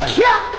Yeah.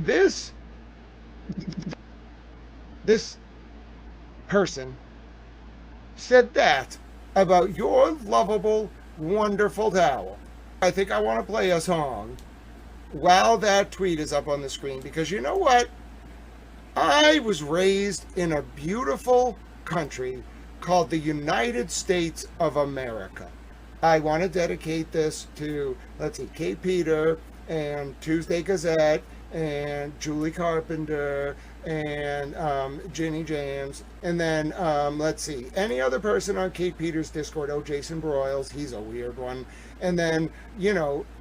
This this person said that about your lovable, wonderful towel. I think I want to play a song while that tweet is up on the screen because you know what? I was raised in a beautiful country called the United States of America. I want to dedicate this to, let's see, Kate Peter and Tuesday Gazette and Julie Carpenter and Ginny James. And then, let's see, any other person on Kate Peters' Discord? Oh, Jason Broyles, he's a weird one. And then,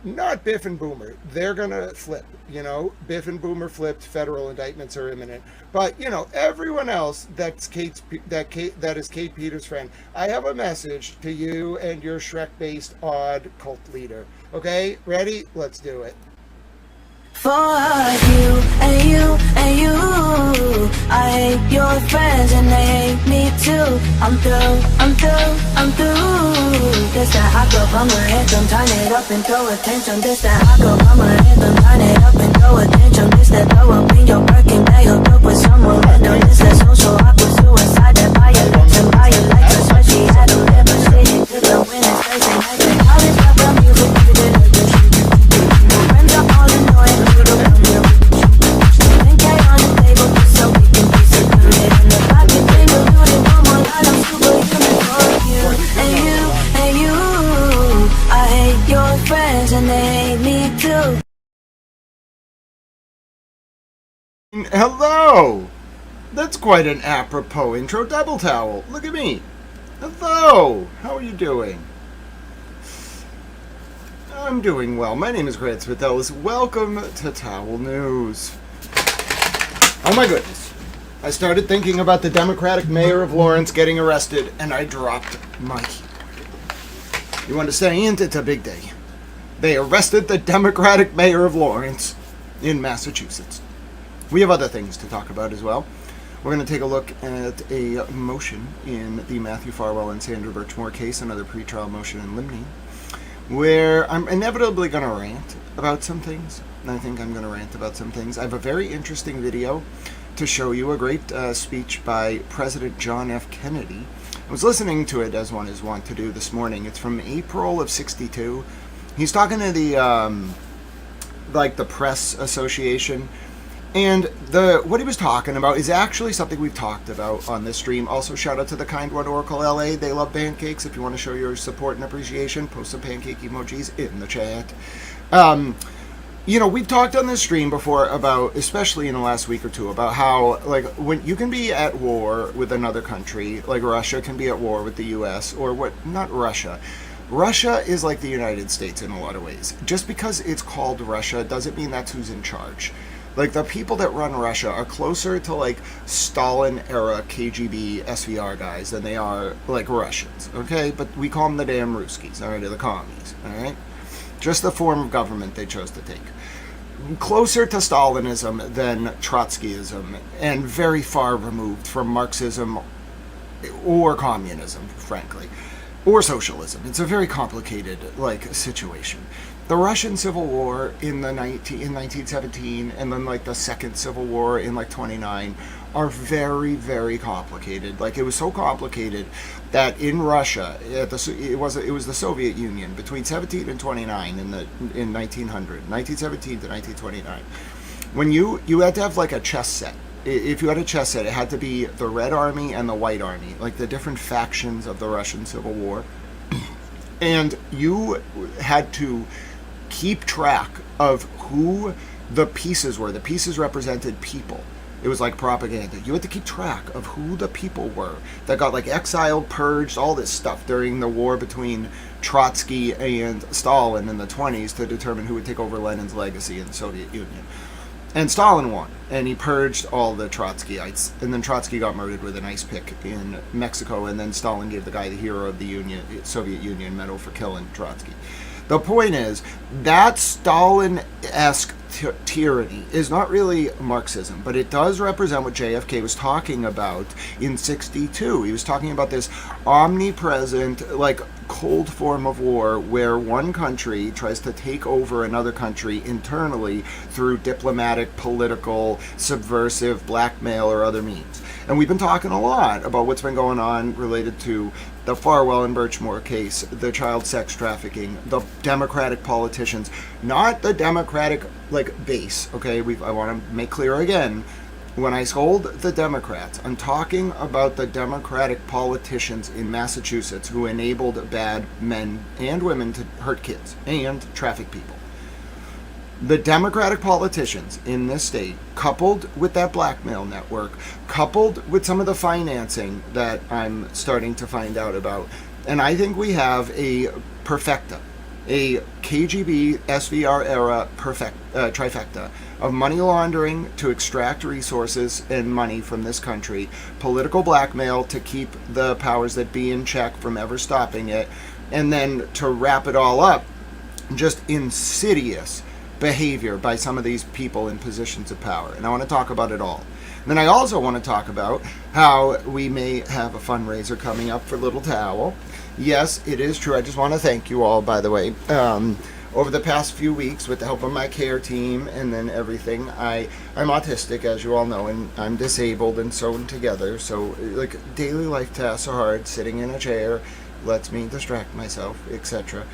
not Biff and Boomer. They're going to flip. Biff and Boomer flipped. Federal indictments are imminent. But, everyone else that is Kate Peters' friend, I have a message to you and your Shrek-based odd cult leader. Okay, ready? Let's do it. For you and you and you, I hate your friends and they hate me too. I'm through. This that hot girl bummer anthem, turn it up and throw attention. This that hot girl bummer anthem, turn it up and throw attention. This that throw up in your Birkin bag, hooked up with someone random. This that social awkward suicide, that violence and violence. Especially at a liver city, to the winner's face and like the college level music, you did like the shit. Friends are all annoying. And they hate me too. Hello! That's quite an apropos intro. Double towel. Look at me. Hello! How are you doing? I'm doing well. My name is Grant Smith-Ellis. Welcome to Towel News. Oh my goodness. I started thinking about the Democratic mayor of Lawrence getting arrested, and I dropped my keyboard. You understand? It's a big day. They arrested the Democratic mayor of Lawrence in Massachusetts. We have other things to talk about as well. We're going to take a look at a motion in the Matthew Farwell and Sandra Birchmore case, another pretrial motion in limine, where I'm inevitably going to rant about some things. I think I'm going to rant about some things. I have a very interesting video to show you, a great speech by President John F. Kennedy. I was listening to it, as one is wont to do, this morning. It's from April of '62. He's talking to the press association, and what he was talking about is actually something we've talked about on this stream. Also, shout out to the Kind One Oracle LA. They love pancakes. If you want to show your support and appreciation, post some pancake emojis in the chat. We've talked on this stream before about, especially in the last week or two, about how, when you can be at war with another country, like Russia can be at war with the U.S., or not Russia. Russia is like the United States in a lot of ways. Just because it's called Russia doesn't mean that's who's in charge. The people that run Russia are closer to, Stalin-era KGB SVR guys than they are, Russians, okay? But we call them the damn Ruskies, all right, or the commies, all right? Just the form of government they chose to take. Closer to Stalinism than Trotskyism, and very far removed from Marxism or communism, frankly. Or socialism. It's a very complicated, situation. The Russian Civil War in 1917, and then, the Second Civil War in, 29, are very, very complicated. It was so complicated that in Russia, it was the Soviet Union, between 17 and 29 in 1917 to 1929, when you had to have, a chess set. If you had a chess set, it had to be the Red Army and the White Army, the different factions of the Russian Civil War. And you had to keep track of who the pieces were. The pieces represented people. It was like propaganda. You had to keep track of who the people were that got exiled, purged, all this stuff during the war between Trotsky and Stalin in the 20s to determine who would take over Lenin's legacy in the Soviet Union. And Stalin won, and he purged all the Trotskyites. And then Trotsky got murdered with an ice pick in Mexico, and then Stalin gave the guy the Hero of the Soviet Union medal for killing Trotsky. The point is, that Stalin-esque tyranny is not really Marxism, but it does represent what JFK was talking about in '62. He was talking about this omnipresent, cold form of war where one country tries to take over another country internally through diplomatic, political, subversive, blackmail, or other means. And we've been talking a lot about what's been going on related to the Farwell and Birchmore case, the child sex trafficking, the Democratic politicians, not the Democratic base, okay? I want to make clear again, when I scold the Democrats, I'm talking about the Democratic politicians in Massachusetts who enabled bad men and women to hurt kids and traffic people. The Democratic politicians in this state, coupled with that blackmail network, coupled with some of the financing that I'm starting to find out about, and I think we have a perfecta, a KGB SVR era trifecta of money laundering to extract resources and money from this country, political blackmail to keep the powers that be in check from ever stopping it, and then to wrap it all up, just insidious behavior by some of these people in positions of power. And I want to talk about it all. And then I also want to talk about how we may have a fundraiser coming up for Little Towel. Yes, it is true. I just want to thank you all, by the way. Over the past few weeks, with the help of my care team and then everything, I'm autistic, as you all know, and I'm disabled and sewn together. So, like, daily life tasks are hard. Sitting in a chair lets me distract myself, etc.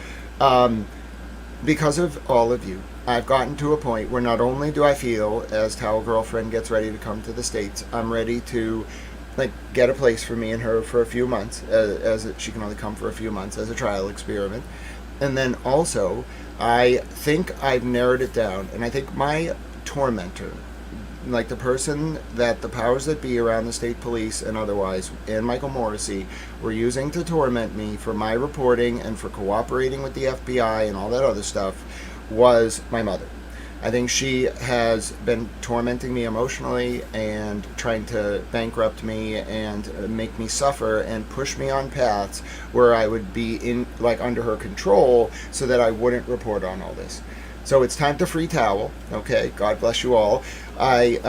Because of all of you, I've gotten to a point where not only do I feel, as Towel Girlfriend gets ready to come to the States, I'm ready to get a place for me and her for a few months, as she can only come for a few months as a trial experiment. And then also, I think I've narrowed it down, and I think my tormentor, like the person that the powers that be around the state police and otherwise, and Michael Morrissey, were using to torment me for my reporting and for cooperating with the FBI and all that other stuff, was my mother. I think she has been tormenting me emotionally and trying to bankrupt me and make me suffer and push me on paths where I would be under her control so that I wouldn't report on all this. So it's time to free Towel. Okay, God bless you all. I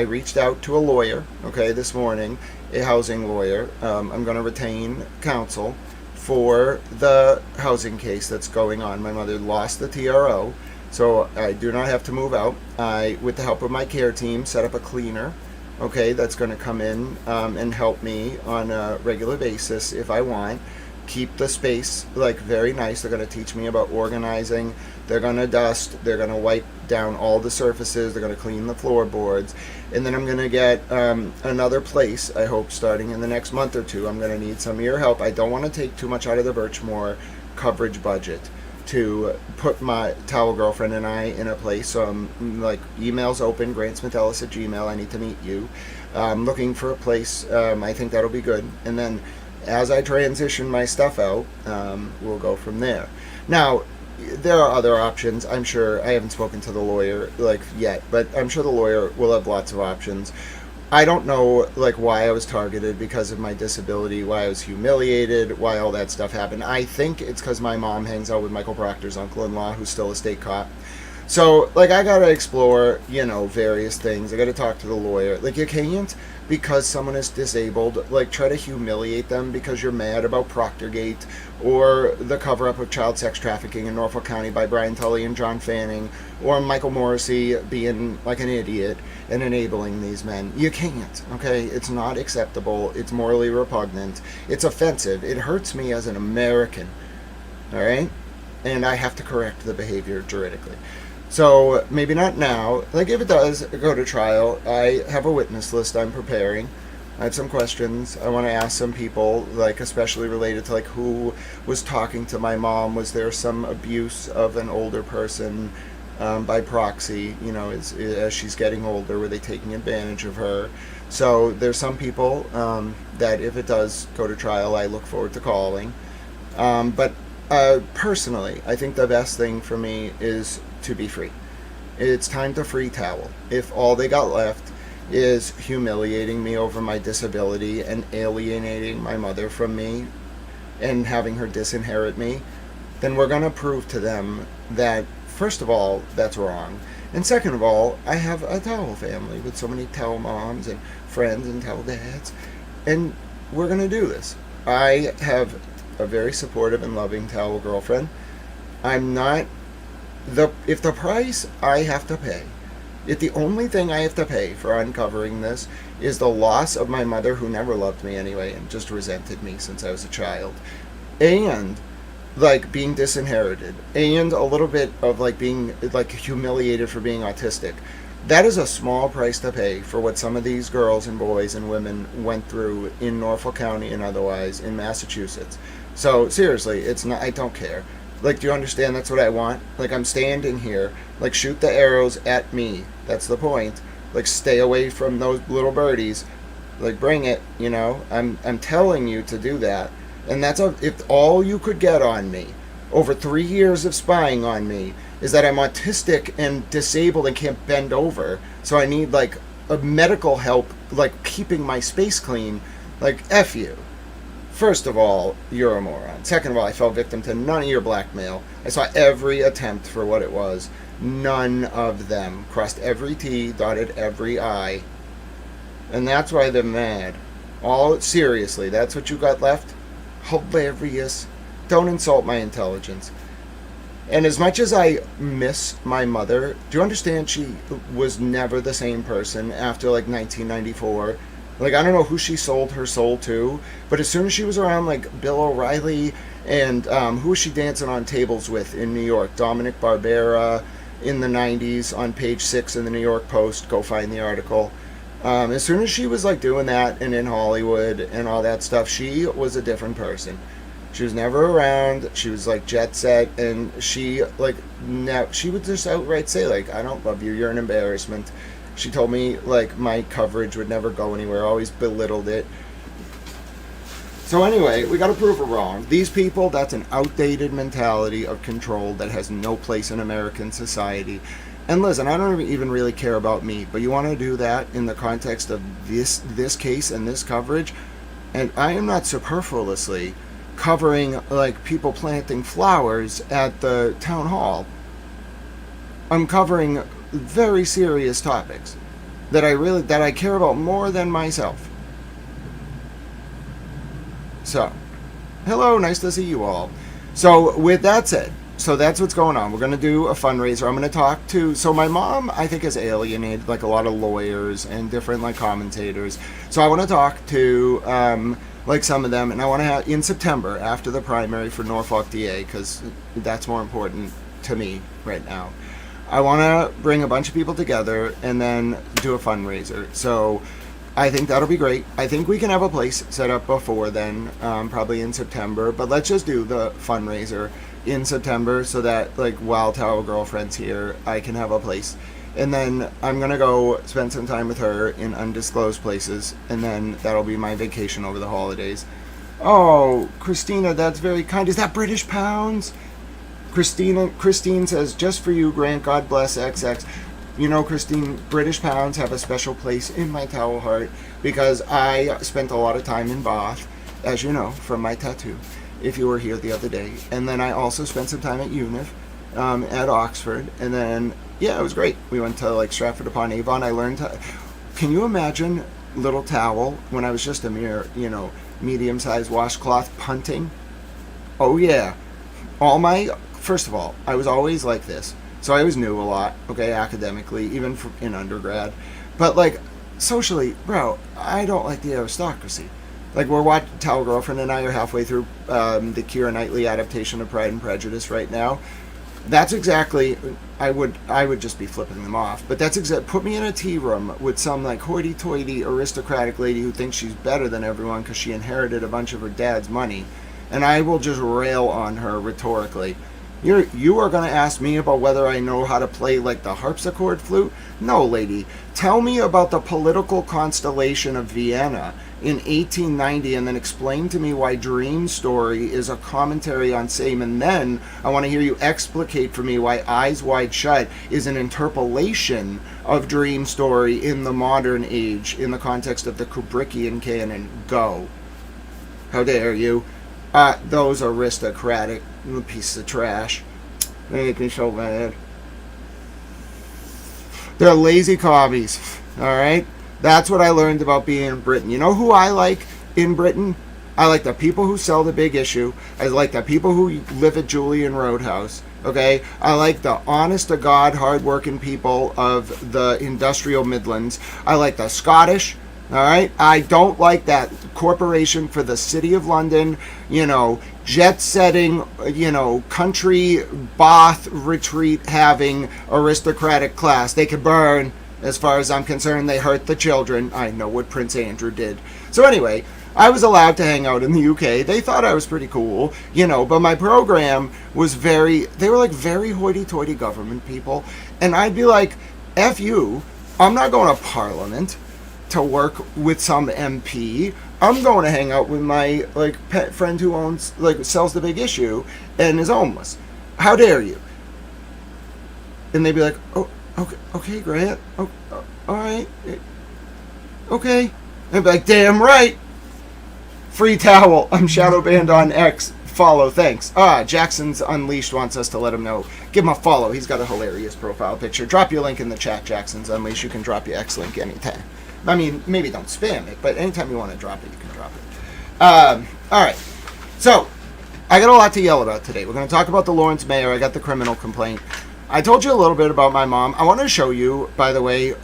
reached out to a lawyer, okay, this morning, a housing lawyer. I'm going to retain counsel for the housing case that's going on. My mother lost the TRO, so I do not have to move out. I, with the help of my care team, set up a cleaner, okay, that's going to come in and help me on a regular basis if I want. Keep the space very nice. They're going to teach me about organizing. They're going to dust. They're going to wipe down all the surfaces. They're going to clean the floorboards. And then I'm going to get another place, I hope, starting in the next month or two. I'm going to need some of your help. I don't want to take too much out of the Birchmore coverage budget to put my Towel Girlfriend and I in a place. So I'm emails open, grantsmithellis@gmail. I need to meet you. I'm looking for a place. I think that'll be good. And then as I transition my stuff out, we'll go from there. Now, there are other options. I'm sure I haven't spoken to the lawyer yet, but I'm sure the lawyer will have lots of options. I don't know why I was targeted because of my disability, why I was humiliated, why all that stuff happened. I think it's because my mom hangs out with Michael Proctor's uncle-in-law, who's still a state cop. So, I gotta explore, various things. I gotta talk to the lawyer. You can't, because someone is disabled, try to humiliate them because you're mad about Proctorgate or the cover-up of child sex trafficking in Norfolk County by Brian Tully and John Fanning, or Michael Morrissey being an idiot and enabling these men. You can't, okay? It's not acceptable. It's morally repugnant. It's offensive. It hurts me as an American, all right? And I have to correct the behavior juridically. So, maybe not now. If it does go to trial, I have a witness list I'm preparing. I have some questions I want to ask some people, especially related to, who was talking to my mom. Was there some abuse of an older person by proxy, as she's getting older? Were they taking advantage of her? So, there's some people that if it does go to trial, I look forward to calling. But personally, I think the best thing for me is to be free. It's time to free Towel. If all they got left is humiliating me over my disability and alienating my mother from me and having her disinherit me, then we're going to prove to them that, first of all, that's wrong. And second of all, I have a Towel family with so many Towel moms and friends and Towel dads. And we're going to do this. I have a very supportive and loving Towel Girlfriend. I'm not if the price I have to pay, if the only thing I have to pay for uncovering this is the loss of my mother, who never loved me anyway and just resented me since I was a child, and being disinherited, and a little bit of being humiliated for being autistic, that is a small price to pay for what some of these girls and boys and women went through in Norfolk County and otherwise in Massachusetts. So seriously, it's not. I don't care. Like, do you understand that's what I want? Like, I'm standing here. Like, shoot the arrows at me. That's the point. Like, stay away from those little birdies. Like, bring it, you know? I'm telling you to do that. And if all you could get on me over 3 years of spying on me is that I'm autistic and disabled and can't bend over, so I need, like, a medical help, like, keeping my space clean, like, F you. First of all, you're a moron. Second of all, I fell victim to none of your blackmail. I saw every attempt for what it was. None of them. Crossed every T, dotted every I. And that's why they're mad. All seriously, that's what you got left? Hilarious. Don't insult my intelligence. And as much as I miss my mother, do you understand she was never the same person after like 1994? Like, I don't know who she sold her soul to, but as soon as she was around, like, Bill O'Reilly and who was she dancing on tables with in New York? Dominic Barbera in the 90s on page 6 in the New York Post. Go find the article. As soon as she was, like, doing that and in Hollywood and all that stuff, she was a different person. She was never around. She was, like, jet set, and she, like, she would just outright say, like, I don't love you. You're an embarrassment. She told me, like, my coverage would never go anywhere. Always belittled it. So anyway, we got to prove her wrong. These people, that's an outdated mentality of control that has no place in American society. And listen, I don't even really care about me, but you want to do that in the context of this case and this coverage, and I am not superfluously covering, like, people planting flowers at the town hall. I'm covering very serious topics that I care about more than myself. So, hello, nice to see you all. So, with that said, so that's what's going on. We're going to do a fundraiser. I'm going to talk to, so my mom, I think, has alienated, like, a lot of lawyers and different, like, commentators. So I want to talk to, like, some of them, and I want to have, in September, after the primary for Norfolk DA, because that's more important to me right now. I want to bring a bunch of people together and then do a fundraiser. So I think that'll be great. I think we can have a place set up before then, probably in September. But let's just do the fundraiser in September so that, like, while Tower Girlfriend's here, I can have a place. And then I'm going to go spend some time with her in undisclosed places. And then that'll be my vacation over the holidays. Oh, Christina, that's very kind. Is that British pounds? Christine says, just for you, Grant, God bless XX. You know, Christine, British pounds have a special place in my towel heart because I spent a lot of time in Bath, as you know, from my tattoo, if you were here the other day. And then I also spent some time at UNIF, at Oxford. And then, yeah, it was great. We went to, like, Stratford-upon-Avon. I learned to... Can you imagine little towel when I was just a mere, you know, medium-sized washcloth punting? Oh, yeah. First of all, I was always like this. So I always knew a lot, okay, academically, even in undergrad. But, like, socially, bro, I don't like the aristocracy. Like, we're watching, Tower Girlfriend and I are halfway through the Keira Knightley adaptation of Pride and Prejudice right now. That's exactly, I would just be flipping them off. But that's put me in a tea room with some, like, hoity-toity aristocratic lady who thinks she's better than everyone because she inherited a bunch of her dad's money. And I will just rail on her rhetorically. You are going to ask me about whether I know how to play, like, the harpsichord flute? No, lady. Tell me about the political constellation of Vienna in 1890 and then explain to me why Dream Story is a commentary on same. And then I want to hear you explicate for me why Eyes Wide Shut is an interpolation of Dream Story in the modern age in the context of the Kubrickian canon. Go. How dare you? Those aristocratic pieces of trash. They make me so mad. They're lazy commies. Alright? That's what I learned about being in Britain. You know who I like in Britain? I like the people who sell the Big Issue. I like the people who live at Julian Roadhouse. Okay? I like the honest-to-God, hard-working people of the industrial Midlands. I like the Scottish. Alright? I don't like that corporation for the City of London, you know, jet-setting, you know, country bath retreat having aristocratic class. They could burn, as far as I'm concerned. They hurt the children. I know what Prince Andrew did. So anyway, I was allowed to hang out in the UK. They thought I was pretty cool, but my program was they were like very hoity-toity government people. And I'd be like, F you, I'm not going to Parliament to work with some MP. I'm going to hang out with my like pet friend who sells the Big Issue and is homeless. How dare you? And they'd be like, oh, okay, Grant. Oh, all right. Okay. And I'd be like, damn right. Free towel. I'm shadow banned on X. Follow, thanks. Jackson's Unleashed wants us to let him know. Give him a follow. He's got a hilarious profile picture. Drop your link in the chat, Jackson's Unleashed. You can drop your X link anytime. I mean, maybe don't spam it, but anytime you want to drop it, you can drop it. All right. So, I got a lot to yell about today. We're going to talk about the Lawrence mayor. I got the criminal complaint. I told you a little bit about my mom. I want to show you, by the way,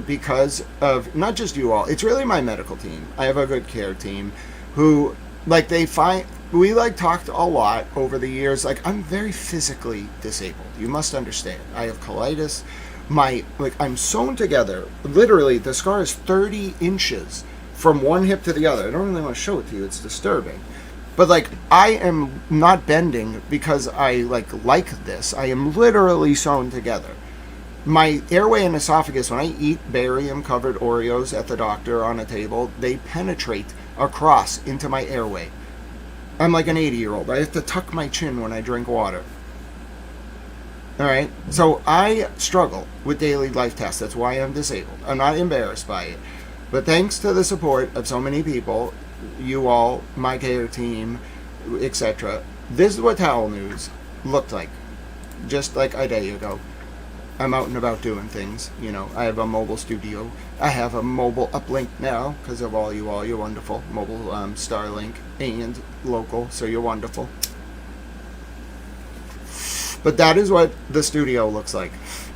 because of not just you all. It's really my medical team. I have a good care team who, we talked a lot over the years. I'm very physically disabled. You must understand. I have colitis. I'm sewn together. Literally, the scar is 30 inches from one hip to the other. I don't really want to show it to you. It's disturbing. But I am not bending because I like this. I am literally sewn together. My airway and esophagus, when I eat barium-covered Oreos at the doctor on a table, they penetrate across into my airway. I'm like an 80-year-old. I have to tuck my chin when I drink water. All right? So I struggle with daily life tasks. That's why I'm disabled. I'm not embarrassed by it. But thanks to the support of so many people, you all, my care team, etc., this is what Towel News looked like just like a day ago. I'm out and about doing things. I have a mobile studio. I have a mobile uplink now because of all. You're wonderful. Mobile Starlink and local, so you're wonderful. But that is what the studio looks like.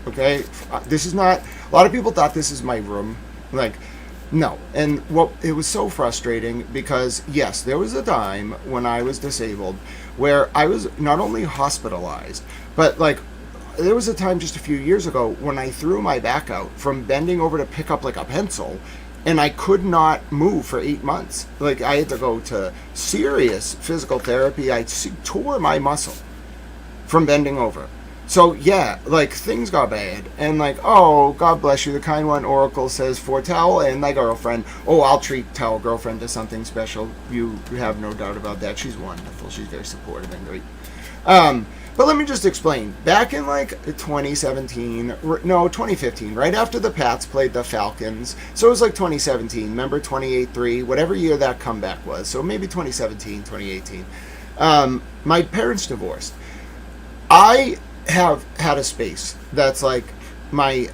Okay? This is not... A lot of people thought this is my room. No. And it was so frustrating because, yes, there was a time when I was disabled where I was not only hospitalized, but there was a time just a few years ago when I threw my back out from bending over to pick up a pencil, and I could not move for 8 months. I had to go to serious physical therapy. I tore my muscle from bending over. So yeah, things got bad, and oh, God bless you, the kind one Oracle says for Towel and my girlfriend. Oh, I'll treat Towel girlfriend to something special. You have no doubt about that. She's wonderful. She's very supportive and great. But let me just explain. Back in 2015, right after the Pats played the Falcons, so it was 2017, remember 28-3, whatever year that comeback was, so maybe 2017, 2018. My parents divorced. I have had a space that's my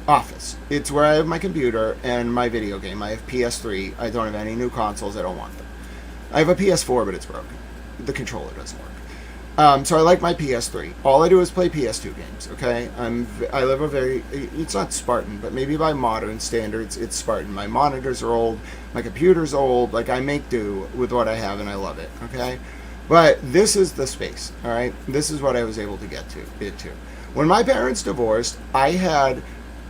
office. It's where I have my computer and my video game. I have PS3. I don't have any new consoles. I don't want them. I have a PS4, but it's broken. The controller doesn't work. So I like my PS3. All I do is play PS2 games, okay? I live it's not Spartan, but maybe by modern standards, it's Spartan. My monitors are old, my computer's old, I make do with what I have and I love it, okay? But this is the space, all right? This is what I was able to get to. When my parents divorced, I had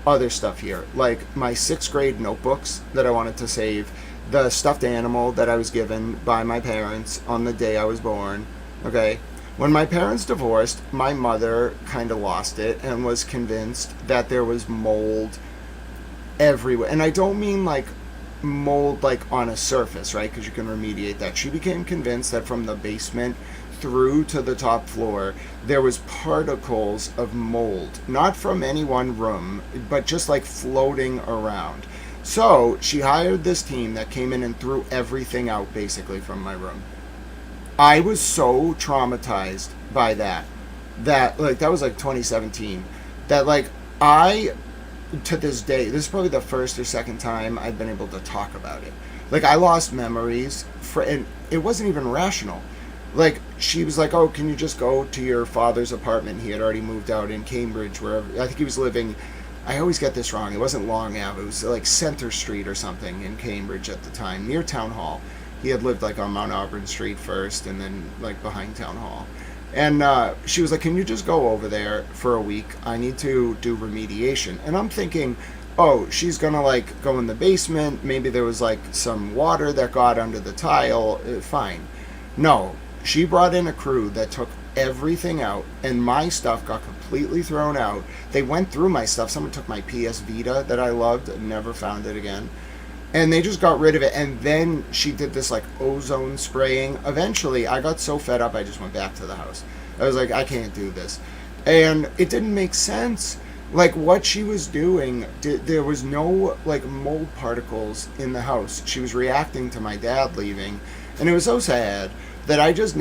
other stuff here, like my 6th grade notebooks that I wanted to save, the stuffed animal that I was given by my parents on the day I was born, okay? When my parents divorced, my mother kind of lost it and was convinced that there was mold everywhere. And I don't mean mold on a surface, right? Because you can remediate that. She became convinced that from the basement through to the top floor, there was particles of mold. Not from any one room, but just floating around. So she hired this team that came in and threw everything out basically from my room. I was so traumatized by that that was 2017, that I, to this day, this is probably the first or second time I've been able to talk about it. I lost memories and it wasn't even rational. She was oh, can you just go to your father's apartment? He had already moved out in Cambridge, where I think he was living. I always get this wrong. It wasn't Long Ave. It was Center Street or something in Cambridge at the time, near Town Hall. He had lived on Mount Auburn Street first, and then behind Town Hall. And she was can you just go over there for a week? I need to do remediation. And I'm thinking, oh, she's gonna like go in the basement. Maybe there was like some water that got under the tile. Fine. No, she brought in a crew that took everything out, and my stuff got completely thrown out. They went through my stuff. Someone took my PS Vita that I loved and never found it again. And they just got rid of it. And then she did this like ozone spraying. Eventually, I got so fed up, I just went back to the house. I was like, I can't do this. And it didn't make sense. Like what she was doing, there was no like mold particles in the house. She was reacting to my dad leaving. And it was so sad that I just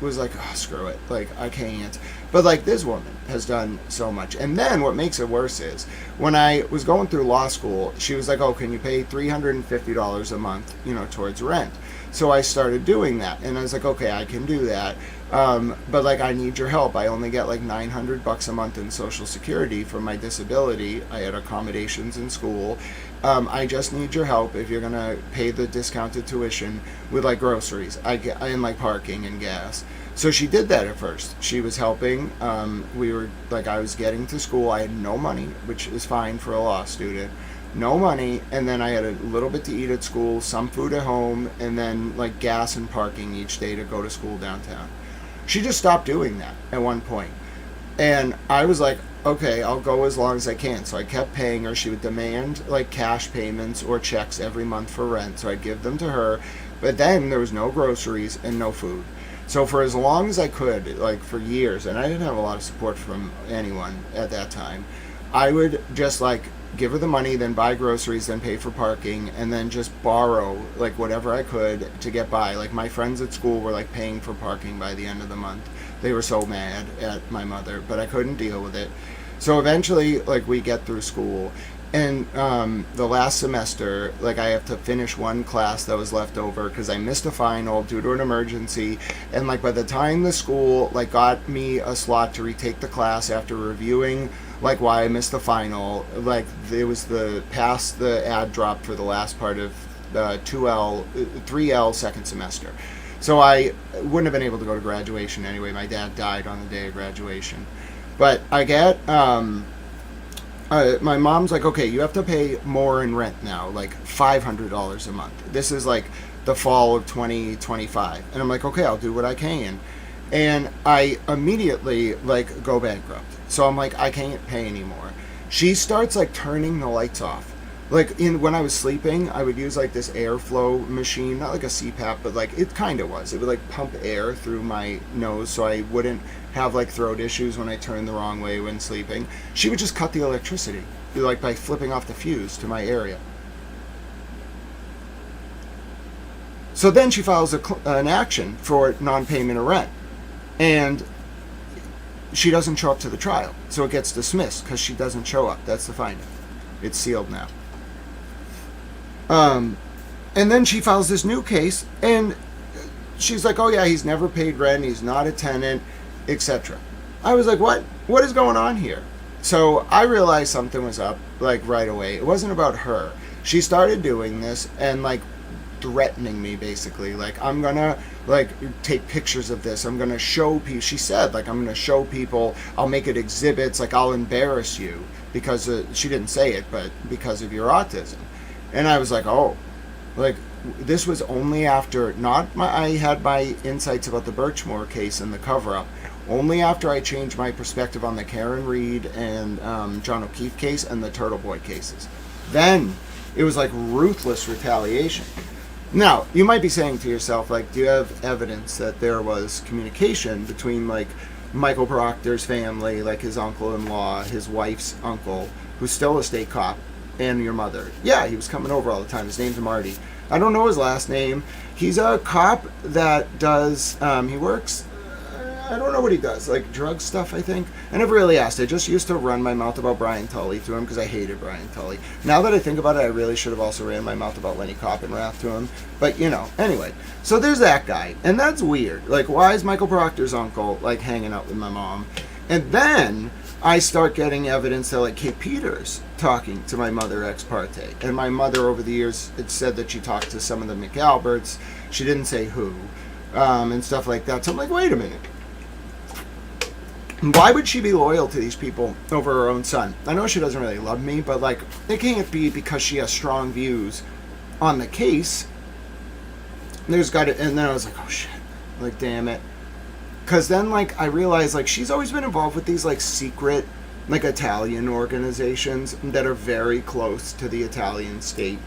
was like, oh, screw it. Like, I can't. But like this woman has done so much. And then what makes it worse is when I was going through law school, she was like, oh, can you pay $350 a month, towards rent? So I started doing that. And I was like, okay, I can do that. But like, I need your help. I only get like $900 a month in Social Security for my disability. I had accommodations in school. I just need your help if you're gonna pay the discounted tuition with like groceries, and like parking and gas. So she did that at first. She was helping. I was getting to school. I had no money, which is fine for a law student. No money, and then I had a little bit to eat at school, some food at home, and then like gas and parking each day to go to school downtown. She just stopped doing that at one point. And I was like, okay, I'll go as long as I can. So I kept paying her. She would demand like cash payments or checks every month for rent. So I'd give them to her. But then there was no groceries and no food. So for as long as I could, like for years, and I didn't have a lot of support from anyone at that time, I would just like give her the money, then buy groceries, then pay for parking, and then just borrow like whatever I could to get by. Like my friends at school were like paying for parking by the end of the month. They were so mad at my mother, but I couldn't deal with it. So eventually, like we get through school, and the last semester, like I have to finish one class that was left over because I missed a final due to an emergency. And like by the time the school like got me a slot to retake the class after reviewing like why I missed the final, like it was past the ad drop for the last part of 3L second semester. So I wouldn't have been able to go to graduation anyway. My dad died on the day of graduation. But I get my mom's like, okay, you have to pay more in rent now, like $500 a month. This is like the fall of 2025. And I'm like, okay, I'll do what I can. And I immediately like go bankrupt. So I'm like, I can't pay anymore. She starts like turning the lights off. Like when I was sleeping, I would use like this airflow machine, not like a CPAP, but like it kind of was. It would like pump air through my nose so I wouldn't have like throat issues when I turned the wrong way when sleeping. She would just cut the electricity, like by flipping off the fuse to my area. So then she files an action for non-payment of rent. And she doesn't show up to the trial. So it gets dismissed because she doesn't show up. That's the finding. It's sealed now. And then she files this new case, and she's like, oh yeah, he's never paid rent, he's not a tenant, etc. I was like, what? What is going on here? So I realized something was up, like right away. It wasn't about her. She started doing this and like threatening me basically. Like, I'm gonna like take pictures of this. I'm gonna show people. She said, like, I'm gonna show people. I'll make it exhibits. Like, I'll embarrass you because she didn't say it, but because of your autism. And I was like, oh, like this was only after I had my insights about the Birchmore case and the cover-up. Only after I changed my perspective on the Karen Reed and John O'Keefe case and the TurtleBoy cases. Then it was like ruthless retaliation. Now, you might be saying to yourself, like, do you have evidence that there was communication between, like, Michael Proctor's family, like his uncle-in-law, his wife's uncle, who's still a state cop, and your mother? Yeah, he was coming over all the time. His name's Marty. I don't know his last name. He's a cop that does, he works, I don't know what he does, like drug stuff, I think. I never really asked. I just used to run my mouth about Brian Tully to him because I hated Brian Tully. Now that I think about it, I really should have also ran my mouth about Lenny Coppenrath to him. But, you know, anyway. So there's that guy. And that's weird. Like, why is Michael Proctor's uncle, like, hanging out with my mom? And then I start getting evidence that, like, Kate Peters talking to my mother ex parte. And my mother, over the years, it said that she talked to some of the McAlberts. She didn't say who. And stuff like that. So I'm like, wait a minute. Why would she be loyal to these people over her own son? I know she doesn't really love me, but like, it can't be because she has strong views on the case. There's got to, and then I was like, oh shit, like damn it, because then like I realized like she's always been involved with these like secret like Italian organizations that are very close to the Italian state,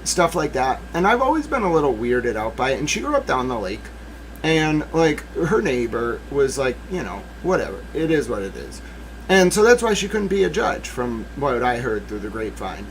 stuff like that, and I've always been a little weirded out by it. And she grew up down the lake, and like her neighbor was like, you know, whatever, it is what it is, and so that's why she couldn't be a judge, from what I heard through the grapevine,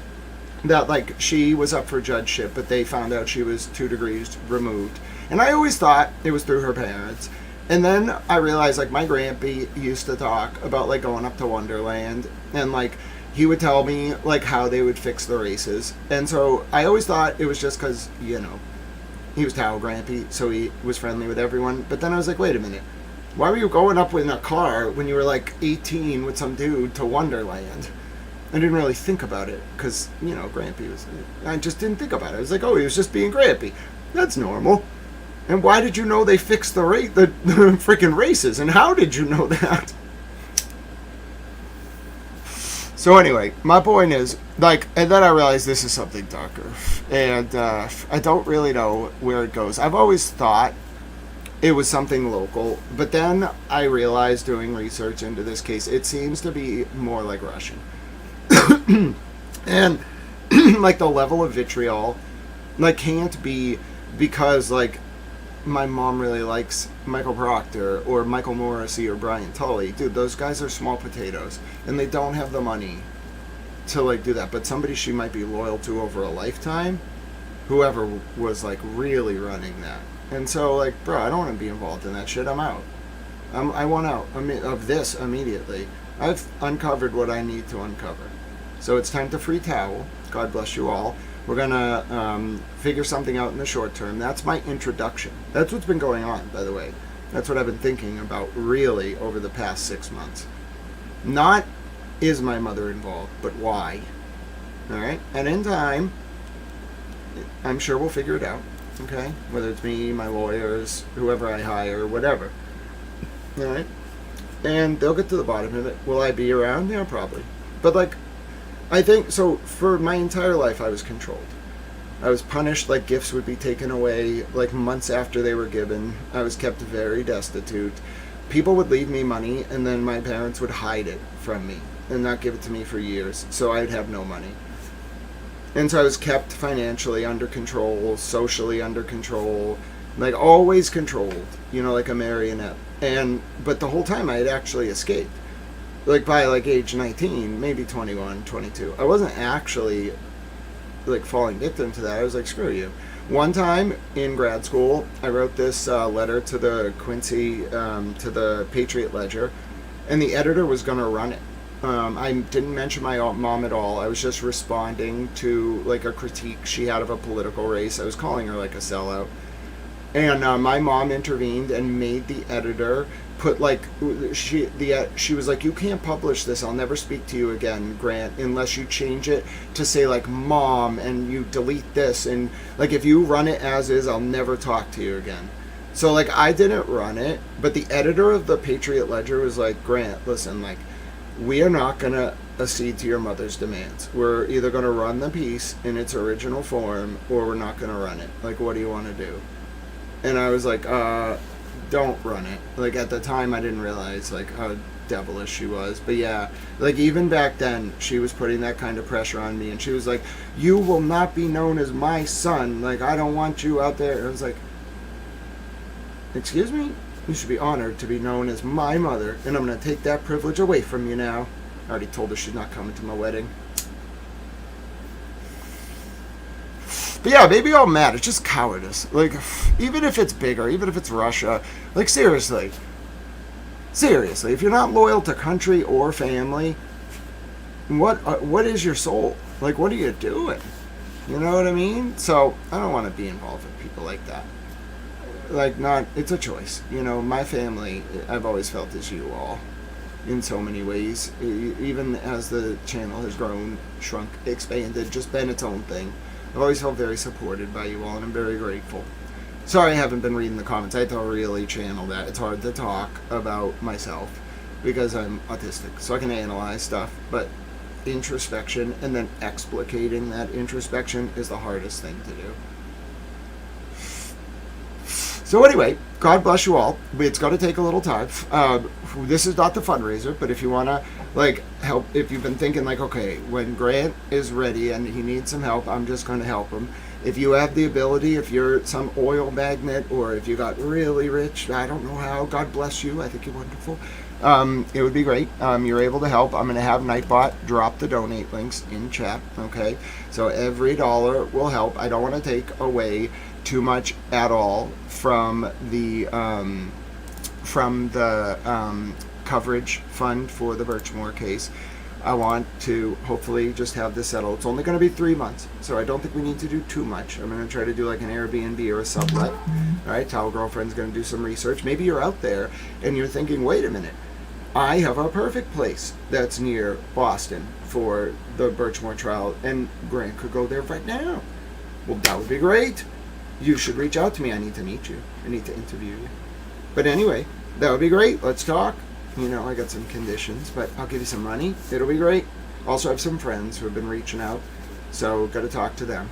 that like she was up for judgeship, but they found out she was 2 degrees removed. And I always thought it was through her parents. And then I realized like my grandpa used to talk about like going up to Wonderland, and like he would tell me like how they would fix the races. And so I always thought it was just because, you know, he was Tao Grandpa, so he was friendly with everyone. But then I was like, wait a minute, why were you going up in a car when you were like 18 with some dude to Wonderland? I didn't really think about it because, you know, Grandpa was... I just didn't think about it. I was like, oh, he was just being Grandpa. That's normal. And why did you know they fixed the freaking races? And how did you know that? So anyway, my point is, like, and then I realized this is something darker. And I don't really know where it goes. I've always thought it was something local. But then I realized doing research into this case, it seems to be more like Russian. And like the level of vitriol like can't be because like my mom really likes Michael Proctor or Michael Morrissey or Brian Tully. Dude, those guys are small potatoes and they don't have the money to like do that. But somebody she might be loyal to over a lifetime, whoever was like really running that. And so like, bro, I don't want to be involved in that shit. I'm out. I want out of this immediately. I've uncovered what I need to uncover. So it's time to free Towel. God bless you all. We're going to figure something out in the short term. That's my introduction. That's what's been going on, by the way. That's what I've been thinking about really over the past 6 months. Not is my mother involved, but why? All right? And in time, I'm sure we'll figure it out. Okay? Whether it's me, my lawyers, whoever I hire, whatever. All right? And they'll get to the bottom of it. Will I be around? Yeah, probably. But like, I think, so for my entire life I was controlled. I was punished, like gifts would be taken away like months after they were given. I was kept very destitute. People would leave me money and then my parents would hide it from me and not give it to me for years, so I'd have no money. And so I was kept financially under control, socially under control, like always controlled, you know, like a marionette. But the whole time I had actually escaped. Like by like age 19, maybe 21, 22. I wasn't actually like falling victim to that. I was like, screw you. One time in grad school, I wrote this letter to the Quincy, to the Patriot Ledger, and the editor was going to run it. I didn't mention my mom at all. I was just responding to like a critique she had of a political race. I was calling her like a sellout. And my mom intervened and made the editor put like she was like, you can't publish this, I'll never speak to you again, Grant, unless you change it to say like mom and you delete this, and like if you run it as is, I'll never talk to you again. So like I didn't run it, but the editor of the Patriot Ledger was like, Grant, listen, like we are not gonna accede to your mother's demands. We're either gonna run the piece in its original form or we're not gonna run it. Like, what do you want to do? And I was like, don't run it. Like at the time I didn't realize like how devilish she was. But yeah, like even back then she was putting that kind of pressure on me, and she was like, you will not be known as my son. Like I don't want you out there. I was like, excuse me? You should be honored to be known as my mother, and I'm going to take that privilege away from you now. I already told her she's not coming to my wedding. But yeah, maybe all mad. It's just cowardice. Like, even if it's bigger, even if it's Russia, like seriously, if you're not loyal to country or family, what is your soul? Like, what are you doing? You know what I mean? So I don't want to be involved with people like that. Like, not, it's a choice. You know, my family, I've always felt is you all in so many ways. Even as the channel has grown, shrunk, expanded, just been its own thing. I've always felt very supported by you all, and I'm very grateful. Sorry I haven't been reading the comments. I had to really channel that. It's hard to talk about myself. because I'm autistic, so I can analyze stuff, but introspection and then explicating that introspection is the hardest thing to do. So anyway, God bless you all. It's going to take a little time. This is not the fundraiser, but if you want to help, if you've been thinking okay, when Grant is ready and he needs some help, I'm just going to help him. If you have the ability, if you're some oil magnate, or if you got really rich, I don't know how, God bless you, I think you're wonderful. It would be great. You're able to help. I'm going to have Nightbot drop the donate links in chat, okay? So every dollar will help. I don't want to take away too much at all from the coverage fund for the Birchmore case. I want to hopefully just have this settled. It's only going to be 3 months, so I don't think we need to do too much. I'm going to try to do an Airbnb or a sublet. All right, Towel Girlfriend's going to do some research. Maybe you're out there and you're thinking, wait a minute, I have a perfect place that's near Boston for the Birchmore trial, and Grant could go there right now. Well, that would be great. You should reach out to me. I need to meet you. I need to interview you. But anyway, that would be great. Let's talk. I got some conditions, but I'll give you some money. It'll be great. Also, I have some friends who have been reaching out, so got to talk to them.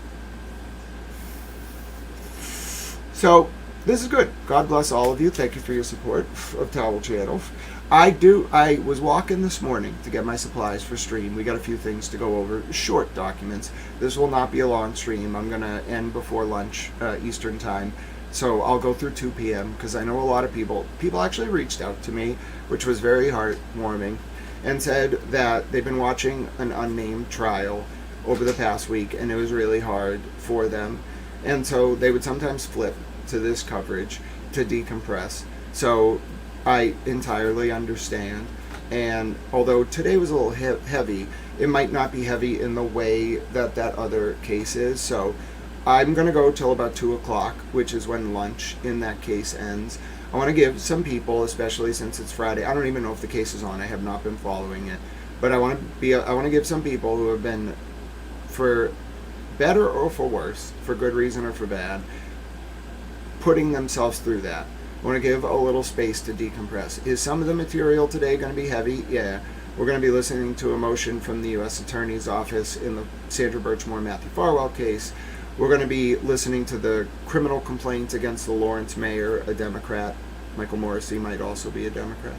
So this is good. God bless all of you. Thank you for your support of Towel Channel. I was walking this morning to get my supplies for stream. We got a few things to go over, short documents. This will not be a long stream. I'm going to end before lunch, Eastern time. So I'll go through 2 p.m. because I know a lot of people actually reached out to me, which was very heartwarming, and said that they've been watching an unnamed trial over the past week, and it was really hard for them. And so they would sometimes flip to this coverage to decompress. So I entirely understand. And although today was a little heavy, it might not be heavy in the way that other case is. So I'm going to go till about 2 o'clock, which is when lunch in that case ends. I want to give some people, especially since it's Friday, I don't even know if the case is on. I have not been following it. But I want to give some people who have been, for better or for worse, for good reason or for bad, putting themselves through that. I want to give a little space to decompress. Is some of the material today going to be heavy? Yeah. We're going to be listening to a motion from the U.S. Attorney's Office in the Sandra Birchmore Matthew Farwell case. We're going to be listening to the criminal complaint against the Lawrence mayor, a Democrat. Michael Morrissey might also be a Democrat.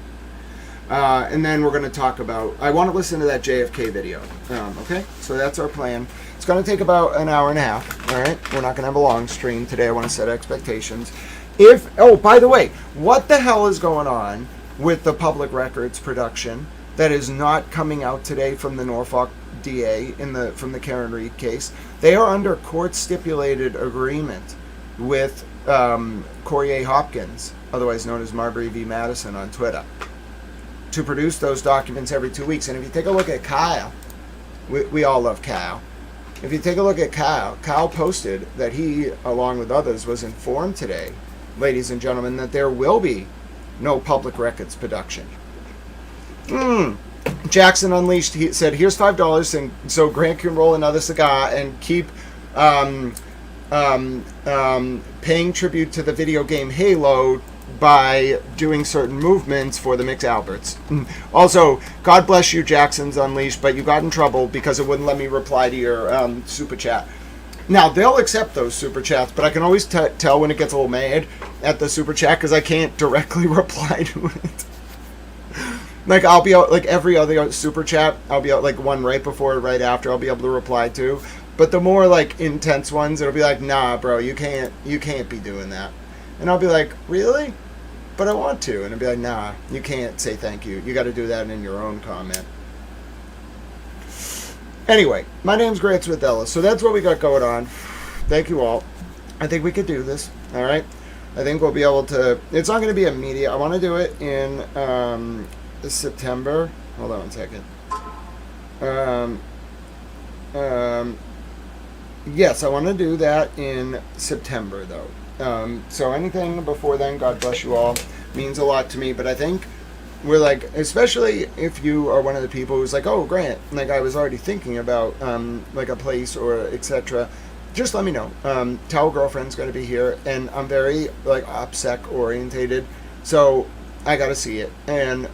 And then we're going to talk about, I want to listen to that JFK video. Okay, so that's our plan. It's going to take about an hour and a half. All right, we're not going to have a long stream today. I want to set expectations. By the way, what the hell is going on with the public records production that is not coming out today from the Norfolk DA from the Karen Reed case? They are under court stipulated agreement with Corey A. Hopkins, otherwise known as Marbury v. Madison on Twitter, to produce those documents every 2 weeks. And if you take a look at Kyle, we all love Kyle. If you take a look at Kyle posted that he, along with others, was informed today, ladies and gentlemen, that there will be no public records production. Jackson Unleashed, he said, here's $5 and so Grant can roll another cigar and keep paying tribute to the video game Halo by doing certain movements for the Mix Alberts. Also, God bless you, Jackson's Unleashed, but you got in trouble because it wouldn't let me reply to your super chat. Now, they'll accept those super chats, but I can always tell when it gets a little mad at the super chat because I can't directly reply to it. I'll be out, every other super chat, I'll be out, one right before, right after, I'll be able to reply to. But the more, intense ones, it'll be nah, bro, you can't be doing that. And I'll be really? But I want to. And I'll be nah, you can't say thank you. You got to do that in your own comment. Anyway, my name's Grant Smith Ellis, so that's what we got going on. Thank you all. I think we could do this, all right? I think we'll be able to, it's not going to be immediate. I want to do it in September. Hold on one second. Yes, I want to do that in September, though. So anything before then, God bless you all, means a lot to me. But I think we're especially if you are one of the people who's oh, Grant, I was already thinking about a place or etc. Just let me know. Towel Girlfriend's going to be here, and I'm very OPSEC orientated, so I got to see it. And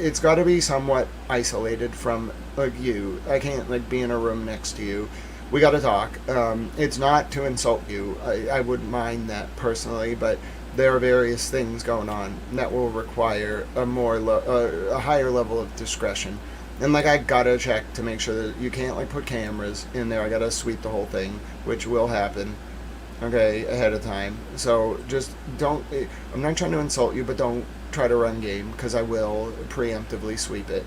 it's got to be somewhat isolated from like you. I can't like be in a room next to you. We got to talk. It's not to insult you. I wouldn't mind that personally, but there are various things going on that will require a higher level of discretion. And like I gotta check to make sure that you can't like put cameras in there. I gotta sweep the whole thing, which will happen, okay, ahead of time. So just don't. I'm not trying to insult you, but don't try to run game because I will preemptively sweep it.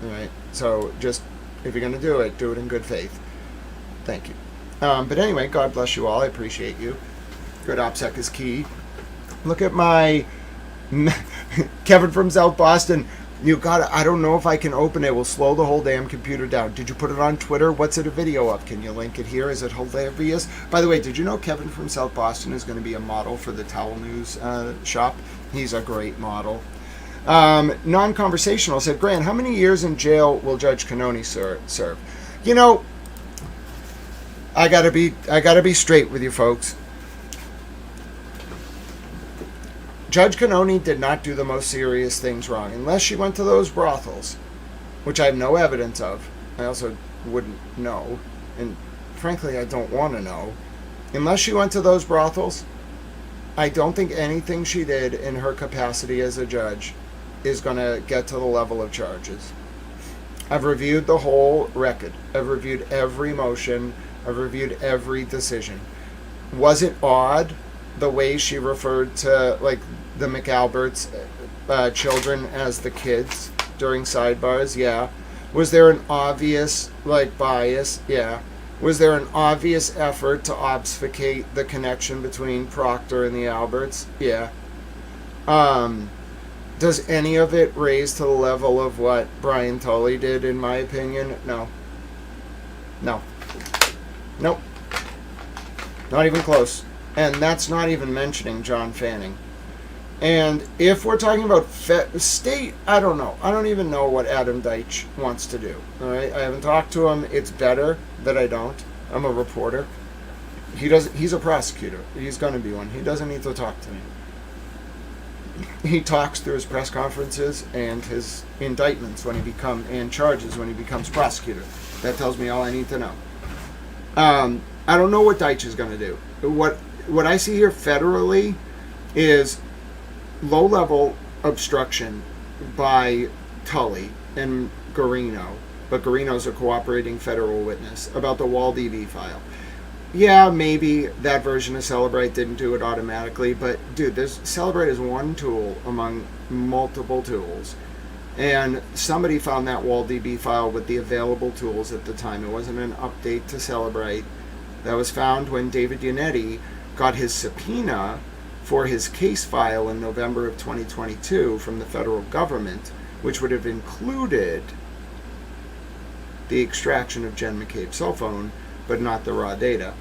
All right. So just if you're gonna do it in good faith. Thank you. But anyway, God bless you all. I appreciate you. Good OPSEC is key. Look at my Kevin from South Boston. You got it. I don't know if I can open it. We'll slow the whole damn computer down. Did you put it on Twitter? What's it a video of? Can you link it here? Is it hilarious? By the way, did you know Kevin from South Boston is going to be a model for the Towel News shop? He's a great model. Non-conversational said, Grant, how many years in jail will Judge Cannoni serve? You know, I gotta be straight with you folks. Judge Cannoni did not do the most serious things wrong, unless she went to those brothels, which I have no evidence of. I also wouldn't know, and frankly, I don't want to know. Unless she went to those brothels, I don't think anything she did in her capacity as a judge is going to get to the level of charges. I've reviewed the whole record. I've reviewed every motion. I've reviewed every decision. Was it odd the way she referred to like the McAlberts children as the kids during sidebars? Yeah. Was there an obvious like bias? Yeah. Was there an obvious effort to obfuscate the connection between Proctor and the Alberts? Yeah. Does any of it raise to the level of what Brian Tully did, in my opinion? No. No. Nope. Not even close. And that's not even mentioning John Fanning. And if we're talking about state, I don't know. I don't even know what Adam Deitch wants to do. All right? I haven't talked to him. It's better that I don't. I'm a reporter. He's a prosecutor. He's going to be one. He doesn't need to talk to me. He talks through his press conferences and his indictments and charges when he becomes prosecutor. That tells me all I need to know. I don't know what Deitch is going to do. What I see here federally is low-level obstruction by Tully and Garino, but Garino's a cooperating federal witness, about the Wall DV file. Yeah, maybe that version of Celebrate didn't do it automatically, but dude, Celebrate is one tool among multiple tools. And somebody found that Wall DB file with the available tools at the time. It wasn't an update to Celebrate. That was found when David Yannetti got his subpoena for his case file in November of 2022 from the federal government, which would have included the extraction of Jen McCabe's cell phone, but not the raw data.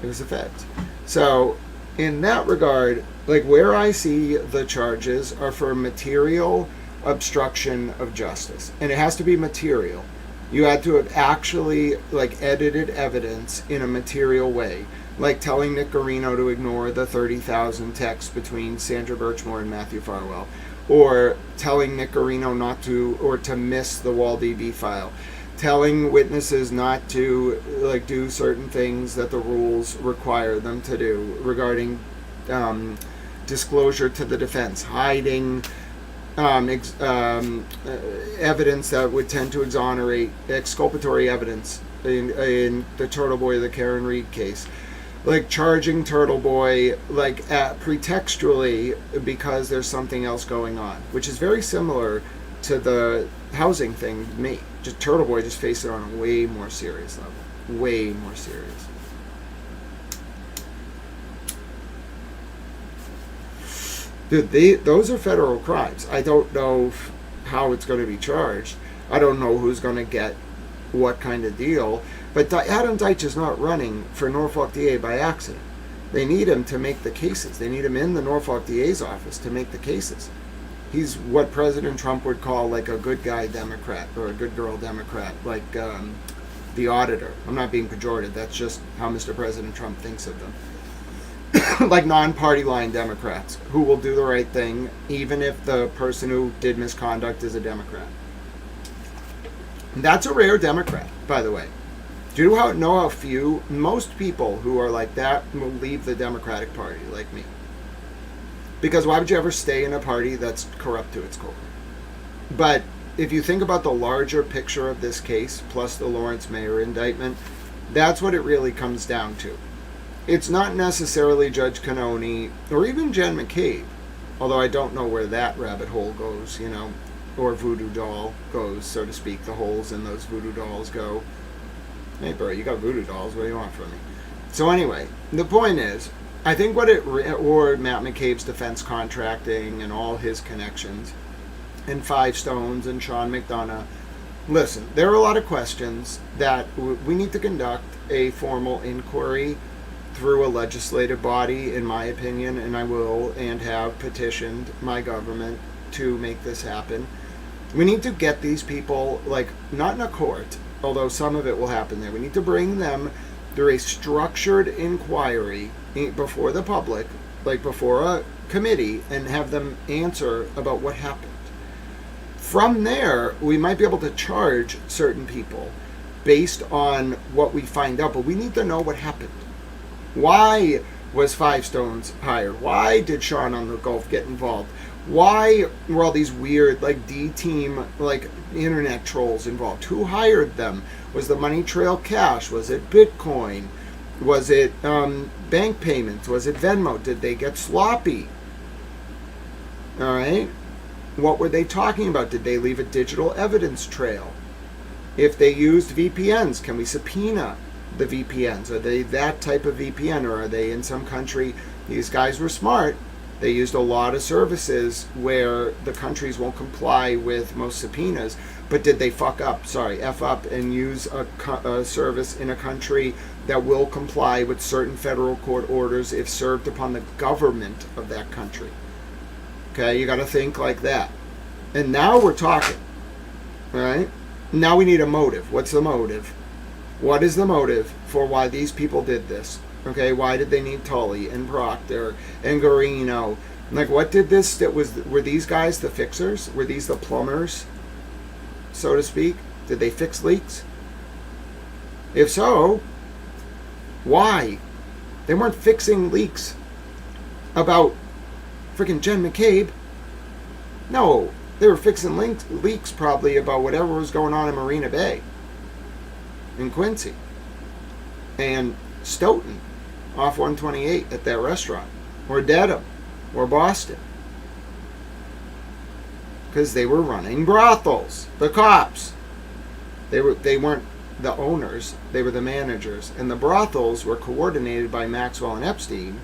It was a fact. So, in that regard, like where I see the charges are for material obstruction of justice, and it has to be material. You had to have actually like edited evidence in a material way, like telling Nick Garino to ignore the 30,000 texts between Sandra Birchmore and Matthew Farwell, or telling Nick Garino not to, or to miss the Wall DB file, telling witnesses not to like do certain things that the rules require them to do regarding disclosure to the defense, hiding evidence that would tend to exonerate, exculpatory evidence in the TurtleBoy or the Karen Reed case, like charging TurtleBoy like pretextually because there's something else going on, which is very similar to the housing thing. Just TurtleBoy just faced it on a way more serious level, way more serious. Dude, those are federal crimes. I don't know how it's going to be charged. I don't know who's going to get what kind of deal. But Adam Deitch is not running for Norfolk DA by accident. They need him to make the cases. They need him in the Norfolk DA's office to make the cases. He's what President Trump would call like a good guy Democrat or a good girl Democrat, like the auditor. I'm not being pejorative. That's just how Mr. President Trump thinks of them. like non-party line Democrats who will do the right thing even if the person who did misconduct is a Democrat. That's a rare Democrat, by the way. Do you know how few, most people who are like that will leave the Democratic Party, like me? Because why would you ever stay in a party that's corrupt to its core? But if you think about the larger picture of this case, plus the Lawrence Mayor indictment, that's what it really comes down to. It's not necessarily Judge Cannone or even Jen McCabe, although I don't know where that rabbit hole goes, or voodoo doll goes, so to speak. The holes in those voodoo dolls go, hey, bro, you got voodoo dolls. What do you want from me? So anyway, the point is, I think or Matt McCabe's defense contracting and all his connections, and Five Stones and Sean McDonough. Listen, there are a lot of questions that we need to conduct a formal inquiry through a legislative body, in my opinion, and I will and have petitioned my government to make this happen. We need to get these people, not in a court, although some of it will happen there. We need to bring them through a structured inquiry before the public, before a committee, and have them answer about what happened. From there, we might be able to charge certain people based on what we find out, but we need to know what happened. Why was Five Stones hired? Why did Sean on the Gulf get involved? Why were all these weird, D-team, internet trolls involved? Who hired them? Was the money trail cash? Was it Bitcoin? Was it bank payments? Was it Venmo? Did they get sloppy? All right. What were they talking about? Did they leave a digital evidence trail? If they used VPNs, can we subpoena the VPNs? Are they that type of VPN, or are they in some country? These guys were smart. They used a lot of services where the countries won't comply with most subpoenas. But did they F up and use a service in a country that will comply with certain federal court orders if served upon the government of that country? Okay, you got to think like that. And now we're talking, all right? Now we need a motive. What's the motive? What is the motive for why these people did this? Okay, why did they need Tully and Proctor and Garino? What did this? Were these guys the fixers? Were these the plumbers, so to speak? Did they fix leaks? If so, why? They weren't fixing leaks about freaking Jen McCabe. No, they were fixing leaks probably about whatever was going on in Marina Bay, in Quincy, and Stoughton, off 128 at that restaurant, or Dedham, or Boston. Because they were running brothels. The cops. They weren't the owners, they were the managers. And the brothels were coordinated by Maxwell and Epstein,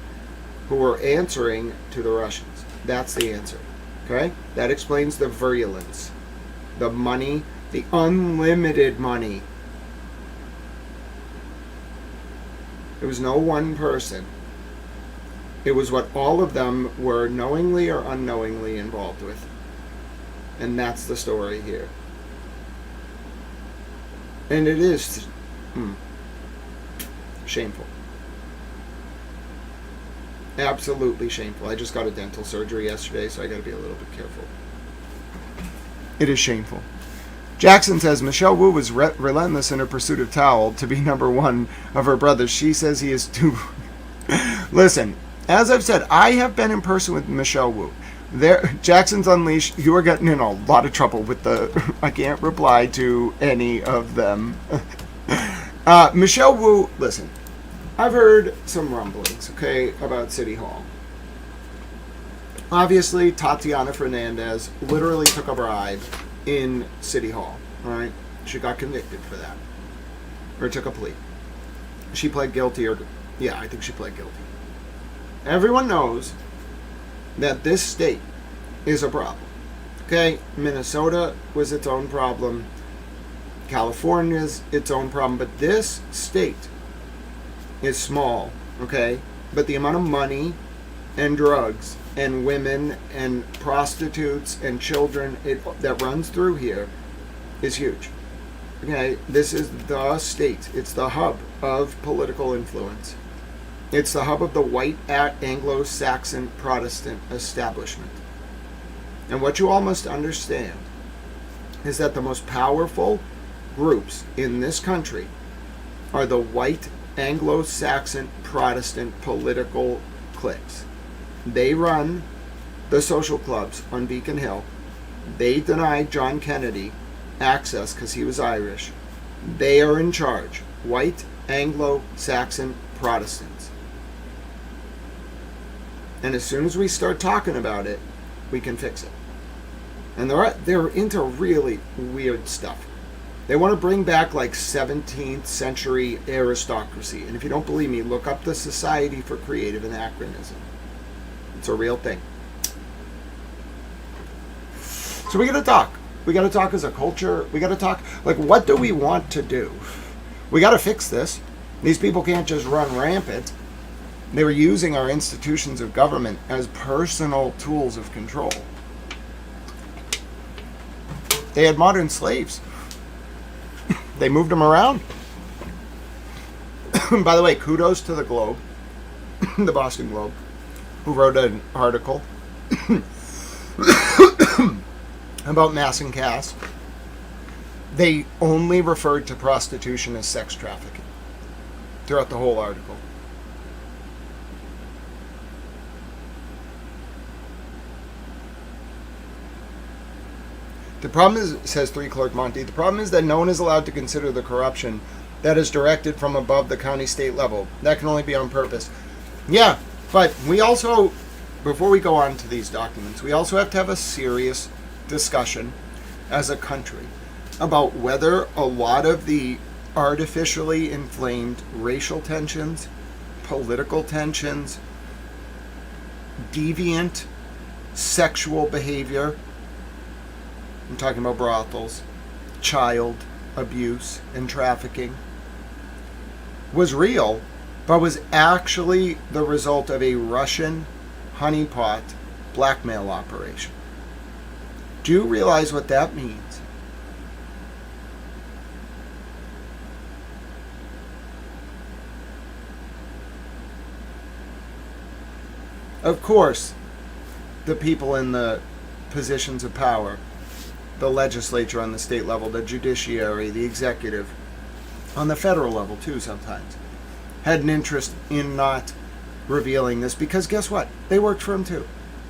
who were answering to the Russians. That's the answer. Okay? That explains the virulence. The money, the unlimited money. It was no one person. It was what all of them were knowingly or unknowingly involved with. And that's the story here. And it is shameful. Absolutely shameful. I just got a dental surgery yesterday, so I got to be a little bit careful. It is shameful. Jackson says Michelle Wu was relentless in her pursuit of Towel to be number one of her brothers. She says he is too... Listen, as I've said, I have been in person with Michelle Wu. Jackson's Unleashed, you are getting in a lot of trouble with the... I can't reply to any of them. Michelle Wu, listen, I've heard some rumblings, okay, about City Hall. Obviously, Tatiana Fernandez literally took a bribe in City Hall, all right? She got convicted for that. Or took a plea. She pled guilty, yeah, I think she pled guilty. Everyone knows that this state is a problem, okay? Minnesota was its own problem. California's its own problem. But this state is small, okay? But the amount of money and drugs and women and prostitutes and children that runs through here is huge. Okay, this is the state. It's the hub of political influence. It's the hub of the white Anglo-Saxon Protestant establishment. And what you all must understand is that the most powerful groups in this country are the white Anglo-Saxon Protestant political cliques. They run the social clubs on Beacon Hill. They denied John Kennedy access because he was Irish. They are in charge. White Anglo-Saxon Protestants. And as soon as we start talking about it, we can fix it. And they're into really weird stuff. They want to bring back like 17th century aristocracy. And if you don't believe me, look up the Society for Creative Anachronism. It's a real thing. So we got to talk. We got to talk as a culture. We got to talk, like, what do we want to do? We got to fix this. These people can't just run rampant. They were using our institutions of government as personal tools of control. They had modern slaves. They moved them around. By the way, kudos to the Globe, the Boston Globe, who wrote an article about mass and caste. They only referred to prostitution as sex trafficking throughout the whole article. The problem is, says 3 Clerk Monty, the problem is that no one is allowed to consider the corruption that is directed from above the county state level. That can only be on purpose. Yeah, but we also, before we go on to these documents, we also have to have a serious discussion as a country about whether a lot of the artificially inflamed racial tensions, political tensions, deviant sexual behavior, I'm talking about brothels, child abuse and trafficking, was real, but was actually the result of a Russian honeypot blackmail operation. Do you realize what that means? Of course, the people in the positions of power, the legislature on the state level, the judiciary, the executive, on the federal level too sometimes, had an interest in not revealing this because guess what? They worked for him too.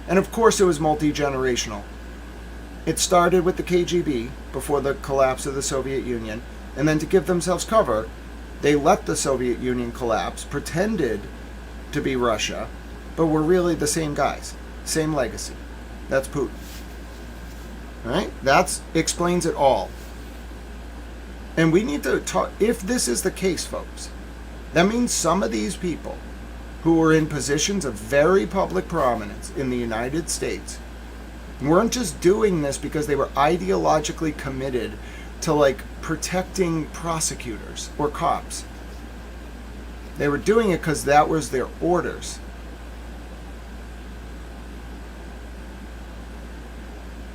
And of course it was multi-generational. It started with the KGB before the collapse of the Soviet Union, and then to give themselves cover, they let the Soviet Union collapse, pretended to be Russia, but were really the same guys, same legacy. That's Putin. All right? That explains it all. And we need to talk, if this is the case, folks, that means some of these people who were in positions of very public prominence in the United States weren't just doing this because they were ideologically committed to like protecting prosecutors or cops. They were doing it because that was their orders.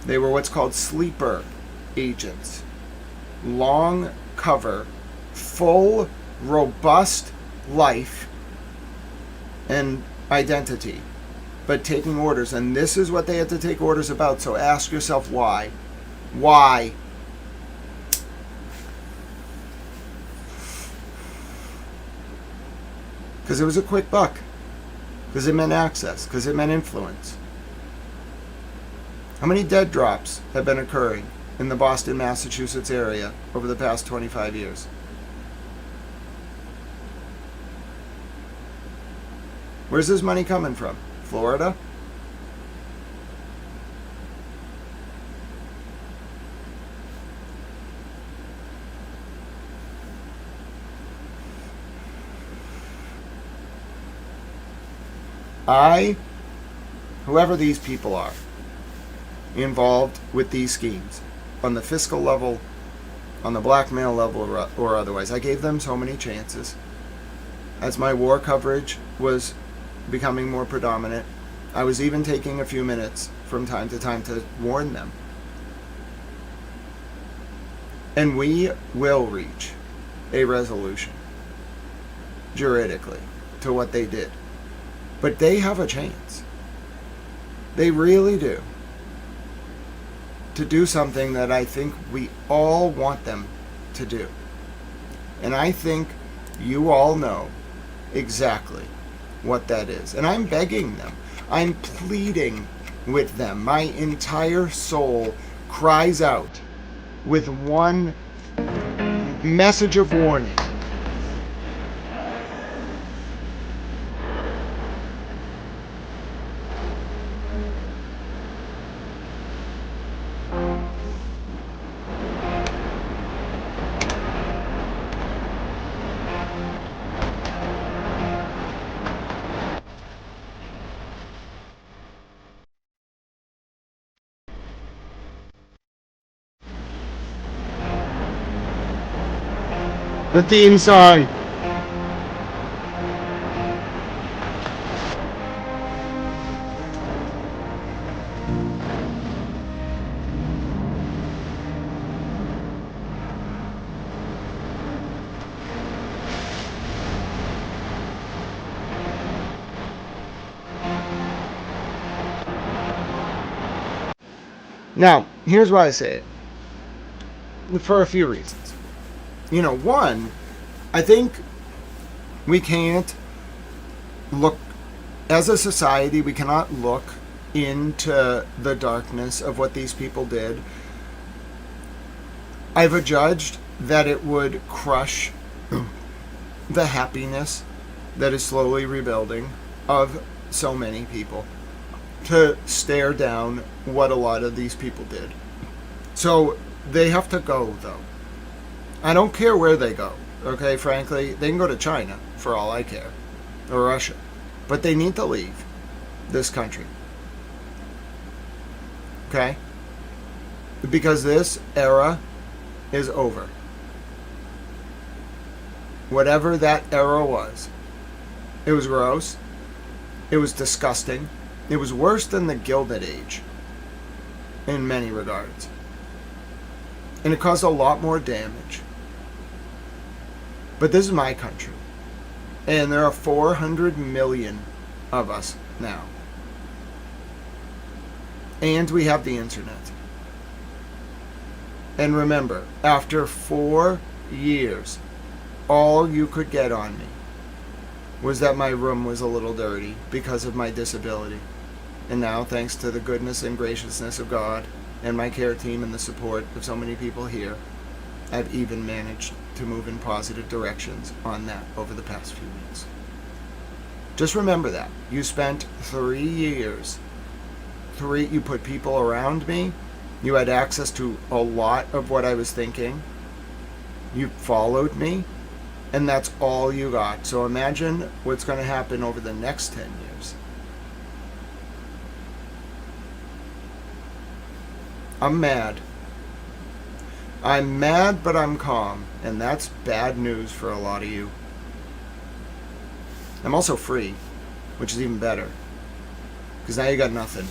They were what's called sleeper agents. Long cover, full, robust life and identity, but taking orders. And this is what they had to take orders about. So ask yourself why. Why? Because it was a quick buck. Because it meant access. Because it meant influence. How many dead drops have been occurring in the Boston, Massachusetts area over the past 25 years? Where's this money coming from? Florida? Whoever these people are, involved with these schemes, on the fiscal level, on the blackmail level, or otherwise, I gave them so many chances. As my war coverage was becoming more predominant, I was even taking a few minutes from time to time to warn them. And we will reach a resolution, juridically. to what they did. But they have a chance. They really do. To do something that I think we all want them to do. And I think you all know exactly what that is. And I'm begging them. I'm pleading with them. My entire soul cries out with one message of warning. The theme song. Now, here's why I say it. For a few reasons. One, I think we can't look, as a society, we cannot look into the darkness of what these people did. I've adjudged that it would crush the happiness that is slowly rebuilding of so many people to stare down what a lot of these people did. So they have to go, though. I don't care where they go, okay, frankly. They can go to China, for all I care, or Russia. But they need to leave this country. Okay? Because this era is over. Whatever that era was, it was gross. It was disgusting. It was worse than the Gilded Age in many regards. And it caused a lot more damage. But this is my country. And there are 400 million of us now. And we have the internet. And remember, after 4 years, all you could get on me was that my room was a little dirty because of my disability. And now, thanks to the goodness and graciousness of God and my care team and the support of so many people here, I've even managed to move in positive directions on that over the past few weeks. Just remember that. You spent 3 years. You put people around me. You had access to a lot of what I was thinking. You followed me. And that's all you got. So imagine what's going to happen over the next 10 years. I'm mad. I'm mad, but I'm calm. And that's bad news for a lot of you. I'm also free, which is even better. Because now you got nothing.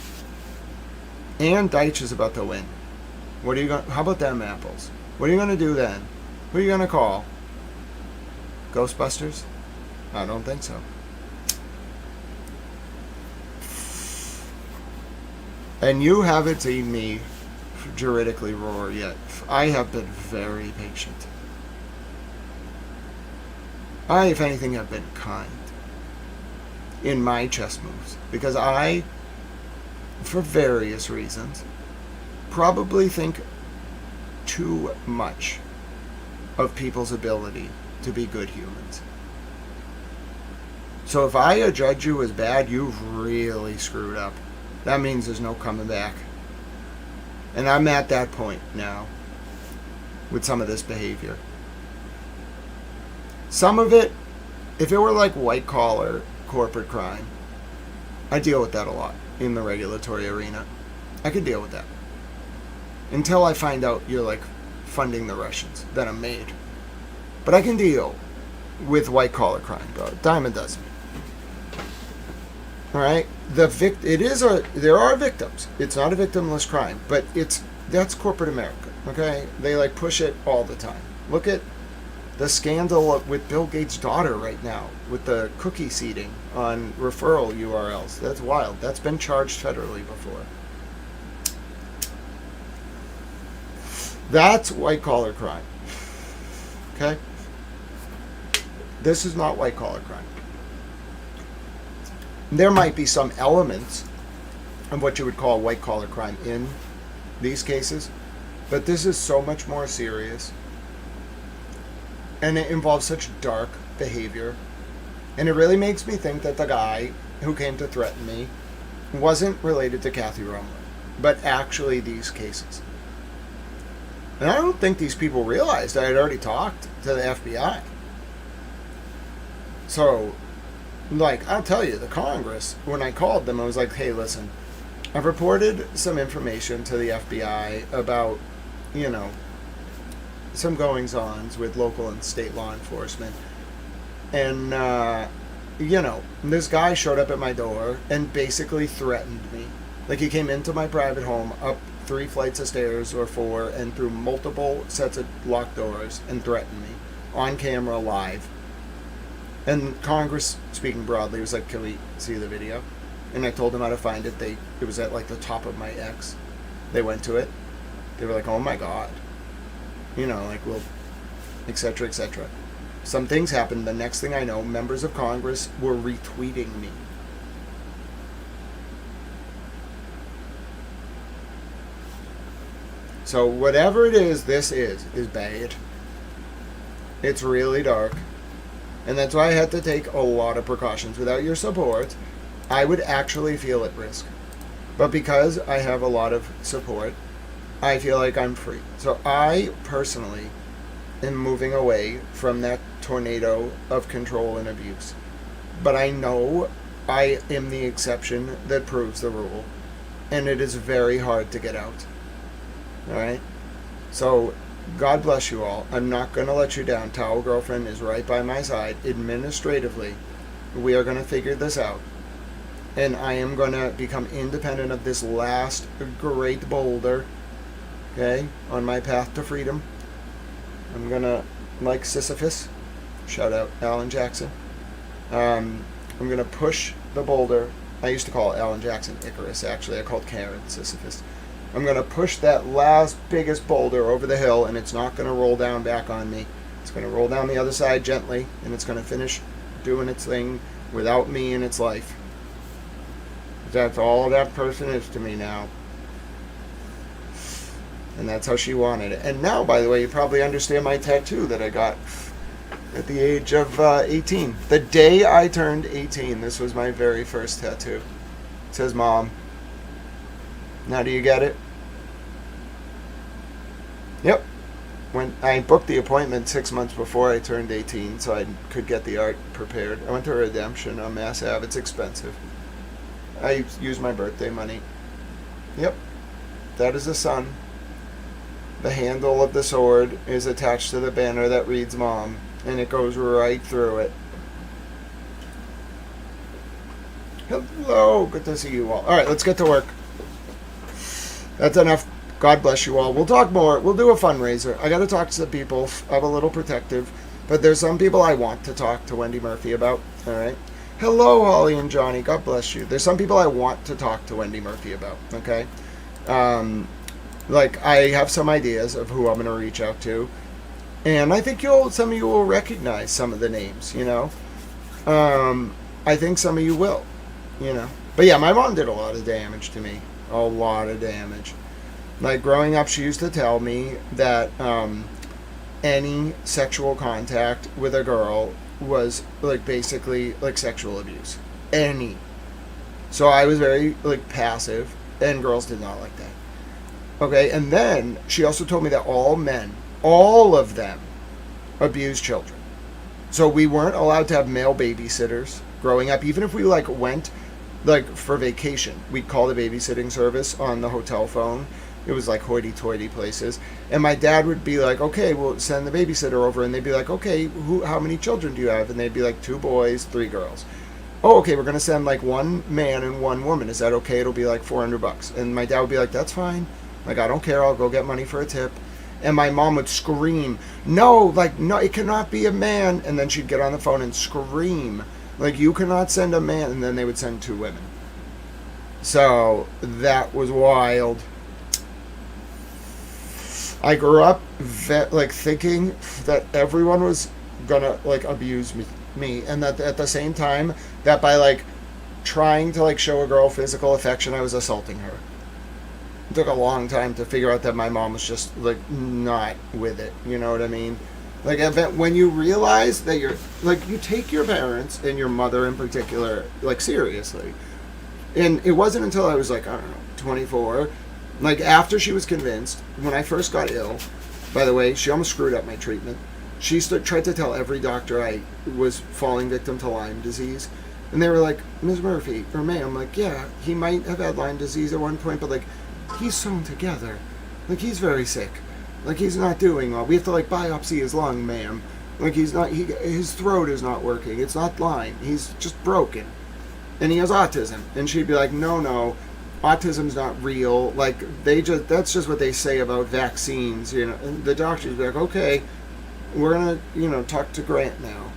And Deitch is about to win. How about them apples? What are you going to do then? Who are you going to call? Ghostbusters? I don't think so. And you haven't seen me juridically roar yet. I have been very patient. I, if anything, have been kind in my chess moves. Because I, for various reasons, probably think too much of people's ability to be good humans. So if I adjudge you as bad, you've really screwed up. That means there's no coming back. And I'm at that point now with some of this behavior. Some of it, if it were like white collar corporate crime, I deal with that a lot in the regulatory arena. I could deal with that. Until I find out you're like funding the Russians. Then I'm made. But I can deal with white collar crime, bro. Dime a dozen. All right, there are victims. It's not a victimless crime, but that's corporate America. Okay, they like push it all the time. Look at The scandal with Bill Gates' daughter right now with the cookie seeding on referral URLs. That's wild. That's been charged federally before. That's white collar crime. Okay? This is not white collar crime. There might be some elements of what you would call white collar crime in these cases, but this is so much more serious. And it involves such dark behavior. And it really makes me think that the guy who came to threaten me wasn't related to Kathy Romer, but actually these cases. And I don't think these people realized I had already talked to the FBI. So, like, I'll tell you, the Congress, when I called them, I was like, hey, listen, I've reported some information to the FBI about, you know, some goings-ons with local and state law enforcement. And, you know, this guy showed up at my door and basically threatened me. Like, he came into my private home, up 3 flights of stairs or 4, and through multiple sets of locked doors, and threatened me on camera, live. And Congress, speaking broadly, was like, can we see the video? And I told them how to find it. It was at, like, the top of my X. They went to it. They were like, oh my God. You know, like, well, et cetera, et cetera. Some things happened. The next thing I know, members of Congress were retweeting me. So whatever it is, this is bad. It's really dark. And that's why I had to take a lot of precautions. Without your support, I would actually feel at risk. But because I have a lot of support, I feel like I'm free. So I personally am moving away from that tornado of control and abuse. But I know I am the exception that proves the rule. And it is very hard to get out. Alright? So, God bless you all. I'm not going to let you down. Towel Girlfriend is right by my side. Administratively, we are going to figure this out. And I am going to become independent of this last great boulder. Okay? On my path to freedom. I'm going to, like Sisyphus, shout out Alan Jackson. I'm going to push the boulder. I used to call Alan Jackson Icarus, actually. I called Karen Sisyphus. I'm going to push that last biggest boulder over the hill, and it's not going to roll down back on me. It's going to roll down the other side gently, and it's going to finish doing its thing without me in its life. That's all that person is to me now. And that's how she wanted it. And now, by the way, you probably understand my tattoo that I got at the age of 18. The day I turned 18, this was my very first tattoo. It says, Mom. Now do you get it? Yep. When I booked the appointment 6 months before I turned 18 so I could get the art prepared. I went to Redemption on Mass Ave. It's expensive. I used my birthday money. Yep. That is the sun. The handle of the sword is attached to the banner that reads Mom, and it goes right through it. Hello. Good to see you all. All right, let's get to work. That's enough. God bless you all. We'll talk more. We'll do a fundraiser. I got to talk to some people. I'm a little protective. But there's some people I want to talk to Wendy Murphy about. All right. Hello, Holly and Johnny. God bless you. There's some people I want to talk to Wendy Murphy about. Okay. Like, I have some ideas of who I'm going to reach out to. And I think some of you will recognize some of the names, you know. I think some of you will, you know. But yeah, my mom did a lot of damage to me. A lot of damage. Like, growing up, she used to tell me that any sexual contact with a girl was, like, basically, like, sexual abuse. Any. So I was very, like, passive, and girls did not like that. Okay, and then she also told me that all men, all of them, abuse children. So we weren't allowed to have male babysitters growing up, even if we, like, went... like, for vacation, we'd call the babysitting service on the hotel phone. It was like hoity-toity places. And my dad would be like, okay, we'll send the babysitter over. And they'd be like, okay, how many children do you have? And they'd be like, 2 boys, 3 girls. Oh, okay, we're going to send like 1 man and 1 woman. Is that okay? It'll be like $400. And my dad would be like, that's fine. Like, I don't care. I'll go get money for a tip. And my mom would scream, no, like, no, it cannot be a man. And then she'd get on the phone and scream, like, you cannot send a man. And then they would send 2 women. So that was wild. I grew up like thinking that everyone was gonna like abuse me, and that at the same time that by like trying to like show a girl physical affection, I was assaulting her. It took a long time to figure out that my mom was just like not with it. You know what I mean? Like when you realize that you're like you take your parents and your mother in particular like seriously, and it wasn't until I was like I don't know 24, like after she was convinced when I first got ill. By the way, she almost screwed up my treatment. She tried to tell every doctor I was falling victim to Lyme disease. And they were like, Ms. Murphy, or May, I'm like, yeah, he might have had Lyme disease at one point, but like, he's sewn together. Like, he's very sick. Like, he's not doing well. We have to like biopsy his lung, ma'am. Like, his throat is not working. It's not Lyme. He's just broken. And he has autism. And she'd be like, no, autism's not real. Like, that's just what they say about vaccines, you know. And the doctors would be like, okay, we're gonna, talk to Grant now.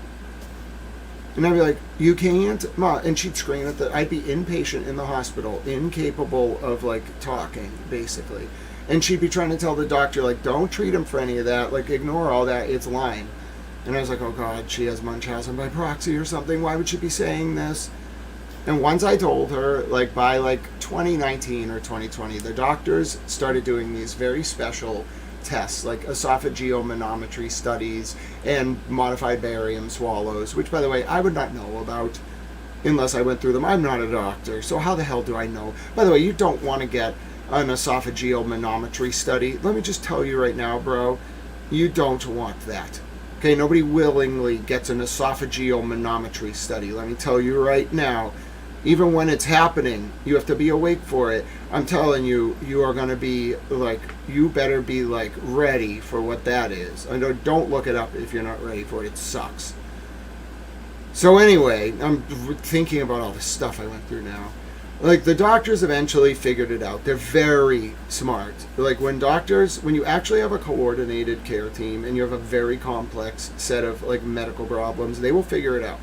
And I'd be like, you can't, Ma. And she'd scream at I'd be inpatient in the hospital, incapable of, like, talking, basically. And she'd be trying to tell the doctor, like, don't treat him for any of that. Like, ignore all that. It's Lyme. And I was like, oh, God, she has Munchausen by proxy or something. Why would she be saying this? And once I told her, like, by, like, 2019 or 2020, the doctors started doing these very special tests like esophageal manometry studies and modified barium swallows, which by the way I would not know about unless I went through them. I'm not a doctor, so how the hell do I know? By the way, you don't want to get an esophageal manometry study. Let me just tell you right now, bro, you don't want that. Okay, nobody willingly gets an esophageal manometry study. Let me tell you right now, even when it's happening, you have to be awake for it. I'm telling you, you are going to be like, you better be like ready for what that is. I know, don't look it up if you're not ready for it. It sucks. So anyway, I'm thinking about all the stuff I went through now. Like, the doctors eventually figured it out. They're very smart. Like, when you actually have a coordinated care team and you have a very complex set of like medical problems, they will figure it out.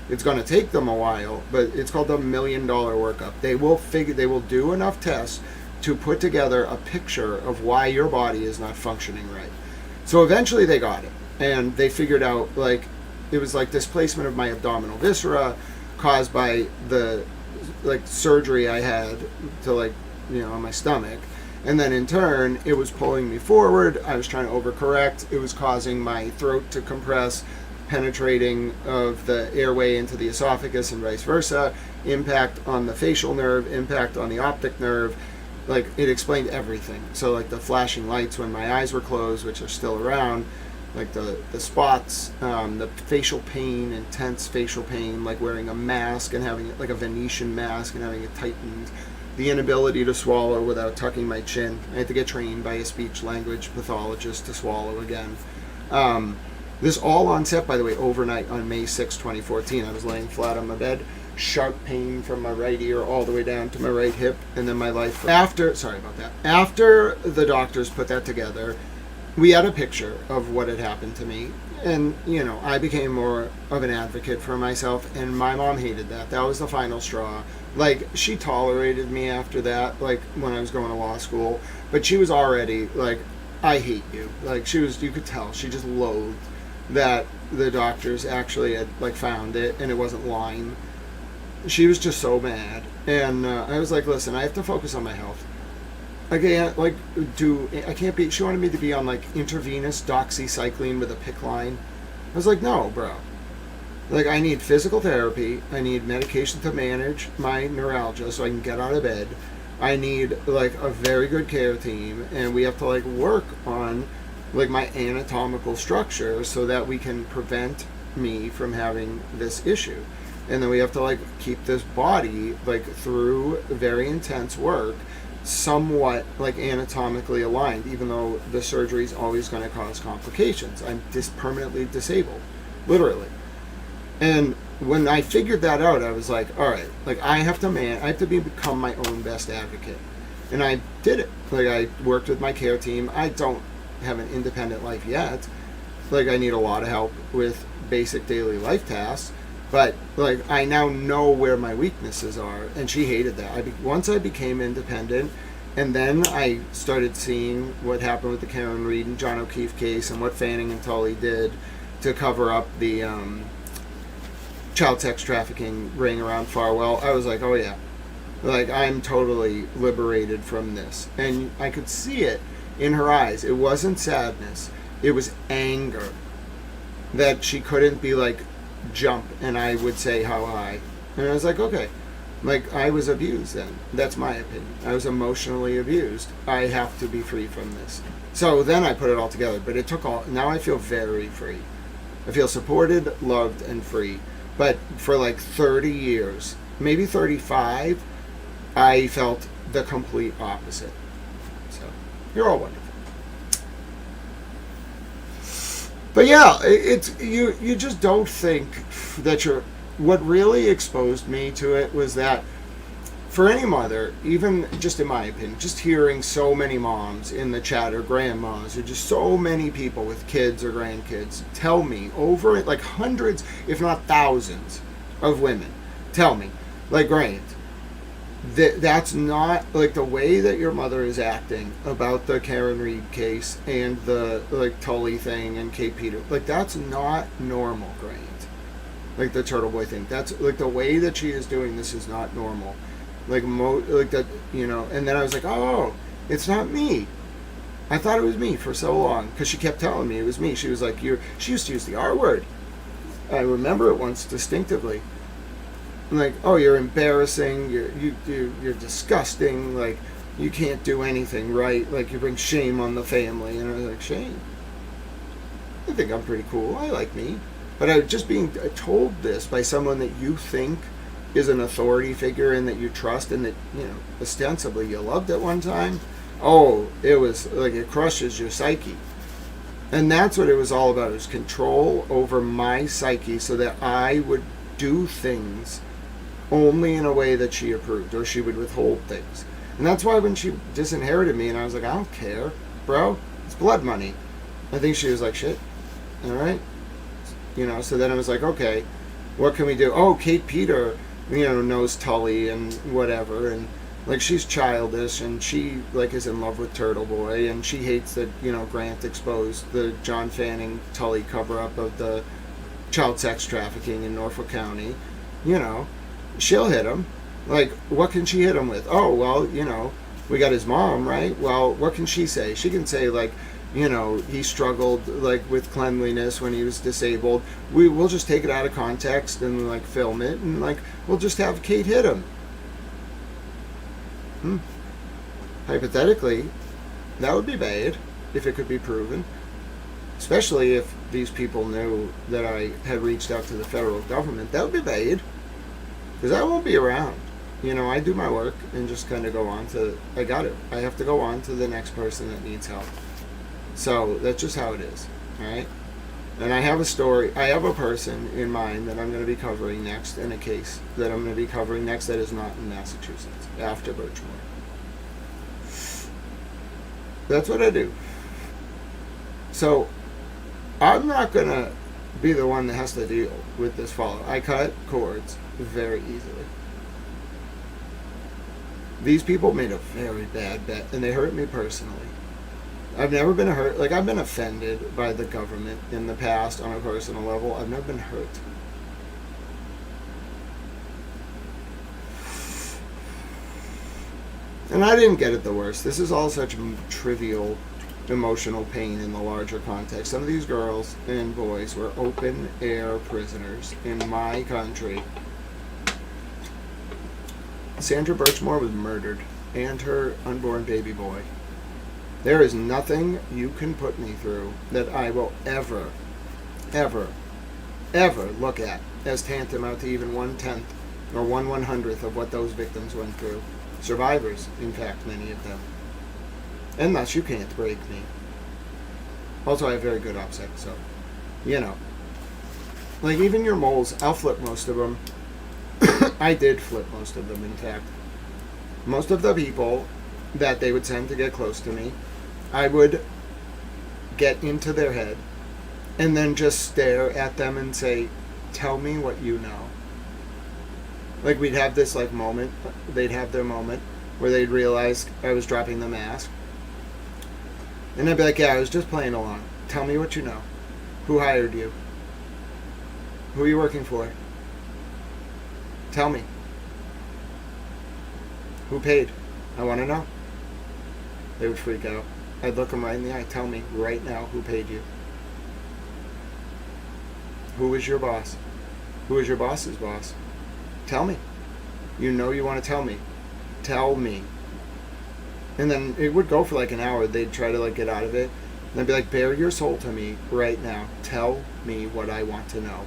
It's going to take them a while, but it's called the $1 million workup. They will do enough tests to put together a picture of why your body is not functioning right. So eventually they got it, and they figured out like it was like displacement of my abdominal viscera caused by the like surgery I had to like on my stomach, and then in turn it was pulling me forward. I was trying to overcorrect. It was causing my throat to compress, penetrating of the airway into the esophagus and vice versa, impact on the facial nerve, impact on the optic nerve. Like, it explained everything. So like the flashing lights when my eyes were closed, which are still around, like the spots, the facial pain, intense facial pain, like wearing a mask and having it like a Venetian mask and having it tightened, the inability to swallow without tucking my chin. I had to get trained by a speech language pathologist to swallow again. This all on set, by the way, overnight on May 6, 2014. I was laying flat on my bed, sharp pain from my right ear all the way down to my right hip, and then my life. After the doctors put that together, we had a picture of what had happened to me, and, I became more of an advocate for myself, and my mom hated that. That was the final straw. Like, she tolerated me after that, like, when I was going to law school, but she was already, like, I hate you. Like, you could tell, she just loathed that the doctors actually had like found it and it wasn't Lyme. She was just so mad, and I was like, listen, I have to focus on my health. I can't be. She wanted me to be on like intravenous doxycycline with a PICC line. I was like, no, bro. Like, I need physical therapy. I need medication to manage my neuralgia so I can get out of bed. I need like a very good care team, and we have to like work on like my anatomical structure so that we can prevent me from having this issue. And then we have to like keep this body like through very intense work somewhat like anatomically aligned, even though the surgery is always going to cause complications. I'm permanently disabled, literally. And when I figured that out, I was like, all right, like I have to become my own best advocate. And I did it. Like, I worked with my care team. have an independent life yet. Like, I need a lot of help with basic daily life tasks, but like, I now know where my weaknesses are, and she hated that. Once I became independent, and then I started seeing what happened with the Karen Reed and John O'Keefe case, and what Fanning and Tully did to cover up the child sex trafficking ring around Farwell. I was like, oh yeah, like, I'm totally liberated from this. And I could see it in her eyes. It wasn't sadness, it was anger that she couldn't be like, jump, and I would say how high. And I was like, okay, like, I was abused then. That's my opinion. I was emotionally abused. I have to be free from this. So then I put it all together, but it took all. Now I feel very free. I feel supported, loved, and free. But for like 30 years, maybe 35, I felt the complete opposite. So you're all wonderful. But yeah, it's you just don't think that you're. What really exposed me to it was that for any mother, even just in my opinion, just hearing so many moms in the chat, or grandmas, or just so many people with kids or grandkids tell me over, like, hundreds, if not thousands of women tell me, like, Grant, that's not, like, the way that your mother is acting about the Karen Reed case and the, like, Tully thing and Kate Peter, like, that's not normal, Grant. Like the TurtleBoy thing, that's, like, the way that she is doing this is not normal. Like, like that, you know. And then I was like, oh, it's not me. I thought it was me for so long, because she kept telling me it was me. She was like, she used to use the R word. I remember it once distinctively. I'm like, oh, you're embarrassing, you're disgusting, like, you can't do anything right, like, you bring shame on the family. And I was like, shame? I think I'm pretty cool, I like me. But I just being told this by someone that you think is an authority figure and that you trust and that, you know, ostensibly you loved at one time, oh, it was like, it crushes your psyche. And that's what it was all about, is control over my psyche so that I would do things only in a way that she approved, or she would withhold things. And that's why when she disinherited me and I was like, I don't care, bro, it's blood money, I think she was like, shit, all right. You know, so then I was like, okay, what can we do? Oh, Kate Peter, you know, knows Tully and whatever, and like, she's childish, and she, like, is in love with TurtleBoy, and she hates that, you know, Grant exposed the John Fanning Tully cover-up of the child sex trafficking in Norfolk County. You know, she'll hit him. Like, what can she hit him with? Oh, well, you know, we got his mom, right? Well, what can she say? She can say, like, you know, he struggled, like, with cleanliness when he was disabled. We'll just take it out of context and, like, film it, and, like, we'll just have Kate hit him. Hypothetically, that would be bad if it could be proven. Especially if these people knew that I had reached out to the federal government. That would be bad. Because I won't be around. You know, I do my work and just kind of go on to, I have to go on to the next person that needs help. So that's just how it is, alright? And I have a story, I have a person in mind that I'm going to be covering next, in a case that I'm going to be covering next that is not in Massachusetts, after Birchmore. That's what I do. So, I'm not going to be the one that has to deal with this follow. I cut cords very easily. These people made a very bad bet, and they hurt me personally. I've never been hurt. Like, I've been offended by the government in the past on a personal level. I've never been hurt. And I didn't get it the worst. This is all such trivial emotional pain in the larger context. Some of these girls and boys were open air prisoners in my country. Sandra Birchmore was murdered, and her unborn baby boy. There is nothing you can put me through that I will ever, ever, ever look at as tantamount to even 1/10 or 1/100th of what those victims went through. Survivors, in fact, many of them. And thus, you can't break me. Also, I have very good OPSEC, so, you know. Like, even your moles, I'll flip most of them. I did flip most of them, in fact. Most of the people that they would send to get close to me, I would get into their head and then just stare at them and say, tell me what you know. Like, we'd have this, like, moment. They'd have their moment where they'd realize I was dropping the mask. And I'd be like, yeah, I was just playing along. Tell me what you know. Who hired you? Who are you working for? Tell me. Who paid? I want to know. They would freak out. I'd look them right in the eye. Tell me right now who paid you. Who is your boss? Who is your boss's boss? Tell me. You know you want to tell me. Tell me. And then it would go for like an hour. They'd try to like get out of it. And I'd be like, bare your soul to me right now. Tell me what I want to know.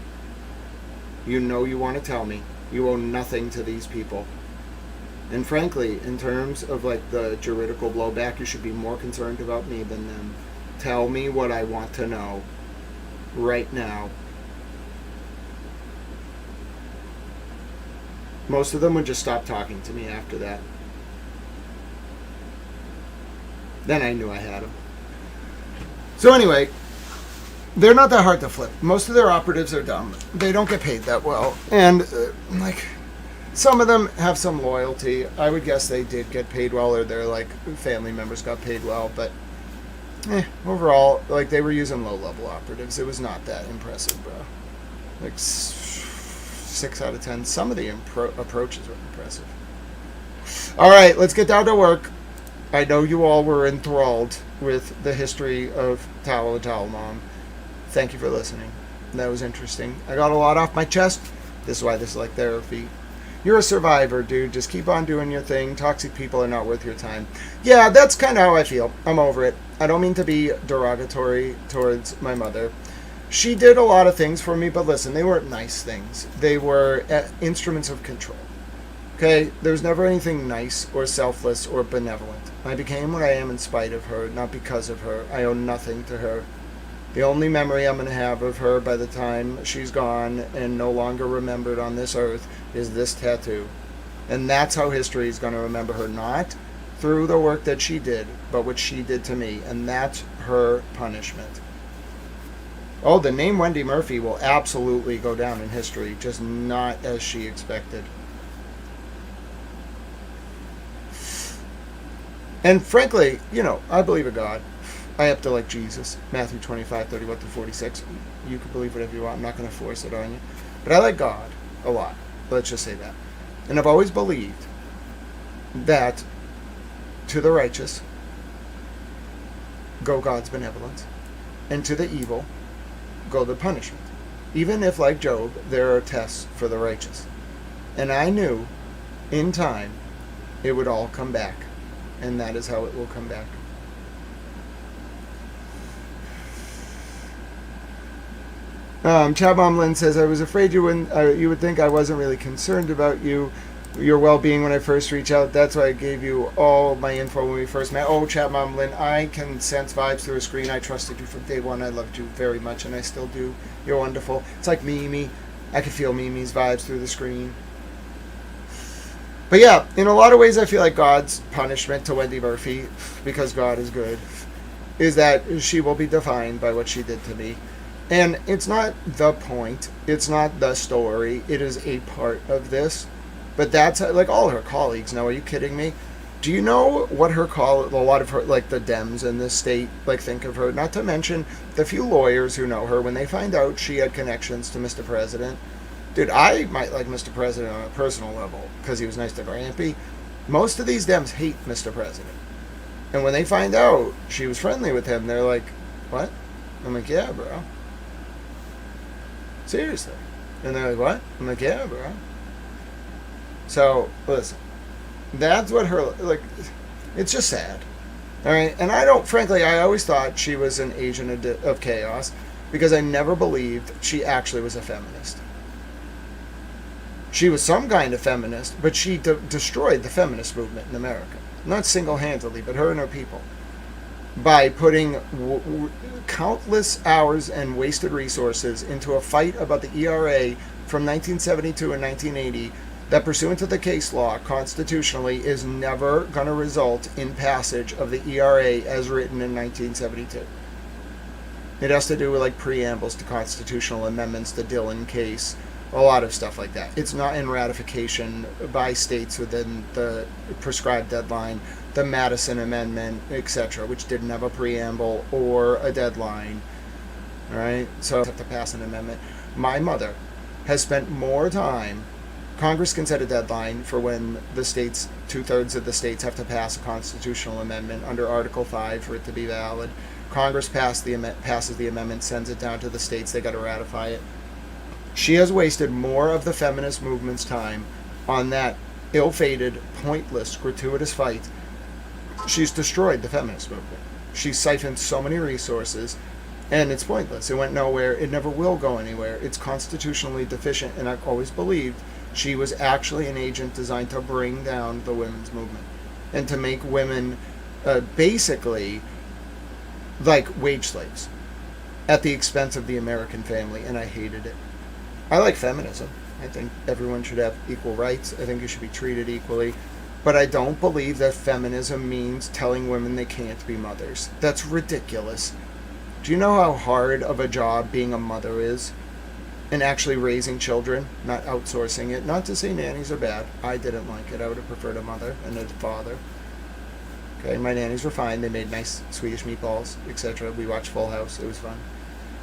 You know you want to tell me. You owe nothing to these people. And frankly, in terms of like the juridical blowback, you should be more concerned about me than them. Tell me what I want to know right now. Most of them would just stop talking to me after that. Then I knew I had them. So anyway, they're not that hard to flip. Most of their operatives are dumb. They don't get paid that well. And, like, some of them have some loyalty. I would guess they did get paid well, or their, like, family members got paid well. But, overall, like, they were using low-level operatives. It was not that impressive, bro. Like, 6 out of 10. Some of the approaches were impressive. All right, let's get down to work. I know you all were enthralled with the history of Towel and Towel Mom. Thank you for listening. That was interesting. I got a lot off my chest. This is why this is like therapy. You're a survivor, dude. Just keep on doing your thing. Toxic people are not worth your time. Yeah, that's kind of how I feel. I'm over it. I don't mean to be derogatory towards my mother. She did a lot of things for me, but listen, they weren't nice things. They were instruments of control. Okay? There was never anything nice or selfless or benevolent. I became what I am in spite of her, not because of her. I owe nothing to her. The only memory I'm going to have of her by the time she's gone and no longer remembered on this earth is this tattoo. And that's how history is going to remember her, not through the work that she did, but what she did to me. And that's her punishment. Oh, the name Wendy Murphy will absolutely go down in history, just not as she expected. And frankly, I believe in God. I have to like Jesus. Matthew 25:31-46. You can believe whatever you want. I'm not going to force it on you. But I like God a lot. Let's just say that. And I've always believed that to the righteous go God's benevolence, and to the evil go the punishment. Even if, like Job, there are tests for the righteous. And I knew in time it would all come back. And that is how it will come back. Chad Mom Lynn says, I was afraid you would think I wasn't really concerned about your well-being when I first reached out. That's why I gave you all my info when we first met. Oh, Chad Mom Lynn, I can sense vibes through a screen. I trusted you from day one. I loved you very much, and I still do. You're wonderful. It's like Mimi. I can feel Mimi's vibes through the screen. But yeah, in a lot of ways, I feel like God's punishment to Wendy Murphy, because God is good, is that she will be defined by what she did to me. And it's not the point. It's not the story. It is a part of this. But that's like all her colleagues know. Are you kidding me? Do you know what a lot of her, like the Dems in this state, like think of her? Not to mention the few lawyers who know her, when they find out she had connections to Mr. President. Dude, I might like Mr. President on a personal level because he was nice to Grampy. Most of these Dems hate Mr. President. And when they find out she was friendly with him, they're like, what? I'm like, yeah, bro. Seriously. And they're like, what? I'm like, yeah, bro. So, listen. That's what her, like, it's just sad. All right? And I always thought she was an agent of chaos because I never believed she actually was a feminist. She was some kind of feminist, but she destroyed the feminist movement in America. Not single-handedly, but her and her people. By putting countless hours and wasted resources into a fight about the ERA from 1972 and 1980 that, pursuant to the case law, constitutionally, is never going to result in passage of the ERA as written in 1972. It has to do with like preambles to constitutional amendments, the Dillon case, a lot of stuff like that. It's not in ratification by states within the prescribed deadline. The Madison Amendment, etc., which didn't have a preamble or a deadline. All right, so you have to pass an amendment. My mother has spent more time. Congress can set a deadline for when the states, 2/3 of the states, have to pass a constitutional amendment under Article 5 for it to be valid. Congress passes the amendment, sends it down to the states. They got to ratify it. She has wasted more of the feminist movement's time on that ill-fated, pointless, gratuitous fight. She's destroyed the feminist movement. She's siphoned so many resources, and it's pointless. It went nowhere. It never will go anywhere. It's constitutionally deficient, and I've always believed she was actually an agent designed to bring down the women's movement and to make women basically like wage slaves at the expense of the American family, and I hated it. I like feminism. I think everyone should have equal rights. I think you should be treated equally. But I don't believe that feminism means telling women they can't be mothers. That's ridiculous. Do you know how hard of a job being a mother is? And actually raising children, not outsourcing it. Not to say nannies are bad. I didn't like it. I would have preferred a mother and a father. Okay, my nannies were fine. They made nice Swedish meatballs, etc. We watched Full House. It was fun.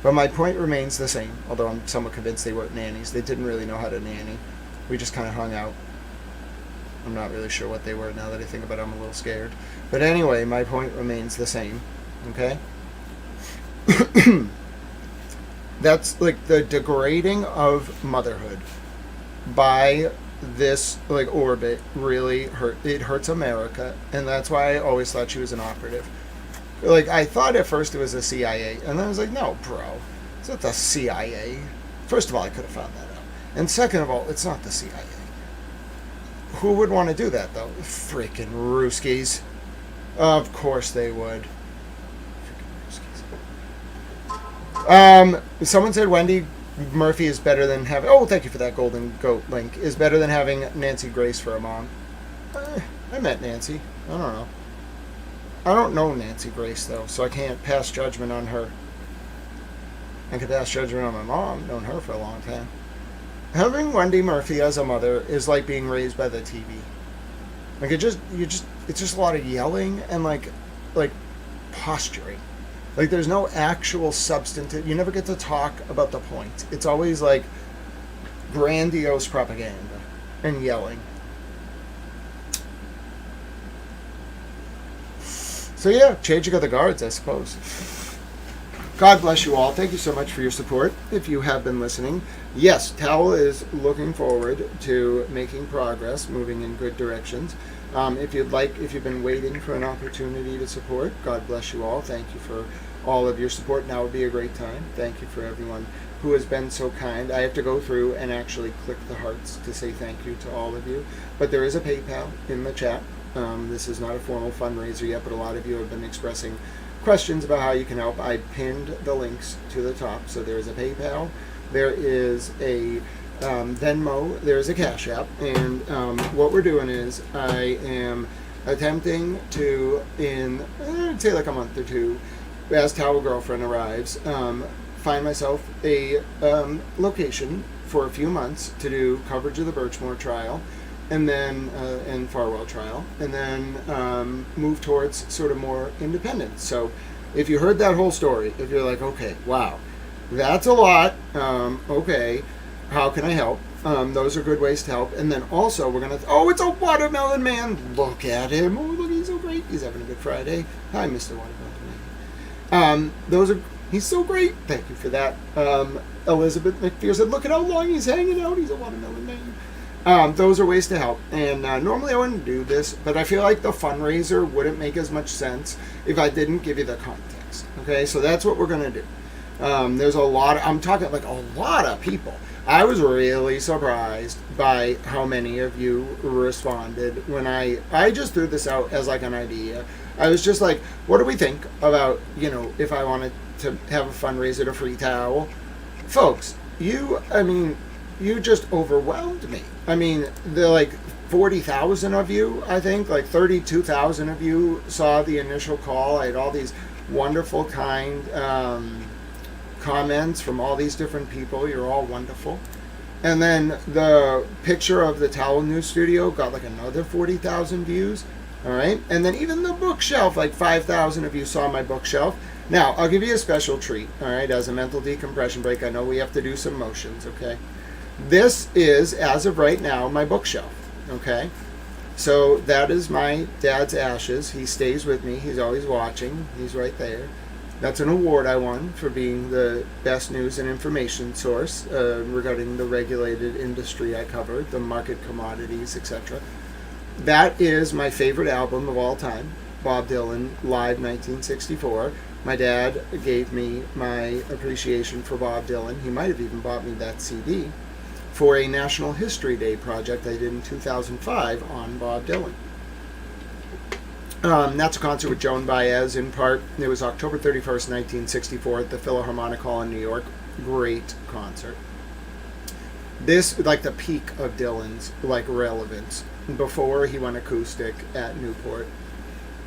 But my point remains the same, although I'm somewhat convinced they weren't nannies. They didn't really know how to nanny. We just kind of hung out. I'm not really sure what they were now that I think about it. I'm a little scared. But anyway, my point remains the same. Okay? That's like the degrading of motherhood by this like orbit really hurt. It hurts America, and that's why I always thought she was an operative. Like, I thought at first it was the CIA, and then I was like, no, bro, it's not the CIA. First of all, I could have found that out. And second of all, it's not the CIA. Who would want to do that, though? Freaking Ruskies. Of course they would. Freaking Ruskies. Someone said Wendy Murphy is better than having... Oh, thank you for that golden goat link. Is better than having Nancy Grace for a mom. I met Nancy. I don't know. I don't know Nancy Grace, though, so I can't pass judgment on her. I can pass judgment on my mom. I've known her for a long time. Having Wendy Murphy as a mother is like being raised by the TV. Like, it's just a lot of yelling and, like posturing. Like, there's no actual substantive... You never get to talk about the point. It's always, like, grandiose propaganda and yelling. So yeah, changing of the guards, I suppose. God bless you all. Thank you so much for your support. If you have been listening, yes, Towel is looking forward to making progress, moving in good directions. If you've been waiting for an opportunity to support, God bless you all. Thank you for all of your support. Now would be a great time. Thank you for everyone who has been so kind. I have to go through and actually click the hearts to say thank you to all of you. But there is a PayPal in the chat. This is not a formal fundraiser yet, but a lot of you have been expressing questions about how you can help. I pinned the links to the top. So there is a PayPal, there is a Venmo, there is a Cash App, and what we're doing is I am attempting to, in I'd say like a month or two, as Towel Girlfriend arrives, find myself a location for a few months to do coverage of the Birchmore trial, and then and Farwell trial, and then move towards sort of more independence. So if you heard that whole story, if you're like, okay, wow, that's a lot, okay, how can I help? Those are good ways to help. And then also we're gonna, oh, it's a Watermelon Man, look at him, oh look, he's so great, he's having a good Friday. Hi, Mr. Watermelon Man. He's so great, thank you for that. Elizabeth McPherson said, look at how long he's hanging out, he's a Watermelon Man. Those are ways to help, and normally I wouldn't do this, but I feel like the fundraiser wouldn't make as much sense if I didn't give you the context. Okay, so that's what we're gonna do. There's a lot of, I'm talking like a lot of people. I was really surprised by how many of you responded when I just threw this out as like an idea. I was just like, what do we think about, if I wanted to have a fundraiser to Free Towel? Folks, you just overwhelmed me. I mean, the like 40,000 of you, I think, like 32,000 of you saw the initial call. I had all these wonderful, kind comments from all these different people. You're all wonderful. And then the picture of the Towel News Studio got like another 40,000 views. All right. And then even the bookshelf, like 5,000 of you saw my bookshelf. Now, I'll give you a special treat. All right. As a mental decompression break, I know we have to do some motions. Okay. This is, as of right now, my bookshelf. Okay. So that is my dad's ashes. He stays with me. He's always watching. He's right there. That's an award I won for being the best news and information source regarding the regulated industry I covered, the market commodities, etc. That is my favorite album of all time, Bob Dylan, Live 1964. My dad gave me my appreciation for Bob Dylan. He might have even bought me that CD for a National History Day project I did in 2005 on Bob Dylan. That's a concert with Joan Baez in part. It was October 31st, 1964 at the Philharmonic Hall in New York. Great concert. This, like the peak of Dylan's, like relevance. Before he went acoustic at Newport.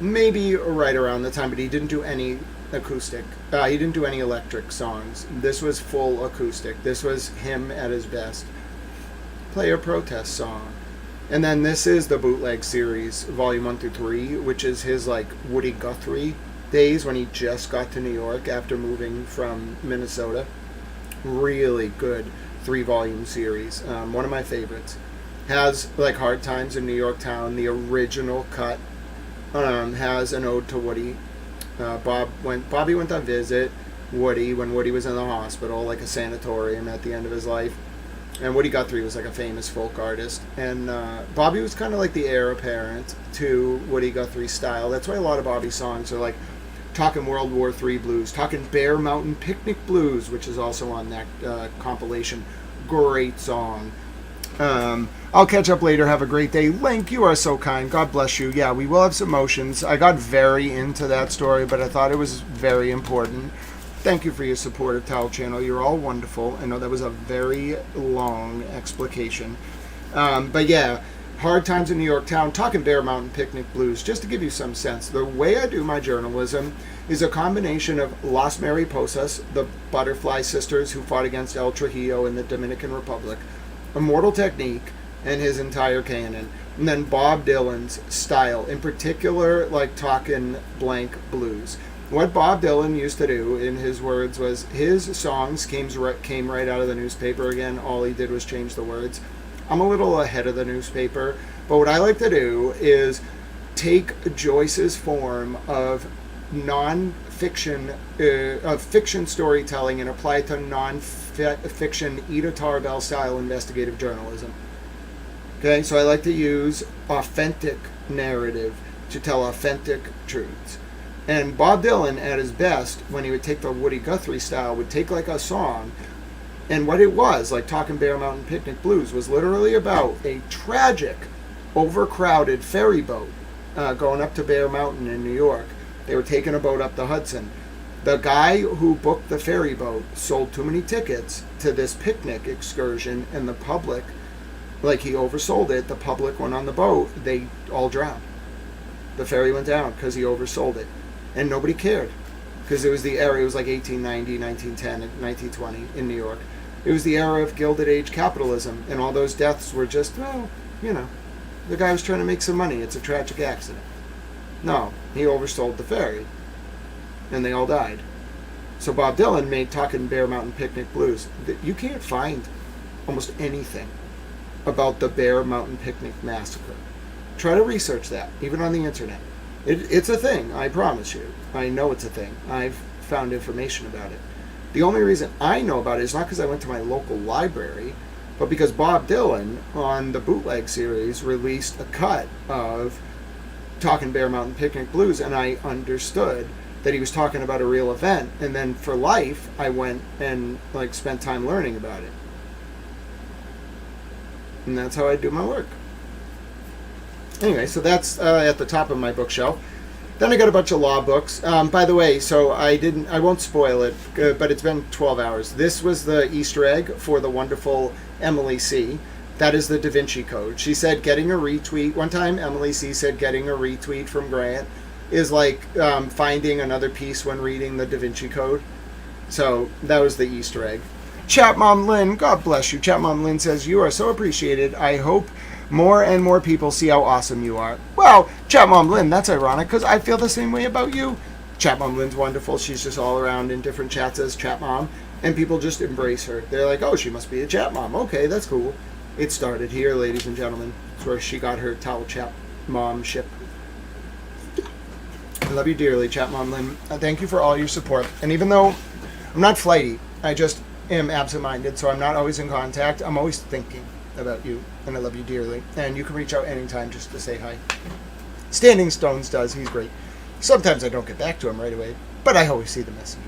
Maybe right around the time, but he didn't do any acoustic. He didn't do any electric songs. This was full acoustic. This was him at his best. Play a protest song. And then this is the bootleg series, volume 1 through 3, which is his like Woody Guthrie days when he just got to New York after moving from Minnesota. Really good 3-volume series. One of my favorites. Has like Hard Times in New York Town, the original cut. Has an ode to Woody. Bobby went on visit Woody when Woody was in the hospital, like a sanatorium at the end of his life. And Woody Guthrie was like a famous folk artist. And Bobby was kind of like the heir apparent to Woody Guthrie's style. That's why a lot of Bobby's songs are like talking World War III blues, talking Bear Mountain Picnic Blues, which is also on that compilation. Great song. I'll catch up later. Have a great day. Link, you are so kind. God bless you. Yeah, we will have some motions. I got very into that story, but I thought it was very important. Thank you for your support of Towel Channel. You're all wonderful. I know that was a very long explication. But yeah, Hard Times in New York Town, talking Bear Mountain Picnic Blues, just to give you some sense. The way I do my journalism is a combination of Las Mariposas, the Butterfly Sisters who fought against El Trujillo in the Dominican Republic, Immortal Technique, and his entire canon. And then Bob Dylan's style, in particular, like talking blank blues. What Bob Dylan used to do, in his words, was his songs came right out of the newspaper again. All he did was change the words. I'm a little ahead of the newspaper, but what I like to do is take Joyce's form of non-fiction, of fiction storytelling and apply it to non-fiction Ida Tarbell style investigative journalism. Okay, so I like to use authentic narrative to tell authentic truths. And Bob Dylan, at his best, when he would take the Woody Guthrie style, would take like a song, and what it was, like Talking Bear Mountain Picnic Blues, was literally about a tragic, overcrowded ferry boat going up to Bear Mountain in New York. They were taking a boat up the Hudson. The guy who booked the ferry boat sold too many tickets to this picnic excursion, and the public, like he oversold it, the public went on the boat, they all drowned. The ferry went down because he oversold it. And nobody cared, because it was the era, it was like 1890, 1910, 1920 in New York. It was the era of Gilded Age capitalism, and all those deaths were just, well, you know, the guy was trying to make some money. It's a tragic accident. No, he oversold the ferry, and they all died. So Bob Dylan made Talking Bear Mountain Picnic Blues. You can't find almost anything about the Bear Mountain Picnic Massacre. Try to research that, even on the internet. It's a thing, I promise you. I know it's a thing. I've found information about it. The only reason I know about it is not because I went to my local library, but because Bob Dylan, on the bootleg series, released a cut of Talking Bear Mountain Picnic Blues, and I understood that he was talking about a real event, and then for life, I went and like spent time learning about it. And that's how I do my work. Anyway, so that's at the top of my bookshelf. Then I got a bunch of law books. By the way, so I won't spoil it, but it's been 12 hours. This was the Easter egg for the wonderful Emily C. That is the Da Vinci Code. She said getting a retweet. One time, Emily C. said getting a retweet from Grant is like finding another piece when reading the Da Vinci Code. So that was the Easter egg. Chat Mom Lynn, God bless you. Chat Mom Lynn says, you are so appreciated. I hope more and more people see how awesome you are. Well, Chat Mom Lynn, that's ironic because I feel the same way about you. Chat Mom Lynn's wonderful. She's just all around in different chats as Chat Mom, and people just embrace her. They're like, oh, she must be a Chat Mom. Okay, that's cool. It started here, ladies and gentlemen. It's where she got her towel Chat Mom ship. I love you dearly, Chat Mom Lynn. Thank you for all your support. And even though I'm not flighty, I just am absent-minded, so I'm not always in contact. I'm always thinking about you, and I love you dearly. And you can reach out anytime just to say hi. Standing Stones does. He's great. Sometimes I don't get back to him right away, but I always see the messages.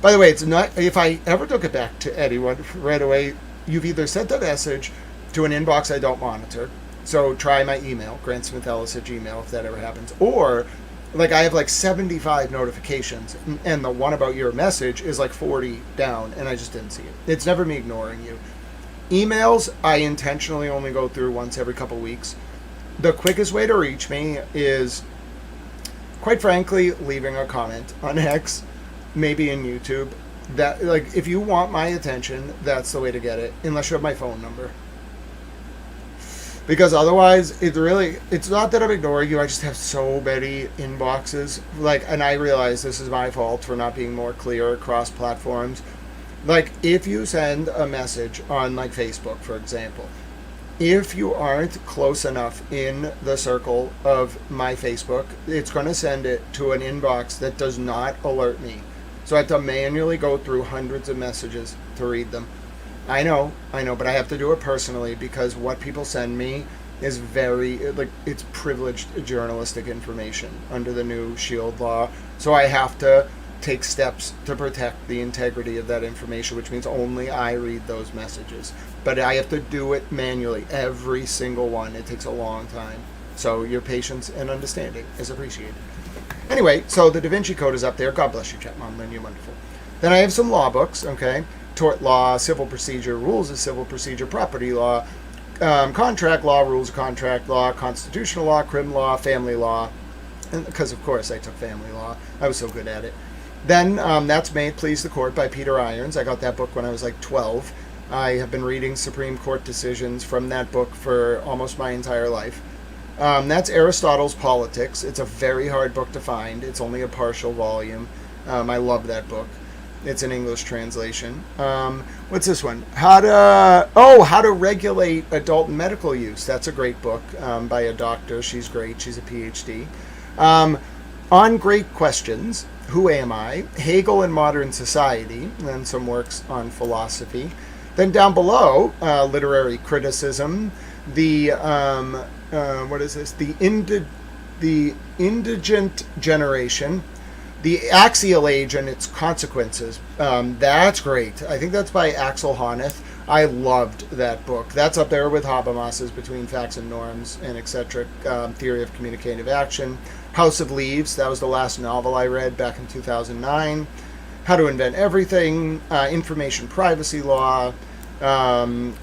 By the way, it's not, if I ever don't get back to anyone right away, you've either sent a message to an inbox I don't monitor, so try my email, grantsmithellis@gmail, if that ever happens, or like I have like 75 notifications, and the one about your message is like 40 down, and I just didn't see it. It's never me ignoring you. Emails, I intentionally only go through once every couple weeks. The quickest way to reach me is, quite frankly, leaving a comment on X, maybe in YouTube. That, like, if you want my attention, that's the way to get it, unless you have my phone number. Because otherwise, it's not that I'm ignoring you, I just have so many inboxes. Like, and I realize this is my fault for not being more clear across platforms. Like, if you send a message on, like, Facebook, for example, if you aren't close enough in the circle of my Facebook, it's going to send it to an inbox that does not alert me. So I have to manually go through hundreds of messages to read them. I know, but I have to do it personally because what people send me is it's privileged journalistic information under the new SHIELD law. So I have to take steps to protect the integrity of that information, which means only I read those messages. But I have to do it manually, every single one. It takes a long time. So your patience and understanding is appreciated. Anyway, so the Da Vinci Code is up there. God bless you, Chat Mom Lynn, you're wonderful. Then I have some law books, okay? Tort law, civil procedure, rules of civil procedure, property law, contract law, rules of contract law, constitutional law, crim law, family law. And because, of course, I took family law. I was so good at it. Then that's May It Please the Court by Peter Irons. I got that book when I was like 12. I have been reading Supreme Court decisions from that book for almost my entire life. That's Aristotle's Politics. It's a very hard book to find. It's only a partial volume. I love that book. It's an English translation. What's this one? How to Regulate Adult Medical Use. That's a great book by a doctor. She's great. She's a PhD. On Great Questions, Who Am I? Hegel and Modern Society, and some works on philosophy. Then down below, literary criticism, the what is this? The Indigent Generation, the Axial Age and Its Consequences. That's great. I think that's by Axel Honneth. I loved that book. That's up there with Habermas's Between Facts and Norms and Eccentric Theory of Communicative Action. House of Leaves, that was the last novel I read back in 2009. How to Invent Everything, Information Privacy Law,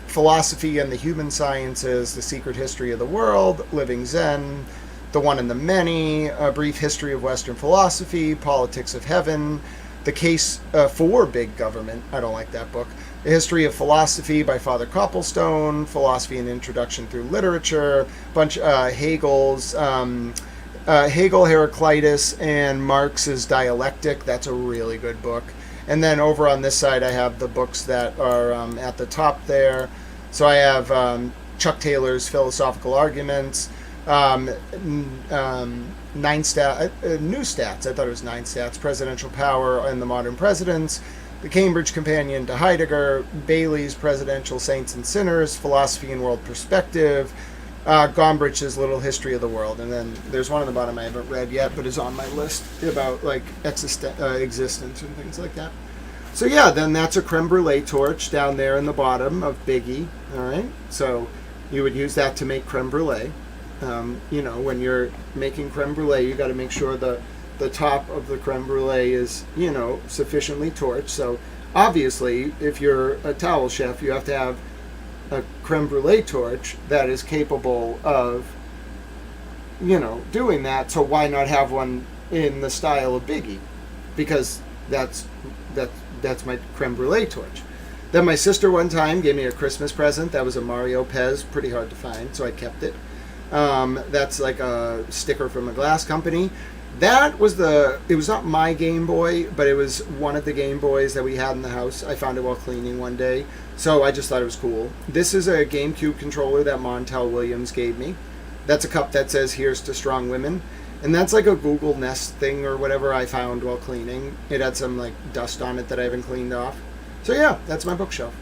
Philosophy and the Human Sciences, The Secret History of the World, Living Zen, The One and the Many, A Brief History of Western Philosophy, Politics of Heaven, The Case for Big Government, I don't like that book, The History of Philosophy by Father Copplestone, Philosophy and Introduction Through Literature, Hegel's Hegel, Heraclitus, and Marx's Dialectic. That's a really good book. And then over on this side, I have the books that are at the top there. So I have Chuck Taylor's Philosophical Arguments, New Stats, I thought it was Nine Stats, Presidential Power and the Modern Presidents, the Cambridge Companion to Heidegger, Bailey's Presidential Saints and Sinners, Philosophy and World Perspective, Gombrich's Little History of the World, and then there's one on the bottom I haven't read yet, but is on my list about like existence and things like that. So yeah, then that's a creme brulee torch down there in the bottom of Biggie. All right, so you would use that to make creme brulee. When you're making creme brulee, you got to make sure the top of the creme brulee is sufficiently torched. So obviously, if you're a towel chef, you have to have a creme brulee torch that is capable of, doing that. So why not have one in the style of Biggie? because that's my creme brulee torch. Then my sister one time gave me a Christmas present that was a Mario Pez, pretty hard to find, so I kept it. That's like a sticker from a glass company. It was not my Game Boy, but it was one of the Game Boys that we had in the house. I found it while cleaning one day, so I just thought it was cool. This is a GameCube controller that Montel Williams gave me. That's a cup that says "Here's to Strong Women," and that's like a Google Nest thing or whatever I found while cleaning. It had some like dust on it that I haven't cleaned off. So yeah, that's my bookshelf.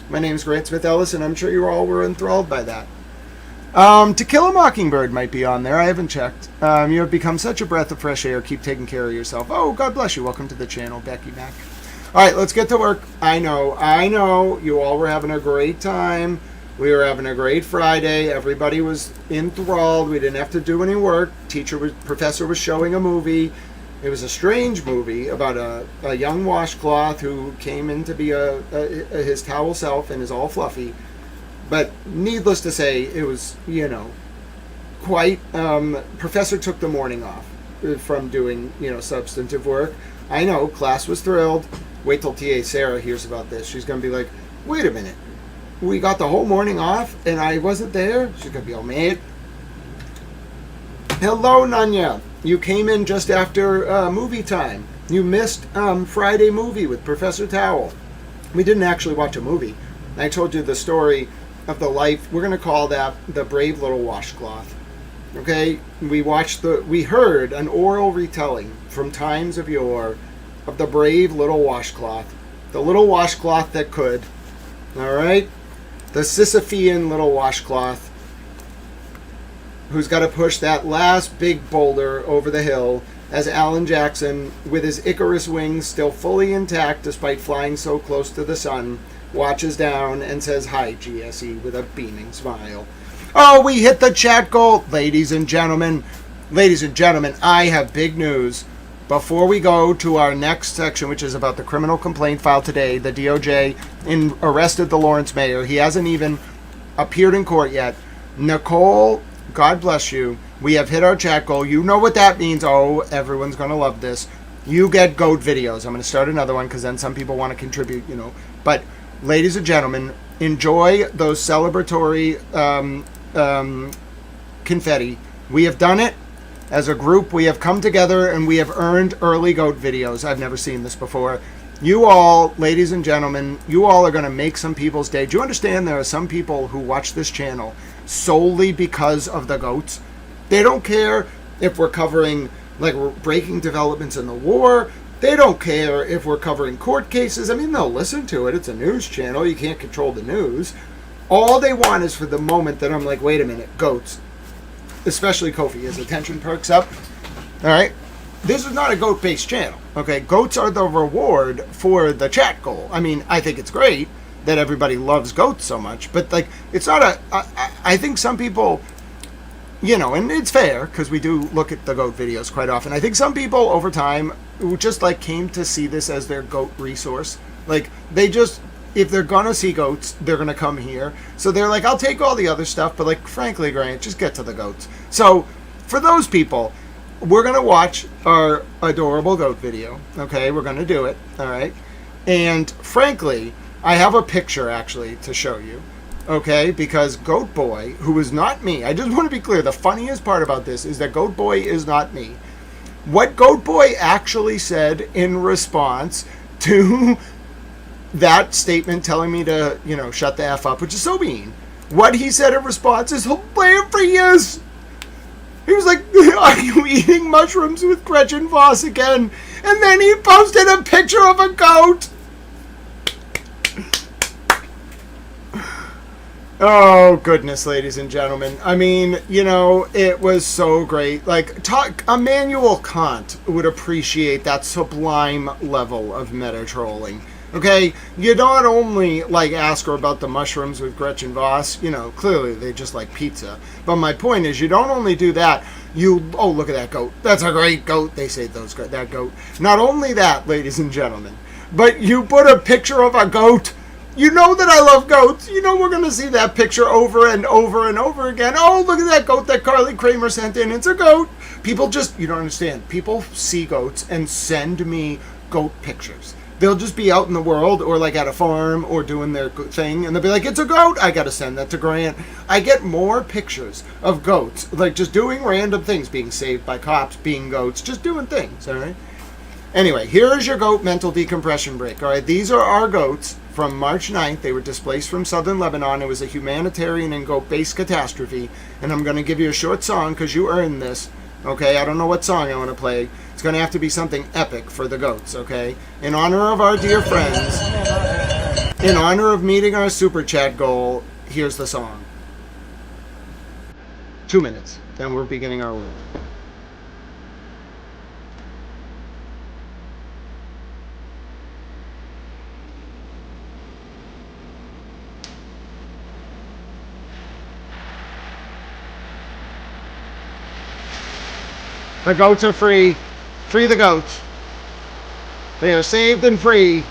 My name's Grant Smith Ellis, and I'm sure you all were enthralled by that. To Kill a Mockingbird might be on there. I haven't checked. You have become such a breath of fresh air. Keep taking care of yourself. Oh, God bless you. Welcome to the channel, Becky Mac. All right, let's get to work. I know. You all were having a great time. We were having a great Friday. Everybody was enthralled. We didn't have to do any work. Professor was showing a movie. It was a strange movie about a young washcloth who came in to be his towel self and is all fluffy. But needless to say, it was, quite... Professor took the morning off from doing, substantive work. I know, class was thrilled. Wait till TA Sarah hears about this. She's going to be like, wait a minute. We got the whole morning off and I wasn't there? She's going to be all mad. Hello, Nanya. You came in just after movie time. You missed Friday movie with Professor Towel. We didn't actually watch a movie. I told you the story of the life. We're going to call that The Brave Little Washcloth. Okay? We heard an oral retelling from times of yore of the brave little washcloth. The little washcloth that could. All right? The Sisyphean little washcloth who's got to push that last big boulder over the hill as Alan Jackson, with his Icarus wings still fully intact despite flying so close to the sun, watches down and says, "Hi, GSE," with a beaming smile. Oh, we hit the chat goal. Ladies and gentlemen, I have big news. Before we go to our next section, which is about the criminal complaint filed today, the DOJ arrested the Lawrence mayor. He hasn't even appeared in court yet. Nicole, God bless you. We have hit our chat goal. You know what that means. Oh, everyone's going to love this. You get GOAT videos. I'm going to start another one because then some people want to contribute, But, ladies and gentlemen, enjoy those celebratory confetti. We have done it. As a group, we have come together and we have earned early GOAT videos. I've never seen this before. You all, ladies and gentlemen, you all are going to make some people's day. Do you understand there are some people who watch this channel solely because of the GOATs? They don't care if we're covering, breaking developments in the war. They don't care if we're covering court cases. I mean, they'll listen to it. It's a news channel. You can't control the news. All they want is for the moment that I'm like, wait a minute, GOATs. Especially Kofi, his attention perks up. All right? This is not a GOAT-based channel. Okay? GOATs are the reward for the chat goal. I mean, I think it's great that everybody loves GOATs so much, but, it's not I think some people, and it's fair, because we do look at the GOAT videos quite often. I think some people, over time, who just, came to see this as their GOAT resource. They just... If they're going to see GOATs, they're going to come here. So they're like, I'll take all the other stuff, but frankly, Grant, just get to the GOATs. So for those people, we're going to watch our adorable GOAT video. Okay, we're going to do it. All right. And frankly, I have a picture actually to show you. Okay, because Goat Boy, who is not me, I just want to be clear, the funniest part about this is that Goat Boy is not me. What Goat Boy actually said in response to that statement telling me to, shut the F up, which is so mean. What he said in response is hilarious. He was like, "Are you eating mushrooms with Gretchen Voss again?" And then he posted a picture of a goat. Oh, goodness, ladies and gentlemen. I mean, it was so great. Immanuel Kant would appreciate that sublime level of meta-trolling. Okay, you not only ask her about the mushrooms with Gretchen Voss, clearly they just like pizza. But my point is, you don't only do that, oh, look at that goat. That's a great goat. They say that goat. Not only that, ladies and gentlemen, but you put a picture of a goat. You know that I love goats. We're going to see that picture over and over and over again. Oh, look at that goat that Carly Kramer sent in. It's a goat. People just, you don't understand. People see goats and send me goat pictures. They'll just be out in the world or like at a farm or doing their thing, and they'll be like, it's a goat. I got to send that to Grant. I get more pictures of goats, like just doing random things, being saved by cops, being goats, just doing things, all right? Anyway, here is your goat mental decompression break, all right? These are our goats from March 9th. They were displaced from southern Lebanon. It was a humanitarian and goat-based catastrophe, and I'm going to give you a short song because you earned this. Okay, I don't know what song I want to play. It's going to have to be something epic for the goats, okay? In honor of our dear friends, in honor of meeting our super chat goal, here's the song. 2 minutes, then we're beginning our work. The goats are free. Free the goats. They are saved and free.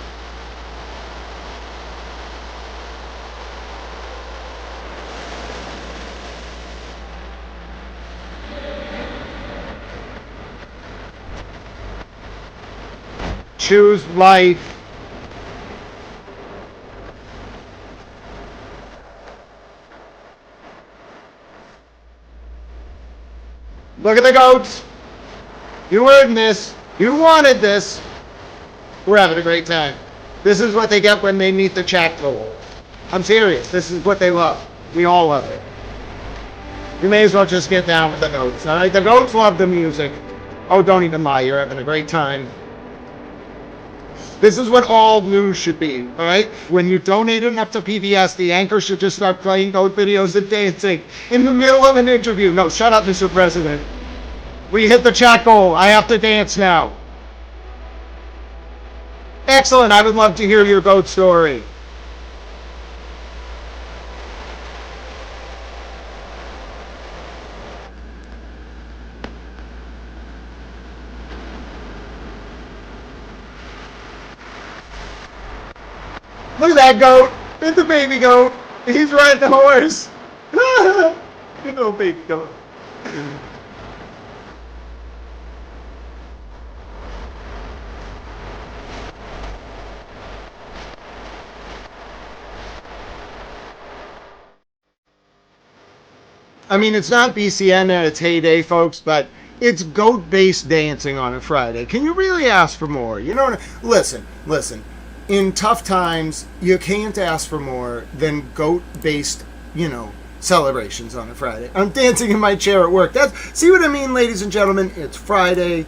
Choose life. Look at the goats. You earned this. You wanted this. We're having a great time. This is what they get when they meet the chat goal. I'm serious. This is what they love. We all love it. You may as well just get down with the goats. All right? The goats love the music. Oh, don't even lie. You're having a great time. This is what all news should be, all right? When you donate enough to PBS, the anchor should just start playing goat videos and dancing in the middle of an interview. No, shut up, Mr. President. We hit the chat goal. I have to dance now. Excellent. I would love to hear your goat story. Look at that goat. It's a baby goat. He's riding the horse. You little baby goat. I mean, it's not BCN at its heyday, folks, but it's goat-based dancing on a Friday. Can you really ask for more? You know, listen. In tough times, you can't ask for more than goat-based, celebrations on a Friday. I'm dancing in my chair at work. See what I mean, ladies and gentlemen? It's Friday.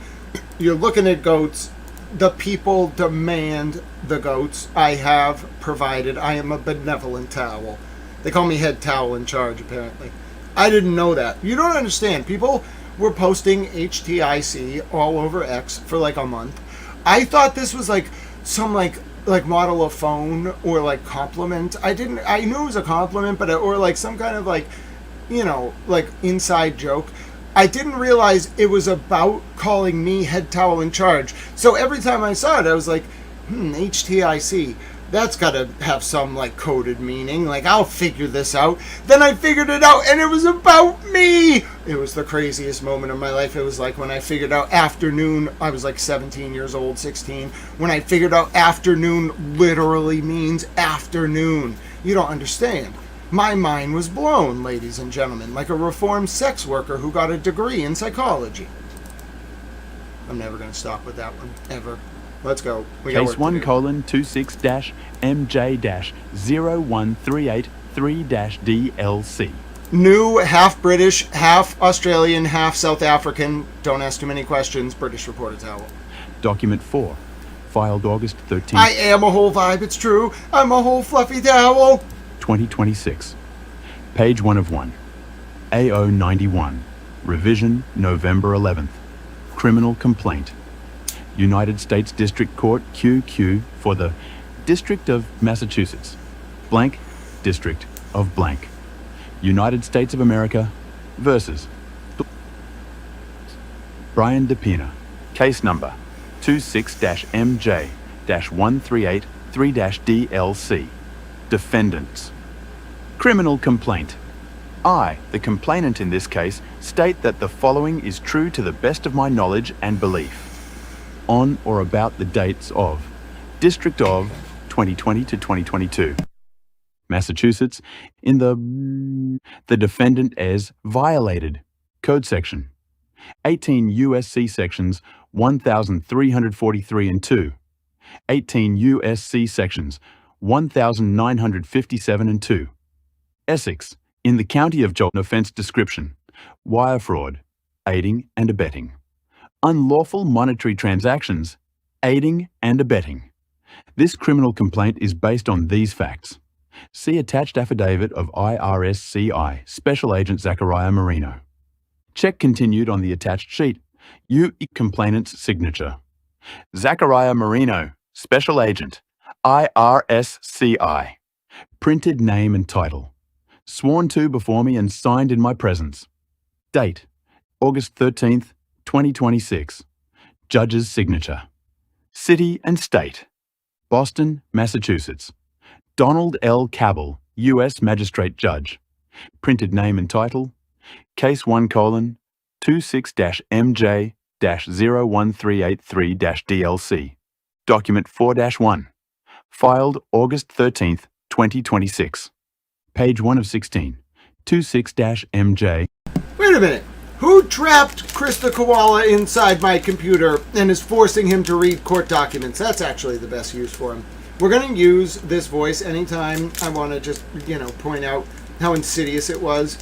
You're looking at goats. The people demand the goats. I have provided. I am a benevolent towel. They call me head towel in charge, apparently. I didn't know that. You don't understand. People were posting HTIC all over X for like a month. I thought this was like some like model of phone or like compliment. I knew it was a compliment, but or like some kind of like inside joke. I didn't realize it was about calling me head towel in charge. So every time I saw it, I was like, HTIC. That's got to have some like coded meaning. Like, I'll figure this out. Then I figured it out, and it was about me. It was the craziest moment of my life. It was like when I figured out afternoon. I was like 17 years old, 16. When I figured out afternoon literally means afternoon. You don't understand. My mind was blown, ladies and gentlemen, like a reformed sex worker who got a degree in psychology. I'm never going to stop with that one, ever. Let's go. Case 1:26-MJ-01383-DLC. New, half British, half Australian, half South African. Don't ask too many questions. British reporter towel. Document 4. Filed August 13th. I am a whole vibe, it's true. I'm a whole fluffy towel. 2026. Page 1 of 1. AO91. Revision November 11th. Criminal complaint. United States District Court QQ for the District of Massachusetts. Blank District of Blank. United States of America versus Brian DePina. Case number 26-MJ-1383-DLC. Defendants. Criminal complaint. I, the complainant in this case, state that the following is true to the best of my knowledge and belief. On or about the dates of District of 2020 to 2022. Massachusetts, in the defendant as violated. Code section 18 U.S.C. sections 1343 and 2. 18 U.S.C. sections 1957 and 2. Essex, in the county of Johnson. Offence description: wire fraud, aiding and abetting. Unlawful monetary transactions, aiding and abetting. This criminal complaint is based on these facts. See attached affidavit of IRSCI Special Agent Zachariah Marino. Check continued on the attached sheet. Complainant's signature. Zachariah Marino, Special Agent, IRSCI. Printed name and title. Sworn to before me and signed in my presence. Date: August 13th, 2026. Judge's signature. City and State: Boston, Massachusetts. Donald L. Cabell, U.S. Magistrate Judge. Printed name and title: Case 1:26-MJ-01383-DLC. Document 4-1. Filed August 13th, 2026. Page 1 of 16. 26-MJ. Wait a minute. Who trapped Chris the Koala inside my computer and is forcing him to read court documents? That's actually the best use for him. We're going to use this voice anytime I want to just, point out how insidious it was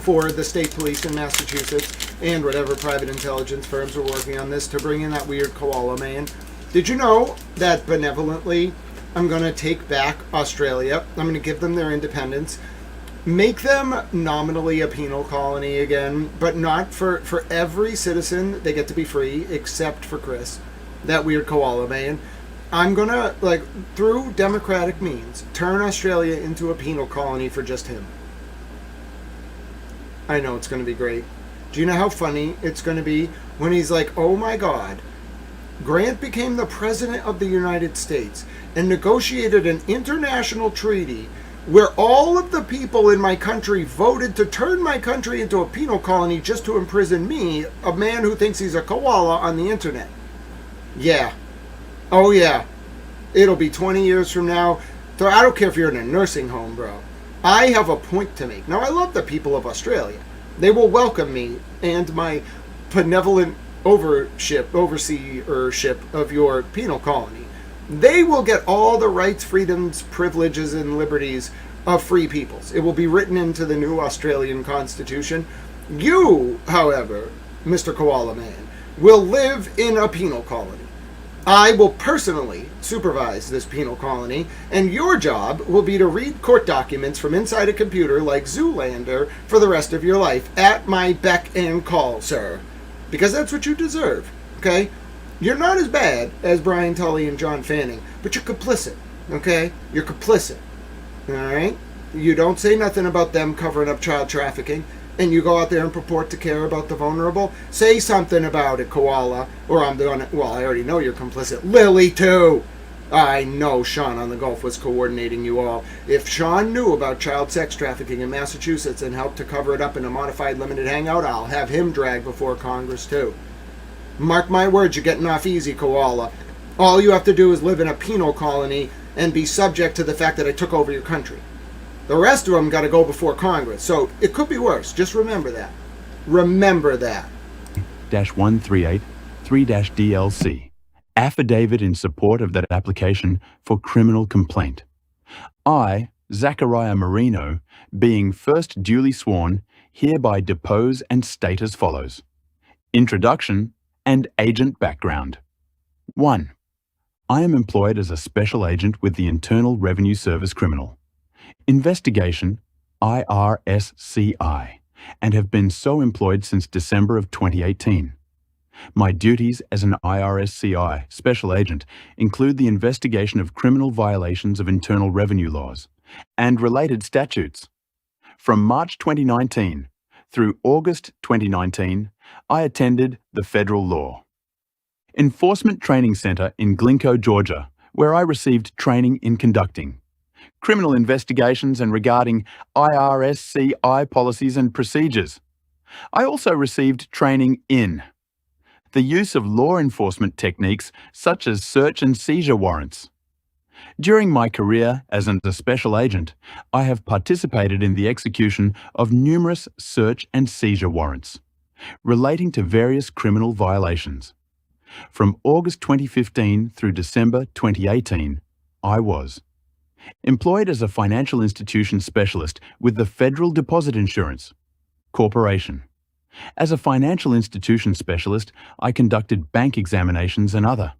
for the state police in Massachusetts and whatever private intelligence firms were working on this to bring in that weird koala man. Did you know that benevolently I'm going to take back Australia? I'm going to give them their independence, make them nominally a penal colony again, but not for every citizen. They get to be free except for Chris, that weird koala man. I'm going to, through democratic means, turn Australia into a penal colony for just him. I know it's going to be great. Do you know how funny it's going to be when he's like, oh my God, Grant became the President of the United States and negotiated an international treaty where all of the people in my country voted to turn my country into a penal colony just to imprison me, a man who thinks he's a koala, on the internet. Yeah. Oh yeah. It'll be 20 years from now. So I don't care if you're in a nursing home, bro. I have a point to make. Now, I love the people of Australia. They will welcome me and my benevolent overseership of your penal colony. They will get all the rights, freedoms, privileges, and liberties of free peoples. It will be written into the new Australian Constitution. You, however, Mr. Koala Man, will live in a penal colony. I will personally supervise this penal colony, and your job will be to read court documents from inside a computer like Zoolander for the rest of your life, at my beck and call, sir. Because that's what you deserve, okay? You're not as bad as Brian Tully and John Fanning, but you're complicit, okay? You're complicit, all right? You don't say nothing about them covering up child trafficking, and you go out there and purport to care about the vulnerable. Say something about it, Koala, or I'm doing it. Well, I already know you're complicit. Lily, too. I know Sean on the Gulf was coordinating you all. If Sean knew about child sex trafficking in Massachusetts and helped to cover it up in a modified limited hangout, I'll have him dragged before Congress, too. Mark my words, you're getting off easy, Koala. All you have to do is live in a penal colony and be subject to the fact that I took over your country. The rest of them got to go before Congress, so it could be worse. Just remember that. Remember that. -138 3-DLC. Affidavit in support of that application for criminal complaint. I, Zachariah Marino, being first duly sworn, hereby depose and state as follows. Introduction and agent background. 1. I am employed as a special agent with the Internal Revenue Service Criminal Investigation, IRSCI, and have been so employed since December of 2018. My duties as an IRSCI special agent include the investigation of criminal violations of internal revenue laws and related statutes. From March 2019 through August 2019, I attended the Federal Law Enforcement Training Center in Glencoe, Georgia, where I received training in conducting criminal investigations and regarding IRSCI policies and procedures. I also received training in the use of law enforcement techniques such as search and seizure warrants. During my career as a special agent, I have participated in the execution of numerous search and seizure warrants relating to various criminal violations. From August 2015 through December 2018, I was employed as a financial institution specialist with the Federal Deposit Insurance Corporation. As a financial institution specialist, I conducted bank examinations and other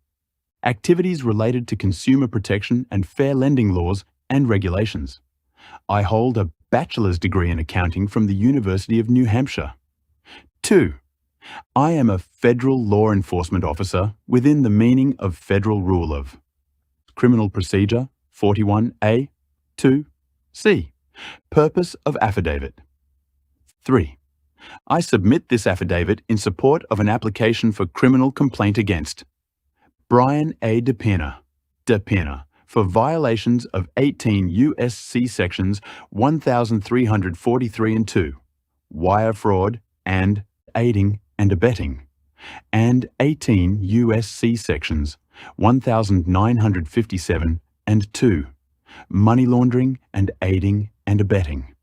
activities related to consumer protection and fair lending laws and regulations. I hold a bachelor's degree in accounting from the University of New Hampshire. 2. I am a federal law enforcement officer within the meaning of Federal Rule of Criminal Procedure 41A, 2C. Purpose of affidavit. 3. I submit this affidavit in support of an application for criminal complaint against Brian A. DePena, for violations of 18 U.S.C. Sections 1343 and 2, wire fraud and aiding and abetting, and 18 U.S.C. Sections 1957 and 2, money laundering and aiding and abetting.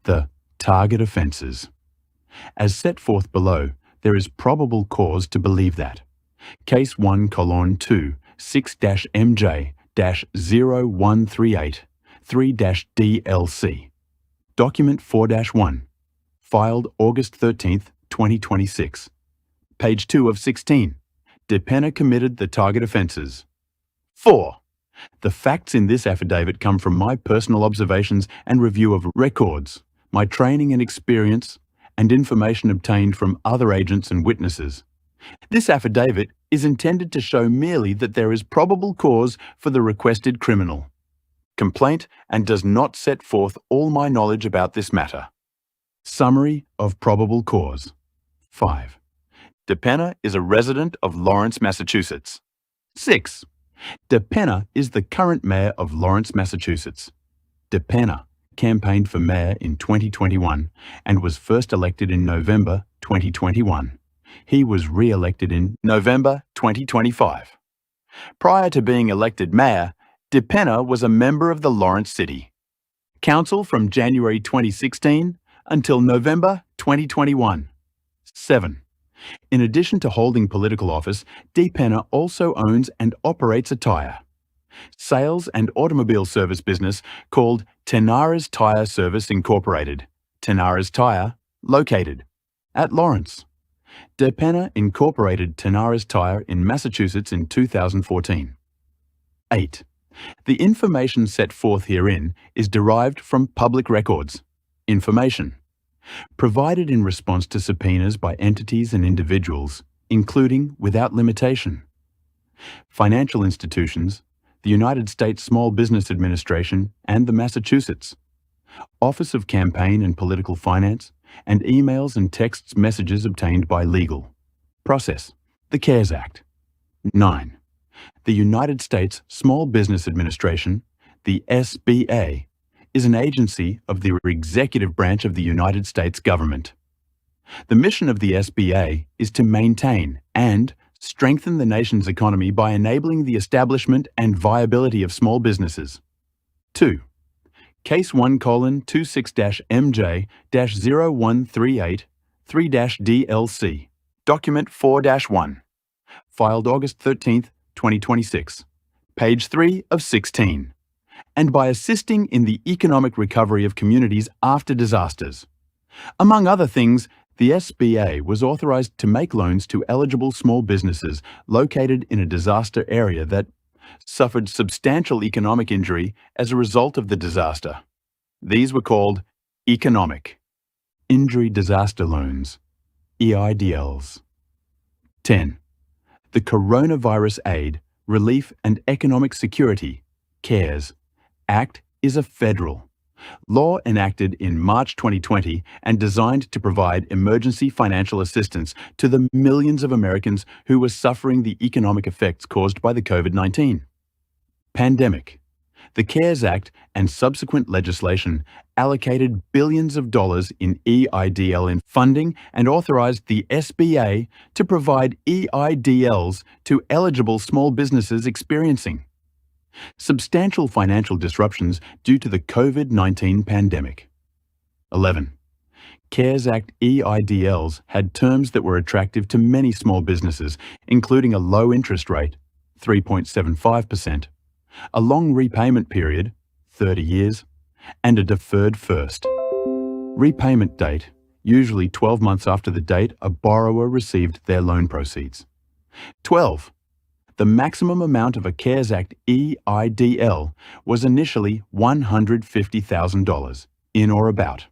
The target offences. As set forth below, there is probable cause to believe that Case 1:2 6-MJ-0138 3-DLC. Document 4-1. Filed August 13th, 2026. Page 2 of 16. DePena committed the target offences. 4. The facts in this affidavit come from my personal observations and review of records, my training and experience, and information obtained from other agents and witnesses. This affidavit is intended to show merely that there is probable cause for the requested criminal complaint and does not set forth all my knowledge about this matter. Summary of probable cause. 5. DePena is a resident of Lawrence, Massachusetts. 6. DePena is the current mayor of Lawrence, Massachusetts. DePena campaigned for mayor in 2021 and was first elected in November 2021. He was re-elected in November 2025. Prior to being elected mayor, DePena was a member of the Lawrence City Council from January 2016 until November 2021. 7. In addition to holding political office, DePena also owns and operates a tire sales and automobile service business called Tenara's Tire Service Incorporated. Tenara's Tire, located at Lawrence. DePena incorporated Tenara's Tire in Massachusetts in 2014. 8. The information set forth herein is derived from public records, information, provided in response to subpoenas by entities and individuals, including, without limitation, financial institutions, the United States Small Business Administration, and the Massachusetts Office of Campaign and Political Finance, and emails and text messages obtained by legal process, the CARES Act. 9. The United States Small Business Administration, the SBA, is an agency of the executive branch of the United States government. The mission of the SBA is to maintain and strengthen the nation's economy by enabling the establishment and viability of small businesses. 2. Case 1:26-MJ-0138 3-DLC. Document 4-1. Filed August 13th, 2026. Page 3 of 16. And by assisting in the economic recovery of communities after disasters. Among other things, the SBA was authorized to make loans to eligible small businesses located in a disaster area that suffered substantial economic injury as a result of the disaster. These were called Economic Injury Disaster Loans, EIDLs. 10. The Coronavirus Aid, Relief and Economic Security, CARES, Act is a federal law enacted in March 2020 and designed to provide emergency financial assistance to the millions of Americans who were suffering the economic effects caused by the COVID-19 pandemic. The CARES Act and subsequent legislation allocated billions of dollars in EIDL in funding and authorized the SBA to provide EIDLs to eligible small businesses experiencing substantial financial disruptions due to the COVID-19 pandemic. 11. CARES Act EIDLs had terms that were attractive to many small businesses, including a low interest rate, 3.75%, a long repayment period, 30 years, and a deferred first repayment date, usually 12 months after the date a borrower received their loan proceeds. 12. The maximum amount of a CARES Act EIDL was initially $150,000, in or about.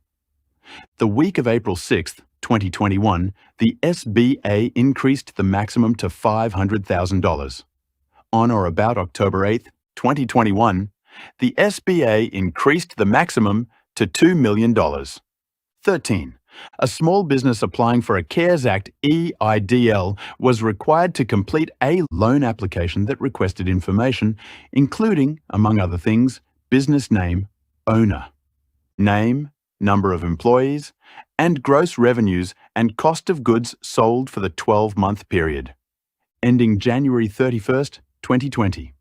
The week of April 6, 2021, the SBA increased the maximum to $500,000. On or about October 8, 2021, the SBA increased the maximum to $2 million. 13. A small business applying for a CARES Act EIDL was required to complete a loan application that requested information, including, among other things, business name, owner, name, number of employees, and gross revenues and cost of goods sold for the 12-month period, ending January 31st, 2020.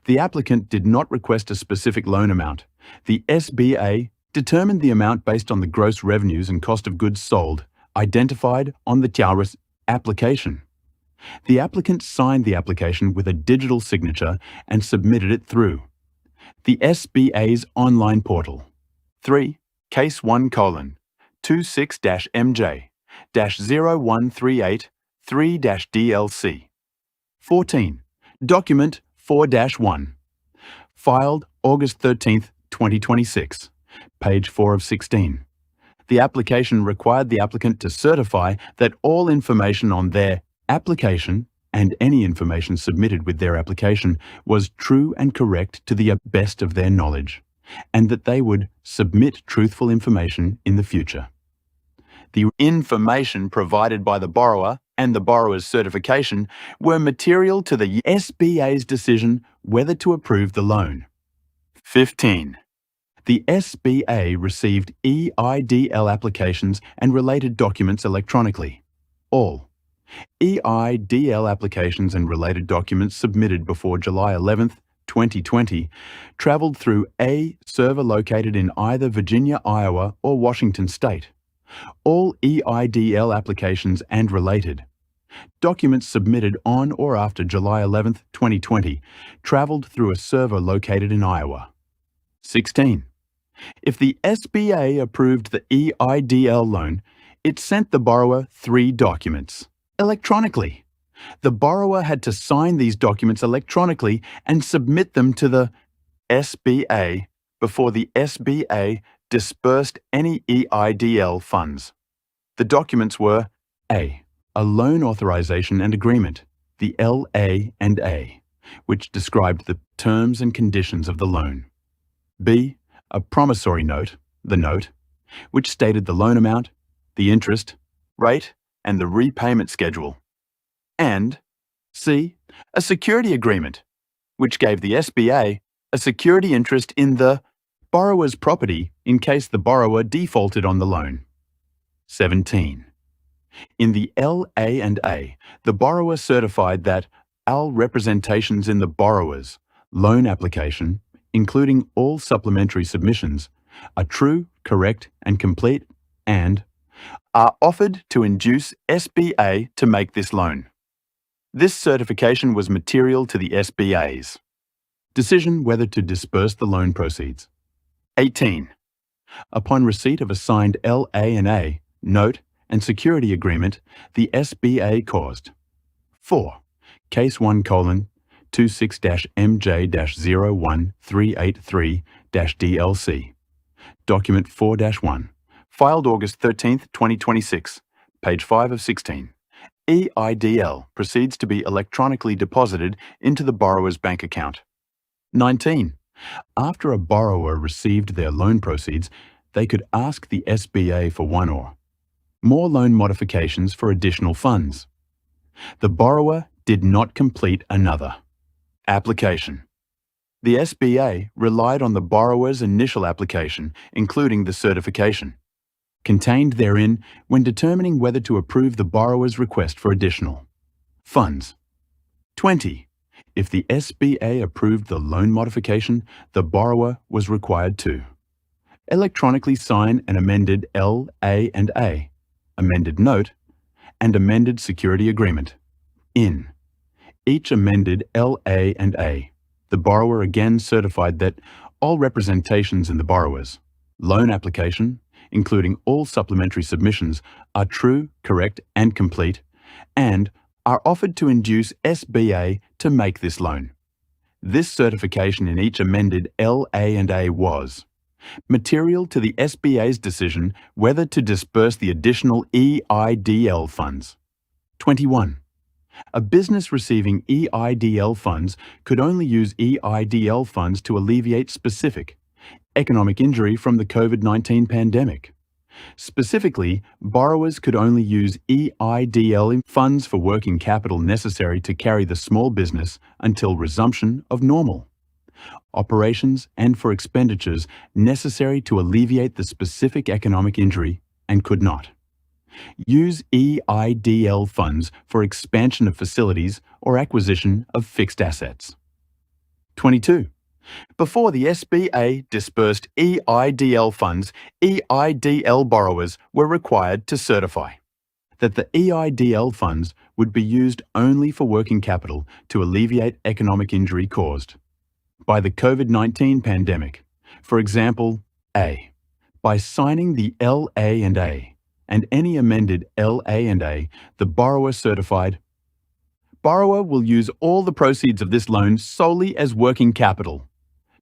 The applicant did not request a specific loan amount. The SBA determined the amount based on the gross revenues and cost of goods sold identified on the TRS application. The applicant signed the application with a digital signature and submitted it through the SBA's online portal. 3. Case 1:26-MJ-01383-DLC. 14. Document 4-1. Filed August 13, 2026. Page 4 of 16. The application required the applicant to certify that all information on their application and any information submitted with their application was true and correct to the best of their knowledge, and that they would submit truthful information in the future. The information provided by the borrower and the borrower's certification were material to the SBA's decision whether to approve the loan. 15. The SBA received EIDL applications and related documents electronically. All EIDL applications and related documents submitted before July 11, 2020, traveled through a server located in either Virginia, Iowa, or Washington State. All EIDL applications and related documents submitted on or after July 11, 2020, traveled through a server located in Iowa. 16. If the SBA approved the EIDL loan, it sent the borrower 3 documents electronically. The borrower had to sign these documents electronically and submit them to the SBA before the SBA disbursed any EIDL funds. The documents were A. A loan authorization and agreement, the LA&A, which described the terms and conditions of the loan. B. A promissory note, the note, which stated the loan amount, the interest, rate, and the repayment schedule. And C. A security agreement, which gave the SBA a security interest in the borrower's property in case the borrower defaulted on the loan. 17. In the LA&A, the borrower certified that all representations in the borrower's loan application, including all supplementary submissions, are true, correct, and complete, and are offered to induce SBA to make this loan. This certification was material to the SBA's decision whether to disburse the loan proceeds. 18. Upon receipt of a signed LA&A, note, and security agreement, the SBA caused 4. Case 1:26-MJ-01383-DLC. Document 4-1. Filed August 13, 2026. Page 5 of 16. EIDL proceeds to be electronically deposited into the borrower's bank account. 19. After a borrower received their loan proceeds, they could ask the SBA for one or more loan modifications for additional funds. The borrower did not complete another application. The SBA relied on the borrower's initial application, including the certification contained therein when determining whether to approve the borrower's request for additional funds. 20. If the SBA approved the loan modification, the borrower was required to electronically sign an amended LA&A, amended note, and amended security agreement. In each amended LA&A, the borrower again certified that all representations in the borrower's loan application, including all supplementary submissions, are true, correct, and complete, and are offered to induce SBA to make this loan. This certification in each amended LA&A was material to the SBA's decision whether to disburse the additional EIDL funds. 21. A business receiving EIDL funds could only use EIDL funds to alleviate specific economic injury from the COVID-19 pandemic. Specifically, borrowers could only use EIDL funds for working capital necessary to carry the small business until resumption of normal operations and for expenditures necessary to alleviate the specific economic injury, and could not use EIDL funds for expansion of facilities or acquisition of fixed assets. 22. Before the SBA disbursed EIDL funds, EIDL borrowers were required to certify that the EIDL funds would be used only for working capital to alleviate economic injury caused by the COVID-19 pandemic. For example, A. By signing the LA&A and any amended LA&A, the borrower certified, borrower will use all the proceeds of this loan solely as working capital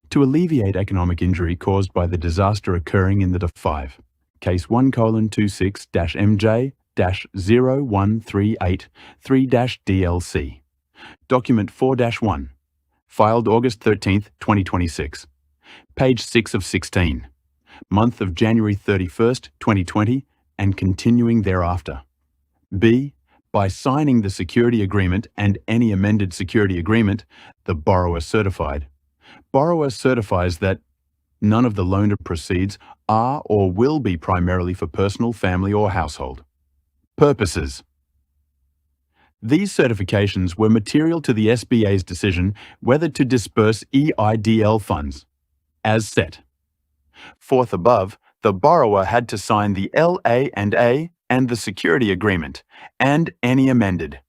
to alleviate economic injury caused by the disaster occurring in the 5. Case 1:26-MJ-01383-DLC. Document 4-1. Filed August 13, 2026. Page 6 of 16. Month of January 31, 2020, and continuing thereafter. B. By signing the security agreement and any amended security agreement, the borrower certified. Borrower certifies that none of the loaner proceeds are or will be primarily for personal, family, or household purposes. These certifications were material to the SBA's decision whether to disburse EIDL funds, as set forth above. The borrower had to sign the LA&A and the security agreement, and any amended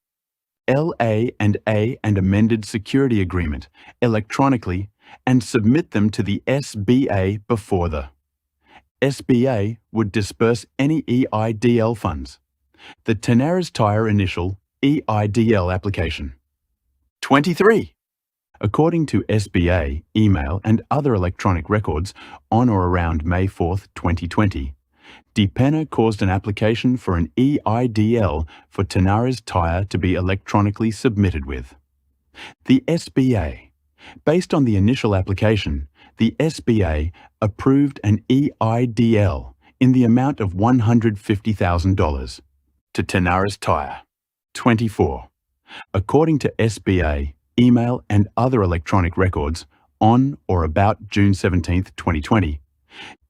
LA&A and amended security agreement electronically and submit them to the SBA before the SBA would disburse any EIDL funds. The Tenaris Tire initial EIDL application. 23. According to SBA email and other electronic records, on or around May 4, 2020, DePenna caused an application for an EIDL for Tenaris Tire to be electronically submitted with the SBA. Based on the initial application, the SBA approved an EIDL in the amount of $150,000 to Tenaris Tire. 24. According to SBA email and other electronic records, on or about June 17, 2020,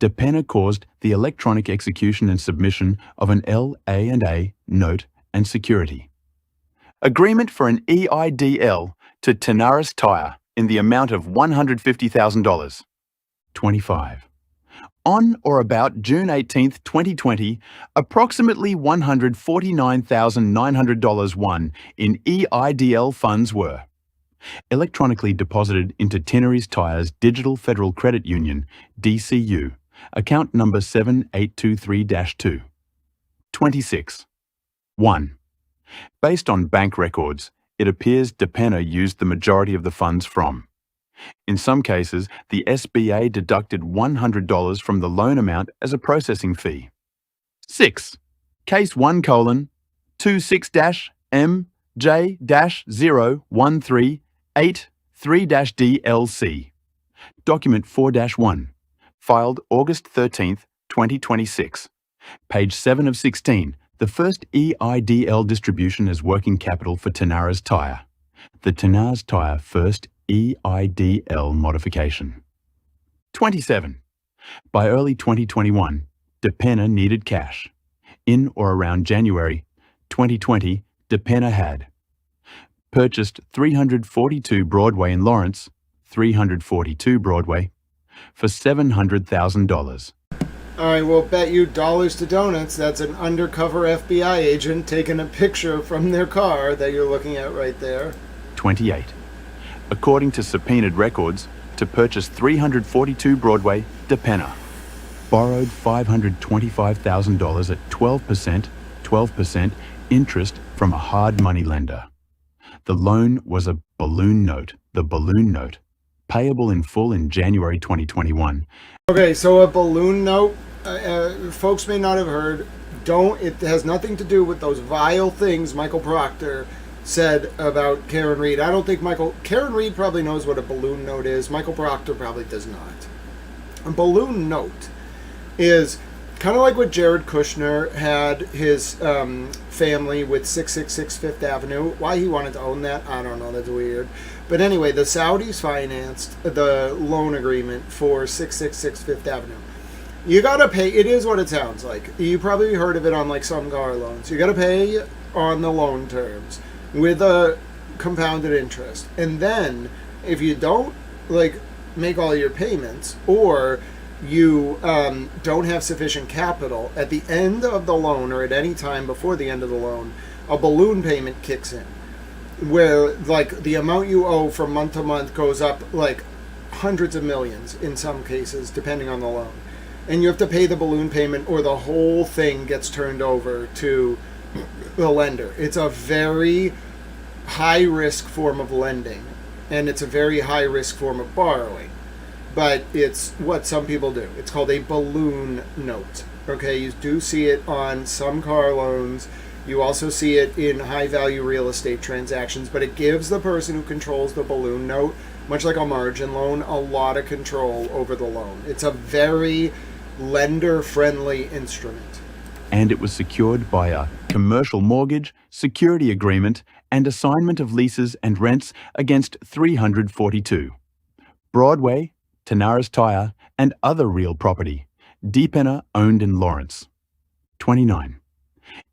DePenna caused the electronic execution and submission of an LA&A note and security agreement for an EIDL to Tenaris Tire in the amount of $150,000. 25. On or about June 18, 2020, approximately $149,900 won in EIDL funds were electronically deposited into Tenaris Tire's Digital Federal Credit Union, DCU, account number 7823-2. 26. 1. Based on bank records, it appears DePenna used the majority of the funds from. In some cases, the SBA deducted $100 from the loan amount as a processing fee. 6. Case 1:MJ-01383-DLC. Document 4-1. Filed August 13, 2026. Page 7 of 16. The first EIDL distribution as working capital for Tenaris Tire. The Tenaris Tire first EIDL modification. 27. By early 2021, Depenna needed cash. In or around January 2020, Depenna had purchased 342 Broadway in Lawrence, 342 Broadway, for $700,000. I will bet you dollars to donuts that's an undercover FBI agent taking a picture from their car that you're looking at right there. 28. According to subpoenaed records, to purchase 342 Broadway, Depenna borrowed $525,000 at 12% interest from a hard money lender. The loan was a balloon note, payable in full in January 2021. Okay, so a balloon note, folks may not have heard, it has nothing to do with those vile things Michael Proctor said about Karen Reed. I don't think Karen Reed probably knows what a balloon note is. Michael Proctor probably does not. A balloon note is kind of like what Jared Kushner had his family with 666 Fifth Avenue. Why he wanted to own that, I don't know. That's weird. But anyway, the Saudis financed the loan agreement for 666 Fifth Avenue. You got to pay. It is what it sounds like. You probably heard of it on like some car loans. You got to pay on the loan terms with a compounded interest. And then if you don't like make all your payments, or you don't have sufficient capital at the end of the loan or at any time before the end of the loan, a balloon payment kicks in, where like the amount you owe from month to month goes up like hundreds of millions in some cases, depending on the loan. And you have to pay the balloon payment or the whole thing gets turned over to the lender. It's a very high risk form of lending, and it's a very high risk form of borrowing. But it's what some people do. It's called a balloon note. Okay, you do see it on some car loans. You also see it in high-value real estate transactions, but it gives the person who controls the balloon note, much like a margin loan, a lot of control over the loan. It's a very lender-friendly instrument. And it was secured by a commercial mortgage, security agreement, and assignment of leases and rents against 342 Broadway, Tanaris Tire, and other real property Depenna owned in Lawrence. 29.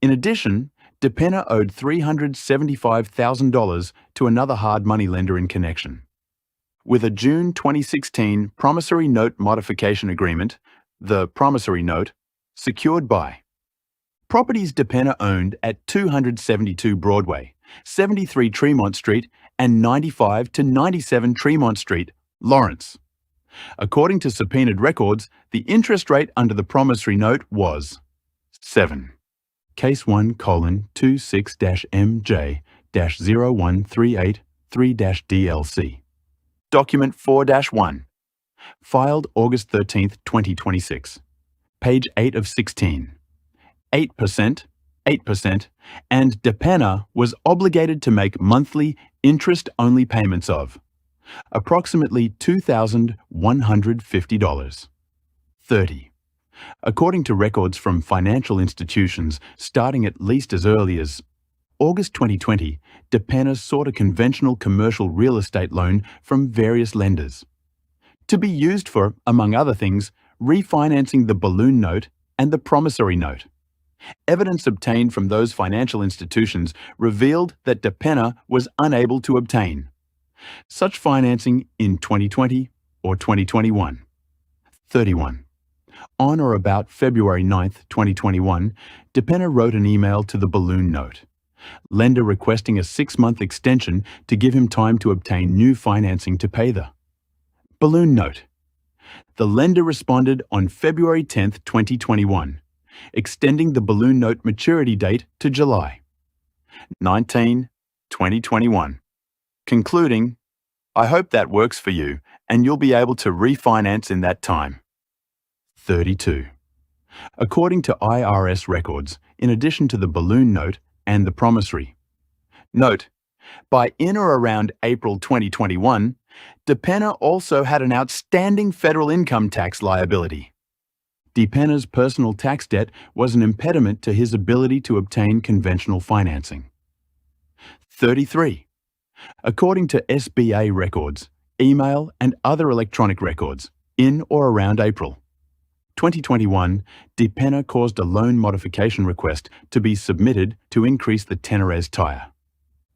In addition, Depenna owed $375,000 to another hard money lender in connection. With a June 2016 promissory note modification agreement, the promissory note, secured by properties Depenna owned at 272 Broadway, 73 Tremont Street, and 95 to 97 Tremont Street, Lawrence. According to subpoenaed records, the interest rate under the promissory note was 7. Case 1:26-MJ-01383-DLC. Document 4-1. Filed August 13, 2026. Page 8 of 16. 8%, and Depenna was obligated to make monthly interest-only payments of approximately $2,150. 30. According to records from financial institutions starting at least as early as August 2020, Depenna sought a conventional commercial real estate loan from various lenders to be used for, among other things, refinancing the balloon note and the promissory note. Evidence obtained from those financial institutions revealed that Depenna was unable to obtain such financing in 2020 or 2021. 31. On or about February 9, 2021, Depenna wrote an email to the balloon note lender requesting a 6-month extension to give him time to obtain new financing to pay the balloon note. The lender responded on February 10, 2021, extending the balloon note maturity date to July 19, 2021. Concluding, I hope that works for you and you'll be able to refinance in that time. 32. According to IRS records, in addition to the balloon note and the promissory note, by in or around April 2021, Depenna also had an outstanding federal income tax liability. Depenna's personal tax debt was an impediment to his ability to obtain conventional financing. 33. According to SBA records, email and other electronic records, in or around April 2021, Depenna caused a loan modification request to be submitted to increase the Tenares tyre.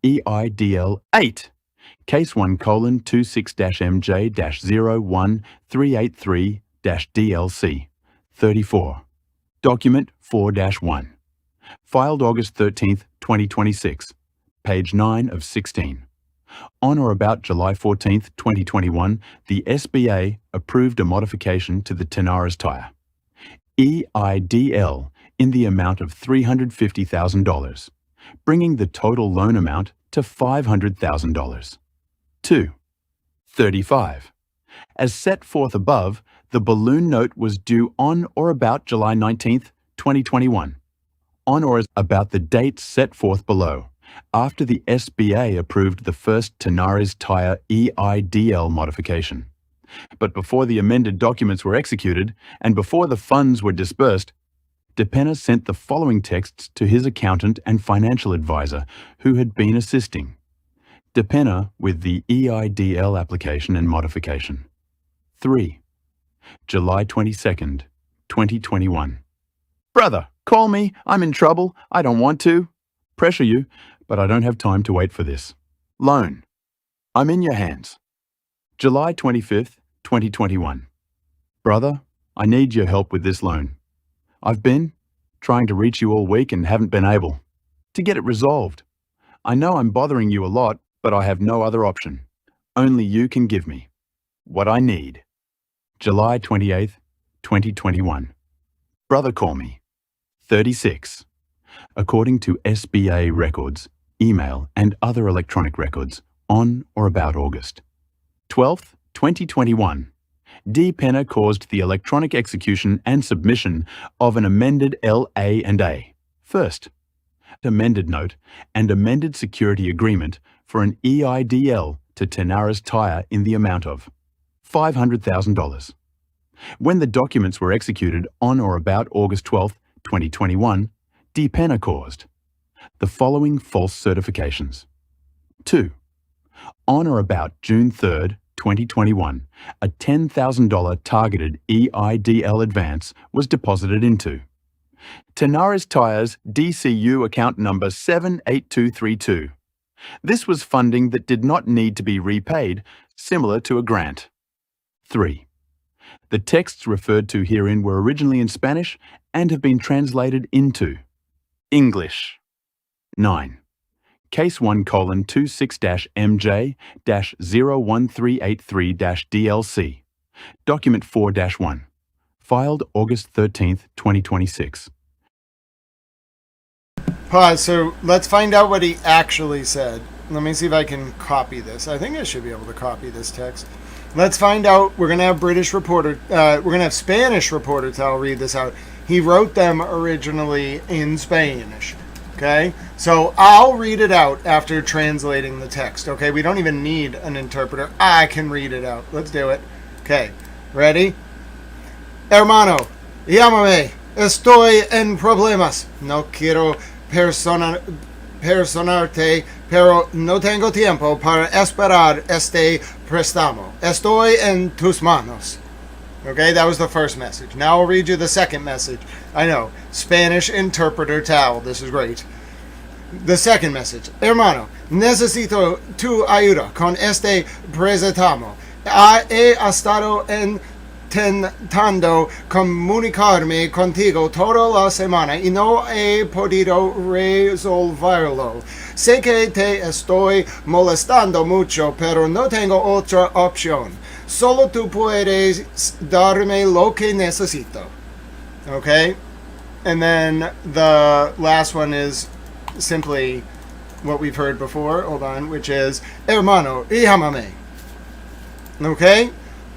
EIDL 8, Case 1:26-MJ-01383-DLC 34. Document 4-1. Filed August 13, 2026. Page 9 of 16. On or about July 14, 2021, the SBA approved a modification to the Tenares tyre. EIDL in the amount of $350,000, bringing the total loan amount to $500,000. 2. 35. As set forth above, the balloon note was due on or about July 19, 2021, on or about the date set forth below, after the SBA approved the first Tenares tyre EIDL modification. But before the amended documents were executed and before the funds were disbursed, Depenna sent the following texts to his accountant and financial advisor who had been assisting Depenna with the EIDL application and modification. 3. July 22nd, 2021. Brother, call me. I'm in trouble. I don't want to pressure you, but I don't have time to wait for this. Loan. I'm in your hands. July 25th, 2021. Brother, I need your help with this loan. I've been trying to reach you all week and haven't been able to get it resolved. I know I'm bothering you a lot, but I have no other option. Only you can give me what I need. July 28th, 2021. Brother, call me. 36. According to SBA records, email and other electronic records, on or about August 12th, 2021, Depenna caused the electronic execution and submission of an amended LA&A, first, amended note and amended security agreement for an EIDL to Tenares tyre in the amount of $500,000. When the documents were executed on or about August 12, 2021, Depenna caused the following false certifications. 2. On or about June 3, 2021, a $10,000 targeted EIDL advance was deposited into Tenares Tyres DCU account number 78232. This was funding that did not need to be repaid, similar to a grant. 3. The texts referred to herein were originally in Spanish and have been translated into English. 9. Case 1:26-MJ-01383-DLC. Document 4-1. Filed August 13th, 2026. Pause. So let's find out what he actually said. Let me see if I can copy this. I think I should be able to copy this text. Let's find out. We're going to have British reporter. We're going to have Spanish reporters. I'll read this out. He wrote them originally in Spanish. Okay, so I'll read it out after translating the text. Okay, we don't even need an interpreter. I can read it out. Let's do it. Okay, ready? Hermano, llámame. Estoy en problemas. No quiero personarte, pero no tengo tiempo para esperar este préstamo. Estoy en tus manos. Okay, that was the first message. Now I'll read you the second message. I know, Spanish interpreter towel. This is great. The second message. Hermano, necesito tu ayuda con este préstamo. He estado intentando comunicarme contigo toda la semana y no he podido resolverlo. Sé que te estoy molestando mucho, pero no tengo otra opción. Solo tú puedes darme lo que necesito. Okay? And then the last one is simply what we've heard before. Hold on, which is Hermano, llámame. Okay?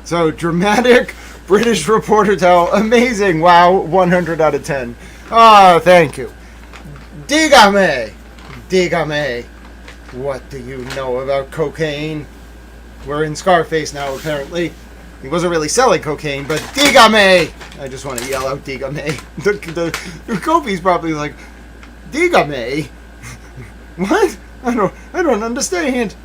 So dramatic British reporter towel. Amazing. Wow, 100 out of 10. Ah, thank you. Dígame. What do you know about cocaine? We're in Scarface now, apparently. He wasn't really selling cocaine, but dígame! I just want to yell out dígame. The Kofi's probably like, dígame? What? I don't understand.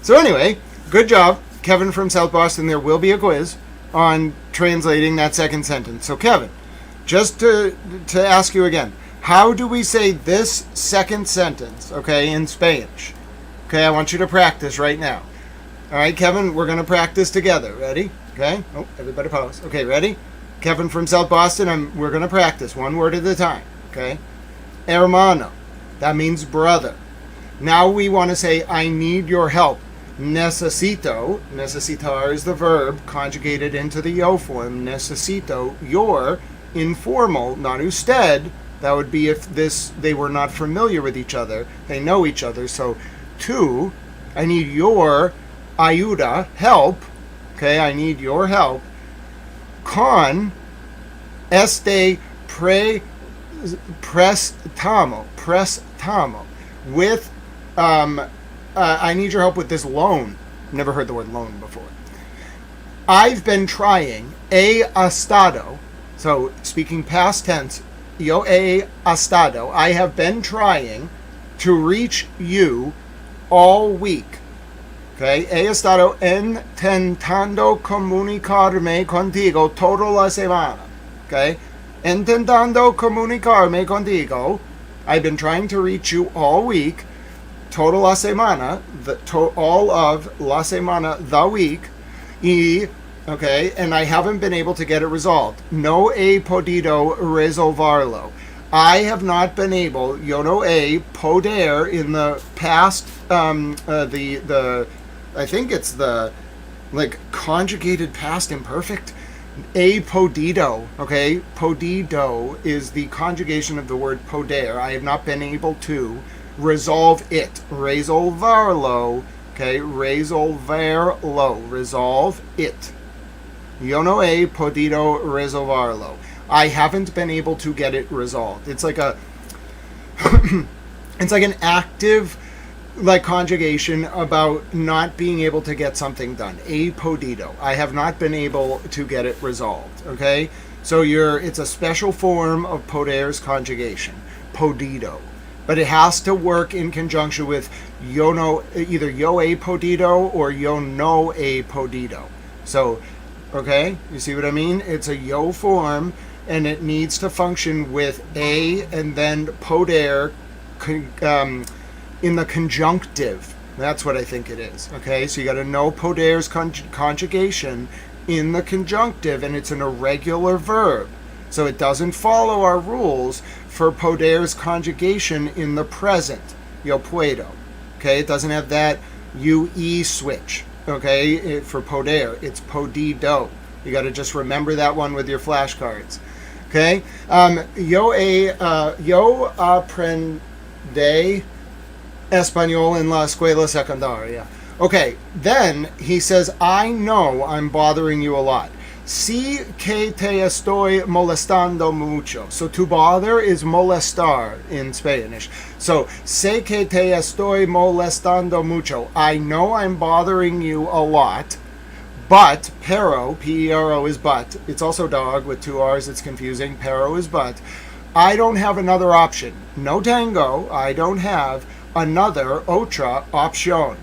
So anyway, good job, Kevin from South Boston. There will be a quiz on translating that second sentence. So Kevin, just to ask you again, how do we say this second sentence, okay, in Spanish? Okay, I want you to practice right now. All right, Kevin, we're going to practice together. Ready? Okay. Oh, everybody pause. Okay, ready? Kevin from South Boston, we're going to practice one word at a time. Okay? Hermano. That means brother. Now we want to say, I need your help. Necesito. Necesitar is the verb conjugated into the yo form. Necesito. Your informal, not usted. That would be if they were not familiar with each other. They know each other. So, two, I need your ayuda, help. Okay, I need your help. Con este prestamo. With, I need your help with this loan. Never heard the word loan before. I've been trying, he estado. So, speaking past tense, yo he estado. I have been trying to reach you all week. Okay, he estado intentando comunicarme contigo toda la semana. Okay, intentando comunicarme contigo. I've been trying to reach you all week. Toda la semana, all of la semana, the week. Y, okay, and I haven't been able to get it resolved. No he podido resolverlo. I have not been able, yo no he poder in the past, I think it's the, like, conjugated past imperfect. A podido, okay? Podido is the conjugation of the word poder. I have not been able to resolve it. Resolverlo, okay? Resolverlo. Resolve it. Yo no he podido resolverlo. I haven't been able to get it resolved. It's like a it's like an active, like, conjugation about not being able to get something done. A podido. I have not been able to get it resolved. Okay? So it's a special form of poder's conjugation. Podido. But it has to work in conjunction with either yo he podido or yo no he podido. So, okay? You see what I mean? It's a yo form, and it needs to function with a and then poder in the conjunctive. That's what I think it is. Okay, so you got to know poder's conjugation in the conjunctive, and it's an irregular verb. So it doesn't follow our rules for poder's conjugation in the present. Yo puedo. Okay, it doesn't have that UE switch. Okay, for poder, it's podido. You got to just remember that one with your flashcards. Okay, yo aprende Español en la escuela secundaria. Okay, then he says, I know I'm bothering you a lot. Sí que te estoy molestando mucho. So to bother is molestar in Spanish. So, sé que te estoy molestando mucho. I know I'm bothering you a lot. But, pero, P-E-R-O is but. It's also dog with two R's. It's confusing. Pero is but. I don't have another option. No tango. I don't have another otra option.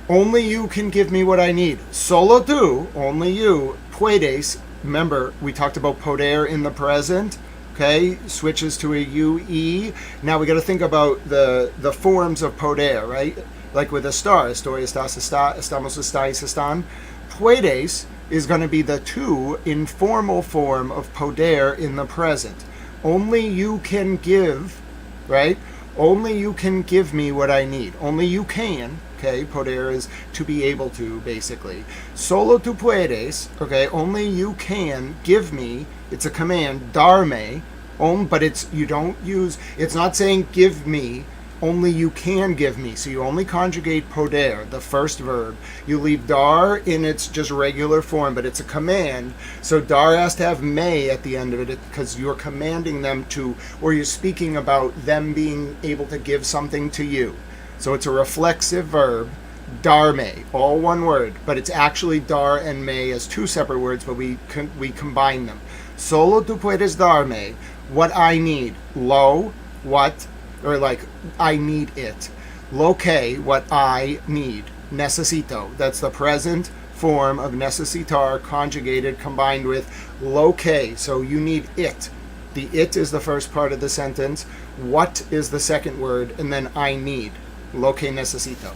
Only you can give me what I need. Solo tú, only you, puedes. Remember, we talked about poder in the present. Okay, switches to a UE. Now we got to think about the forms of poder, right? Like with estar, estoy, estás, estamos, estáis, están. Puedes is going to be the two informal form of poder in the present. Only you can give, right? Only you can give me what I need. Only you can. Okay, poder is to be able to, basically. Solo tú puedes. Okay, only you can give me. It's a command, darme. But it's not saying give me. Only you can give me. So you only conjugate poder, the first verb. You leave dar in its just regular form, but it's a command. So dar has to have may at the end of it because you're commanding them to, or you're speaking about them being able to give something to you. So it's a reflexive verb, darme, all one word, but it's actually dar and may as two separate words, but we combine them. Solo tú puedes darme what I need. Lo, what, or like, I need it. Loque, what I need. Necesito. That's the present form of necesitar conjugated combined with loque. So you need it. The it is the first part of the sentence. What is the second word? And then I need. Loque necesito.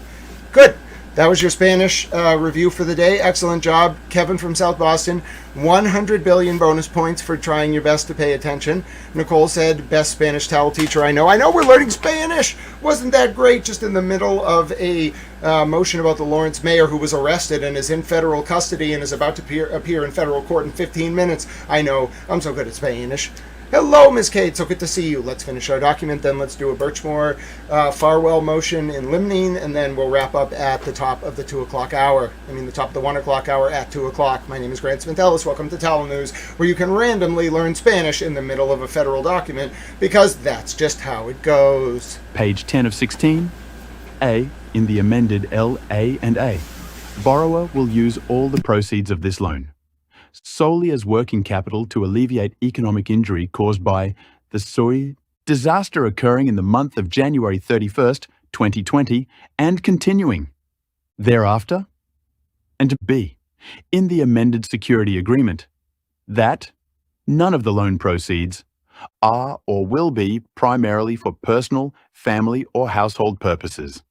Good. That was your Spanish review for the day. Excellent job, Kevin from South Boston. 100 billion bonus points for trying your best to pay attention. Nicole said, best Spanish towel teacher I know. I know, we're learning Spanish. Wasn't that great? Just in the middle of a motion about the Lawrence mayor who was arrested and is in federal custody and is about to appear in federal court in 15 minutes. I know. I'm so good at Spanish. Hello, Miss Kate. So good to see you. Let's finish our document, then let's do a Birchmore Farwell motion in limine, and then we'll wrap up at the top of the 2 o'clock hour. The top of the 1 o'clock hour at 2 o'clock. My name is Grant Smith-Ellis. Welcome to Towel News, where you can randomly learn Spanish in the middle of a federal document, because that's just how it goes. Page 10 of 16. A, in the amended L, A, and A. Borrower will use all the proceeds of this loan solely as working capital to alleviate economic injury caused by the SOI disaster occurring in the month of January 31st, 2020, and continuing thereafter. And B, in the amended security agreement, that none of the loan proceeds are or will be primarily for personal, family, or household purposes.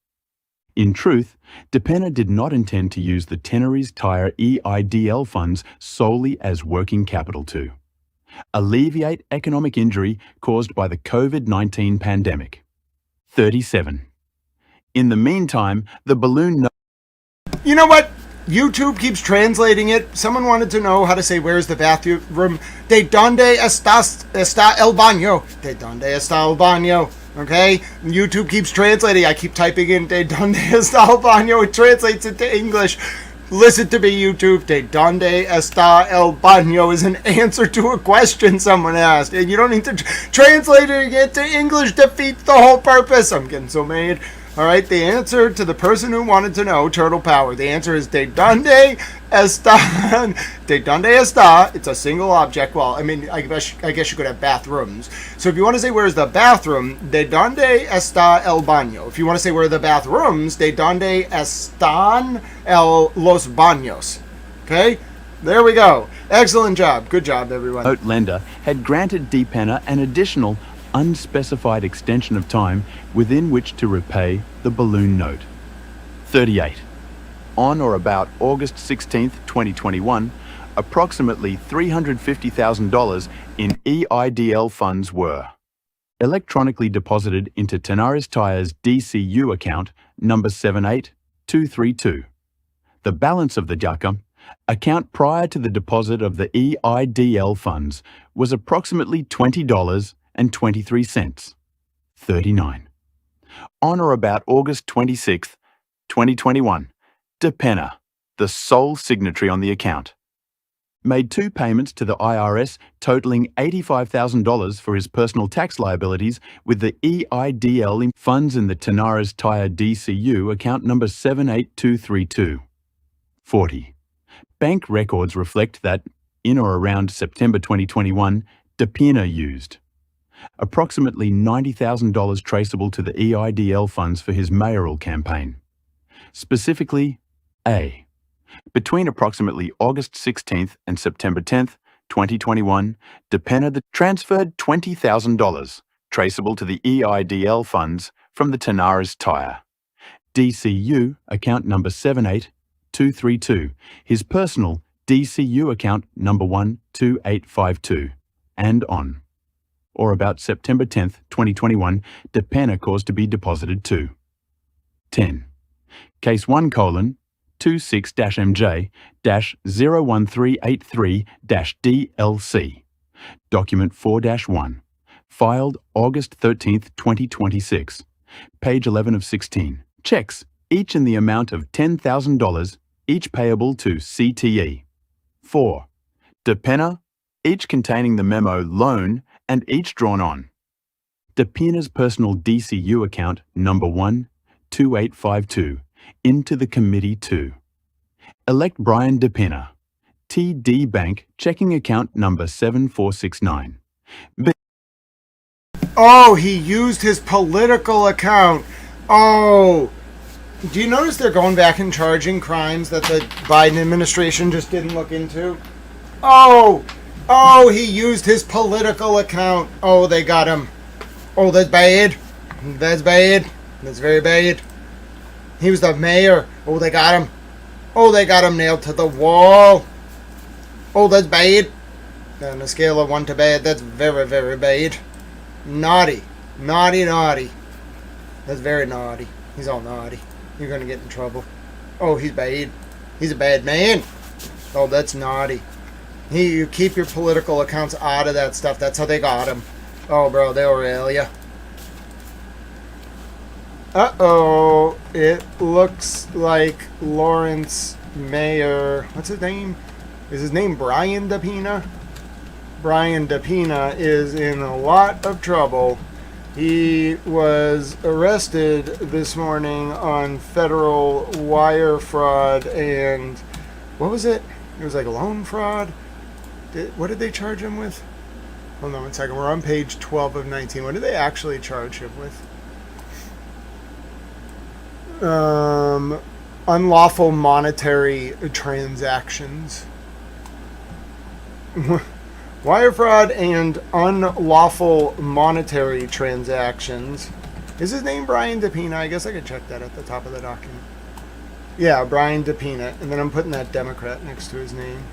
In truth, Depena did not intend to use the Tenorese Tire EIDL funds solely as working capital to alleviate economic injury caused by the COVID-19 pandemic. 37. In the meantime, the balloon... You know what? YouTube keeps translating it. Someone wanted to know how to say, where's the bathroom? ¿De dónde está el baño? ¿De dónde está el baño? Okay? YouTube keeps translating. I keep typing in ¿De dónde está el baño? It translates into English. Listen to me, YouTube. ¿De dónde está el baño? Is an answer to a question someone asked. And you don't need to translating it to English defeats the whole purpose. I'm getting so mad. All right, the answer to the person who wanted to know, Turtle Power, the answer is ¿De dónde está? ¿De dónde está? It's a single object. Well, I guess you could have bathrooms. So if you want to say where's the bathroom, ¿De dónde está el baño? If you want to say where are the bathrooms, ¿De dónde están los baños? Okay, there we go. Excellent job. Good job, everyone. Note lender had granted Depena an additional unspecified extension of time within which to repay the balloon note. 38. On or about August 16th, 2021, approximately $350,000 in EIDL funds were electronically deposited into Tenaris Tire's DCU account number 78232. The balance of the JACA account prior to the deposit of the EIDL funds was approximately $20.23. 39. On or about August 26th, 2021, Depena, the sole signatory on the account, made 2 payments to the IRS totaling $85,000 for his personal tax liabilities with the EIDL funds in the Tenaris Tire DCU account number 78232. 40. Bank records reflect that, in or around September 2021, Depena used approximately $90,000 traceable to the EIDL funds for his mayoral campaign. Specifically, A. Between approximately August 16th and September 10th, 2021, Depena transferred $20,000 traceable to the EIDL funds from the Tenaris Tire DCU account number 78232, his personal DCU account number 12852, and on or about September 10th, 2021, Depena caused to be deposited to 10. Case 1:2/MJ-01383-DLC. Document 4-1. Filed August 13th, 2026. Page 11 of 16. Checks, each in the amount of $10,000, each payable to CTE. 4. Depena, each containing the memo loan and each drawn on Depena's personal DCU account number 12852 into the committee to elect Brian Depena, TD Bank checking account number 7469. Oh, he used his political account. Oh, do you notice they're going back and charging crimes that the Biden administration just didn't look into? Oh, he used his political account. Oh, they got him. Oh, that's bad. That's bad. That's very bad. He was the mayor. Oh, they got him. Oh, they got him nailed to the wall. Oh, that's bad. On a scale of 1 to bad, that's very, very bad. Naughty. Naughty, naughty. That's very naughty. He's all naughty. You're going to get in trouble. Oh, he's bad. He's a bad man. Oh, that's naughty. You keep your political accounts out of that stuff. That's how they got him. Oh, bro, they'll rail you. Uh-oh. It looks like Lawrence Mayor... What's his name? Is his name Brian DePina? Brian DePina is in a lot of trouble. He was arrested this morning on federal wire fraud and... What was it? It was like loan fraud? What did they charge him with? Hold on one second. We're on page 12 of 19. What did they actually charge him with? Unlawful monetary transactions. Wire fraud and unlawful monetary transactions. Is his name Brian DePina? I guess I could check that at the top of the document. Yeah, Brian DePina. And then I'm putting that Democrat next to his name.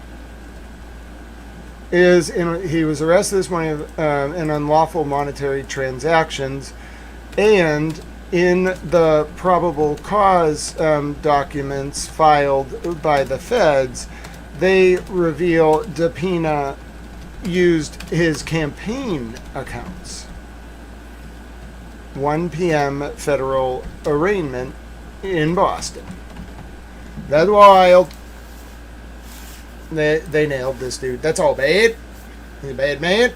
He was arrested this morning in unlawful monetary transactions, and in the probable cause documents filed by the feds, they reveal DePina used his campaign accounts. 1 p.m. federal arraignment in Boston. That's wild. They nailed this dude. That's all bad. He's a bad man.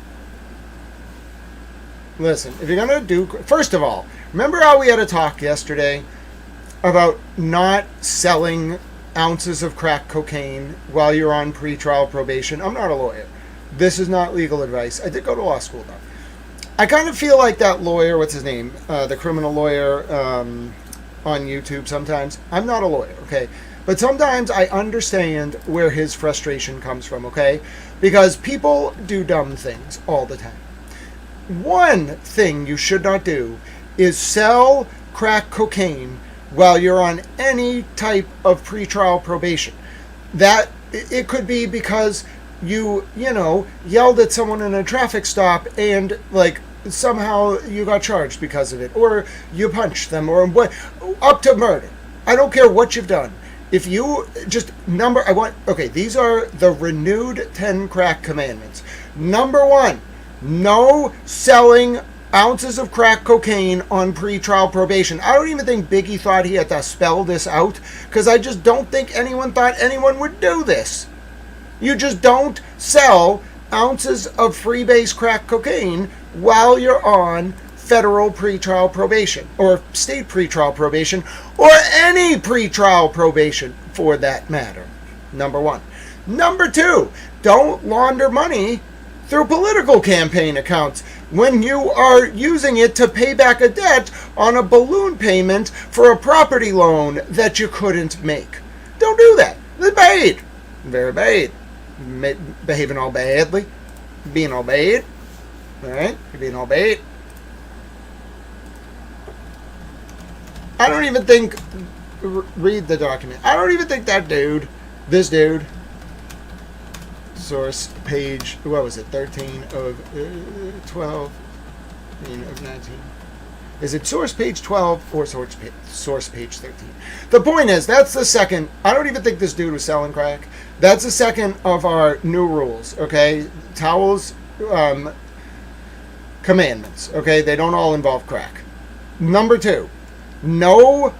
Listen, if you're going to do... First of all, remember how we had a talk yesterday about not selling ounces of crack cocaine while you're on pretrial probation? I'm not a lawyer. This is not legal advice. I did go to law school, though. I kind of feel like that lawyer, what's his name? The criminal lawyer on YouTube sometimes. I'm not a lawyer, okay? But sometimes I understand where his frustration comes from, okay? Because people do dumb things all the time. One thing you should not do is sell crack cocaine while you're on any type of pretrial probation. That it could be because you yelled at someone in a traffic stop and like somehow you got charged because of it, or you punched them, or what, up to murder. I don't care what you've done. If you just these are the renewed 10 crack commandments. Number 1, no selling ounces of crack cocaine on pretrial probation. I don't even think Biggie thought he had to spell this out, because I just don't think anyone thought anyone would do this. You just don't sell ounces of freebase crack cocaine while you're on federal pretrial probation, or state pretrial probation, or any pretrial probation for that matter. Number 1. Number 2, don't launder money through political campaign accounts when you are using it to pay back a debt on a balloon payment for a property loan that you couldn't make. Don't do that. It's bad. Very bad. Behaving all badly. Being all bad. Alright? You're being all bad. I don't even think... Read the document. I don't even think that dude... This dude... Source page... What was it? 13 of 12... of 19. Is it source page 12 or source page 13? The point is, that's the second... I don't even think this dude was selling crack. That's the second of our new rules, okay? Towels... commandments, okay? They don't all involve crack. Number 2, no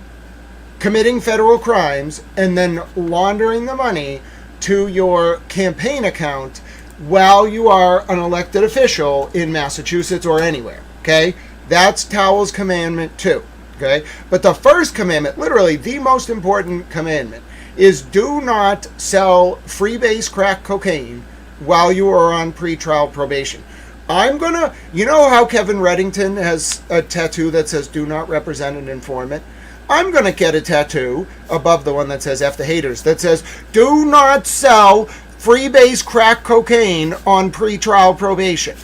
committing federal crimes and then laundering the money to your campaign account while you are an elected official in Massachusetts or anywhere, okay? That's Towel's commandment 2, okay? But the first commandment, literally the most important commandment, is do not sell freebase crack cocaine while you are on pretrial probation. I'm gonna, you know how Kevin Reddington has a tattoo that says "Do not represent an informant." I'm gonna get a tattoo above the one that says "F the haters" that says "Do not sell freebase crack cocaine on pretrial probation."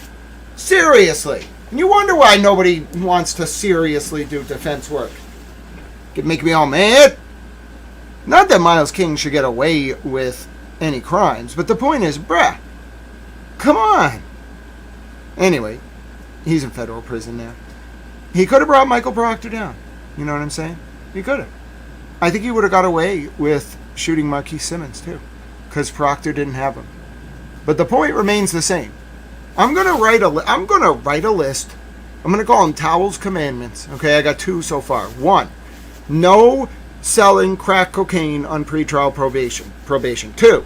Seriously. And you wonder why nobody wants to seriously do defense work. It make me all mad. Not that Miles King should get away with any crimes, but the point is, bruh, come on. Anyway, he's in federal prison now. He could have brought Michael Proctor down. You know what I'm saying? He could have. I think he would have got away with shooting Marquis Simmons, too, because Proctor didn't have him. But the point remains the same. I'm gonna write a list. I'm gonna call them Towel's Commandments. Okay, I got 2 so far. 1, no selling crack cocaine on pretrial probation. 2,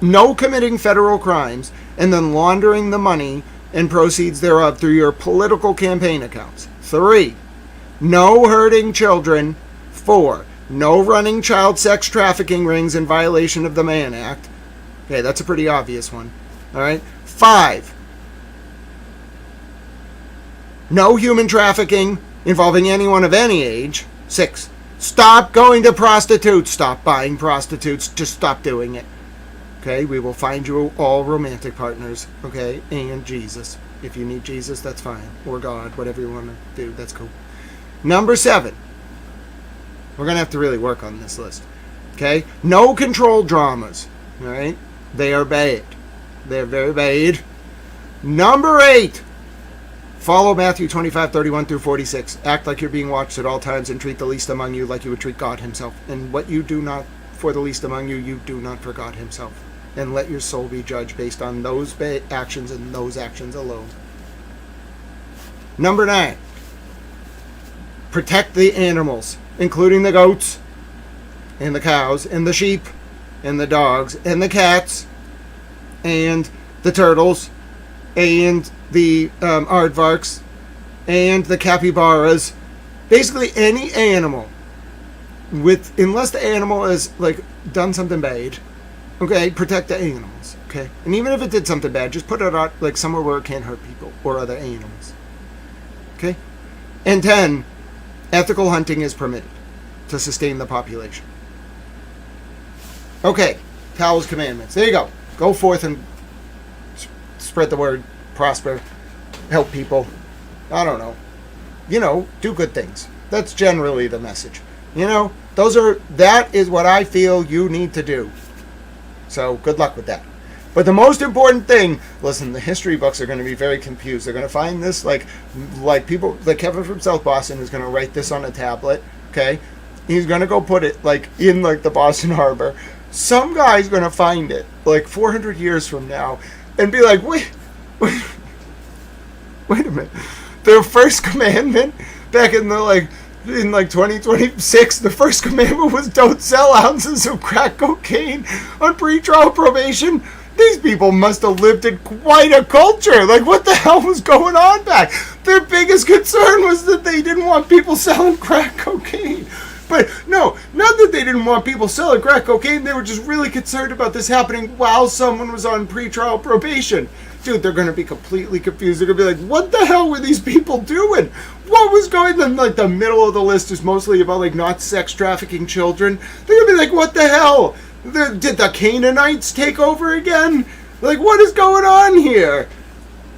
no committing federal crimes and then laundering the money and proceeds thereof through your political campaign accounts. 3, no hurting children. 4, no running child sex trafficking rings in violation of the Mann Act. Okay, that's a pretty obvious one. All right. 5, no human trafficking involving anyone of any age. 6, stop going to prostitutes. Stop buying prostitutes. Just stop doing it. Okay, we will find you all romantic partners. Okay, and Jesus. If you need Jesus, that's fine. Or God, whatever you want to do, that's cool. Number 7. We're going to have to really work on this list. Okay, no controlled dramas. All right, they are bad. They're very bad. Number 8. Follow Matthew 25:31 through 46. Act like you're being watched at all times and treat the least among you like you would treat God himself. And what you do not for the least among you, you do not for God himself. And let your soul be judged based on those actions and those actions alone. Number 9. Protect the animals, including the goats and the cows and the sheep and the dogs and the cats and the turtles and the aardvarks and the capybaras. Basically any animal unless the animal has like done something bad. Okay, protect the animals. Okay, and even if it did something bad, just put it out like somewhere where it can't hurt people or other animals. Okay, and 10, ethical hunting is permitted to sustain the population. Okay, Towel's Commandments. There you go. Go forth and spread the word, prosper, help people. I don't know. Do good things. That's generally the message. That is what I feel you need to do. So good luck with that. But the most important thing, listen, the history books are going to be very confused. They're going to find this like people, like Kevin from South Boston is going to write this on a tablet, okay? He's going to go put it like in like the Boston Harbor. Some guy's going to find it like 400 years from now and be like, wait a minute. Their first commandment back in 2026, the first commandment was don't sell ounces of crack cocaine on pretrial probation. These people must have lived in quite a culture. Like, what the hell was going on back? Their biggest concern was that they didn't want people selling crack cocaine. But no, not that they didn't want people selling crack cocaine. They were just really concerned about this happening while someone was on pretrial probation. Dude, they're going to be completely confused. They're going to be like, what the hell were these people doing? What was going on? Like, the middle of the list is mostly about, like, not sex trafficking children. They're going to be like, what the hell? Did the Canaanites take over again? Like, what is going on here?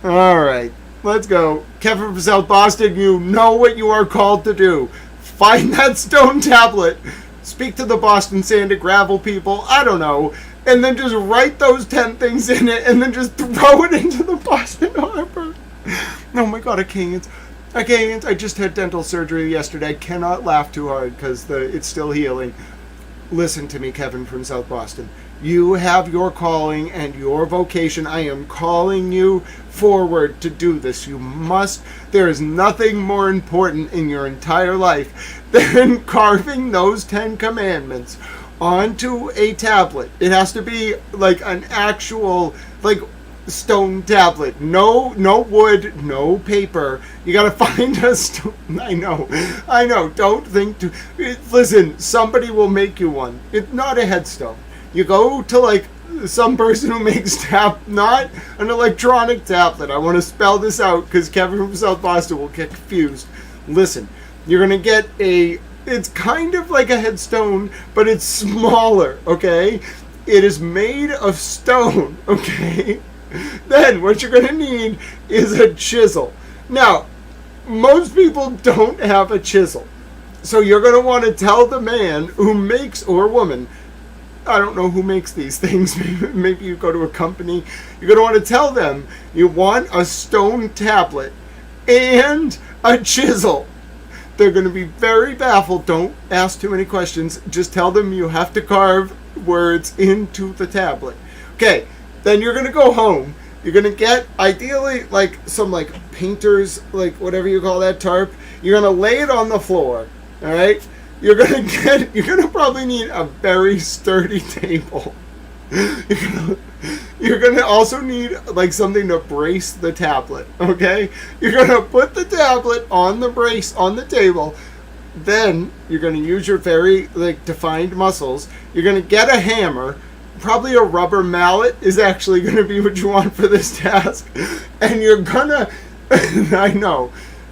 All right, let's go. Kevin from South Boston, you know what you are called to do. Find that stone tablet. Speak to the Boston Sand and Gravel people. I don't know. And then just write those 10 things in it and then just throw it into the Boston Harbor. Oh my God, I can't. I just had dental surgery yesterday. I cannot laugh too hard because it's still healing. Listen to me, Kevin from South Boston. You have your calling and your vocation. I am calling you forward to do this. You must. There is nothing more important in your entire life than carving those 10 commandments onto a tablet. It has to be like an actual like stone tablet. No wood, no paper. You gotta find a stone. I know. Don't think to. Listen, somebody will make you one. It's not a headstone. You go to like some person who makes not an electronic tablet. I want to spell this out because Kevin from South Boston will get confused. Listen, you're going to get it's kind of like a headstone, but it's smaller, okay? It is made of stone, okay? Then what you're going to need is a chisel. Now, most people don't have a chisel. So you're going to want to tell the man who makes, or woman, I don't know who makes these things. Maybe you go to a company. You're going to want to tell them you want a stone tablet and a chisel. They're going to be very baffled. Don't ask too many questions. Just tell them you have to carve words into the tablet. Okay, then you're going to go home. You're going to get, ideally, like some like painter's, like whatever you call that tarp. You're going to lay it on the floor. All right? You're going to probably need a very sturdy table. You're going to also need like something to brace the tablet, okay? You're going to put the tablet on the brace on the table. Then you're going to use your very like defined muscles. You're going to get a hammer. Probably a rubber mallet is actually going to be what you want for this task. And you're going to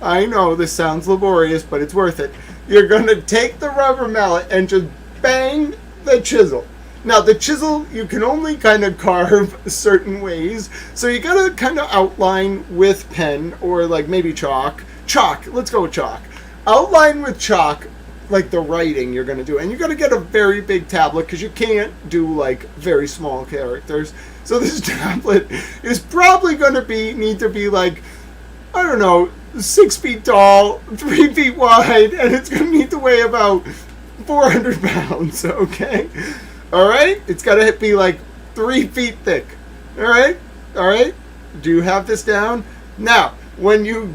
I know this sounds laborious, but it's worth it. You're going to take the rubber mallet and just bang the chisel. Now, the chisel, you can only kind of carve certain ways. So you got to kind of outline with pen or like maybe chalk. Chalk. Let's go with chalk. Outline with chalk like the writing you're going to do. And you got to get a very big tablet because you can't do like very small characters. So this tablet is probably going to need to be like, I don't know, 6 feet tall, 3 feet wide, and it's going to need to weigh about 400 pounds, okay? All right? It's got to be like 3 feet thick. All right? All right? Do you have this down? Now, when you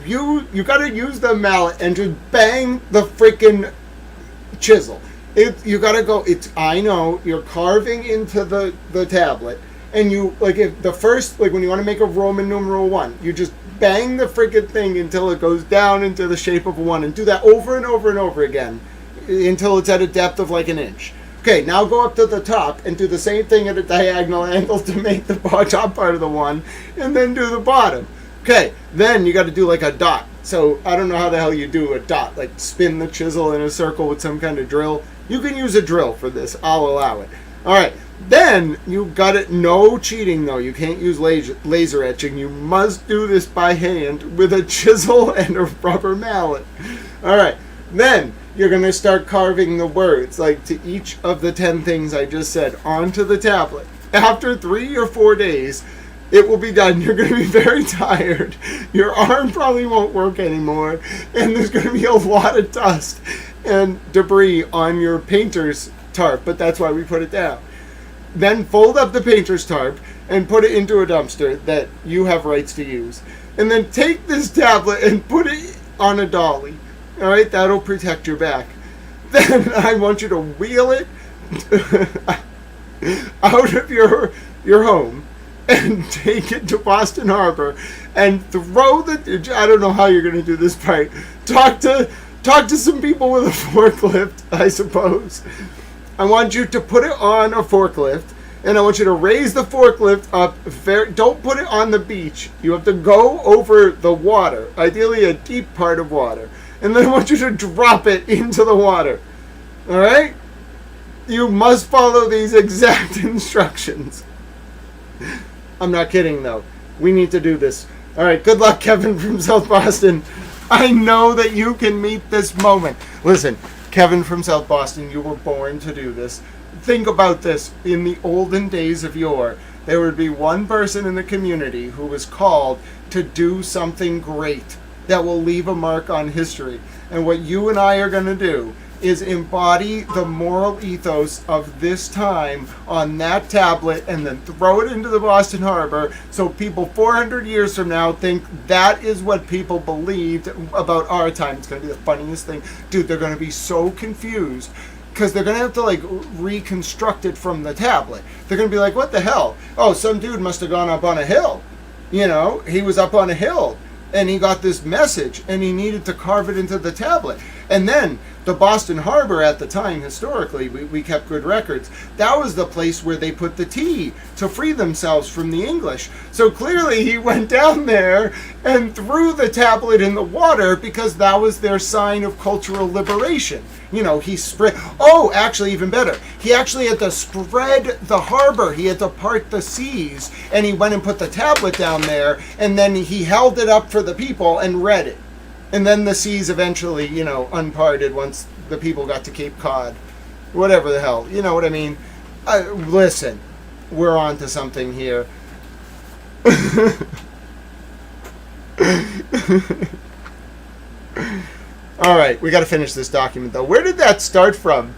got to use the mallet and just bang the freaking chisel. You got to go, I know, you're carving into the tablet, and you, like, if the first, like, when you want to make a Roman numeral 1, you just bang the freaking thing until it goes down into the shape of a 1, and do that over and over and over again until it's at a depth of like an inch. Okay, now go up to the top and do the same thing at a diagonal angle to make the top part of the 1, and then do the bottom. Okay, then you got to do like a dot. So I don't know how the hell you do a dot, like spin the chisel in a circle with some kind of drill. You can use a drill for this. I'll allow it. All right. Then you got it. No cheating though. You can't use laser etching. You must do this by hand with a chisel and a rubber mallet. All right. Then you're going to start carving the words, like to each of the 10 things I just said, onto the tablet. After 3 or 4 days, it will be done. You're going to be very tired. Your arm probably won't work anymore. And there's going to be a lot of dust and debris on your painter's tarp, but that's why we put it down. Then fold up the painter's tarp and put it into a dumpster that you have rights to use. And then take this tablet and put it on a dolly. All right, that'll protect your back. Then I want you to wheel it out of your home and take it to Boston Harbor and throw I don't know how you're going to do this part. Talk to some people with a forklift, I suppose. I want you to put it on a forklift, and I want you to raise the forklift up. Don't put it on the beach. You have to go over the water, ideally a deep part of water. And then I want you to drop it into the water. All right? You must follow these exact instructions. I'm not kidding, though. We need to do this. All right, good luck, Kevin from South Boston. I know that you can meet this moment. Listen, Kevin from South Boston, you were born to do this. Think about this. In the olden days of yore, there would be one person in the community who was called to do something great that will leave a mark on history. And what you and I are going to do is embody the moral ethos of this time on that tablet and then throw it into the Boston Harbor so people 400 years from now think that is what people believed about our time. It's going to be the funniest thing. Dude, they're going to be so confused because they're going to have to like reconstruct it from the tablet. They're going to be like, what the hell? Oh, some dude must have gone up on a hill. You know, he was up on a hill and he got this message and he needed to carve it into the tablet. And then the Boston Harbor at the time, historically, we kept good records. That was the place where they put the tea to free themselves from the English. So clearly he went down there and threw the tablet in the water because that was their sign of cultural liberation. You know, he spread... Oh, actually, even better. He actually had to spread the harbor. He had to part the seas. And he went and put the tablet down there. And then he held it up for the people and read it. And then the seas eventually, you know, unparted once the people got to Cape Cod. Whatever the hell. You know what I mean? Listen, we're on to something here. All right, we got to finish this document, though. Where did that start from?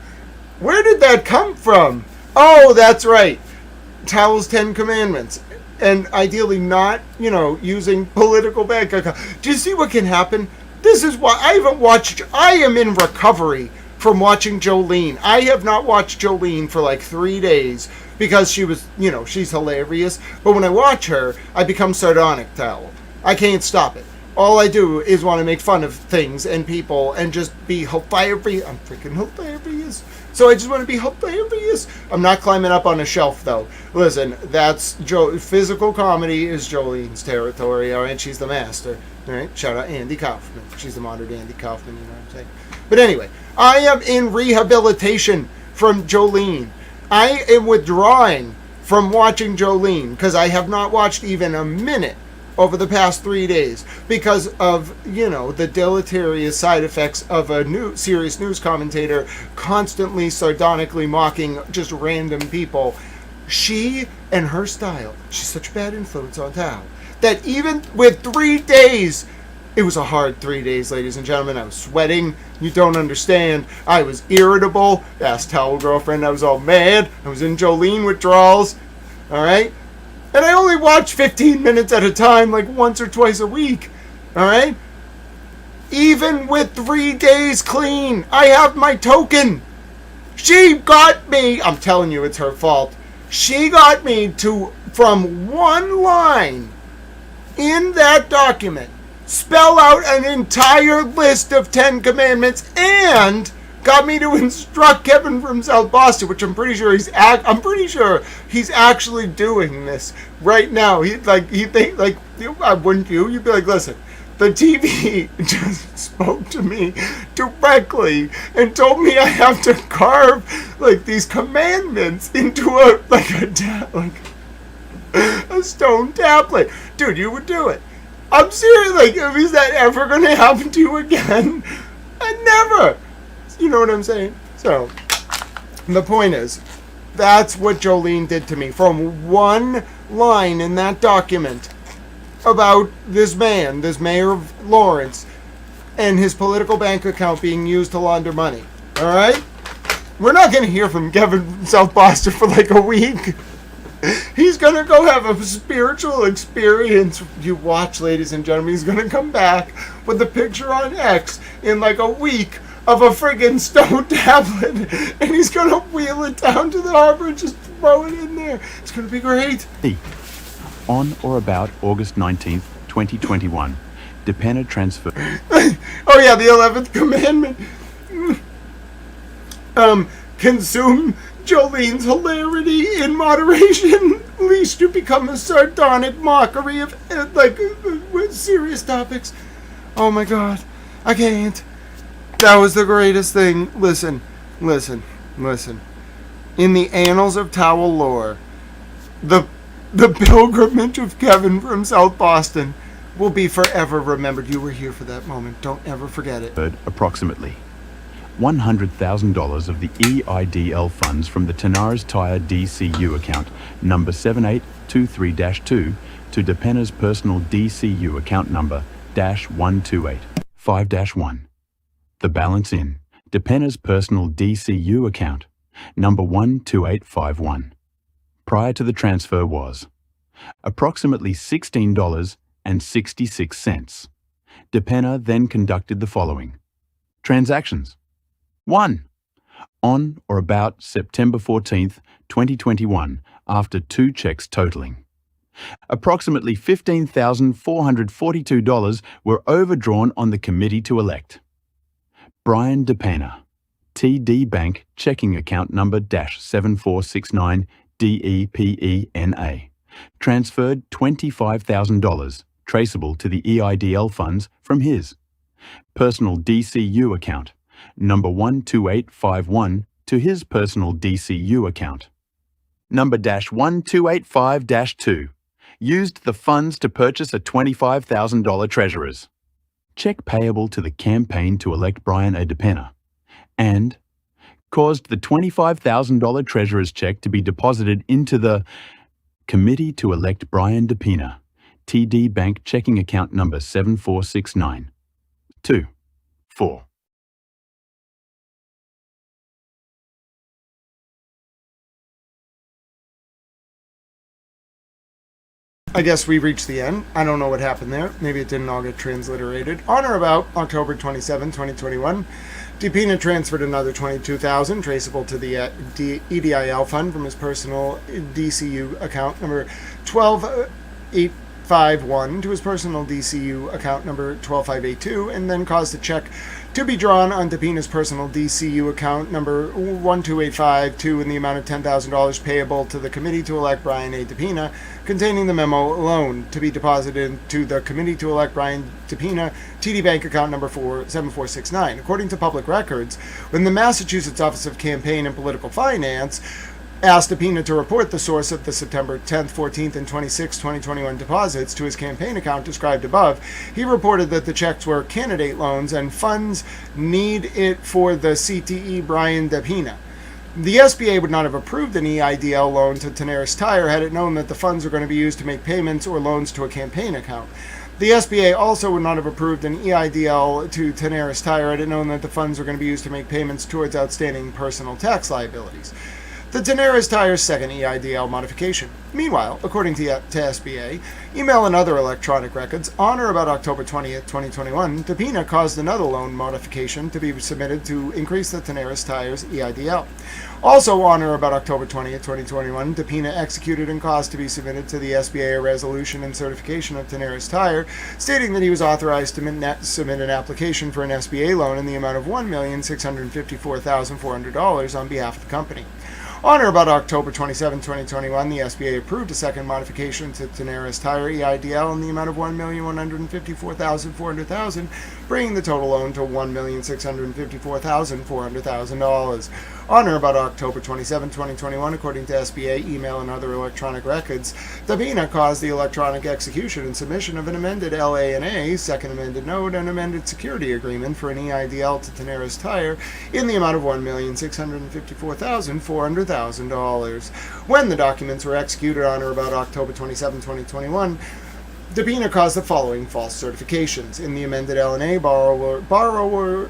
Where did that come from? Oh, that's right. Towel's 10 Commandments. And ideally not, you know, using political bank account. Do you see what can happen? This is why I haven't watched... I am in recovery from watching Jolene. I have not watched Jolene for like 3 days because she was, you know, she's hilarious. But when I watch her, I become sardonic, Towel. I can't stop it. All I do is want to make fun of things and people and just be hilarious. I'm freaking hilarious. So I just want to be hilarious. I'm not climbing up on a shelf, though. Listen, that's physical comedy is Jolene's territory, all right? She's the master, all right? Shout out Andy Kaufman. She's the modern Andy Kaufman, you know what I'm saying? But anyway, I am in rehabilitation from Jolene. I am withdrawing from watching Jolene because I have not watched even a minute over the past 3 days because of, you know, the deleterious side effects of a serious news commentator constantly sardonically mocking just random people. She and her style, she's such a bad influence on Tao that even with 3 days, it was a hard 3 days, ladies and gentlemen. I was sweating. You don't understand. I was irritable. Asked Towel Girlfriend. I was all mad. I was in Jolene withdrawals. All right? And I only watch 15 minutes at a time, like once or twice a week. All right? Even with 3 days clean, I have my token. She got me. I'm telling you, it's her fault. She got me to, from one line in that document, spell out an entire list of 10 commandments and got me to instruct Kevin from South Boston, which I'm pretty sure he's actually doing this right now. Wouldn't you? You'd be like, listen, the TV just spoke to me directly and told me I have to carve like these commandments into a stone tablet. Dude, you would do it. I'm serious. Like, is that ever going to happen to you again? Never. You know what I'm saying? So, the point is, that's what Jolene did to me. From one line in that document about this man, this mayor of Lawrence, and his political bank account being used to launder money. Alright? We're not going to hear from Kevin from South Boston for like a week. He's going to go have a spiritual experience. You watch, ladies and gentlemen. He's going to come back with a picture on X in like a week of a friggin' stone tablet, and he's gonna wheel it down to the harbor and just throw it in there. It's gonna be great. On or about August 19th, 2021, Depenna transferred... Oh yeah, the 11th commandment. Consume Jolene's hilarity in moderation, lest you become a sardonic mockery of, with serious topics. Oh my god, I can't. That was the greatest thing. Listen. In the annals of towel lore, the pilgrimage of Kevin from South Boston will be forever remembered. You were here for that moment. Don't ever forget it. Approximately $100,000 of the EIDL funds from the Tanaris Tire DCU account number 7823-2 to Depenna's personal DCU account number -128-5-1. The balance in Depenna's personal DCU account, number 12851, prior to the transfer was approximately $16.66. Depenna then conducted the following transactions. 1. On or about September 14th, 2021, after 2 checks totaling. Approximately $15,442 were overdrawn on the committee to elect. Brian DePena, TD Bank checking account number -7469 DEPENA, transferred $25,000 traceable to the EIDL funds from his personal DCU account, number 12851, to his personal DCU account. Number -1285-2, used the funds to purchase a $25,000 treasurer's check payable to the campaign to elect Brian A. DePena, and caused the $25,000 treasurer's check to be deposited into the Committee to elect Brian DePena, TD Bank checking account number 7469. 2. 4. I guess we reached the end. I don't know what happened there. Maybe it didn't all get transliterated. On or about October 27, 2021, DePena transferred another $22,000 traceable to the EDIL fund from his personal DCU account number 12851 to his personal DCU account number 12582, and then caused a check to be drawn on DePena's personal DCU account number 12852 in the amount of $10,000 payable to the Committee to elect Brian A. DePena, containing the memo loan to be deposited to the Committee to elect Brian DePena, TD Bank account number 7469. According to public records, when the Massachusetts Office of Campaign and Political Finance asked DePena to report the source of the September 10th, 14th, and 26th, 2021 deposits to his campaign account described above, he reported that the checks were candidate loans and funds need it for the CTE Brian DePena. The SBA would not have approved an EIDL loan to Tenaris Tire had it known that the funds were going to be used to make payments or loans to a campaign account. The SBA also would not have approved an EIDL to Tenaris Tire had it known that the funds were going to be used to make payments towards outstanding personal tax liabilities. The Tenaris Tire's second EIDL modification. Meanwhile, according to SBA, email and other electronic records, on or about October 20th, 2021, DePena caused another loan modification to be submitted to increase the Tenaris Tire's EIDL. Also on or about October 20th, 2021, DePena executed and caused to be submitted to the SBA a resolution and certification of Tenaris Tire, stating that he was authorized to submit an application for an SBA loan in the amount of $1,654,400 on behalf of the company. On or about October 27, 2021, the SBA approved a second modification to Tenaris Tire EIDL in the amount of $1,154,400, bringing the total loan to $1,654,400. On or about October 27, 2021, according to SBA email and other electronic records, DePena caused the electronic execution and submission of an amended LA&A, second amended note, and amended security agreement for an EIDL to Tenaris Tire in the amount of $1,654,400. When the documents were executed on or about October 27, 2021, DePena caused the following false certifications. In the amended L&A, borrower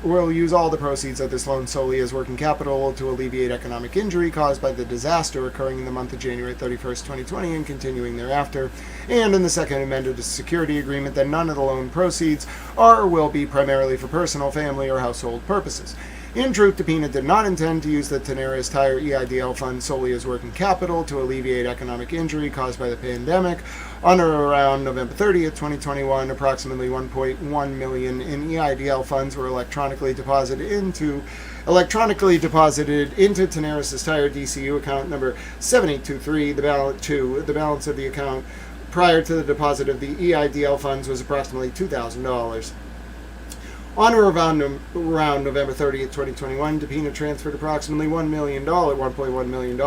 will use all the proceeds of this loan solely as working capital to alleviate economic injury caused by the disaster occurring in the month of January 31st, 2020 and continuing thereafter. And in the second amended security agreement, that none of the loan proceeds are or will be primarily for personal, family, or household purposes. In truth, DePena did not intend to use the Tenaris Tire EIDL fund solely as working capital to alleviate economic injury caused by the pandemic. On or around November 30th, 2021, approximately $1.1 million in EIDL funds were electronically deposited into Tenaris Tire DCU account number 7823. The balance of the account prior to the deposit of the EIDL funds was approximately $2,000. On or around November 30th, 2021, DePena transferred approximately $1.1 million,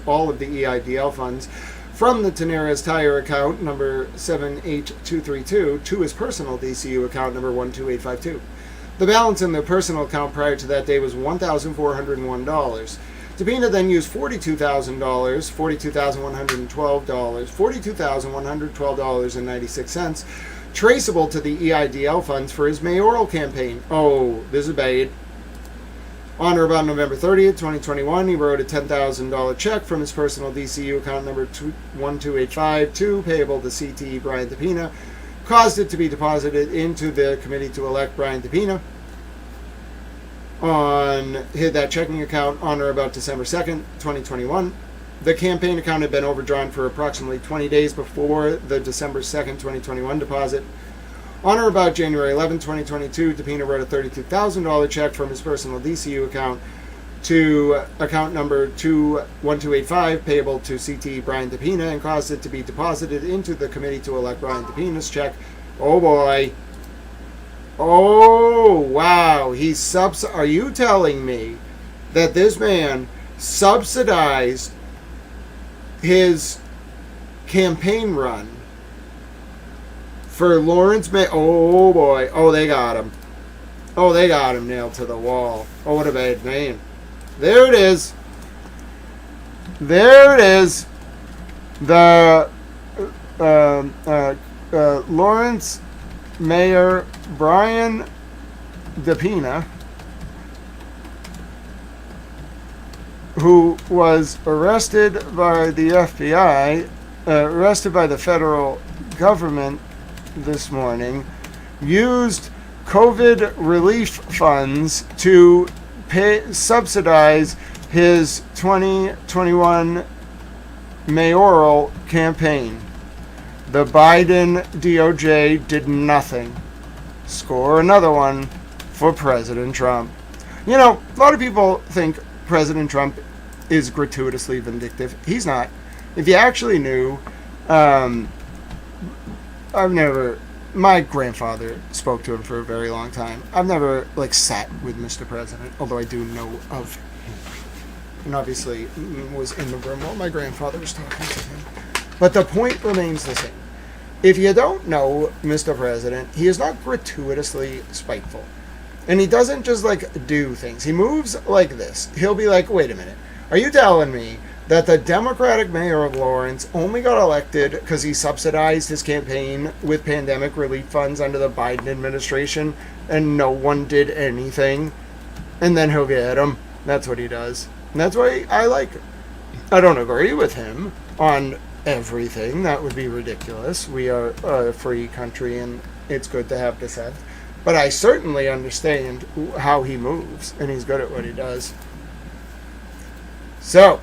all of the EIDL funds, from the Tenaris Tire account number 78232 to his personal DCU account number 12852. The balance in the personal account prior to that day was $1,401. DePena then used $42,112.96 traceable to the EIDL funds for his mayoral campaign. Oh, this is bad. On or about November 30th, 2021, he wrote a $10,000 check from his personal DCU account number 12852, payable to CTE Brian DePena, caused it to be deposited into the Committee to elect Brian DePena hit that checking account on or about December 2nd, 2021. The campaign account had been overdrawn for approximately 20 days before the December 2nd, 2021 deposit. On or about January 11, 2022, DePina wrote a $32,000 check from his personal DCU account to account number 21285, payable to CT Brian DePina, and caused it to be deposited into the committee to elect Brian DePina's check. Oh boy. Oh, wow. Are you telling me that this man subsidized his campaign run for Lawrence May? Oh boy. Oh, they got him. Oh, they got him nailed to the wall. Oh, what a bad name. There it is. There it is. The Lawrence Mayor Brian DePina, who was arrested by the FBI, arrested by the federal government this morning, used COVID relief funds to subsidize his 2021 mayoral campaign. The Biden DOJ did nothing. Score another one for President Trump. You know, a lot of people think President Trump is gratuitously vindictive. He's not. If you actually knew, my grandfather spoke to him for a very long time. I've never, sat with Mr. President, although I do know of him. And obviously was in the room while my grandfather was talking to him. But the point remains the same. If you don't know Mr. President, he is not gratuitously spiteful. And he doesn't just, do things. He moves like this. He'll be like, wait a minute. Are you telling me that the Democratic mayor of Lawrence only got elected because he subsidized his campaign with pandemic relief funds under the Biden administration and no one did anything? And then he'll get him. That's what he does. And that's why I like him. I don't agree with him on everything. That would be ridiculous. We are a free country and it's good to have dissent. But I certainly understand how he moves, and he's good at what he does. So,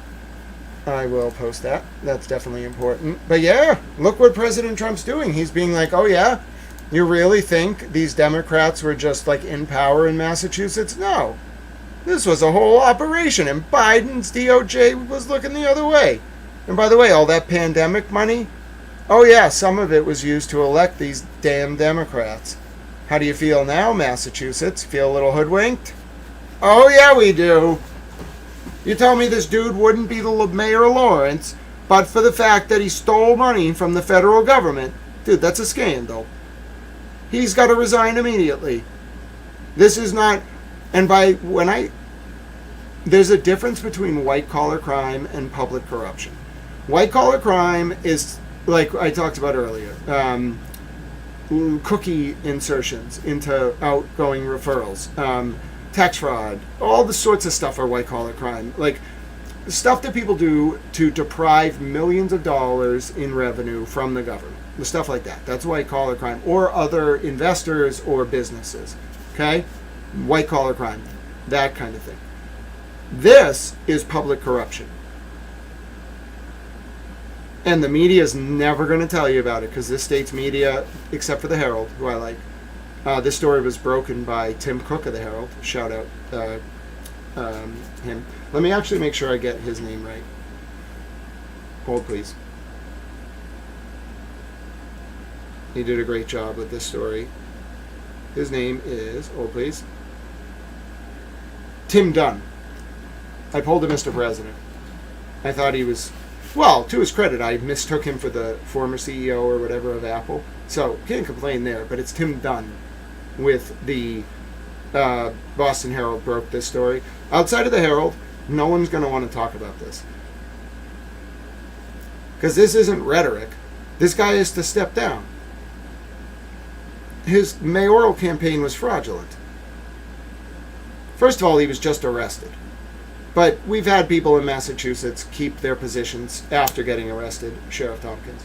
I will post that. That's definitely important. But yeah, look what President Trump's doing. He's being like, oh yeah, you really think these Democrats were just in power in Massachusetts? No. This was a whole operation, and Biden's DOJ was looking the other way. And by the way, all that pandemic money, oh yeah, some of it was used to elect these damn Democrats. How do you feel now, Massachusetts? Feel a little hoodwinked? Oh yeah, we do. You tell me this dude wouldn't be the mayor of Lawrence, but for the fact that he stole money from the federal government. Dude, that's a scandal. He's got to resign immediately. This is not... And there's a difference between white-collar crime and public corruption. White-collar crime is, like I talked about earlier, cookie insertions into outgoing referrals, tax fraud, all the sorts of stuff are white-collar crime. Stuff that people do to deprive millions of dollars in revenue from the government. The stuff like that. That's white-collar crime. Or other investors or businesses. Okay? White-collar crime. That kind of thing. This is public corruption. And the media is never going to tell you about it because this state's media, except for the Herald, who I like. This story was broken by Tim Cook of the Herald. Shout out him. Let me actually make sure I get his name right. Hold, please. He did a great job with this story. His name is, hold please, Tim Dunn. I pulled a Mr. President. I thought he was... Well, to his credit, I mistook him for the former CEO or whatever of Apple. So, can't complain there, but it's Tim Dunn with the Boston Herald broke this story. Outside of the Herald, no one's going to want to talk about this. Because this isn't rhetoric. This guy is to step down. His mayoral campaign was fraudulent. First of all, he was just arrested. But we've had people in Massachusetts keep their positions after getting arrested, Sheriff Tompkins.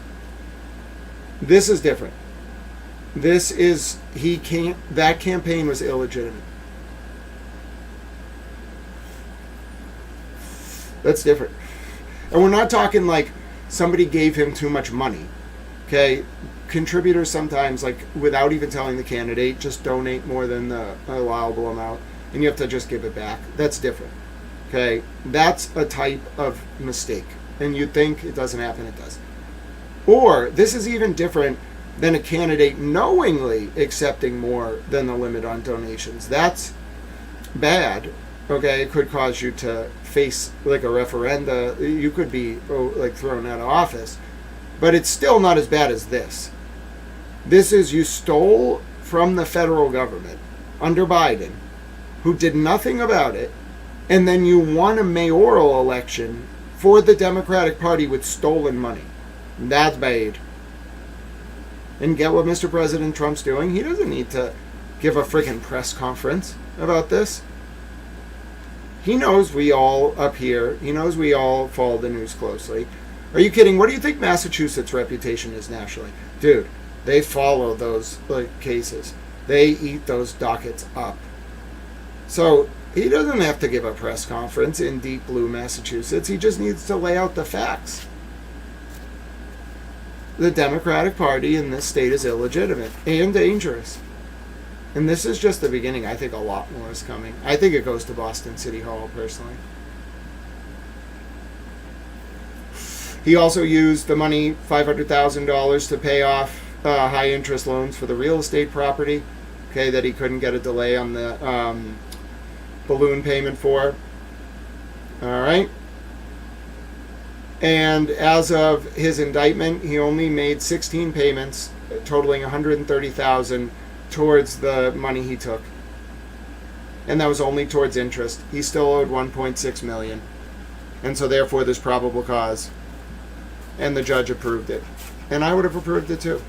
This is different. That campaign was illegitimate. That's different. And we're not talking like somebody gave him too much money. Okay, contributors sometimes, like without even telling the candidate, just donate more than the allowable amount, and you have to just give it back. That's different. Okay, that's a type of mistake, and you'd think it doesn't happen, it does. Or this is even different than a candidate knowingly accepting more than the limit on donations. That's bad. Okay, it could cause you to face like a referenda. You could be like thrown out of office, but it's still not as bad as this. This is you stole from the federal government under Biden, who did nothing about it, and then you won a mayoral election for the Democratic Party with stolen money. That's bad. And get what Mr. President Trump's doing? He doesn't need to give a freaking press conference about this. He knows we all up here, he knows we all follow the news closely. Are you kidding? What do you think Massachusetts' reputation is nationally? Dude, they follow those cases. They eat those dockets up. So he doesn't have to give a press conference in deep blue Massachusetts. He just needs to lay out the facts. The Democratic Party in this state is illegitimate and dangerous. And this is just the beginning. I think a lot more is coming. I think it goes to Boston City Hall, personally. He also used the money, $500,000, to pay off high-interest loans for the real estate property, okay, that he couldn't get a delay on the balloon payment for. All right. And as of his indictment, he only made 16 payments, totaling $130,000 towards the money he took. And that was only towards interest. He still owed $1.6 million. And so therefore there's probable cause. And the judge approved it. And I would have approved it too.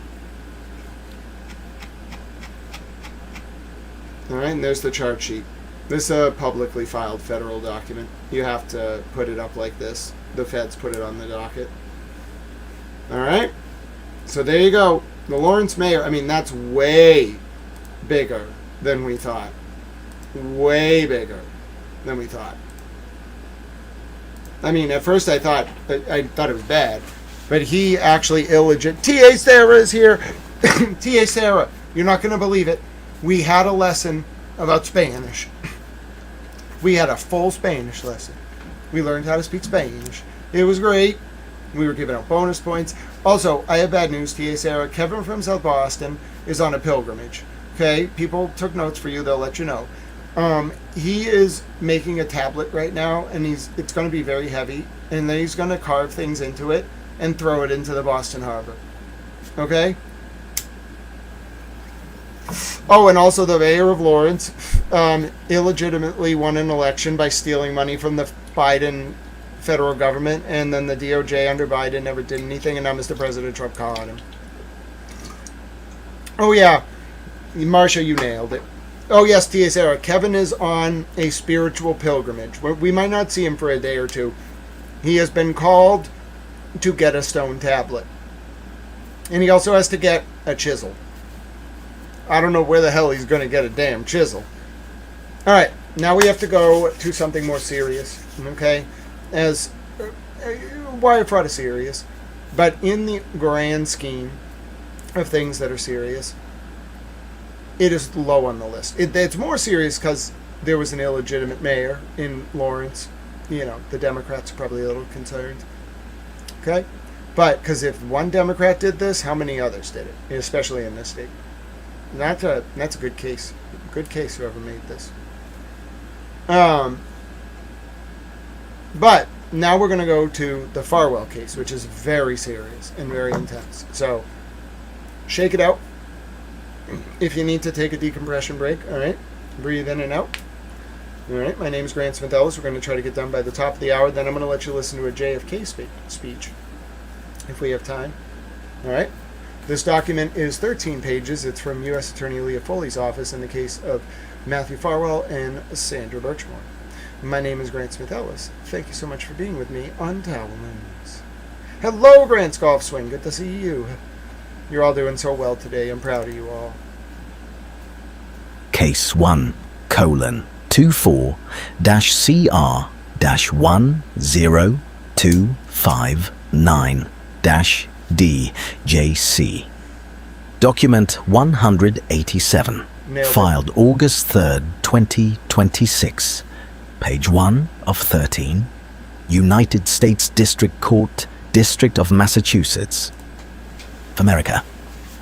All right, and there's the chart sheet. This is a publicly filed federal document. You have to put it up like this. The feds put it on the docket. All right. So there you go. The Lawrence mayor, I mean, that's way bigger than we thought. Way bigger than we thought. I mean, at first I thought it was bad. But he actually T.A. Sarah is here. T.A. Sarah, you're not going to believe it. We had a lesson about Spanish. We had a full Spanish lesson. We learned how to speak Spanish. It was great. We were giving out bonus points. Also, I have bad news, T.A. Sarah. Kevin from South Boston is on a pilgrimage. Okay? People took notes for you. They'll let you know. He is making a tablet right now, and it's going to be very heavy. And then he's going to carve things into it and throw it into the Boston Harbor. Okay? Oh, and also the mayor of Lawrence illegitimately won an election by stealing money from the Biden federal government, and then the DOJ under Biden never did anything, and now Mr. President Trump caught him. Oh, yeah. Marsha, you nailed it. Oh, yes, T.A. Sarah. Kevin is on a spiritual pilgrimage. We might not see him for a day or two. He has been called to get a stone tablet. And he also has to get a chisel. I don't know where the hell he's going to get a damn chisel. All right, now we have to go to something more serious, okay? As wire fraud is serious, but in the grand scheme of things that are serious, it is low on the list. It's more serious because there was an illegitimate mayor in Lawrence. You know, the Democrats are probably a little concerned, okay? But because if one Democrat did this, how many others did it, especially in this state? That's a good case. Good case, whoever made this. But now we're going to go to the Farwell case, which is very serious and very intense. So, shake it out. If you need to take a decompression break, all right? Breathe in and out. All right, my name is Grant Smith Ellis. We're going to try to get done by the top of the hour. Then I'm going to let you listen to a JFK speech, if we have time. All right? This document is 13 pages. It's from U.S. Attorney Leah Foley's office in the case of Matthew Farwell and Sandra Birchmore. My name is Grant Smith Ellis. Thank you so much for being with me on Towel News. Hello, Grant's Golf Swing. Good to see you. You're all doing so well today. I'm proud of you all. Case 1:24-CR-10259- DJC. Document 187, Nailed it. filed August 3rd, 2026, page 1 of 13, United States District Court, District of Massachusetts, America.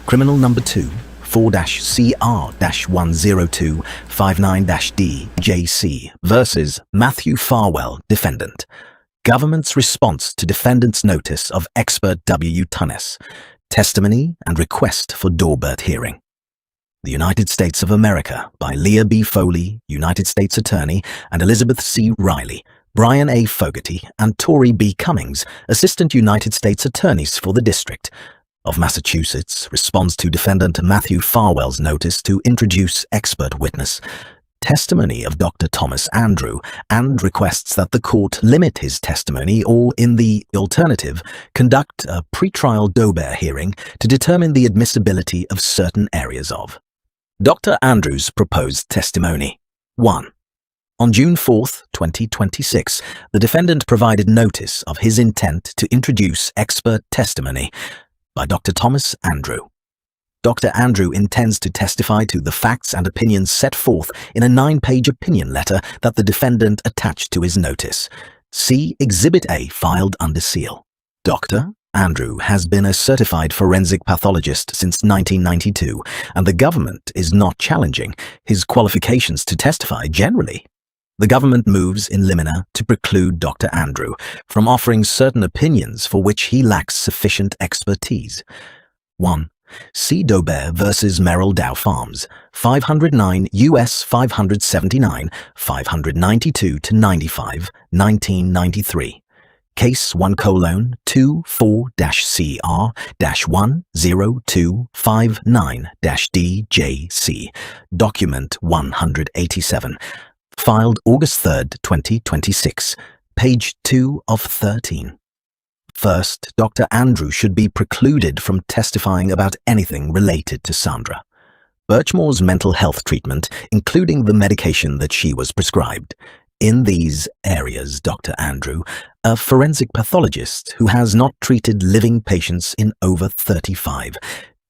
Criminal number 2, 4-CR-10259-DJC versus Matthew Farwell, defendant. Government's response to defendant's notice of expert W. Tunnis. Testimony and request for Daubert hearing. The United States of America by Leah B. Foley, United States Attorney, and Elizabeth C. Riley, Brian A. Fogarty, and Tory B. Cummings, Assistant United States Attorneys for the District of Massachusetts, responds to defendant Matthew Farwell's notice to introduce expert witness, testimony of Dr. Thomas Andrew, and requests that the court limit his testimony or, in the alternative, conduct a pretrial Daubert hearing to determine the admissibility of certain areas of Dr. Andrew's proposed testimony. 1. On June 4, 2026, the defendant provided notice of his intent to introduce expert testimony by Dr. Thomas Andrew. Dr. Andrew intends to testify to the facts and opinions set forth in a 9-page opinion letter that the defendant attached to his notice. See Exhibit A filed under seal. Dr. Andrew has been a certified forensic pathologist since 1992, and the government is not challenging his qualifications to testify generally. The government moves in limina to preclude Dr. Andrew from offering certain opinions for which he lacks sufficient expertise. 1. C. Daubert versus Merrill Dow Farms, 509 U.S. 579, 592-95, 1993. Case 1:2-4-CR-10259-DJC, Document 187, filed August 3rd, 2026, page 2 of 13. First, Dr. Andrew should be precluded from testifying about anything related to Sandra Birchmore's mental health treatment, including the medication that she was prescribed. In these areas, Dr. Andrew, a forensic pathologist who has not treated living patients in over 35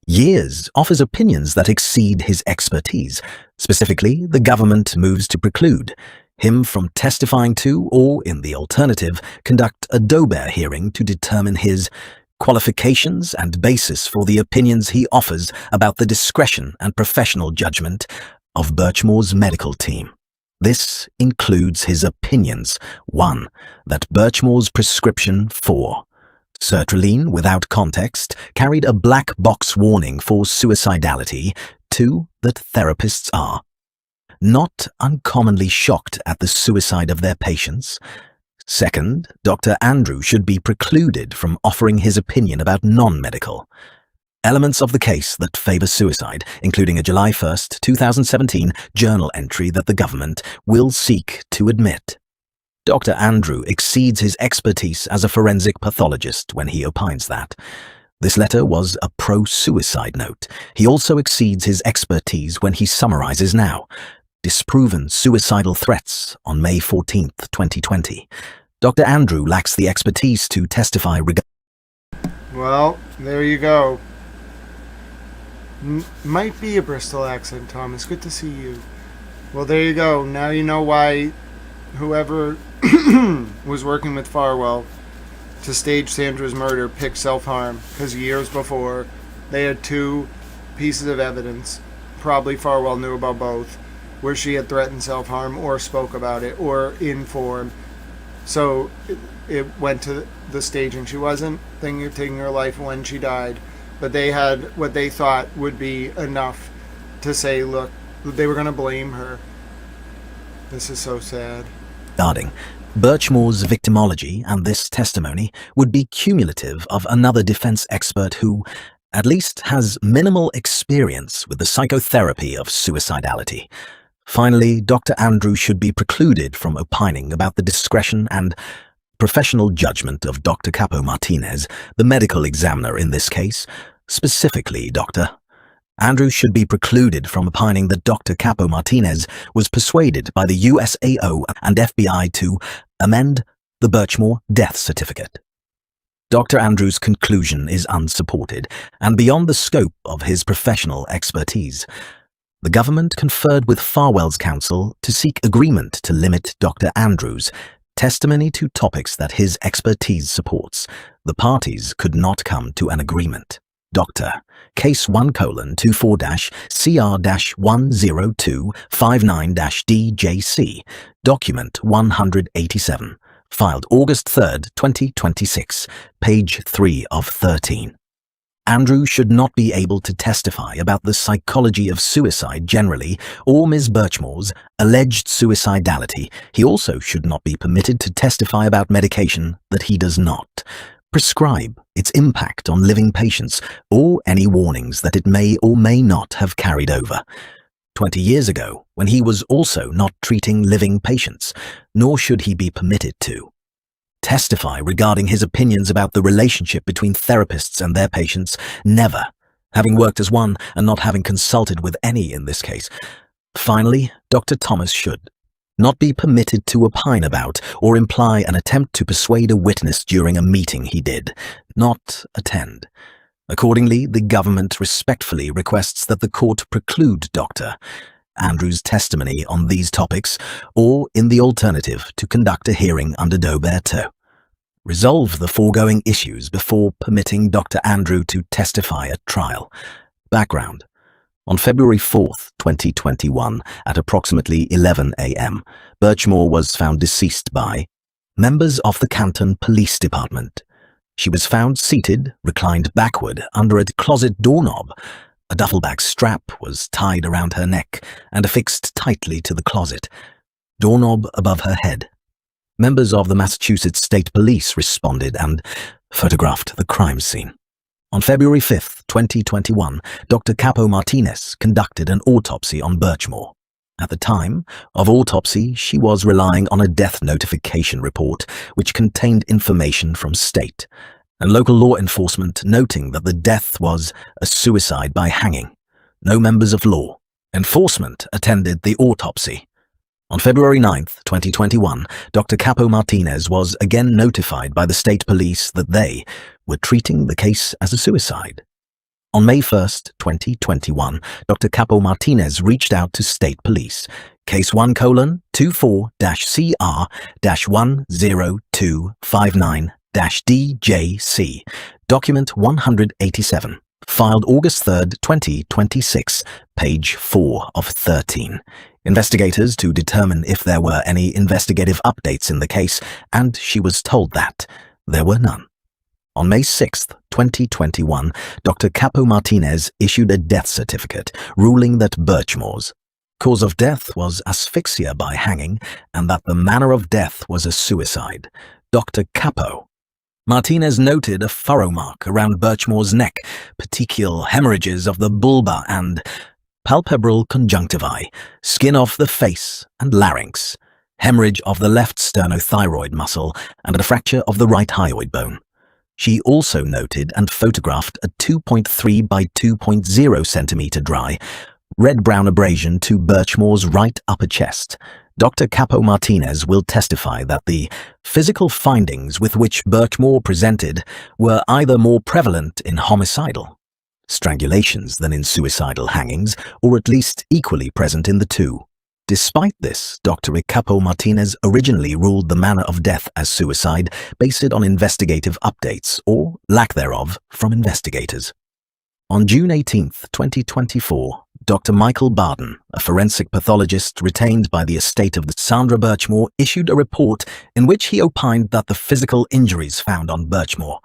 years, offers opinions that exceed his expertise. Specifically, the government moves to preclude him from testifying to, or, in the alternative, conduct a Daubert hearing to determine his qualifications and basis for the opinions he offers about the discretion and professional judgment of Birchmore's medical team. This includes his opinions: 1. That Birchmore's prescription for sertraline without context carried a black box warning for suicidality. 2. That therapists are not uncommonly shocked at the suicide of their patients. Second, Dr. Andrew should be precluded from offering his opinion about non-medical elements of the case that favor suicide, including a July 1st, 2017 journal entry that the government will seek to admit. Dr. Andrew exceeds his expertise as a forensic pathologist when he opines that this letter was a pro-suicide note. He also exceeds his expertise when he summarizes now disproven suicidal threats on May 14th, 2020. Dr. Andrew lacks the expertise to testify regarding. Well, there you go. Might be a Bristol accent, Thomas. Good to see you. Well, there you go. Now you know why whoever was working with Farwell to stage Sandra's murder picked self-harm. Because years before, they had 2 pieces of evidence, probably Farwell knew about both, where she had threatened self-harm or spoke about it or in form. So it went to the staging. She wasn't thinking of taking her life when she died, but they had what they thought would be enough to say, look, they were going to blame her. This is so sad. Birchmore's victimology, and this testimony would be cumulative of another defense expert who, at least, has minimal experience with the psychotherapy of suicidality. Finally, Dr. Andrew should be precluded from opining about the discretion and professional judgment of Dr. Capo Martinez, the medical examiner in this case. Specifically, Dr. Andrew should be precluded from opining that Dr. Capo Martinez was persuaded by the USAO and FBI to amend the Birchmore death certificate. Dr. Andrews' conclusion is unsupported and beyond the scope of his professional expertise. The government conferred with Farwell's counsel to seek agreement to limit Dr. Andrews' testimony to topics that his expertise supports. The parties could not come to an agreement. Dr. Case 1:CR-10259-DJC, Document 187, filed August 3, 2026, page 3 of 13. Andrew should not be able to testify about the psychology of suicide generally or Ms. Birchmore's alleged suicidality. He also should not be permitted to testify about medication that he does not prescribe, its impact on living patients, or any warnings that it may or may not have carried over 20 years ago when he was also not treating living patients, nor should he be permitted to testify regarding his opinions about the relationship between therapists and their patients, never, having worked as one and not having consulted with any in this case. Finally, Dr. Thomas should not be permitted to opine about or imply an attempt to persuade a witness during a meeting he did not attend. Accordingly, the government respectfully requests that the court preclude Dr. Andrews' testimony on these topics, or, in the alternative, to conduct a hearing under Doberto. Resolve the foregoing issues before permitting Dr. Andrew to testify at trial. Background. On February 4, 2021, at approximately 11 a.m., Birchmore was found deceased by members of the Canton Police Department. She was found seated, reclined backward, under a closet doorknob. A duffel bag strap was tied around her neck and affixed tightly to the closet. Doorknob above her head. Members of the Massachusetts State Police responded and photographed the crime scene. On February 5, 2021, Dr. Capo Martinez conducted an autopsy on Birchmore. At the time of autopsy, she was relying on a death notification report which contained information from state and local law enforcement noting that the death was a suicide by hanging. No members of law enforcement attended the autopsy. On February 9, 2021, Dr. Capo Martinez was again notified by the state police that they were treating the case as a suicide. On May 1, 2021, Dr. Capo Martinez reached out to state police. Case 1:24-CR-10259-DJC, Document 187, filed August 3, 2026, page 4 of 13. Investigators to determine if there were any investigative updates in the case, and she was told that there were none. On May 6, 2021, Dr. Capo Martinez issued a death certificate ruling that Birchmore's cause of death was asphyxia by hanging and that the manner of death was a suicide. Dr. Capo Martinez noted a furrow mark around Birchmore's neck, petechial hemorrhages of the vulva and palpebral conjunctivae, skin off the face and larynx, hemorrhage of the left sternothyroid muscle, and a fracture of the right hyoid bone. She also noted and photographed a 2.3 by 2.0 centimeter dry, red-brown abrasion to Birchmore's right upper chest. Dr. Capo Martinez will testify that the physical findings with which Birchmore presented were either more prevalent in homicidal strangulations than in suicidal hangings, or at least equally present in the two. Despite this, Dr. Capo Martinez originally ruled the manner of death as suicide based on investigative updates, or lack thereof, from investigators. On June 18, 2024, Dr. Michael Barden, a forensic pathologist retained by the estate of Sandra Birchmore, issued a report in which he opined that the physical injuries found on Birchmore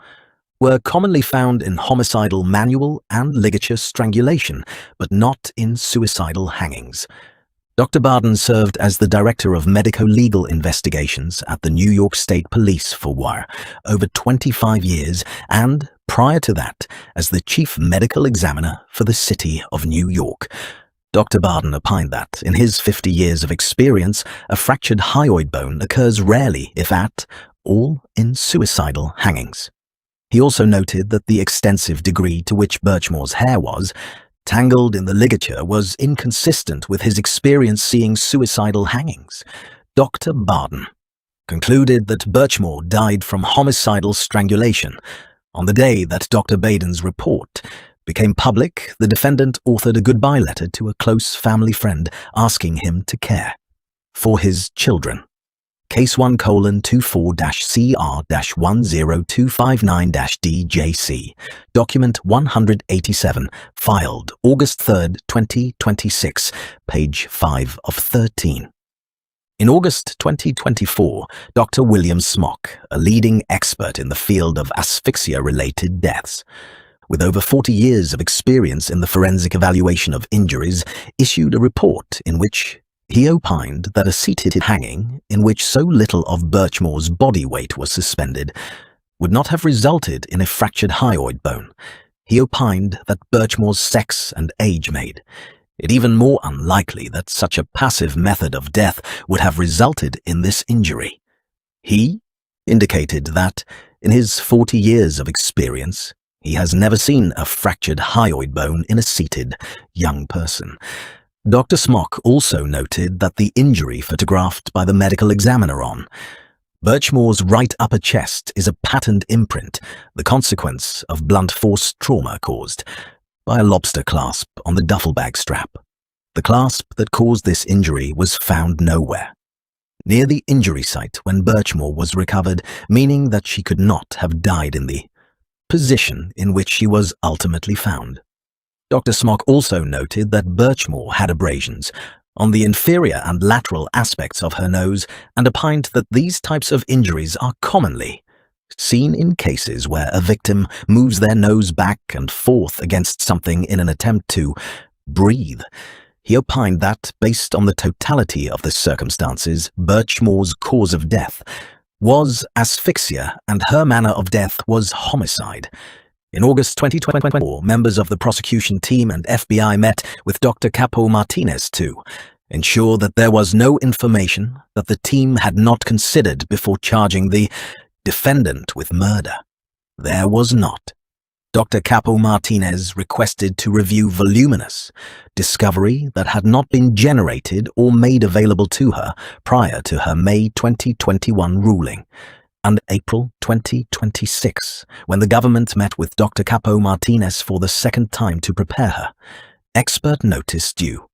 were commonly found in homicidal manual and ligature strangulation, but not in suicidal hangings. Dr. Barden served as the Director of Medico-Legal Investigations at the New York State Police for over 25 years and, prior to that, as the Chief Medical Examiner for the City of New York. Dr. Barden opined that, in his 50 years of experience, a fractured hyoid bone occurs rarely, if at all, in suicidal hangings. He also noted that the extensive degree to which Birchmore's hair was tangled in the ligature was inconsistent with his experience seeing suicidal hangings. Dr. Barden concluded that Birchmore died from homicidal strangulation. On the day that Dr. Baden's report became public, the defendant authored a goodbye letter to a close family friend asking him to care for his children. Case 1:CR-10259-DJC, document 187, filed August 3rd, 2026, page 5 of 13. In August 2024, Dr. William Smock, a leading expert in the field of asphyxia-related deaths, with over 40 years of experience in the forensic evaluation of injuries, issued a report in which he opined that a seated hanging, in which so little of Birchmore's body weight was suspended, would not have resulted in a fractured hyoid bone. He opined that Birchmore's sex and age made it even more unlikely that such a passive method of death would have resulted in this injury. He indicated that, in his 40 years of experience, he has never seen a fractured hyoid bone in a seated young person. Dr. Smock also noted that the injury photographed by the medical examiner on Birchmore's right upper chest is a patterned imprint, the consequence of blunt force trauma caused by a lobster clasp on the duffel bag strap. The clasp that caused this injury was found nowhere near the injury site when Birchmore was recovered, meaning that she could not have died in the position in which she was ultimately found. Dr. Smock also noted that Birchmore had abrasions on the inferior and lateral aspects of her nose and opined that these types of injuries are commonly seen in cases where a victim moves their nose back and forth against something in an attempt to breathe. He opined that, based on the totality of the circumstances, Birchmore's cause of death was asphyxia and her manner of death was homicide. In August 2024, members of the prosecution team and FBI met with Dr. Capo Martinez to ensure that there was no information that the team had not considered before charging the defendant with murder. There was not. Dr. Capo Martinez requested to review voluminous discovery that had not been generated or made available to her prior to her May 2021 ruling. And April 2026, when the government met with Dr. Capo Martinez for the second time to prepare her. Expert notice due.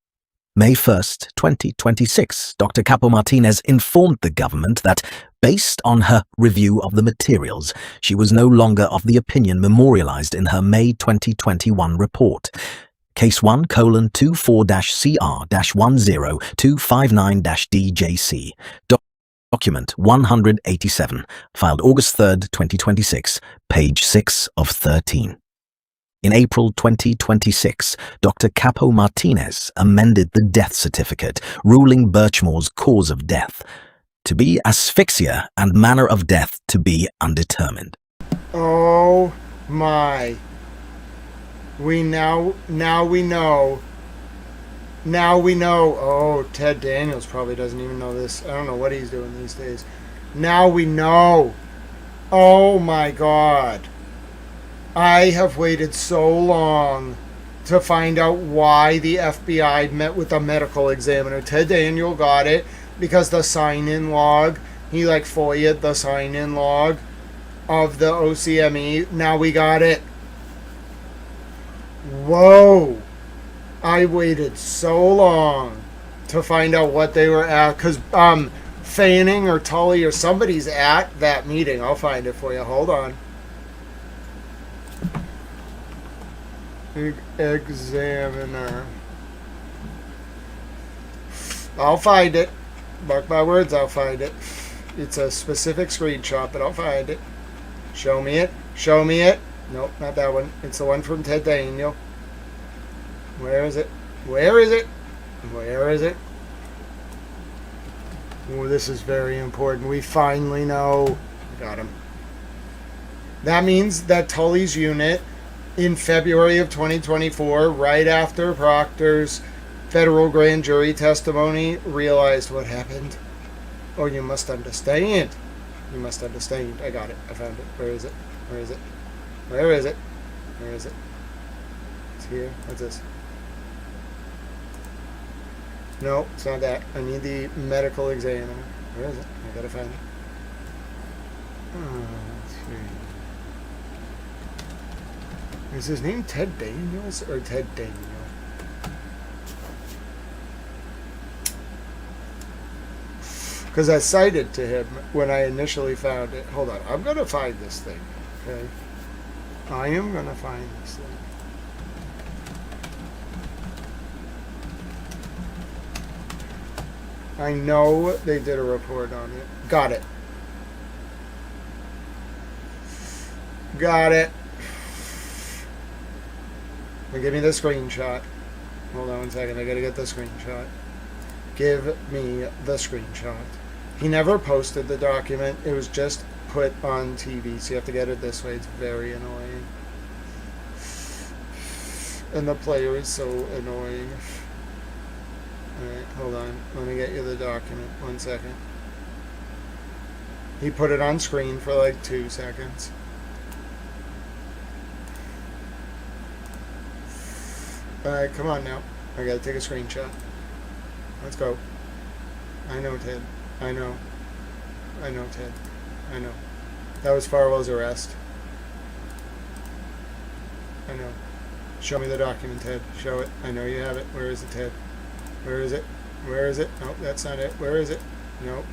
May 1st, 2026, Dr. Capo Martinez informed the government that, based on her review of the materials, she was no longer of the opinion memorialized in her May 2021 report. Case 1:CR-10259-DJC. Document 187, filed August 3rd, 2026, page 6 of 13. In April 2026, Dr. Capo Martinez amended the death certificate, ruling Birchmore's cause of death to be asphyxia and manner of death to be undetermined. Oh my. Now we know. Oh, Ted Daniels probably doesn't even know this. I don't know what he's doing these days. Now we know. Oh my God. I have waited so long to find out why the FBI met with the medical examiner. Ted Daniel got it because the sign-in log, he FOIA'd the sign-in log of the OCME. Now we got it. Whoa. I waited so long to find out what they were at, because Fanning or Tully or somebody's at that meeting. I'll find it for you. Hold on. Examiner. I'll find it. Mark my words, I'll find it. It's a specific screenshot, but I'll find it. Show me it. Show me it. Nope, not that one. It's the one from Ted Daniel. Where is it? Where is it? Where is it? Oh, this is very important. We finally know. Got him. That means that Tully's unit in February of 2024, right after Proctor's federal grand jury testimony, realized what happened. Oh, you must understand. You must understand. I got it. I found it. Where is it? Where is it? Where is it? Where is it? It's here. What's this? No, it's not that. I need the medical examiner. Where is it? I gotta find it. Let's see. Is his name Ted Daniels or Ted Daniel? Because I cited to him when I initially found it. Hold on. I'm going to find this thing. Okay. I am going to find this thing. I know they did a report on it. Got it. Got it. Now give me the screenshot. Hold on one second. I got to get the screenshot. Give me the screenshot. He never posted the document. It was just put on TV, so you have to get it this way. It's very annoying. And the player is so annoying. Alright, hold on. Let me get you the document. 1 second. He put it on screen for like 2 seconds. Alright, come on now. I gotta take a screenshot. Let's go. I know, Ted. I know. I know, Ted. I know. That was Farwell's arrest. I know. Show me the document, Ted. Show it. I know you have it. Where is it, Ted? Where is it? Where is it? Nope, that's not it. Where is it? Nope.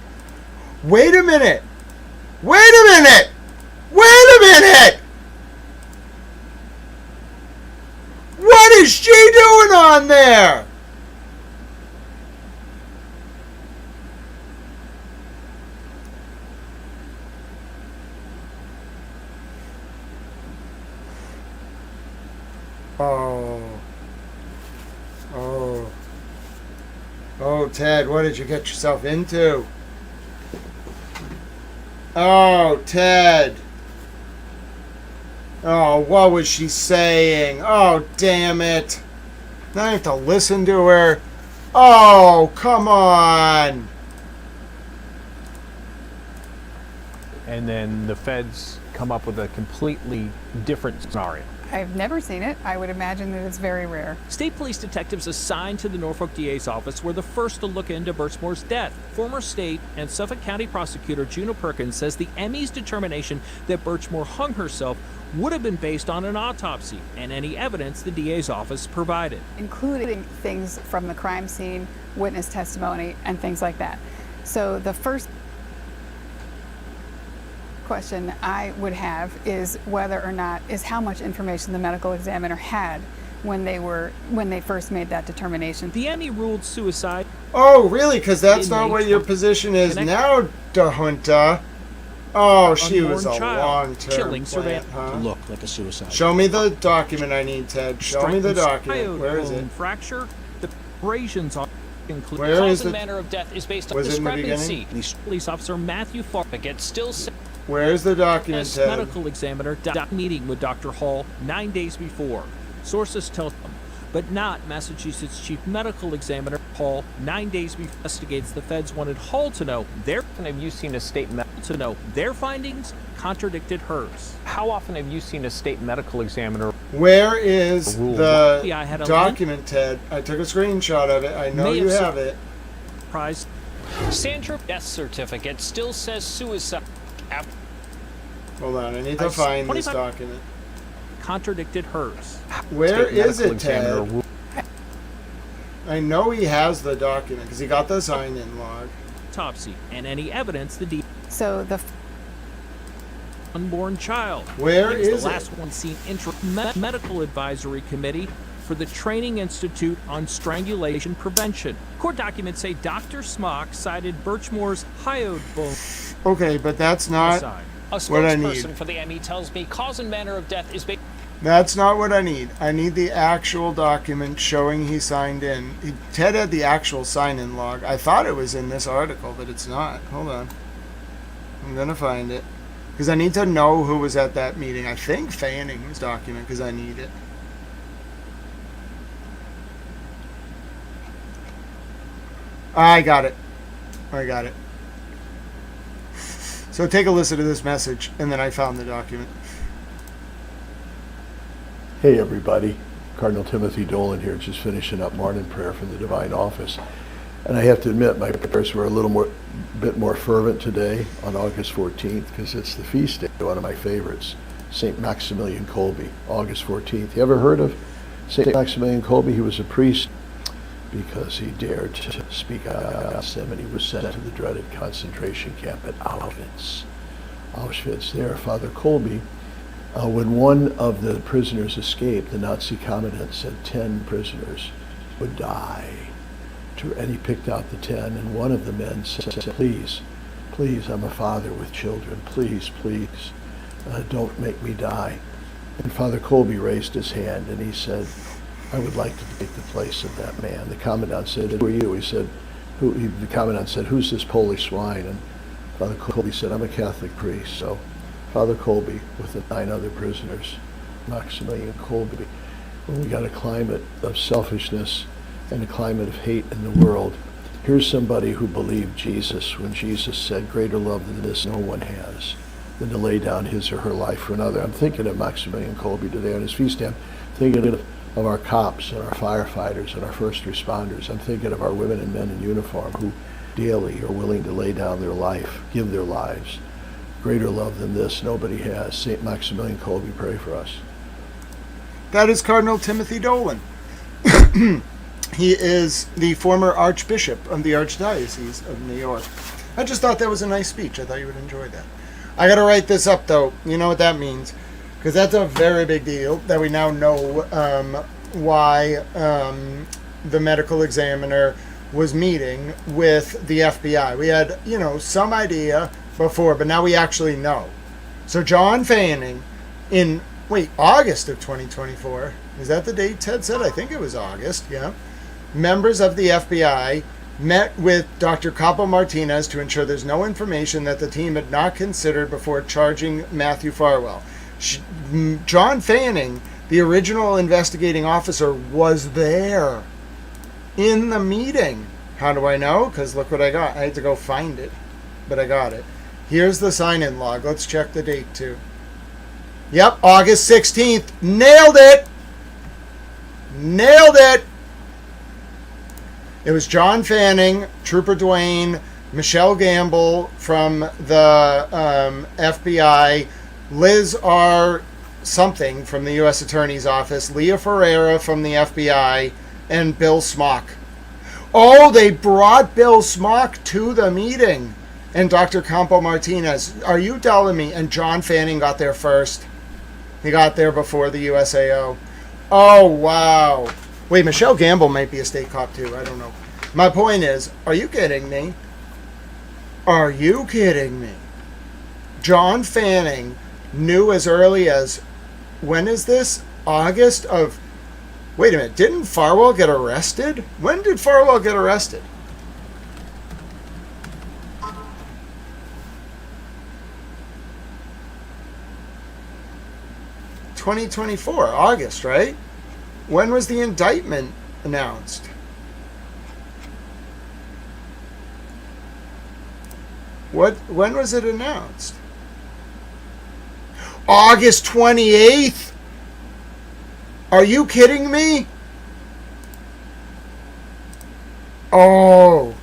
Wait a minute! Wait a minute! Wait a minute! What is she doing on there? Oh. Oh. Oh, Ted, what did you get yourself into? Oh, Ted. Oh, what was she saying? Oh, damn it. Now I have to listen to her. Oh, come on. And then the feds come up with a completely different scenario. I've never seen it. I would imagine that it's very rare. State police detectives assigned to the Norfolk DA's office were the first to look into Birchmore's death. Former state and Suffolk County prosecutor Juno Perkins says the ME's determination that Birchmore hung herself would have been based on an autopsy and any evidence the DA's office provided, Including things from the crime scene, witness testimony, and things like that. So the first question I would have is whether or not is how much information the medical examiner had when they first made that determination. The ME ruled suicide. Oh, really? Because that's not Inmate what your position is now, DeJunta. Oh, she was a long-term Killing plant, huh? Look like a suicide. Show me the document I need, Ted. Show me the document. Where is it? Fracture. The abrasions are included. Where is Cause and it? manner of death is based on Was it in the discrepancy. beginning? Police officer Matthew Farwell still said Where's the document, as Ted? medical examiner meeting with Dr. Hall 9 days before. Sources tell them, but not Massachusetts Chief Medical Examiner Hall 9 days before investigates. The feds wanted Hall to know Have you seen a state their findings contradicted hers. How often have you seen a state medical examiner? Where is Rule. the Yeah, I had a document, Ted? I took a screenshot of it. I know May you have have it. Prize. Sandra death certificate still says suicide. Hold on, I need to find this 25 document. Contradicted hers. Where State is medical it, examiner Ted? rule. I know he has the document because he got the sign-in log. Autopsy and any evidence the So the unborn child. Where It was is the it? last one seen medical advisory committee for the Training Institute on Strangulation Prevention. Court documents say Dr. Smock cited Birchmore's hyoid bone Okay, but that's not suicide. A what I need. spokesperson for the ME tells me cause and manner of death is based. That's not what I need. I need the actual document showing he signed in. Ted had the actual sign-in log. I thought it was in this article, but it's not. Hold on. I'm going to find it. Because I need to know who was at that meeting. I think Fanning's document, because I need it. I got it. I got it. So take a listen to this message, and then I found the document. Hey everybody, Cardinal Timothy Dolan here, just finishing up morning prayer from the Divine Office. And I have to admit, my prayers were a bit more fervent today on August 14th, because it's the feast day, one of my favorites, St. Maximilian Kolbe, August 14th. You ever heard of St. Maximilian Kolbe? He was a priest because he dared to speak out, and he was sent to the dreaded concentration camp at Auschwitz. There, Father Kolbe, when one of the prisoners escaped, the Nazi commandant said 10 prisoners would die. And he picked out the 10, and one of the men said, please, I'm a father with children. Please, don't make me die. And Father Kolbe raised his hand, and he said, I would like to take the place of that man. The commandant said, who are you? He said, the commandant said, who's this Polish swine? And Father Kolbe said, I'm a Catholic priest. So Father Kolbe, with the 9 other prisoners, Maximilian Kolbe, when we got a climate of selfishness and a climate of hate in the world, here's somebody who believed Jesus when Jesus said, greater love than this no one has, than to lay down his or her life for another. I'm thinking of Maximilian Kolbe today on his feast day. I'm thinking of our cops and our firefighters and our first responders. I'm thinking of our women and men in uniform who daily are willing to lay down their life, give their lives. Greater love than this nobody has. St. Maximilian Kolbe, pray for us. That is Cardinal Timothy Dolan. He is the former Archbishop of the Archdiocese of New York. I just thought that was a nice speech. I thought you would enjoy that. I got to write this up, though. You know what that means? Because that's a very big deal that we now know why the medical examiner was meeting with the FBI. We had, some idea before, but now we actually know. So John Fanning in, August of 2024. Is that the date Ted said? I think it was August, yeah. Members of the FBI met with Dr. Capo Martinez to ensure there's no information that the team had not considered before charging Matthew Farwell. John Fanning, the original investigating officer, was there in the meeting. How do I know? Because look what I got. I had to go find it, but I got it. Here's the sign-in log. Let's check the date, too. Yep, August 16th. Nailed it! Nailed it! It was John Fanning, Trooper Dwayne, Michelle Gamble from the FBI, Liz R. something from the U.S. Attorney's Office, Leah Ferreira from the FBI, and Bill Smock. Oh, they brought Bill Smock to the meeting. And Dr. Campo Martinez. Are you telling me? And John Fanning got there first. He got there before the USAO. Oh, wow. Wait, Michelle Gamble might be a state cop too. I don't know. My point is, are you kidding me? Are you kidding me? John Fanning knew as early as, when is this? August of, wait a minute, didn't Farwell get arrested? When did Farwell get arrested? (2024) August, right? When was the indictment announced? When was it announced? August 28th? Are you kidding me? Oh,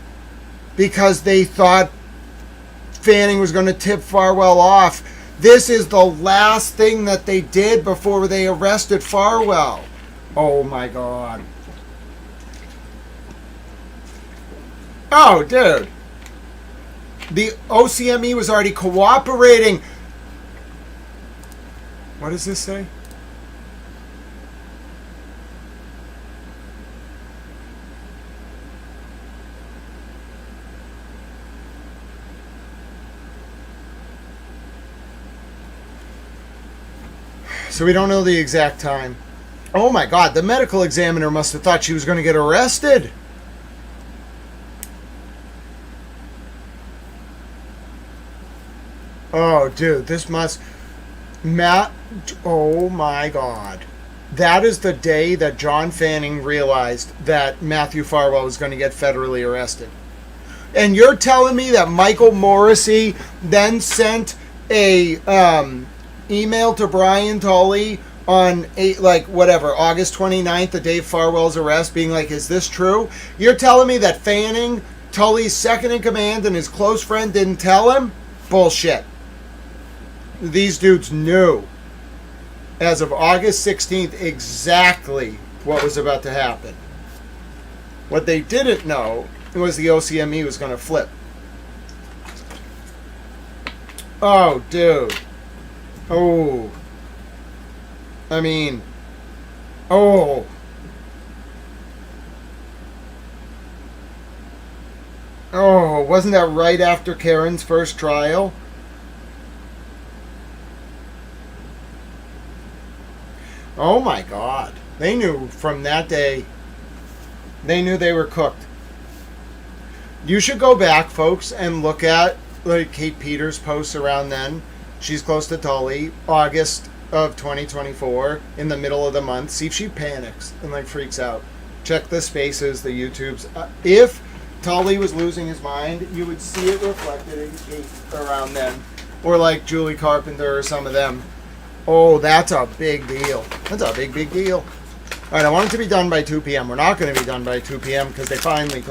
because they thought Fanning was going to tip Farwell off. This is the last thing that they did before they arrested Farwell. Oh my God. Oh, dude. The OCME was already cooperating. What does this say? So we don't know the exact time. Oh my God, the medical examiner must have thought she was going to get arrested. Oh, dude, this must... oh my God. That is the day that John Fanning realized that Matthew Farwell was going to get federally arrested. And you're telling me that Michael Morrissey then sent a email to Brian Tully on August 29th, the day of Farwell's arrest, being like, is this true? You're telling me that Fanning, Tully's second in command and his close friend, didn't tell him? Bullshit. These dudes knew as of August 16th exactly what was about to happen. What they didn't know was the OCME was going to flip. Oh, dude. Oh. I mean, oh. Oh, wasn't that right after Karen's first trial? Oh my God. They knew from that day, they knew they were cooked. You should go back, folks, and look at like Kate Peters' posts around then. She's close to Tully, August of 2024, in the middle of the month. See if she panics and like freaks out. Check the spaces, the YouTubes. If Tully was losing his mind, you would see it reflected in Kate around then, or like Julie Carpenter or some of them. Oh, that's a big deal. That's a big, big deal. All right, I want it to be done by 2 p.m. We're not going to be done by 2 p.m. because they finally...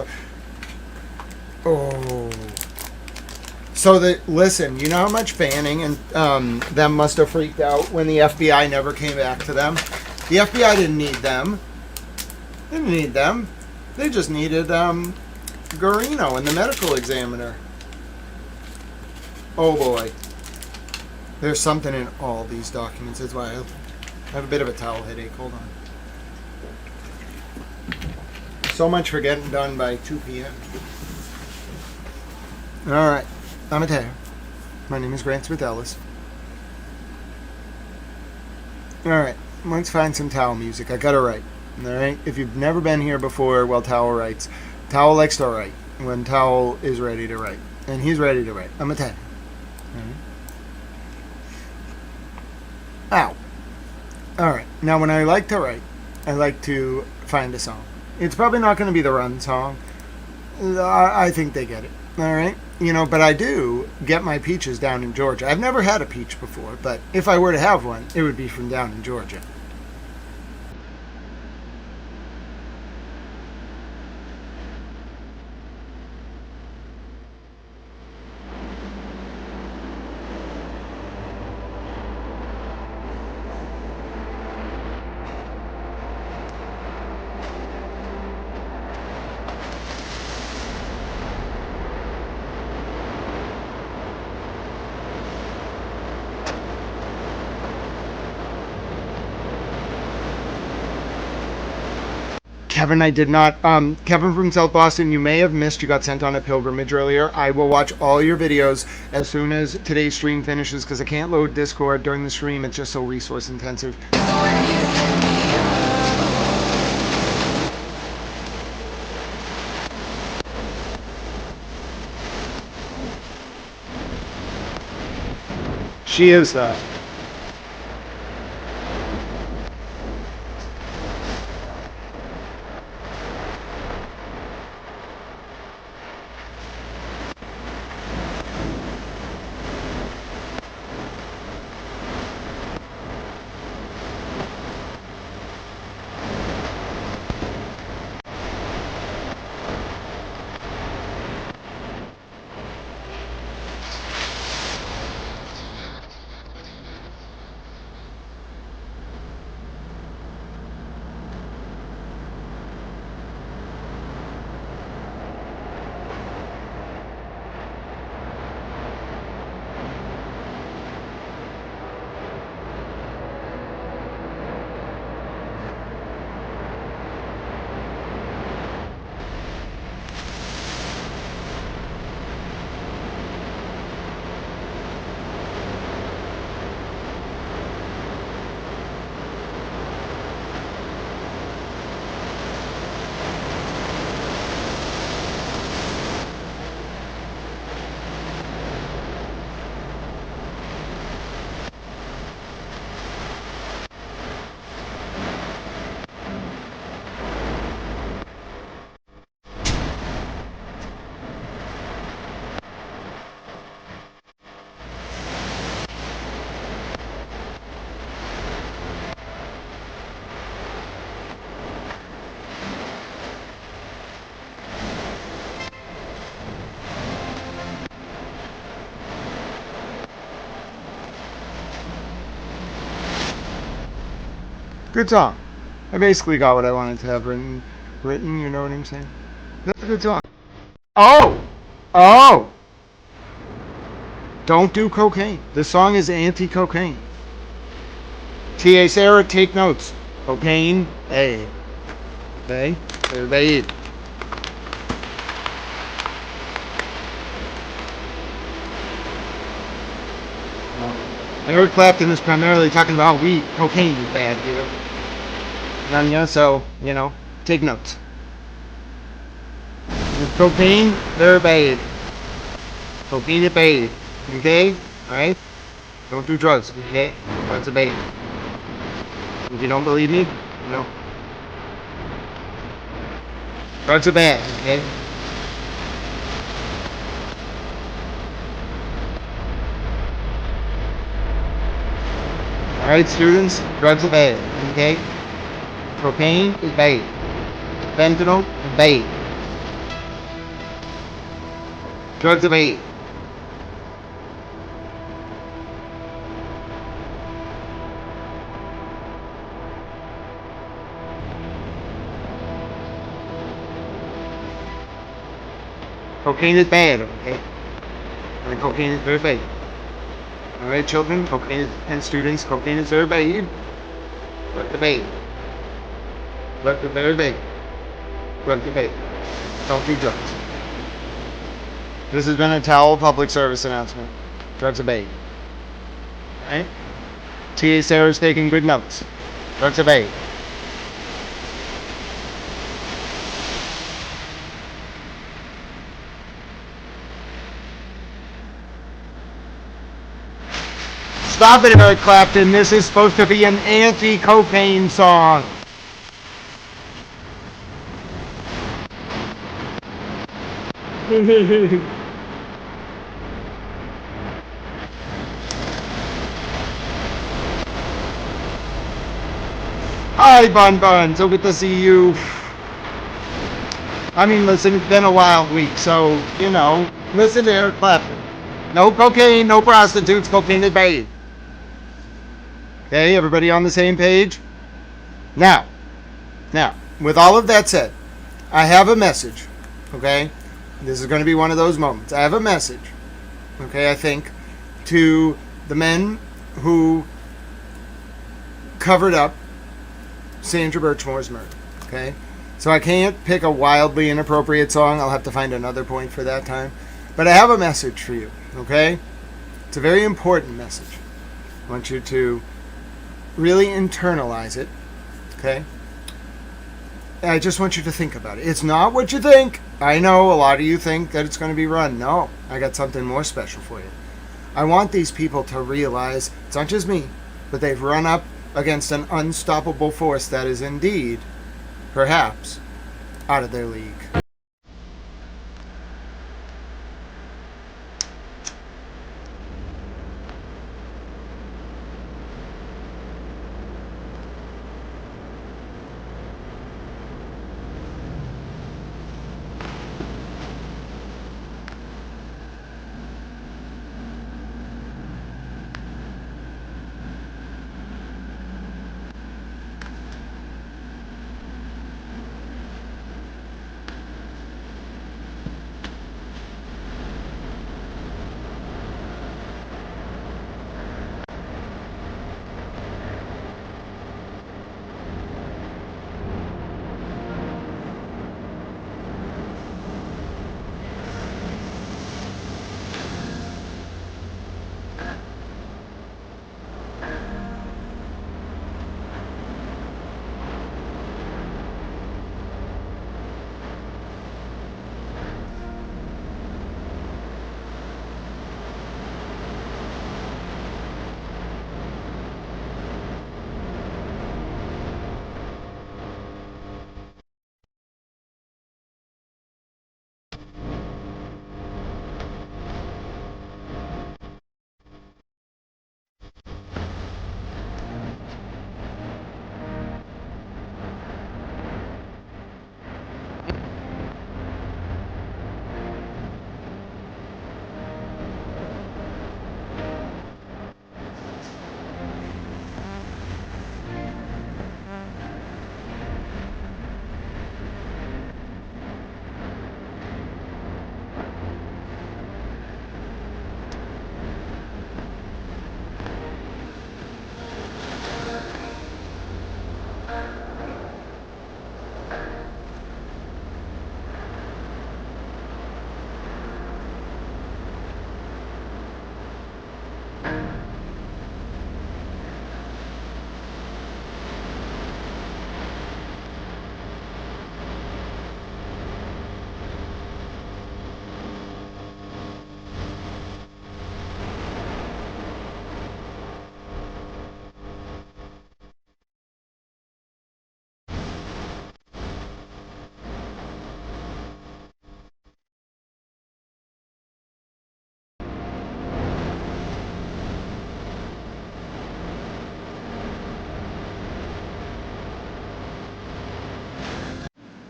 Oh. So, listen, you know how much Fanning and them must have freaked out when the FBI never came back to them? The FBI didn't need them. They didn't need them. They just needed Garino and the medical examiner. Oh, boy. There's something in all these documents. That's why I have a bit of a towel headache. Hold on. So much for getting done by 2 p.m. All right. I'm a Taylor. My name is Grant Smith Ellis. All right. Let's find some Towel music. I got to write. All right. If you've never been here before, well, Towel writes. Towel likes to write when Towel is ready to write. And he's ready to write. I'm a Taylor. All right. Ow. Alright, now when I like to write, I like to find a song. It's probably not going to be the Run song. I think they get it. Alright? You know, but I do get my peaches down in Georgia. I've never had a peach before, but if I were to have one, it would be from down in Georgia. Kevin, I did not. Kevin from South Boston, you may have missed. You got sent on a pilgrimage earlier. I will watch all your videos as soon as today's stream finishes because I can't load Discord during the stream. It's just so resource intensive. She is that. good song. I basically got what I wanted to have written, you know what I'm saying? That's a good song. Oh! Oh! Don't do cocaine. This song is anti-cocaine. T.A. Sarah, take notes. Cocaine, A. Okay? Everybody. Eric Clapton is primarily talking about weed. Cocaine is bad, you know. So, take notes. With cocaine, they're bad. Cocaine is bad. Okay? Alright? Don't do drugs, okay? Drugs are bad. If you don't believe me, drugs are bad, okay? Alright, students, drugs are bad, okay? Cocaine is bad. Fentanyl is bad. Drugs are bad. Cocaine is bad, okay? And cocaine is very bad. Alright, children, cocaine and students, cocaine is very bad. Drugs are bad. Drugs are very bad. Drugs are bad. Don't do drugs. This has been a Towel public service announcement. Drugs are bad. Alright? T.A. Sarah's taking good notes. Drugs are bad. Stop it, Eric Clapton. This is supposed to be an anti-cocaine song. Hi, Bun Bun. So good to see you. I mean, listen, it's been a wild week, so, listen to Eric Clapton. No cocaine, no prostitutes, cocaine is bad. Okay, everybody on the same page? Now, with all of that said, I have a message, okay? This is going to be one of those moments. I have a message, okay, I think, to the men who covered up Sandra Birchmore's murder, okay? So I can't pick a wildly inappropriate song. I'll have to find another point for that time. But I have a message for you, okay? It's a very important message. I want you to really internalize it, okay? And I just want you to think about it. It's not what you think. I know a lot of you think that it's going to be run. No, I got something more special for you. I want these people to realize it's not just me, but they've run up against an unstoppable force that is indeed, perhaps, out of their league.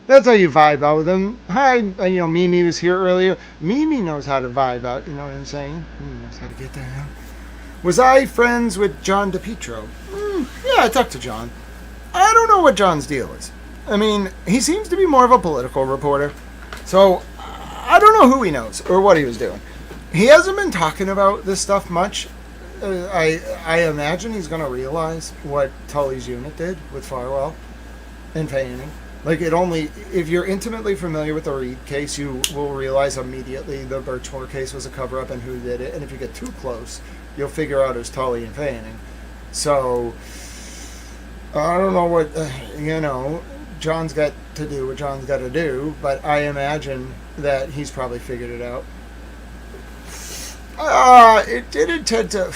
That's how you vibe out with them. Hi, Mimi was here earlier. Mimi knows how to vibe out. You know what I'm saying? Mimi knows how to get down. Was I friends with John DePietro? Yeah, I talked to John. I don't know what John's deal is. I mean, he seems to be more of a political reporter. So, I don't know who he knows or what he was doing. He hasn't been talking about this stuff much. I imagine he's going to realize what Tully's unit did with Farwell and Fanning. Like, if you're intimately familiar with the Reed case, you will realize immediately the Birchmore case was a cover-up and who did it. And if you get too close, you'll figure out it was Tully and Fanning. So, I don't know what, John's got to do what John's got to do, but I imagine that he's probably figured it out. It didn't tend to.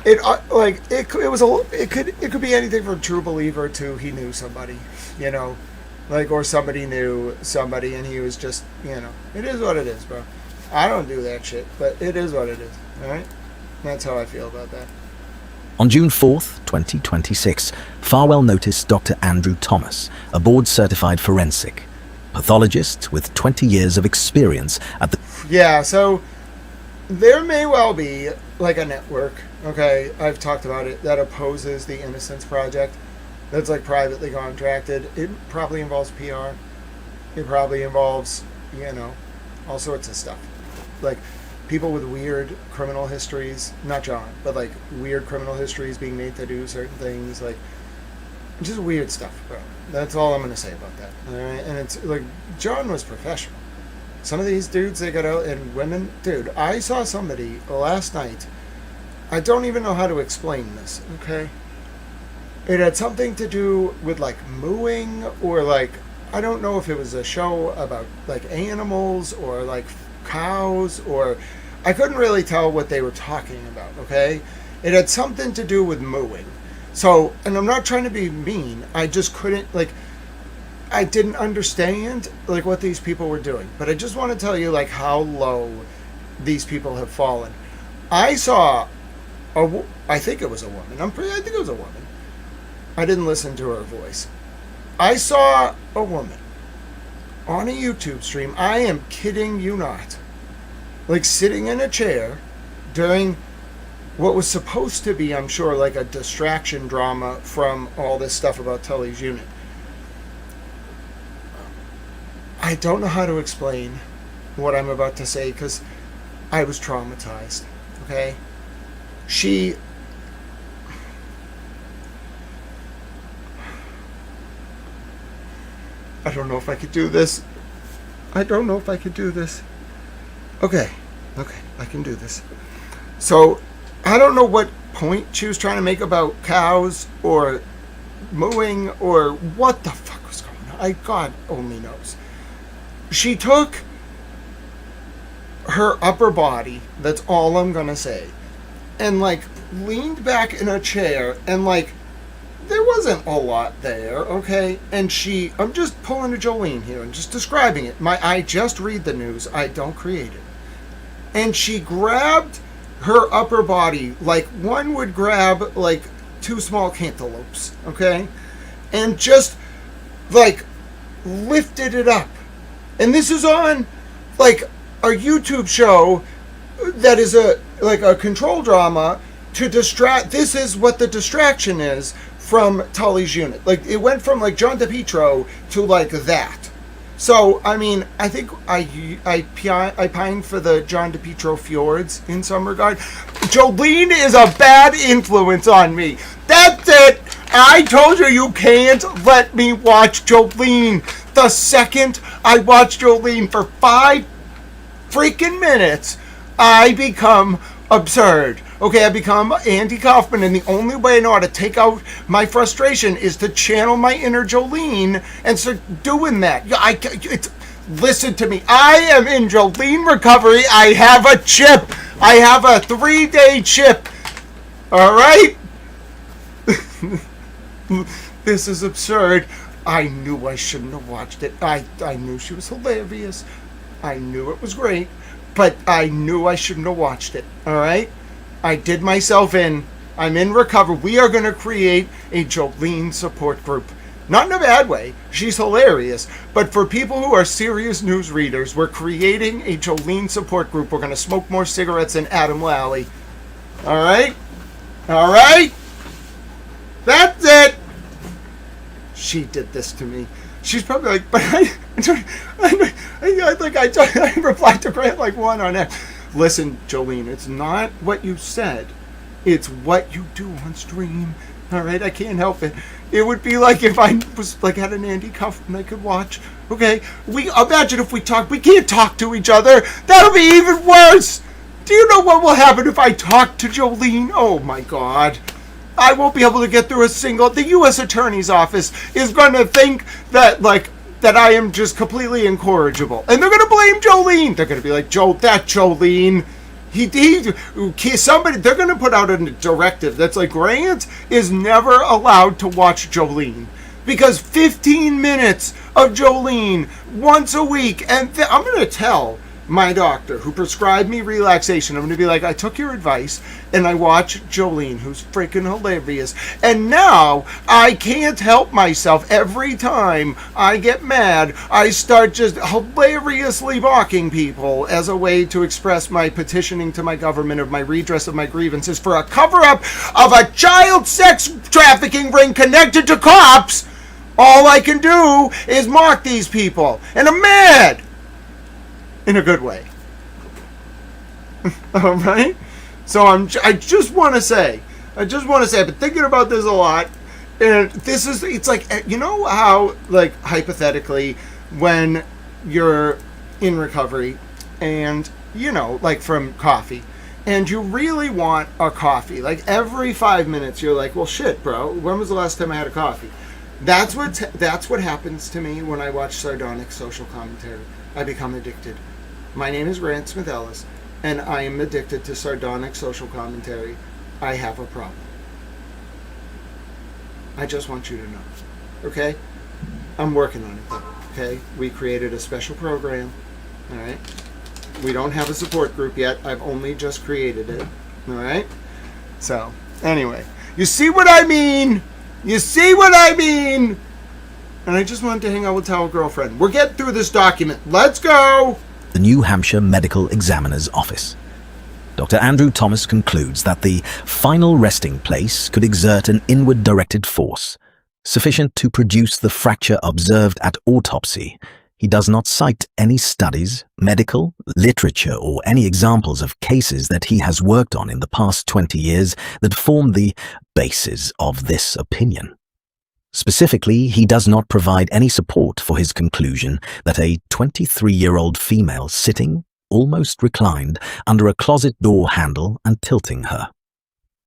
It could be anything from true believer to he knew somebody, or somebody knew somebody and he was just, it is what it is, bro. I don't do that shit, but it is what it is. All right, that's how I feel about that. On June 4th, 2026, Farwell noticed Dr. Andrew Thomas, a board-certified forensic pathologist with 20 years of experience at the... Yeah, so there may well be like a network, okay, I've talked about it, that opposes the Innocence Project, that's like privately contracted. It probably involves PR. It probably involves, all sorts of stuff. Like people with weird criminal histories, not John, but like weird criminal histories being made to do certain things, like just weird stuff, bro. That's all I'm going to say about that. All right? And it's like, John was professional. Some of these dudes, they got out, and women, dude, I saw somebody last night. I don't even know how to explain this, okay? It had something to do with like mooing, or like, I don't know if it was a show about like animals or like cows, or I couldn't really tell what they were talking about, okay? It had something to do with mooing. So, and I'm not trying to be mean, I just couldn't, like, I didn't understand like what these people were doing. But I just want to tell you like how low these people have fallen. I saw I think it was a woman. I think it was a woman. I didn't listen to her voice. I saw a woman on a YouTube stream. I am kidding you not. Like sitting in a chair during what was supposed to be, I'm sure, like a distraction drama from all this stuff about Tully's unit. I don't know how to explain what I'm about to say because I was traumatized, okay? I don't know if I could do this. Okay, I can do this. So, I don't know what point she was trying to make about cows or mooing or what the fuck was going on. God only knows. She took her upper body, that's all I'm gonna say, and like leaned back in a chair and like there wasn't a lot there, okay? And I'm just pulling a Jolene here and just describing it. I just read the news, I don't create it. And she grabbed her upper body like one would grab like two small cantaloupes, okay? And just like lifted it up. And this is on like a YouTube show that is a control drama to distract. This is what the distraction is from Tully's unit. Like it went from like John DePietro to like that. So I mean, I think I pine for the John DePietro fjords in some regard. Jolene is a bad influence on me. That's it. I told you can't let me watch Jolene. The second I watch Jolene for 5 freaking minutes, I become absurd. Okay, I become Andy Kaufman, and the only way I know how to take out my frustration is to channel my inner Jolene and start doing that. Listen to me. I am in Jolene recovery. I have a chip. I have a 3-day chip. All right? This is absurd. I knew I shouldn't have watched it. I knew she was hilarious. I knew it was great. But I knew I shouldn't have watched it. All right? I did myself in. I'm in recovery. We are going to create a Jolene support group. Not in a bad way. She's hilarious. But for people who are serious news readers, we're creating a Jolene support group. We're going to smoke more cigarettes than Adam Lally. All right? All right? That's it. She did this to me. She's probably like, but I replied to Grant like one on that. Listen, Jolene, it's not what you said. It's what you do on stream. All right? I can't help it. It would be like if I was like had an Andy Kaufman I could watch. Okay? Imagine if we talk. We can't talk to each other. That'll be even worse. Do you know what will happen if I talk to Jolene? Oh my God. I won't be able to get through a single. The U.S. Attorney's Office is going to think that I am just completely incorrigible, and they're going to blame Jolene. They're going to be like, Jolene. Somebody. They're going to put out a directive that's like, Grant is never allowed to watch Jolene because 15 minutes of Jolene once a week, and I'm going to tell my doctor who prescribed me relaxation. I'm going to be like, I took your advice and I watched Jolene, who's freaking hilarious. And now I can't help myself. Every time I get mad, I start just hilariously mocking people as a way to express my petitioning to my government of my redress of my grievances for a cover-up of a child sex trafficking ring connected to cops. All I can do is mock these people. And I'm mad. In a good way. All right? So I just want to say, I've been thinking about this a lot. And it's like, you know how, like, hypothetically, when you're in recovery and, you know, like from coffee, and you really want a coffee, like every 5 minutes you're like, well, shit, bro, when was the last time I had a coffee? That's what happens to me when I watch sardonic social commentary. I become addicted. My name is Grant Smith Ellis, and I am addicted to sardonic social commentary. I have a problem. I just want you to know. Okay? I'm working on it, though. Okay? We created a special program. All right? We don't have a support group yet. I've only just created it. All right? So, anyway. You see what I mean? You see what I mean? And I just wanted to hang out with Towel Girlfriend. We're getting through this document. Let's go! The New Hampshire Medical Examiner's Office. Dr. Andrew Thomas concludes that the final resting place could exert an inward-directed force, sufficient to produce the fracture observed at autopsy. He does not cite any studies, medical, literature, or any examples of cases that he has worked on in the past 20 years that form the basis of this opinion. Specifically, he does not provide any support for his conclusion that a 23-year-old female sitting, almost reclined, under a closet door handle and tilting her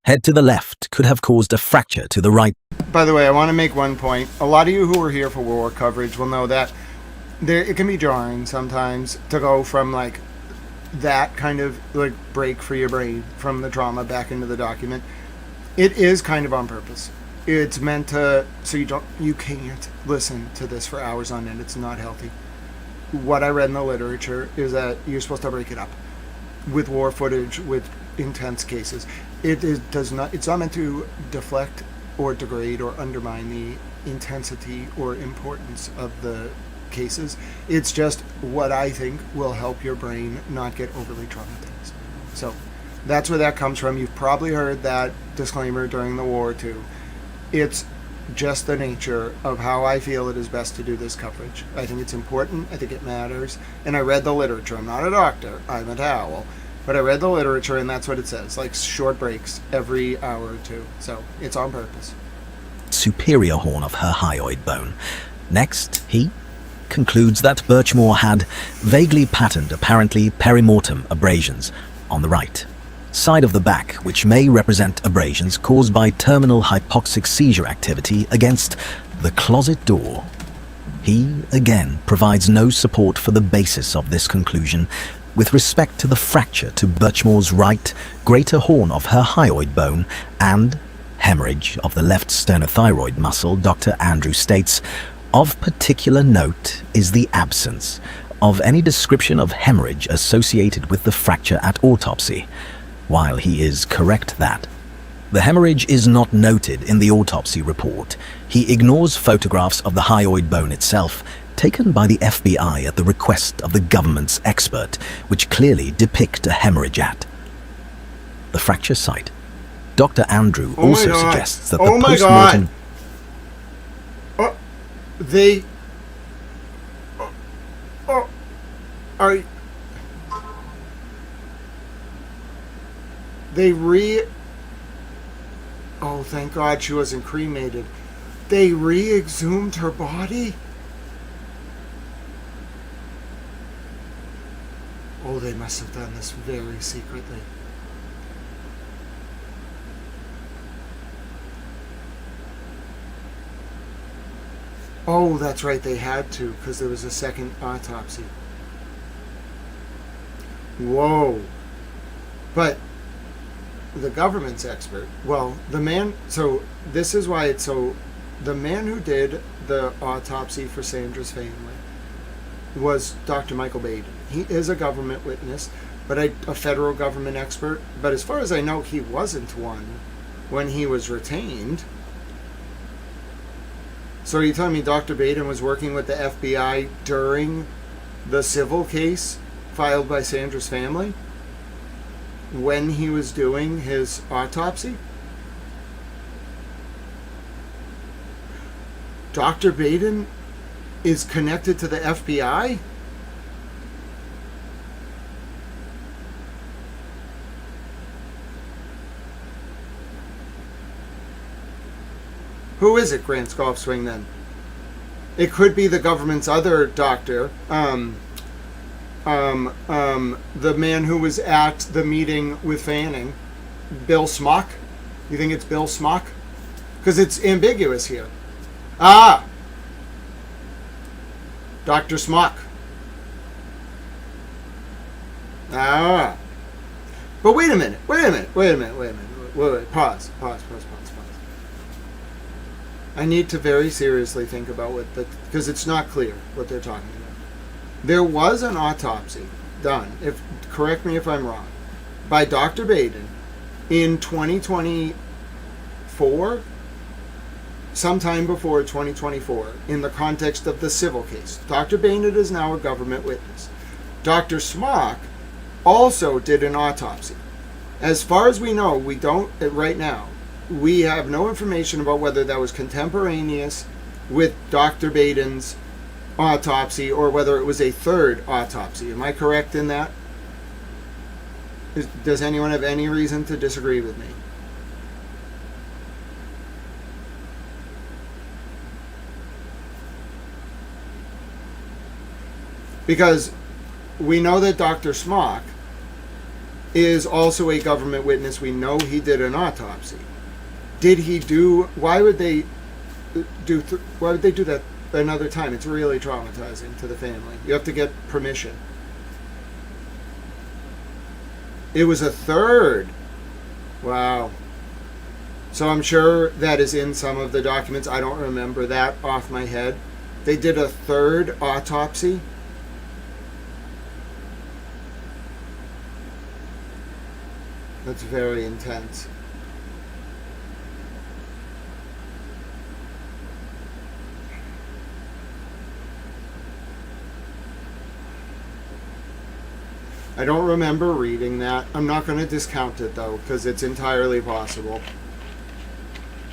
head to the left could have caused a fracture to the right. By the way, I want to make one point. A lot of you who are here for war coverage will know that it can be jarring sometimes to go from like that kind of like break for your brain from the trauma back into the document. It is kind of on purpose. It's meant to, so you can't listen to this for hours on end. It's not healthy. What I read in the literature is that you're supposed to break it up with war footage, with intense cases. It's not meant to deflect or degrade or undermine the intensity or importance of the cases. It's just what I think will help your brain not get overly traumatized. So that's where that comes from. You've probably heard that disclaimer during the war too. It's just the nature of how I feel it is best to do this coverage. I think it's important. I think it matters. And I read the literature. I'm not a doctor. I'm a towel. But I read the literature, and that's what it says. Like short breaks every hour or two. So it's on purpose. Superior horn of her hyoid bone. Next, he concludes that Birchmore had vaguely patterned, apparently perimortem abrasions on the right side of the back, which may represent abrasions caused by terminal hypoxic seizure activity against the closet door. He, again, provides no support for the basis of this conclusion with respect to the fracture to Birchmore's right greater horn of her hyoid bone and hemorrhage of the left sternothyroid muscle. Dr. Andrew states, of particular note is the absence of any description of hemorrhage associated with the fracture at autopsy. While he is correct that the hemorrhage is not noted in the autopsy report, He ignores photographs of the hyoid bone itself, taken by the FBI at the request of the government's expert, which clearly depict a hemorrhage at the fracture site. Dr. Andrew also suggests that the postmortem... They... Are... They Oh, thank God she wasn't cremated. They re-exhumed her body? Oh, they must have done this very secretly. Oh, that's right, they had to, because there was a second autopsy. Whoa. But the government's expert, well, the man, so this is why it's so, the man who did the autopsy for Sandra's family was Dr. Michael Baden. He is a government witness, but a federal government expert. But as far as I know, he wasn't one when he was retained. So are you telling me Dr. Baden was working with the FBI during the civil case filed by Sandra's family when he was doing his autopsy? Dr. Baden is connected to the FBI? Who is it, Grant's Golf Swing, then? It could be the government's other doctor, the man who was at the meeting with Fanning, Bill Smock. You think it's Bill Smock? Because it's ambiguous here. Ah! Dr. Smock. Ah. But wait a minute. Wait. Pause. I need to very seriously think about because it's not clear what they're talking about. There was an autopsy done, correct me if I'm wrong, by Dr. Baden in 2024, sometime before 2024, in the context of the civil case. Dr. Baden is now a government witness. Dr. Smock also did an autopsy. As far as we know, we don't, right now, we have no information about whether that was contemporaneous with Dr. Baden's autopsy or whether it was a third autopsy. Am I correct in that? Does anyone have any reason to disagree with me? Because we know that Dr. Smock is also a government witness. We know he did an autopsy. Did he do? Why would they do that another time? It's really traumatizing to the family. You have to get permission. It was a third. Wow. So I'm sure that is in some of the documents. I don't remember that off my head. They did a third autopsy. That's very intense. I don't remember reading that. I'm not going to discount it, though, because it's entirely possible.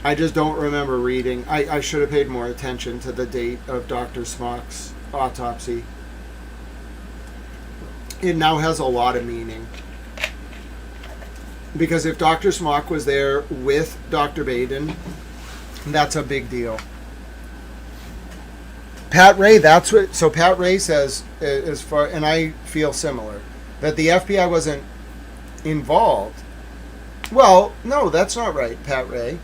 I just don't remember reading. I should have paid more attention to the date of Dr. Smock's autopsy. It now has a lot of meaning. Because if Dr. Smock was there with Dr. Baden, that's a big deal. Pat Ray, so Pat Ray says, as far, and I feel similar, that the FBI wasn't involved. Well, no, that's not right, Pat Ray.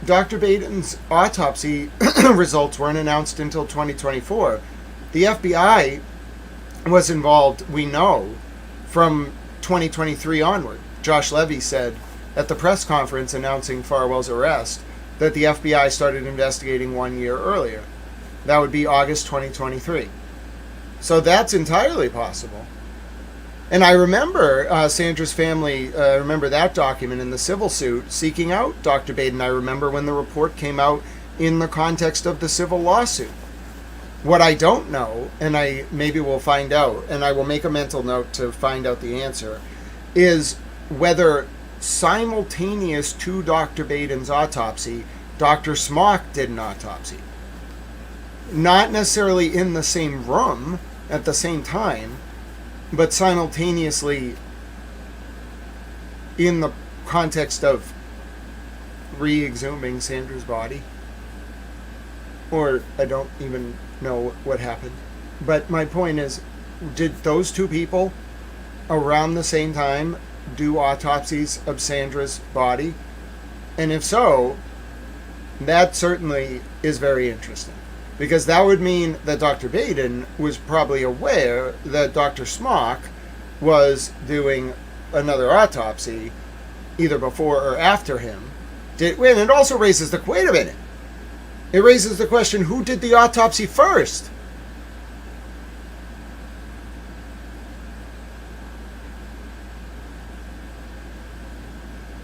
Dr. Baden's autopsy results weren't announced until 2024. The FBI was involved, we know, from 2023 onward. Josh Levy said at the press conference announcing Farwell's arrest that the FBI started investigating 1 year earlier. That would be August 2023. So that's entirely possible. And I remember Sandra's family, remember that document in the civil suit, seeking out Dr. Baden. I remember when the report came out in the context of the civil lawsuit. What I don't know, and I maybe will find out, and I will make a mental note to find out the answer, is whether simultaneous to Dr. Baden's autopsy, Dr. Smock did an autopsy. Not necessarily in the same room at the same time, but simultaneously in the context of re-exhuming Sandra's body. Or I don't even know what happened. But my point is, did those two people around the same time do autopsies of Sandra's body? And if so, that certainly is very interesting. Because that would mean that Dr. Baden was probably aware that Dr. Smock was doing another autopsy either before or after him. And it also raises the, wait a minute. It raises the question, who did the autopsy first?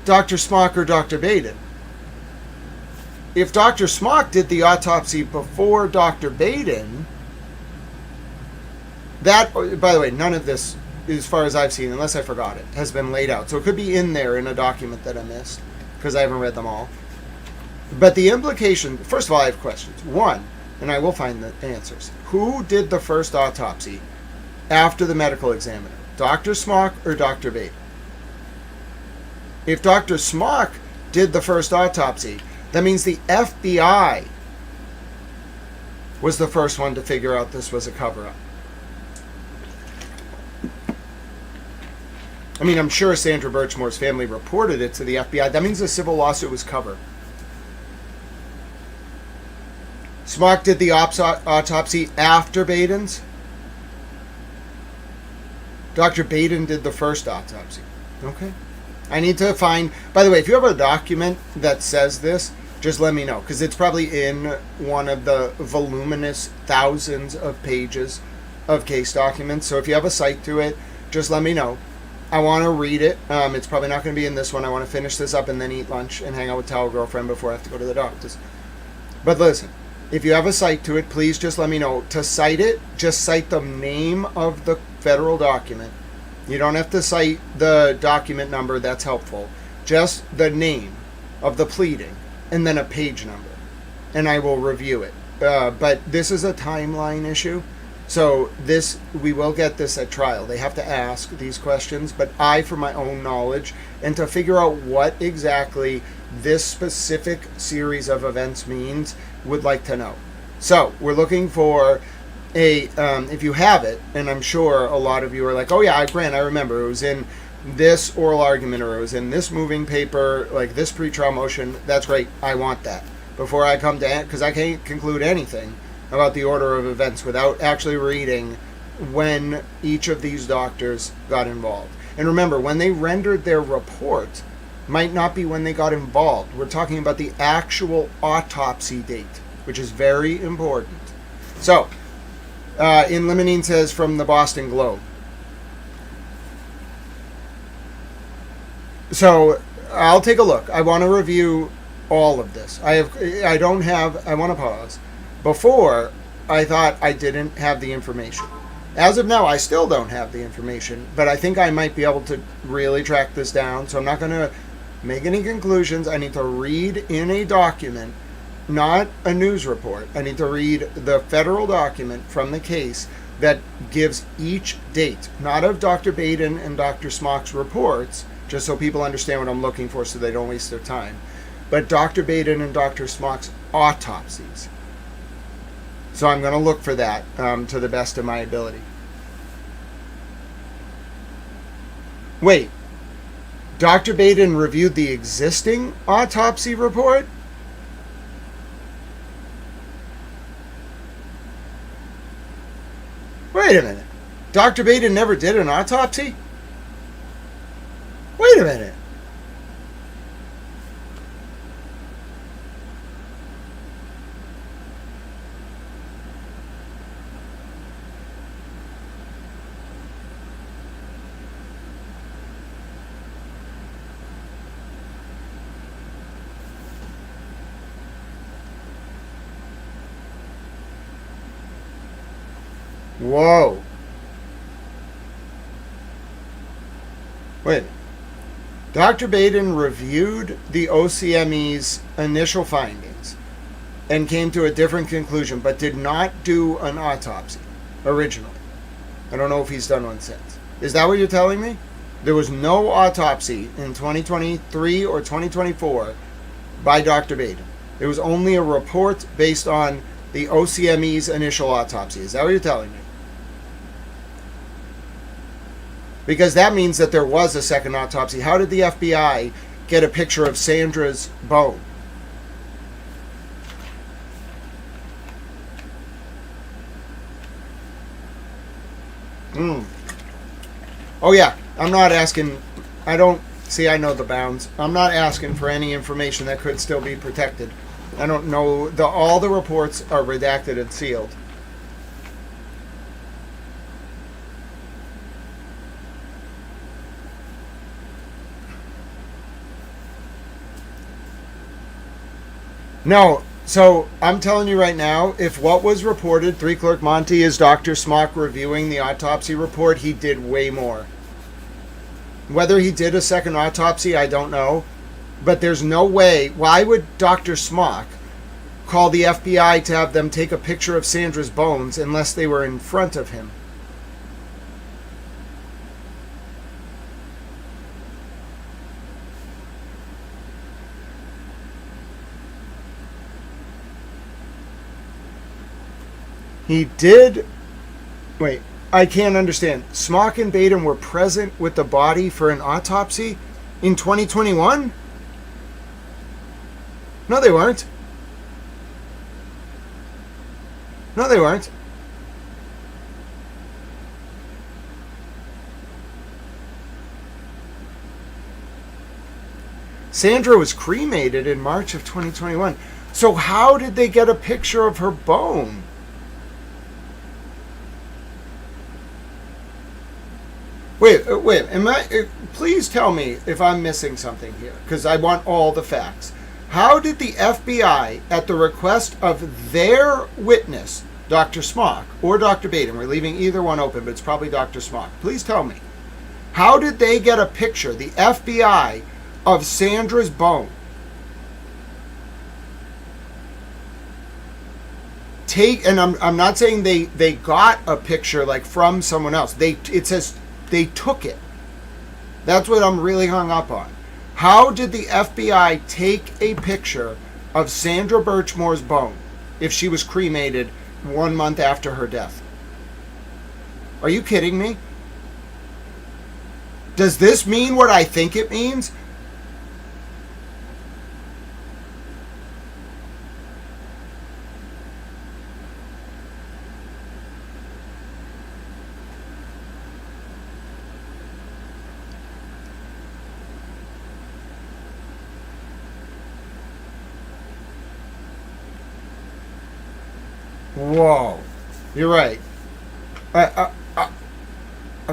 Dr. Smock or Dr. Baden? If Dr. Smock did the autopsy before Dr. Baden, that, by the way, none of this, as far as I've seen, unless I forgot it, has been laid out. So it could be in there in a document that I missed, because I haven't read them all. But the implication, first of all, I have questions. One, and I will find the answers. Who did the first autopsy after the medical examiner? Dr. Smock or Dr. Baden? If Dr. Smock did the first autopsy, that means the FBI was the first one to figure out this was a cover-up. I mean, I'm sure Sandra Birchmore's family reported it to the FBI. That means the civil lawsuit was covered. Smock did the autopsy after Baden's. Dr. Baden did the first autopsy. Okay. I need to find... By the way, if you have a document that says this, just let me know, because it's probably in one of the voluminous thousands of pages of case documents. So if you have a cite to it, just let me know. I want to read it. It's probably not going to be in this one. I want to finish this up and then eat lunch and hang out with Towel Girlfriend before I have to go to the doctor's. But listen, if you have a cite to it, please just let me know. To cite it, just cite the name of the federal document. You don't have to cite the document number. That's helpful. Just the name of the pleading and then a page number. And I will review it. But this is a timeline issue. So this, we will get this at trial. They have to ask these questions, but I, for my own knowledge, and to figure out what exactly this specific series of events means, would like to know. So we're looking for a, if you have it, and I'm sure a lot of you are like, oh yeah, Grant, I remember, it was in this oral argument, or it was in this moving paper, like this pretrial motion. That's great. I want that before I come to, because I can't conclude anything about the order of events without actually reading when each of these doctors got involved. And remember, when they rendered their report, might not be when they got involved. We're talking about the actual autopsy date, which is very important. So, in Limonene says from the Boston Globe. So, I'll take a look. I want to review all of this. I want to pause. Before, I thought I didn't have the information. As of now, I still don't have the information, but I think I might be able to really track this down, so I'm not going to make any conclusions. I need to read in a document, not a news report. I need to read the federal document from the case that gives each date, not of Dr. Baden and Dr. Smock's reports, just so people understand what I'm looking for so they don't waste their time, but Dr. Baden and Dr. Smock's autopsies. So I'm going to look for that to the best of my ability. Wait, Dr. Baden reviewed the existing autopsy report? Wait a minute. Dr. Baden never did an autopsy? Wait a minute. Whoa. Wait. Dr. Baden reviewed the OCME's initial findings and came to a different conclusion, but did not do an autopsy originally. I don't know if he's done one since. Is that what you're telling me? There was no autopsy in 2023 or 2024 by Dr. Baden. It was only a report based on the OCME's initial autopsy. Is that what you're telling me? Because that means that there was a second autopsy. How did the FBI get a picture of Sandra's bone? Oh yeah, I'm not asking, I know the bounds. I'm not asking for any information that could still be protected. I don't know, all the reports are redacted and sealed. No, so I'm telling you right now, if what was reported, 3 Clerk Monty, is Dr. Smock reviewing the autopsy report, he did way more. Whether he did a second autopsy, I don't know. But there's no way. Why would Dr. Smock call the FBI to have them take a picture of Sandra's bones unless they were in front of him? He did. Wait, I can't understand. Smock and Baden were present with the body for an autopsy in 2021? No, they weren't. No, they weren't. Sandra was cremated in March of 2021. So how did they get a picture of her bone? Wait, please tell me if I'm missing something here, because I want all the facts. How did the FBI, at the request of their witness, Dr. Smock or Dr. Baden, we're leaving either one open, but it's probably Dr. Smock. Please tell me, how did they get a picture, the FBI, of Sandra's bone? And I'm not saying they got a picture like from someone else. It says they took it. That's what I'm really hung up on. How did the FBI take a picture of Sandra Birchmore's bone if she was cremated 1 month after her death? Are you kidding me? Does this mean what I think it means? Whoa, you're right.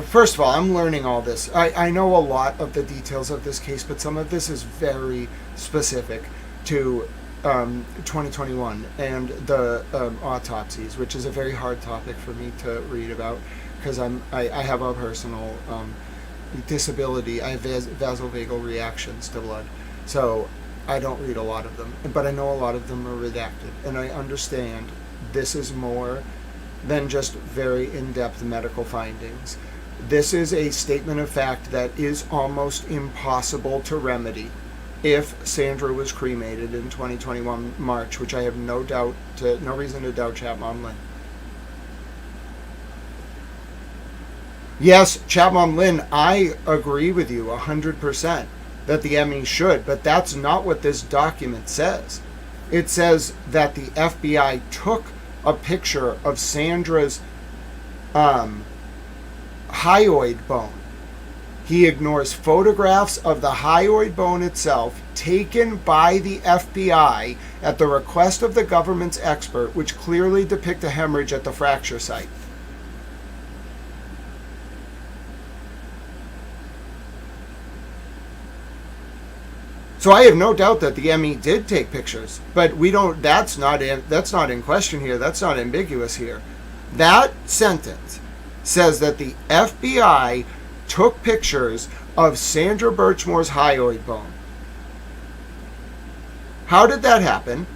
First of all, I'm learning all this. I know a lot of the details of this case, but some of this is very specific to 2021 and the autopsies, which is a very hard topic for me to read about because I have a personal disability. I have vasovagal reactions to blood, so I don't read a lot of them. But I know a lot of them are redacted, and I understand this is more than just very in-depth medical findings. This is a statement of fact that is almost impossible to remedy if Sandra was cremated in 2021 March, which I have no reason to doubt Chat Mom Lynn. Yes, Chat Mom Lynn, I agree with you 100% that the ME should, but that's not what this document says. It says that the FBI took a picture of Sandra's hyoid bone. He ignores photographs of the hyoid bone itself taken by the FBI at the request of the government's expert, which clearly depict a hemorrhage at the fracture site. So I have no doubt that the ME did take pictures, but we don't. That's not in question here. That's not ambiguous here. That sentence says that the FBI took pictures of Sandra Birchmore's hyoid bone. How did that happen?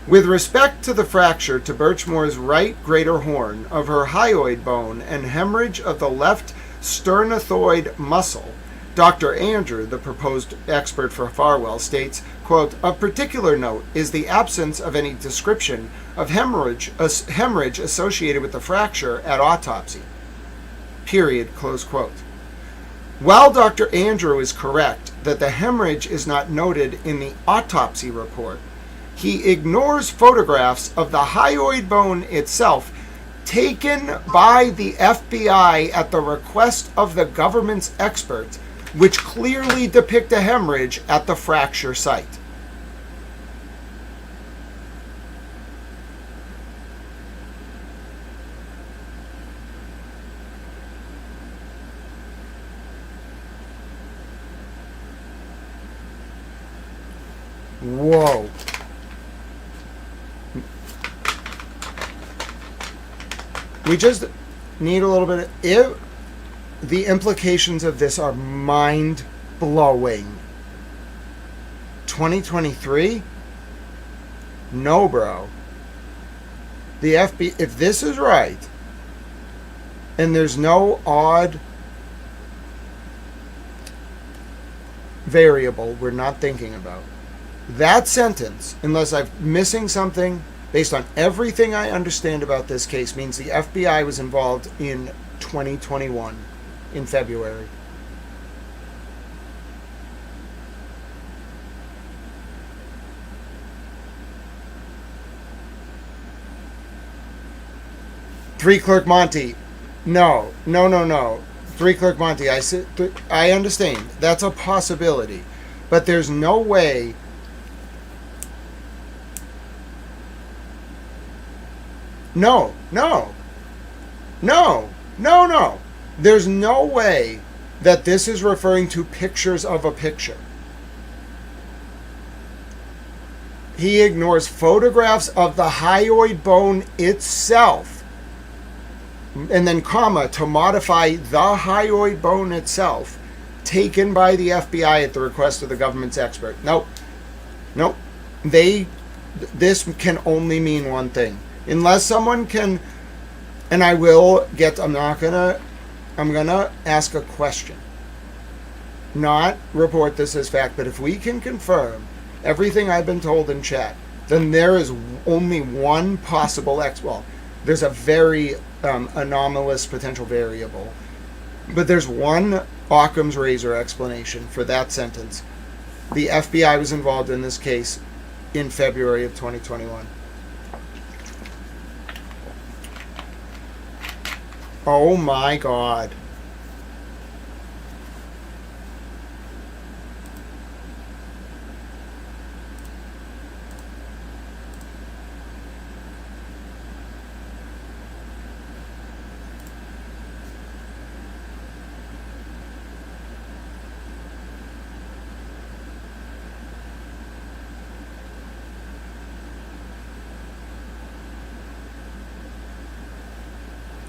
With respect to the fracture to Birchmore's right greater horn of her hyoid bone and hemorrhage of the left sternothoid muscle, Dr. Andrew, the proposed expert for Farwell, states, quote, "Of particular note is the absence of any description of hemorrhage associated with the fracture at autopsy." Period, close quote. While Dr. Andrew is correct that the hemorrhage is not noted in the autopsy report, he ignores photographs of the hyoid bone itself taken by the FBI at the request of the government's experts, which clearly depict a hemorrhage at the fracture site. Whoa. We just need a little bit of... The implications of this are mind-blowing. 2023? No, bro. The FBI... If this is right, and there's no odd variable we're not thinking about, that sentence, unless I'm missing something, based on everything I understand about this case, means the FBI was involved in 2021, in February. Three Clerk Monty. No. Three Clerk Monty, I understand. That's a possibility. But there's no way... No. There's no way that this is referring to pictures of a picture. He ignores photographs of the hyoid bone itself, and then comma, to modify the hyoid bone itself, taken by the FBI at the request of the government's expert. Nope. This can only mean one thing. Unless someone can, and I will get, I'm gonna ask a question. Not report this as fact, but if we can confirm everything I've been told in chat, then there is only one possible well, there's a very anomalous potential variable, but there's one Occam's razor explanation for that sentence. The FBI was involved in this case in February of 2021. Oh my God.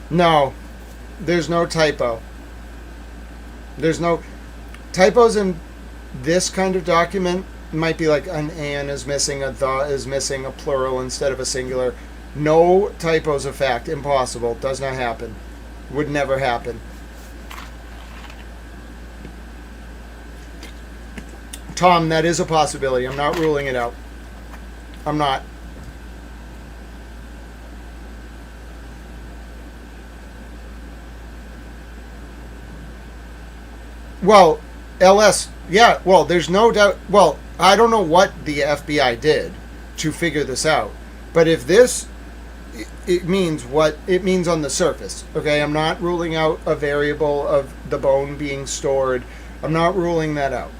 No. There's no typo. There's no typos in this kind of document. Might be like an and is missing, a the is missing, a plural instead of a singular. No typos of fact. Impossible. Does not happen. Would never happen. Tom, that is a possibility. I'm not ruling it out. I'm not. Well, LS, yeah, well, there's no doubt. Well, I don't know what the FBI did to figure this out, but if this, it means what it means on the surface, okay? I'm not ruling out a variable of the bone being stored. I'm not ruling that out.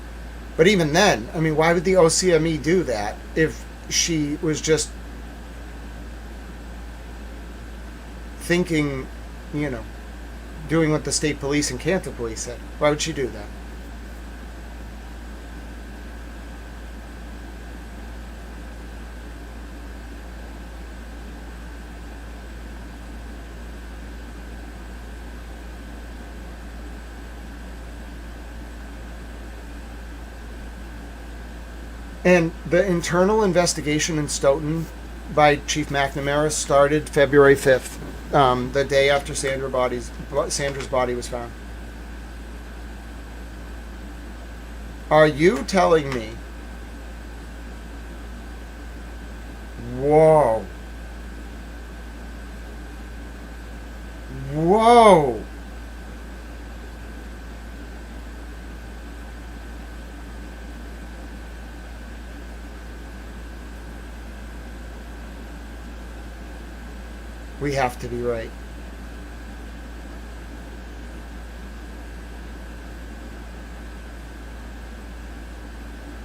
But even then, I mean, why would the OCME do that if she was just thinking, you know, doing what the state police and Canton police said. Why would she do that? And the internal investigation in Stoughton by Chief McNamara started February 5th, the day after Sandra's body was found. Are you telling me? Whoa. Whoa. We have to be right.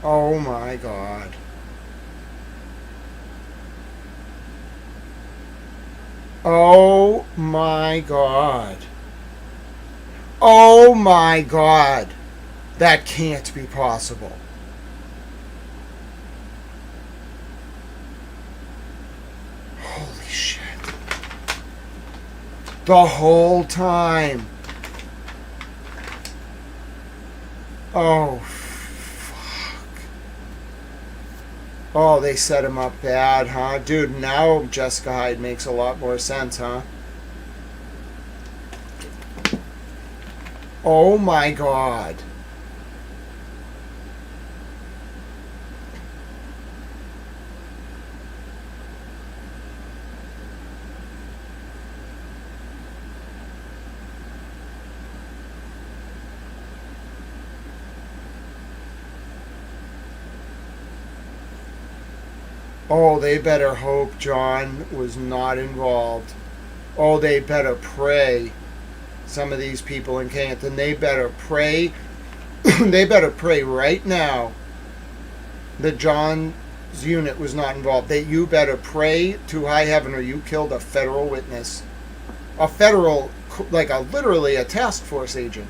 Oh my God. Oh my God. Oh my God. That can't be possible. Holy shit. The whole time. Oh, fuck. Oh, they set him up bad, huh? Dude, now Jessica Hyde makes a lot more sense, huh? Oh my God. Oh, they better hope John was not involved. Oh, they better pray. Some of these people in Canton, they better pray. They better pray right now that John's unit was not involved. That you better pray to high heaven or you killed a federal witness. A federal, like literally a task force agent.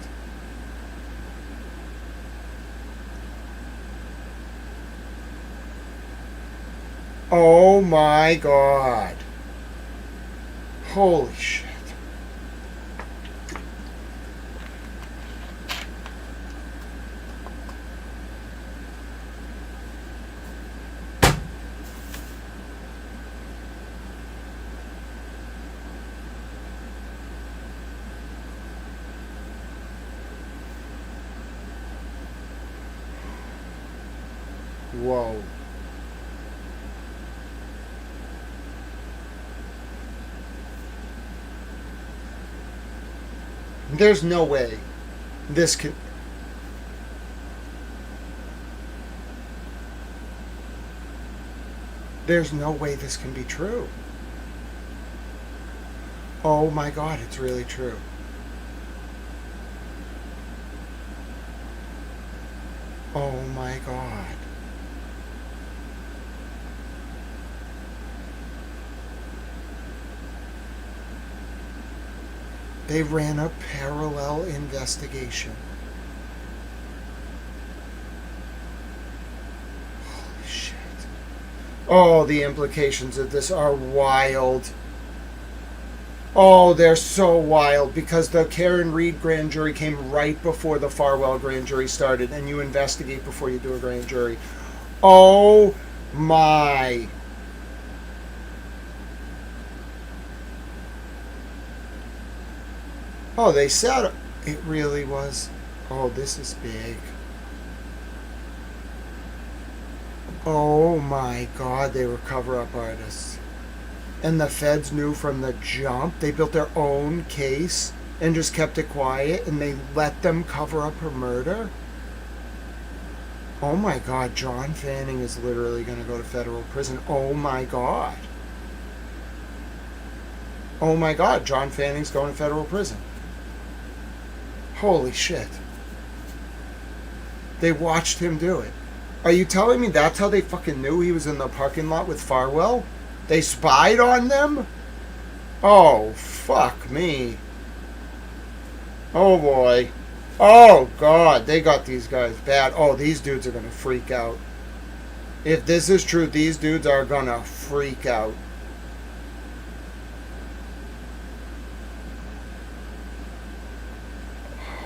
Oh my God. Holy shit. Whoa. There's no way this can... There's no way this can be true. Oh my God, it's really true. Oh my God. They ran a parallel investigation. Holy shit. Oh, the implications of this are wild. Oh, they're so wild because the Karen Reed grand jury came right before the Farwell grand jury started, and you investigate before you do a grand jury. Oh my. Oh, they said it really was. Oh, this is big. Oh my God, they were cover-up artists. And the feds knew from the jump. They built their own case and just kept it quiet, and they let them cover up her murder. Oh my God, John Fanning is literally going to go to federal prison. Oh my God. Oh my God, John Fanning's going to federal prison. Holy shit. They watched him do it. Are you telling me that's how they fucking knew he was in the parking lot with Farwell? They spied on them? Oh, fuck me. Oh, boy. Oh, God. They got these guys bad. Oh, these dudes are going to freak out. If this is true, these dudes are going to freak out.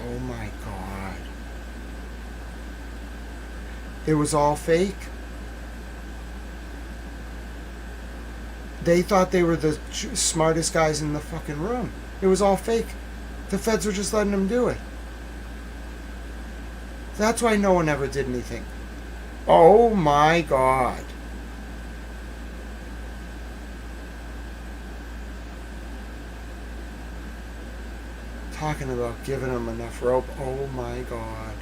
Oh, my God. It was all fake? They thought they were the smartest guys in the fucking room. It was all fake. The feds were just letting them do it. That's why no one ever did anything. Oh my God. Talking about giving them enough rope. Oh my God.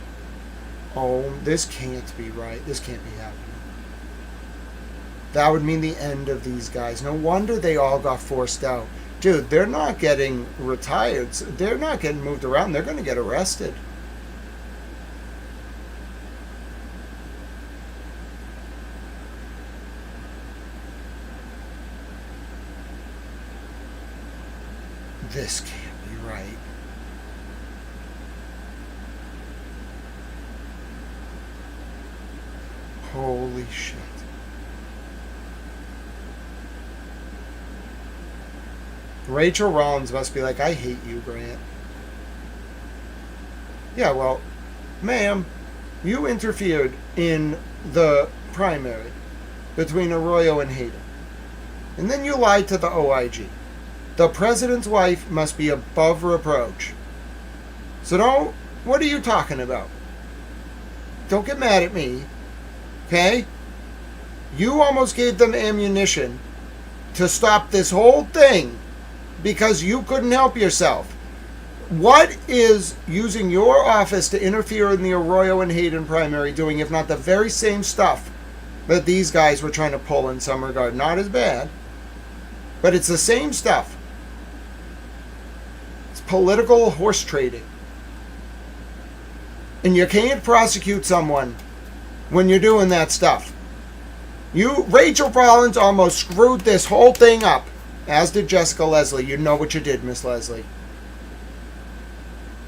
Oh, this can't be right. This can't be happening. That would mean the end of these guys. No wonder they all got forced out. Dude, they're not getting retired. They're not getting moved around. They're going to get arrested. This can't be right. Holy shit. Rachel Rollins must be like, I hate you, Grant. Yeah, well, ma'am, you interfered in the primary between Arroyo and Hayden. And then you lied to the OIG. The president's wife must be above reproach. So don't, what are you talking about? Don't get mad at me, okay? You almost gave them ammunition to stop this whole thing because you couldn't help yourself. What is using your office to interfere in the Arroyo and Hayden primary doing, if not the very same stuff that these guys were trying to pull in some regard? Not as bad, but it's the same stuff. It's political horse trading. And you can't prosecute someone when you're doing that stuff. You, Rachel Rollins, almost screwed this whole thing up. As did Jessica Leslie. You know what you did, Miss Leslie.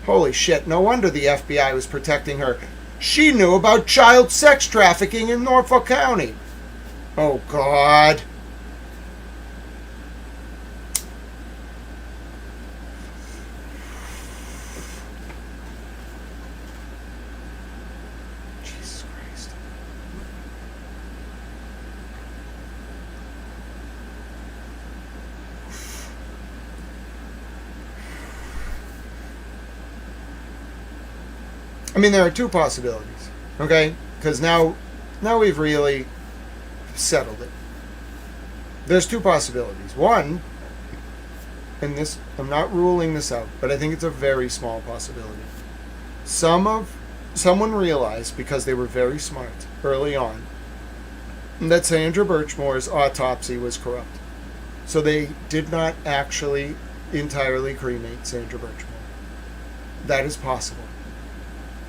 Holy shit, no wonder the FBI was protecting her. She knew about child sex trafficking in Norfolk County. Oh, God. Jesus Christ. I mean, there are two possibilities, okay? Because now we've really settled it. There's two possibilities. One, and this, I'm not ruling this out, but I think it's a very small possibility. Someone realized, because they were very smart early on, that Sandra Birchmore's autopsy was corrupt. So they did not actually entirely cremate Sandra Birchmore. That is possible.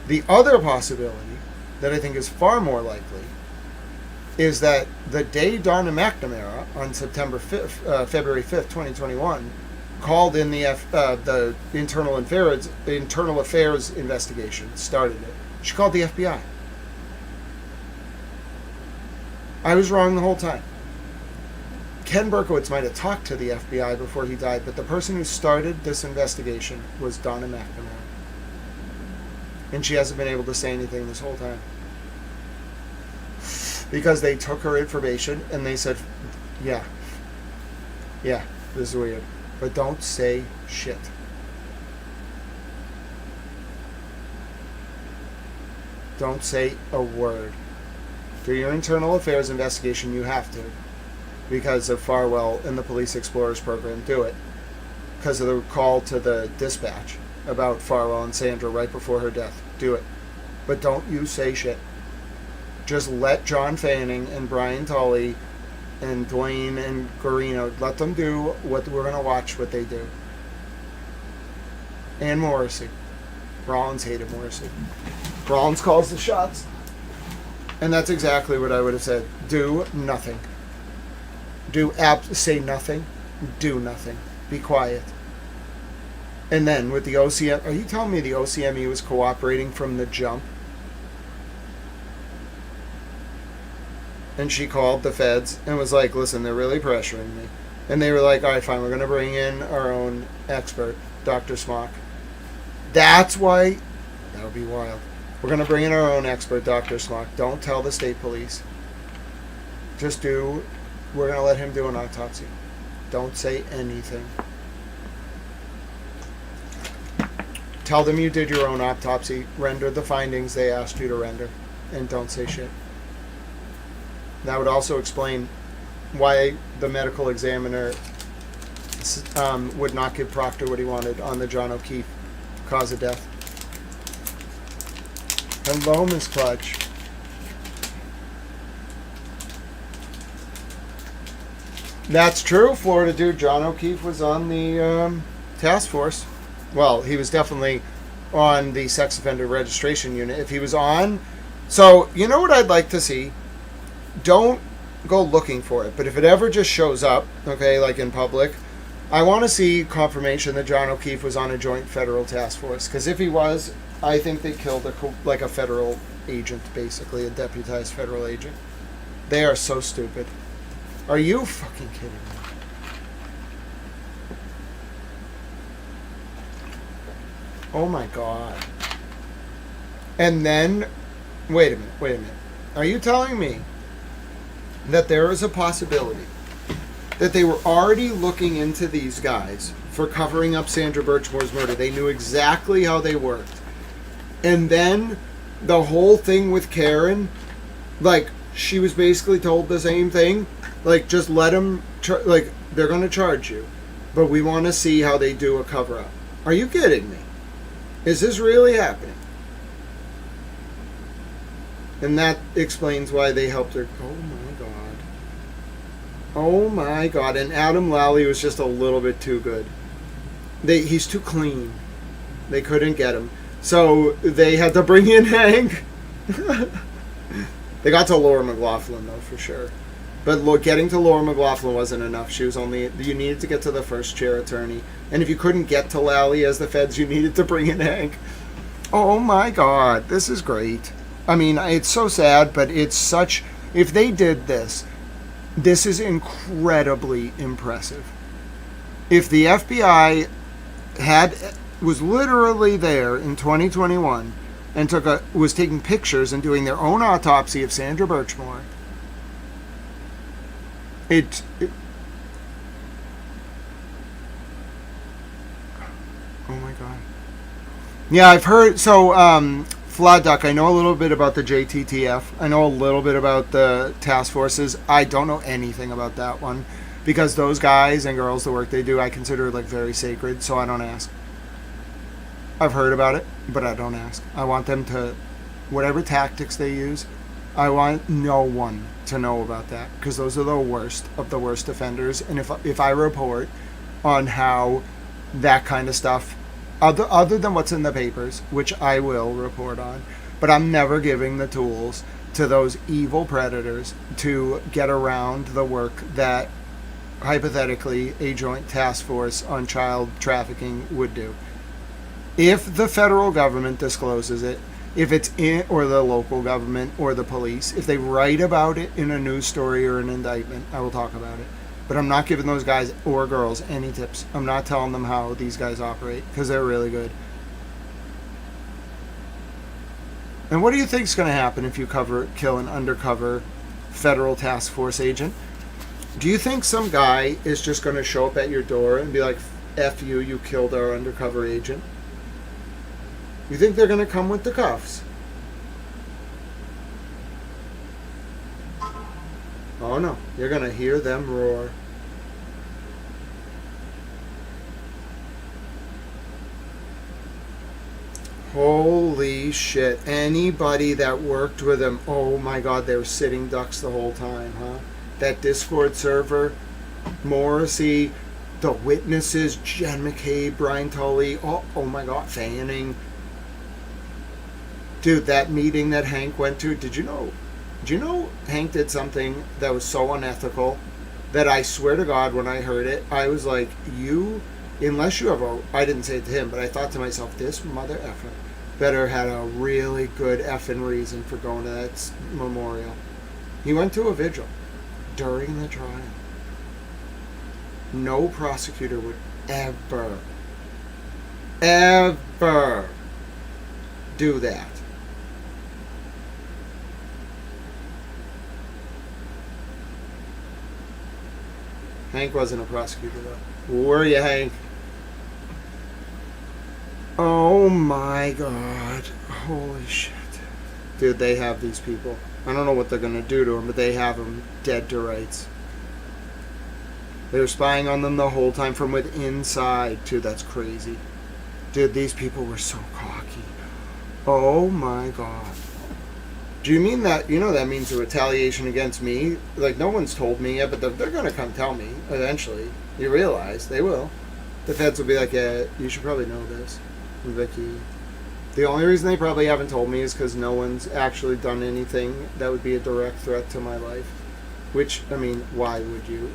The other possibility, that I think is far more likely, is that the day Donna McNamara, on February 5th, 2021, called in the internal affairs investigation, started it. She called the FBI. I was wrong the whole time. Ken Berkowitz might have talked to the FBI before he died, but the person who started this investigation was Donna McNamara. And she hasn't been able to say anything this whole time. Because they took her information and they said, yeah, this is weird. But don't say shit. Don't say a word. Do your internal affairs investigation, you have to. Because of Farwell and the Police Explorers program, do it. Because of the call to the dispatch about Farwell and Sandra right before her death. Do it. But don't you say shit. Just let John Fanning and Brian Tully and Dwayne and Guarino, let them do what we're going to watch what they do. And Morrissey. Rollins hated Morrissey. Rollins calls the shots. And that's exactly what I would have said. Do nothing. Say nothing. Do nothing. Be quiet. And then with the OCM, are you telling me the OCME was cooperating from the jump? And she called the feds and was like, listen, they're really pressuring me. And they were like, all right, fine, we're going to bring in our own expert, Dr. Smock. That's why, that would be wild. We're going to bring in our own expert, Dr. Smock. Don't tell the state police. Just we're going to let him do an autopsy. Don't say anything. Tell them you did your own autopsy. Render the findings they asked you to render. And don't say shit. That would also explain why the medical examiner would not give Proctor what he wanted on the John O'Keefe cause of death. Hello, Miss Clutch. That's true, Florida dude. John O'Keefe was on the task force. Well, he was definitely on the sex offender registration unit. If he was on... So, you know what I'd like to see? Don't go looking for it, but if it ever just shows up, okay, like in public, I want to see confirmation that John O'Keefe was on a joint federal task force. Because if he was, I think they killed a federal agent, basically, a deputized federal agent. They are so stupid. Are you fucking kidding me? Oh my god. And then, wait a minute. Are you telling me that there is a possibility that they were already looking into these guys for covering up Sandra Birchmore's murder? They knew exactly how they worked. And then the whole thing with Karen, like, she was basically told the same thing. Like, just let them, they're going to charge you. But we want to see how they do a cover-up. Are you kidding me? Is this really happening? And that explains why they helped her. Oh my god. Oh my god. And Adam Lally was just a little bit too good. He's too clean. They couldn't get him. So they had to bring in Hank. They got to Laura McLaughlin, though, for sure. But getting to Laura McLaughlin wasn't enough. She was only... You needed to get to the first chair attorney. And if you couldn't get to Lally as the feds, you needed to bring in Hank. Oh my god. This is great. I mean, it's so sad, but it's such... If they did this, this is incredibly impressive. If the FBI was literally there in 2021 and was taking pictures and doing their own autopsy of Sandra Birchmore, oh my god. Yeah, I've heard... So, Flood Duck, I know a little bit about the JTTF. I know a little bit about the task forces. I don't know anything about that one because those guys and girls, the work they do, I consider like very sacred, so I don't ask. I've heard about it, but I don't ask. I want them to, whatever tactics they use, I want no one to know about that because those are the worst of the worst offenders. And if I report on how that kind of stuff, other than what's in the papers, which I will report on, but I'm never giving the tools to those evil predators to get around the work that hypothetically a joint task force on child trafficking would do. If the federal government discloses it, if it's in, or the local government or the police, if they write about it in a news story or an indictment, I will talk about it. But I'm not giving those guys or girls any tips. I'm not telling them how these guys operate because they're really good. And what do you think is going to happen if you kill an undercover federal task force agent? Do you think some guy is just going to show up at your door and be like, F you, you killed our undercover agent? You think they're going to come with the cuffs? Oh no, you're going to hear them roar. Holy shit. Anybody that worked with him, oh my god, they were sitting ducks the whole time, huh? That Discord server, Morrissey, the witnesses, Jen McCabe, Brian Tully, oh my god, Fanning. Dude, that meeting that Hank went to, did you know Hank did something that was so unethical that I swear to God, when I heard it, I was like, unless you have I didn't say it to him, but I thought to myself, this mother effer better had a really good effing reason for going to that memorial. He went to a vigil during the trial. No prosecutor would ever do that. Hank wasn't a prosecutor, though. Were you, Hank? Oh my God. Holy shit. Dude, they have these people. I don't know what they're going to do to them, but they have them dead to rights. They were spying on them the whole time from within inside, too. That's crazy. Dude, these people were so cocky. Oh my God. Do you mean that, that means a retaliation against me? Like, no one's told me yet, but they're going to come tell me eventually. You realize they will. The feds will be like, yeah, you should probably know this, Vicky. The only reason they probably haven't told me is because no one's actually done anything that would be a direct threat to my life. Which, I mean, why would you?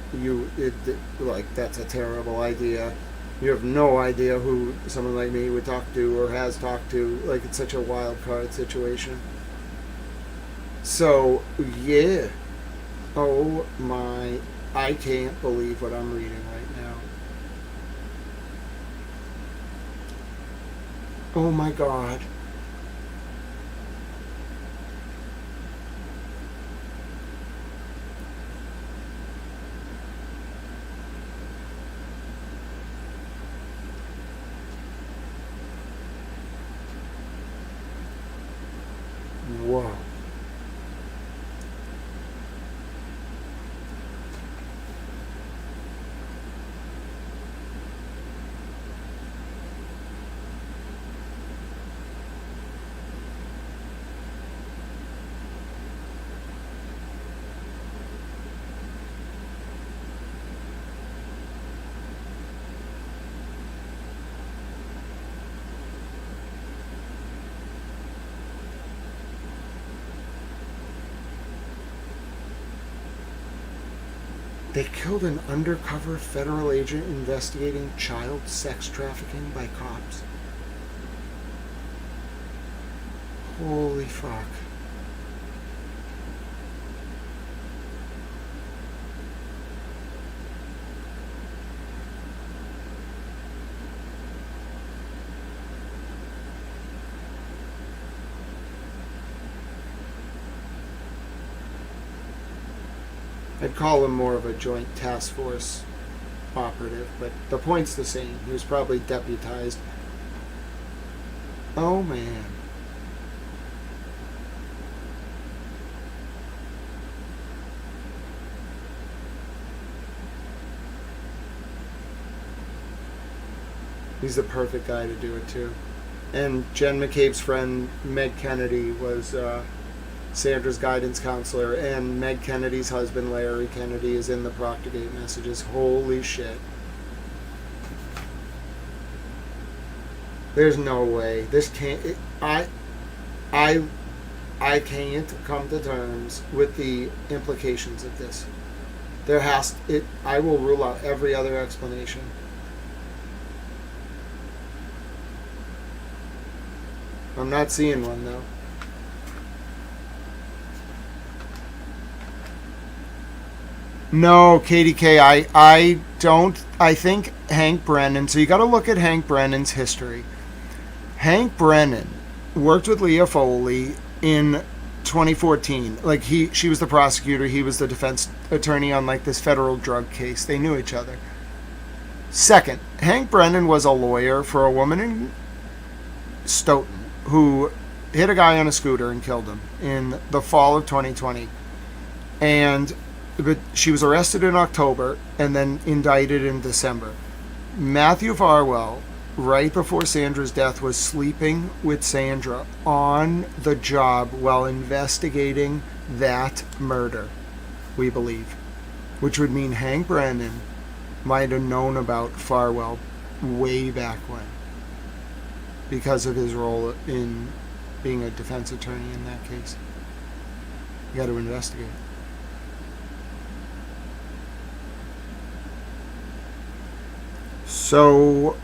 That's a terrible idea. You have no idea who someone like me would talk to or has talked to. Like, it's such a wild card situation. So, yeah. Oh my, I can't believe what I'm reading right now. Oh my God. Whoa. They killed an undercover federal agent investigating child sex trafficking by cops. Holy fuck. I'd call him more of a joint task force operative, but the point's the same. He was probably deputized. Oh, man. He's the perfect guy to do it, too. And Jen McCabe's friend, Meg Kennedy, was Sandra's guidance counselor, and Meg Kennedy's husband, Larry Kennedy, is in the Proctorgate messages. Holy shit. There's no way. This can't... I can't come to terms with the implications of this. I will rule out every other explanation. I'm not seeing one, though. No, KDK, I think Hank Brennan, so you got to look at Hank Brennan's history. Hank Brennan worked with Leah Foley in 2014. Like, she was the prosecutor, he was the defense attorney on, like, this federal drug case. They knew each other. Second, Hank Brennan was a lawyer for a woman in Stoughton who hit a guy on a scooter and killed him in the fall of 2020. But she was arrested in October and then indicted in December. Matthew Farwell, right before Sandra's death, was sleeping with Sandra on the job while investigating that murder, we believe. Which would mean Hank Brennan might have known about Farwell way back when, because of his role in being a defense attorney in that case. You got to investigate. So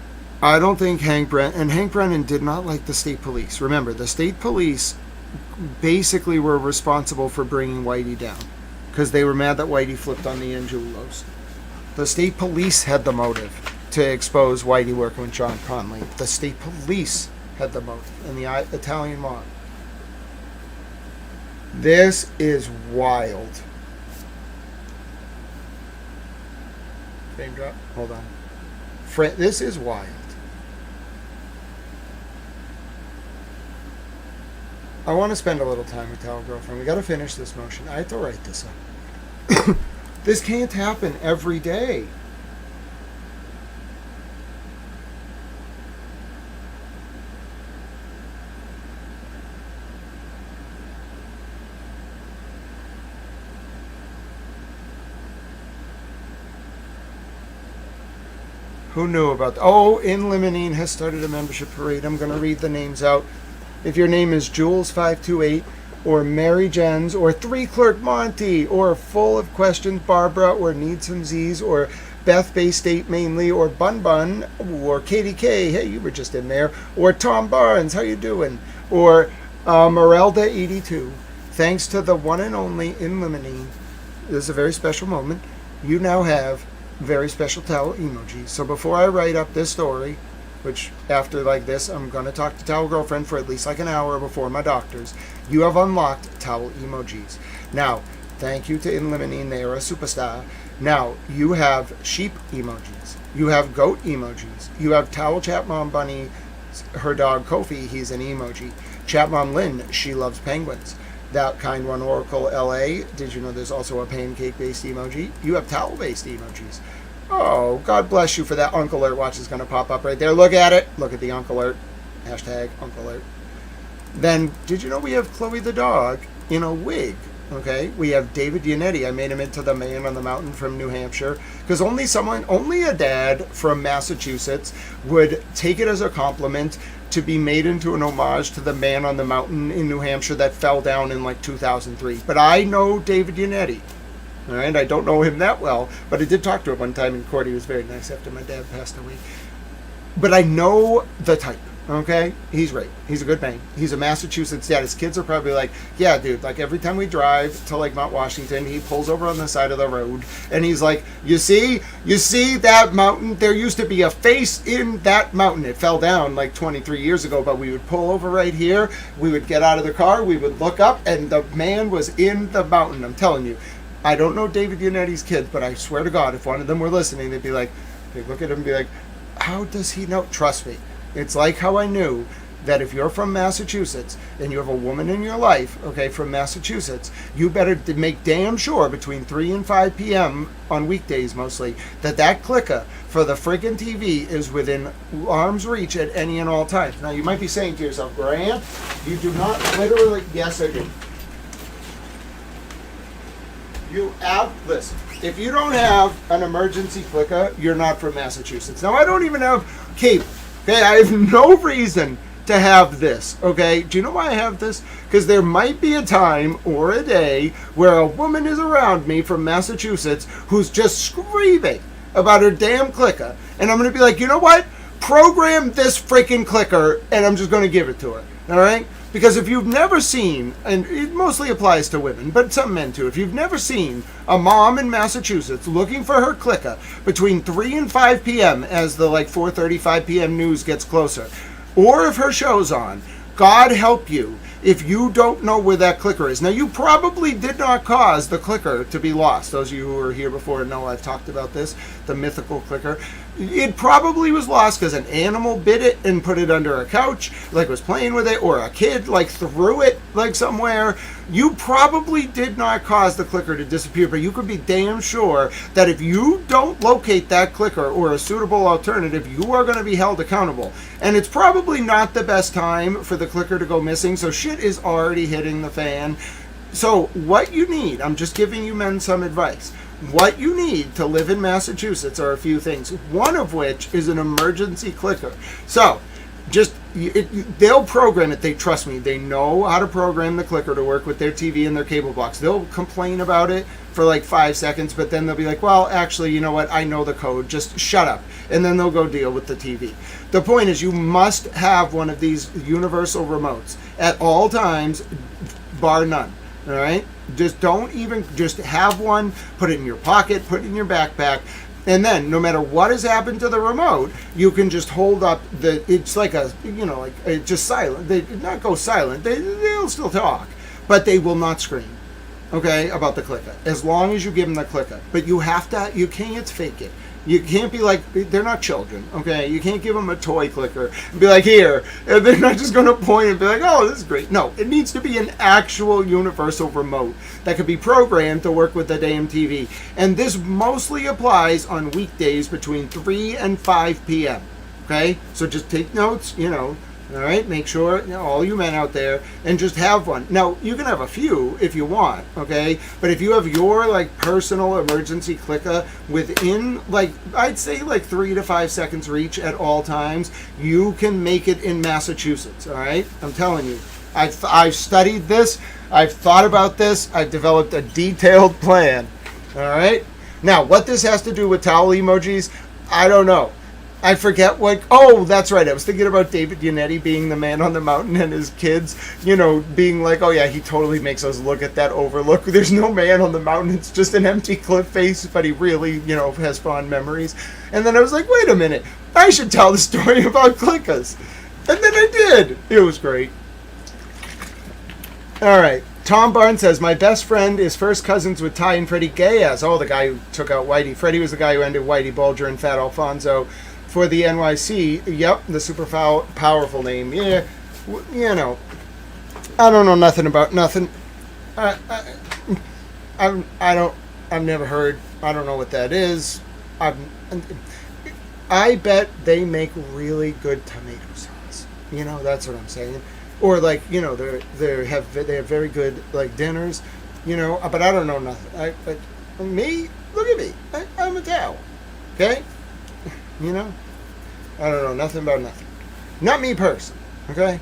I don't think Hank Brennan did not like the state police. Remember, the state police basically were responsible for bringing Whitey down because they were mad that Whitey flipped on the Angelos. The state police had the motive to expose Whitey working with John Conley. The state police had the motive, and the Italian mob. This is wild. Frame drop. Hold on. This is wild. I want to spend a little time with Towel Girlfriend. We got to finish this motion. I have to write this up. This can't happen every day. Who knew about that? Oh, In Limonene has started a membership parade. I'm going to read the names out. If your name is Jules528 or Mary Jens or 3 Clerk Monty or Full of Questions Barbara or Need Some Z's or Beth Bay State mainly or Bun Bun or Katie K, hey, you were just in there, or Tom Barnes, how you doing? Or Merelda82, thanks to the one and only In Limonene, this is a very special moment. You now have very special towel emojis. So before I write up this story, which after like this, I'm going to talk to Towel Girlfriend for at least like an hour before my doctors. You have unlocked towel emojis. Now, thank you to In Limonene, they are a superstar. Now, you have sheep emojis. You have goat emojis. You have Towel Chat Mom Bunny, her dog Kofi, he's an emoji. Chat Mom Lynn, she loves penguins. That Kind One Oracle LA, did you know there's also a pancake-based emoji? You have towel-based emojis. Oh, God bless you for that. Uncle Alert watch is going to pop up right there. Look at it. Look at the Uncle Alert. Hashtag Uncle Alert. Then, did you know we have Chloe the dog in a wig? Okay, we have David Yannetti. I made him into the man on the mountain from New Hampshire because only a dad from Massachusetts would take it as a compliment to be made into an homage to the man on the mountain in New Hampshire that fell down in like 2003. But I know David Yannetti. All right, I don't know him that well, but I did talk to him one time in court. He was very nice after my dad passed away. But I know the type, okay? He's right. He's a good man. He's a Massachusetts dad. His kids are probably like, yeah, dude, like every time we drive to like Mount Washington, he pulls over on the side of the road and he's like, you see that mountain? There used to be a face in that mountain. It fell down like 23 years ago, but we would pull over right here. We would get out of the car. We would look up and the man was in the mountain. I'm telling you. I don't know David Yannetti's kids, but I swear to God, if one of them were listening, they'd look at him and be like, how does he know? Trust me. It's like how I knew that if you're from Massachusetts and you have a woman in your life, okay, from Massachusetts, you better make damn sure between 3 and 5 p.m. on weekdays mostly, that clicker for the friggin' TV is within arm's reach at any and all times. Now, you might be saying to yourself, Grant, you do not literally, yes, I do. Listen, if you don't have an emergency clicker, you're not from Massachusetts. Now, I don't even have cable. Okay, I have no reason to have this. Okay, do you know why I have this? Because there might be a time or a day where a woman is around me from Massachusetts who's just screaming about her damn clicker, and I'm going to be like, you know what? Program this freaking clicker, and I'm just going to give it to her. All right? Because if you've never seen, and it mostly applies to women, but some men too, if you've never seen a mom in Massachusetts looking for her clicker between 3 and 5 p.m. as the like 4:35 p.m. news gets closer, or if her show's on, God help you if you don't know where that clicker is. Now, you probably did not cause the clicker to be lost. Those of you who were here before know I've talked about this, the mythical clicker. It probably was lost because an animal bit it and put it under a couch, like was playing with it, or a kid like threw it like somewhere. You probably did not cause the clicker to disappear, but you could be damn sure that if you don't locate that clicker or a suitable alternative, you are going to be held accountable. And it's probably not the best time for the clicker to go missing, so shit is already hitting the fan. So what you need, I'm just giving you men some advice. What you need to live in Massachusetts are a few things, one of which is an emergency clicker. So they'll program it. They trust me. They know how to program the clicker to work with their TV and their cable box. They'll complain about it for like 5 seconds, but then they'll be like, well, actually, you know what? I know the code. Just shut up. And then they'll go deal with the TV. The point is, you must have one of these universal remotes at all times, bar none. All right? Just don't even, just have one, put it in your pocket, put it in your backpack. And then, no matter what has happened to the remote, you can just hold up it's like a, like it's just silent. They not go silent. They'll still talk, but they will not scream. Okay, about the clicker. As long as you give them the clicker. But you can't fake it. You can't be like, they're not children, okay? You can't give them a toy clicker and be like, here. And they're not just going to point and be like, oh, this is great. No, it needs to be an actual universal remote that could be programmed to work with the damn TV. And this mostly applies on weekdays between 3 and 5 p.m., okay? So just take notes, all right, make sure, all you men out there, and just have one. Now, you can have a few if you want, okay? But if you have your, personal emergency clicker within, I'd say 3 to 5 seconds reach at all times, you can make it in Massachusetts, all right? I'm telling you. I've studied this. I've thought about this. I've developed a detailed plan, all right? Now, what this has to do with towel emojis, I don't know. I forget what. Oh, that's right. I was thinking about David Yannetti being the man on the mountain and his kids, being like, oh yeah, he totally makes us look at that overlook. There's no man on the mountain. It's just an empty cliff face, but he really, has fond memories. And then I was like, wait a minute. I should tell the story about clickers. And then I did. It was great. All right. Tom Barnes says, my best friend is first cousins with Ty and Freddie Gayas. Oh, the guy who took out Whitey. Freddie was the guy who ended Whitey Bulger and Fat Alfonso for the NYC. Yep, the super powerful name. Yeah, I don't know nothing about nothing. I've never heard. I don't know what that is. I bet they make really good tomato sauce. That's what I'm saying. Or they have very good dinners. But I don't know nothing. Me, look at me. I'm a towel. Okay. I don't know nothing about nothing. Not me person, okay?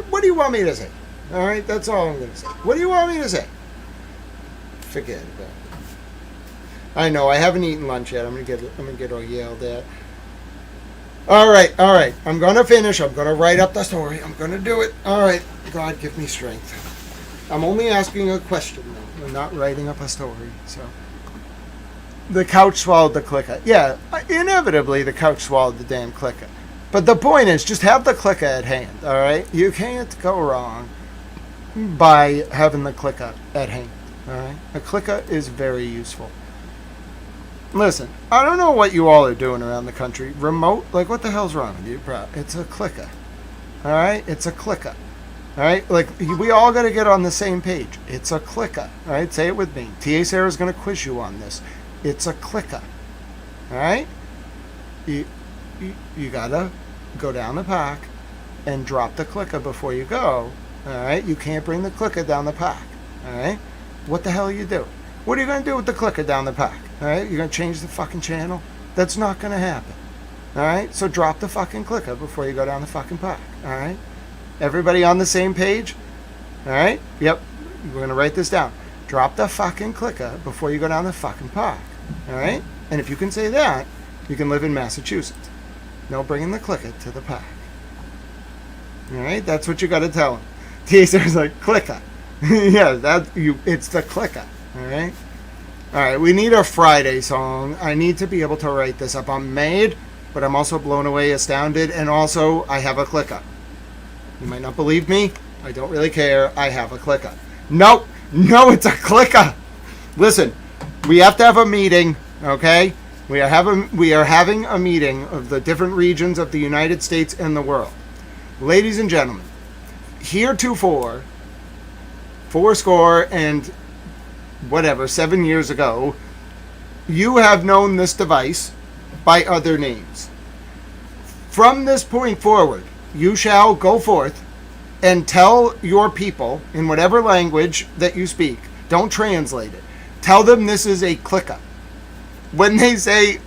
What do you want me to say? All right, that's all I'm going to say. What do you want me to say? Forget about it. I know, I haven't eaten lunch yet. I'm gonna get all yelled at. All right. I'm going to finish. I'm going to write up the story. I'm going to do it. All right. God, give me strength. I'm only asking a question, though. I'm not writing up a story, so... The couch swallowed the clicker. Yeah, inevitably the couch swallowed the damn clicker. But the point is, just have the clicker at hand, all right? You can't go wrong by having the clicker at hand, all right? A clicker is very useful. Listen, I don't know what you all are doing around the country. Remote? What the hell's wrong with you, bro? It's a clicker, all right? It's a clicker, all right? We all got to get on the same page. It's a clicker, all right? Say it with me. T.A. Sarah's going to quiz you on this. It's a clicker, all right? You gotta go down the park and drop the clicker before you go, all right? You can't bring the clicker down the park, all right? What the hell are you doing? What are you gonna do with the clicker down the park, all right? You're gonna change the fucking channel? That's not gonna happen, all right? So drop the fucking clicker before you go down the fucking park, all right? Everybody on the same page? All right? Yep, we're gonna write this down. Drop the fucking clicker before you go down the fucking park. All right? And if you can say that, you can live in Massachusetts. No bringing the clicker to the park. All right? That's what you got to tell him. T.A.'s like, clicker. Yeah, it's the clicker. All right? All right, we need a Friday song. I need to be able to write this up. I'm made, but I'm also blown away, astounded, and also I have a clicker. You might not believe me. I don't really care. I have a clicker. No, it's a clicker. Listen. We have to have a meeting, okay? We are having a meeting of the different regions of the United States and the world. Ladies and gentlemen, heretofore, 7 years ago, you have known this device by other names. From this point forward, you shall go forth and tell your people in whatever language that you speak, don't translate it. Tell them this is a clicker. When they say,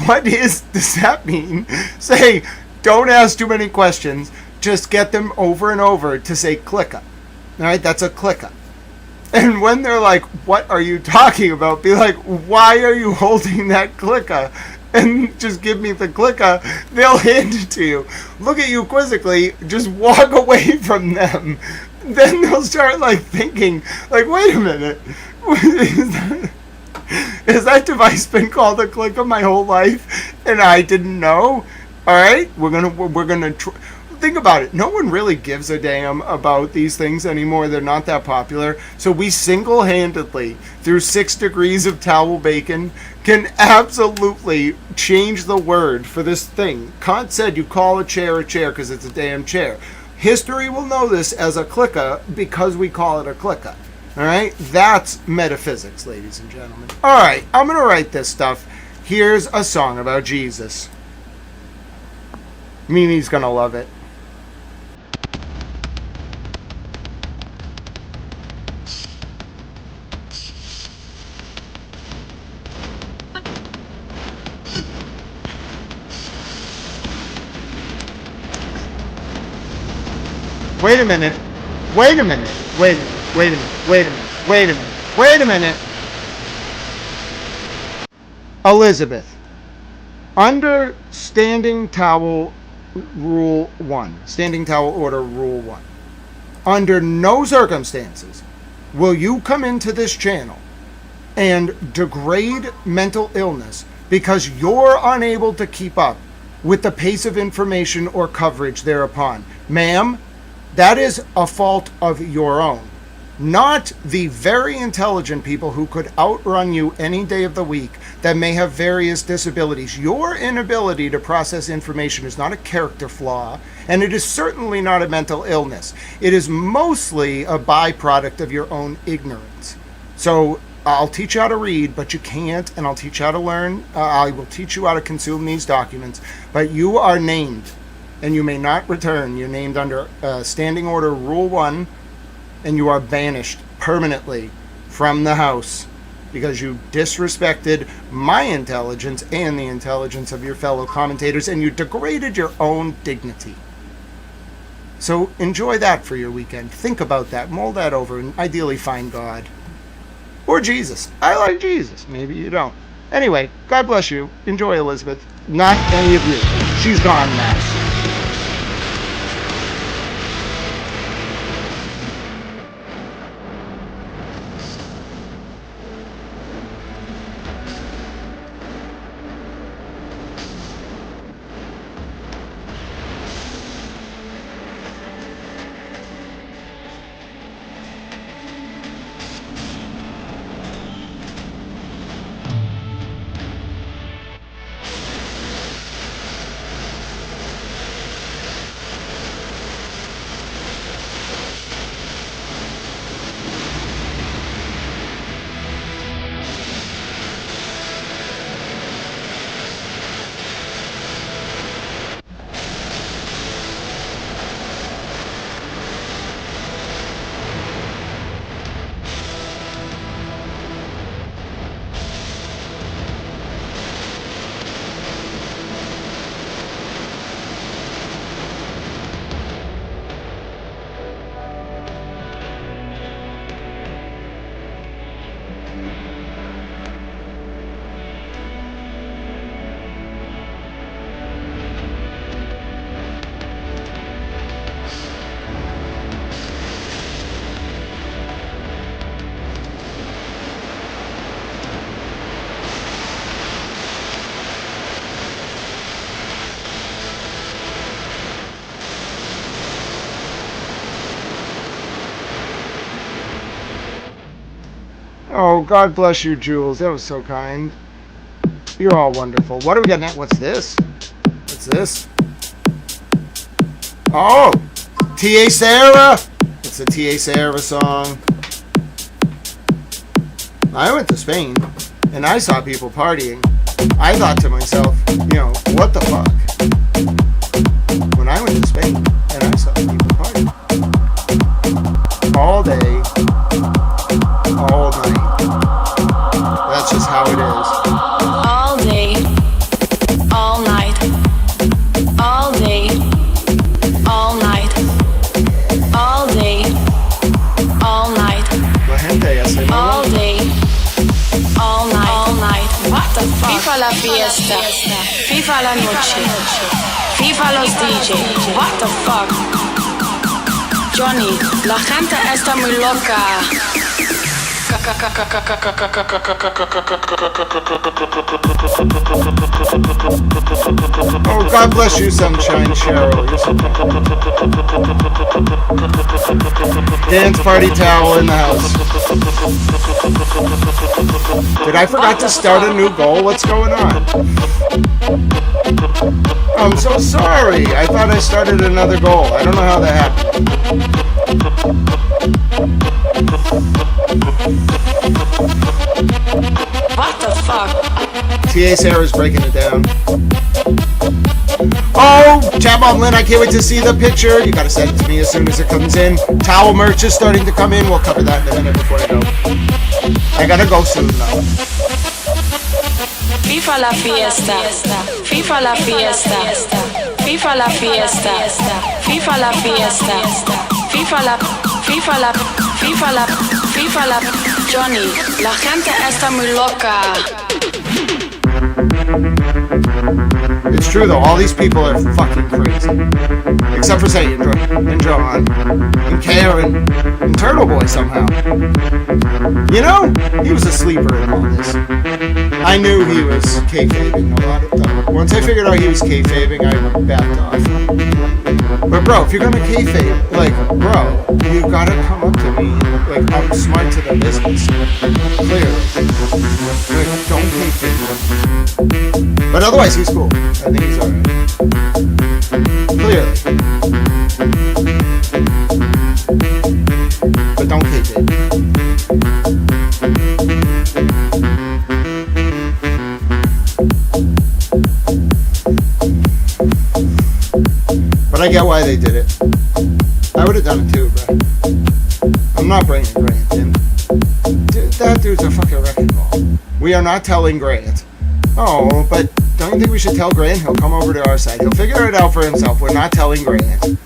what does that mean? Say, don't ask too many questions. Just get them over and over to say clicker. All right, that's a clicker. And when they're like, what are you talking about? Be like, why are you holding that clicker? And just give me the clicker. They'll hand it to you. Look at you quizzically. Just walk away from them. Then they'll start like thinking, like, wait a minute. Has that device been called a clicker my whole life and I didn't know? All right, we're gonna think about it. No one really gives a damn about these things anymore. They're not that popular. So we single-handedly, through 6 degrees of towel bacon, can absolutely change the word for this thing. Kant said you call a chair because it's a damn chair. History will know this as a clicker because we call it a clicker. All right? That's metaphysics, ladies and gentlemen. All right, I'm going to write this stuff. Here's a song about Jesus. Mimi's going to love it. Wait a minute. Wait a minute. Wait a minute. Wait a minute. Wait a minute. Wait a minute. Wait a minute. Elizabeth. Under Standing Towel Rule 1. Standing Towel Order Rule 1. Under no circumstances will you come into this channel and degrade mental illness because you're unable to keep up with the pace of information or coverage thereupon. Ma'am, that is a fault of your own, not the very intelligent people who could outrun you any day of the week that may have various disabilities. Your inability to process information is not a character flaw, and it is certainly not a mental illness. It is mostly a byproduct of your own ignorance. So I'll teach you how to read, but you can't, and I'll teach you how to learn. I will teach you how to consume these documents, but you are named, and you may not return. You're named under Standing Order Rule 1, and you are banished permanently from the house because you disrespected my intelligence and the intelligence of your fellow commentators, and you degraded your own dignity. So enjoy that for your weekend. Think about that, mull that over, and ideally find God. Or Jesus. I like Jesus. Maybe you don't. Anyway, God bless you. Enjoy Elizabeth. Not any of you. She's gone now. Oh, God bless you, Jules. That was so kind. You're all wonderful. What are we getting at? What's this? What's this? Oh! T.A. Sarah! It's a T.A. Sarah song. I went to Spain, and I saw people partying. I thought to myself, what the fuck? When I went to Spain, and I saw people partying. All day, all night. That's just how it is. All day, all night, all day, all night, all day, all night. La gente FIFA la fiesta, FIFA la noche, FIFA los DJ. What the fuck? Johnny, la gente está muy loca. Oh, God bless you, Sunshine Cheryl. Dance party towel in the house. Did I forgot to start a new goal? What's going on? I'm so sorry. I thought I started another goal. I don't know how that happened. What the fuck? TA Sarah's breaking it down. Oh, Chat Bomb Lynn, I can't wait to see the picture. You gotta send it to me as soon as it comes in. Towel merch is starting to come in. We'll cover that in a minute before I go. I gotta go soon though. FIFA la fiesta, FIFA la fiesta, FIFA la fiesta, FIFA la fiesta, FIFA la, FIFA la, FIFA la, FIFA la. Johnny, la gente está muy loca. It's true though, all these people are fucking crazy. Except for say and John and Karen and TurtleBoy somehow. You know, he was a sleeper in all this. I knew he was kayfabing a lot of time. Once I figured out he was kayfabing, I backed off. But bro, if you're gonna kayfabe, like, bro, you gotta come up to me and, like, I'm smart to the business. Clearly. Like, don't kayfabe. But otherwise, he's cool. I think he's alright. Clearly. But don't kayfabe. But I get why they did it. I would have done it too, bro. I'm not bringing Grant in. Dude, that dude's a fucking wrecking ball. We are not telling Grant. Oh, but don't you think we should tell Grant? He'll come over to our side. He'll figure it out for himself. We're not telling Grant.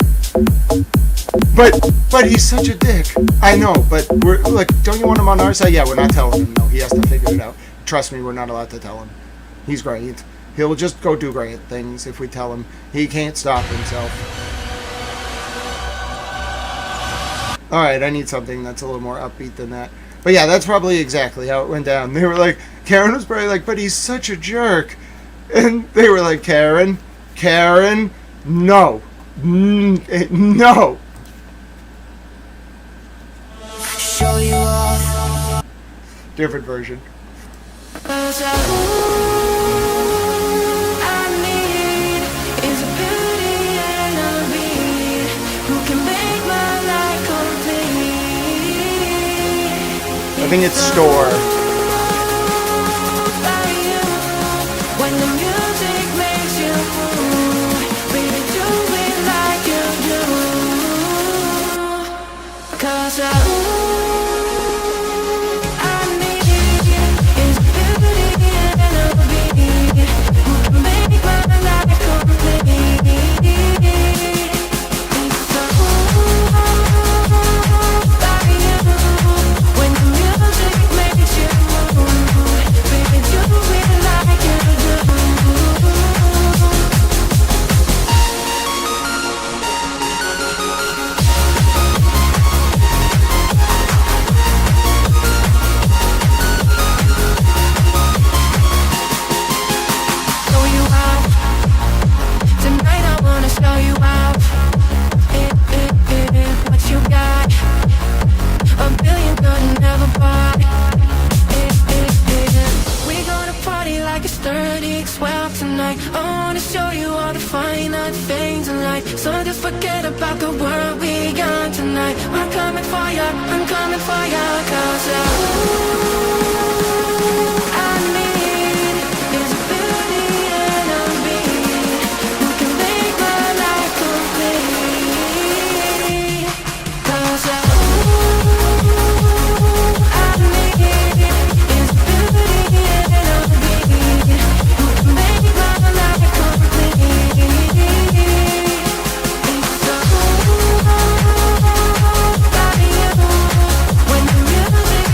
But he's such a dick. I know, but we're like, don't you want him on our side? Yeah, we're not telling him. No, he has to figure it out. Trust me, we're not allowed to tell him. He's Grant. He'll just go do Grant things if we tell him. He can't stop himself. Alright, I need something that's a little more upbeat than that. But yeah, that's probably exactly how it went down. They were like, Karen was probably like, but he's such a jerk. And they were like, Karen, no. No. Show you off. Different version. I think it's Store. When the music makes you move, baby, do it like you do. 'Cause I need is beauty and a beat who can make my life complete. When the music makes you move, baby, do it like you do. Show you out. Tonight I wanna show you out. What you got. A billion couldn't ever buy. We gonna party like it's 30-12 tonight. I wanna show you all the finer things in life. So just forget about the world we got tonight. I'm coming for ya, I'm coming for ya. 'Cause I need is beauty and a beat who can make my life complete. 'Cause I need is beauty and a beat who can make my life complete. It's so by you when the music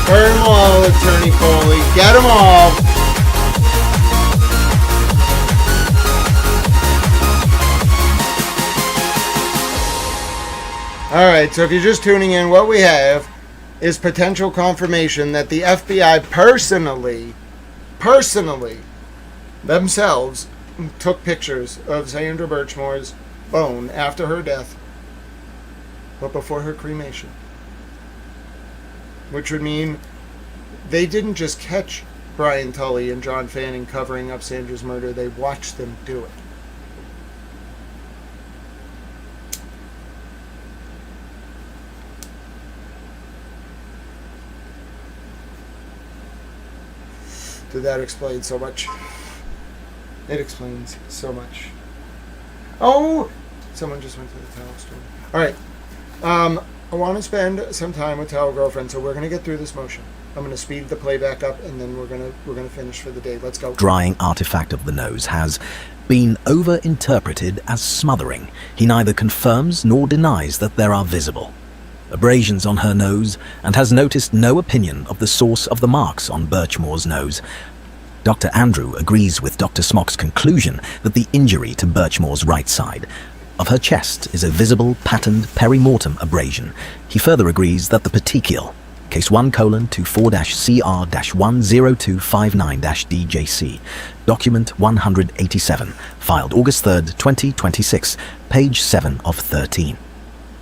Burn them all, Attorney Coley. Get them all. Alright, so if you're just tuning in, what we have is potential confirmation that the FBI personally, themselves, took pictures of Sandra Birchmore's bone after her death, but before her cremation. Which would mean they didn't just catch Brian Tully and John Fanning covering up Sandra's murder, they watched them do it. Did that explain so much? It explains so much. Oh! Someone just went to the towel store. Alright. I want to spend some time with Towel Girlfriend, so we're going to get through this motion. I'm going to speed the playback up, and then we're going to finish for the day. Let's go. Drying artifact of the nose has been over-interpreted as smothering. He neither confirms nor denies that there are visible abrasions on her nose, and has noticed no opinion of the source of the marks on Birchmore's nose. Dr. Andrew agrees with Dr. Smock's conclusion that the injury to Birchmore's right side of her chest is a visible patterned perimortem abrasion. He further agrees that the petechial, case 1:24-CR-10259-DJC, document 187, filed August 3rd, 2026, page 7 of 13.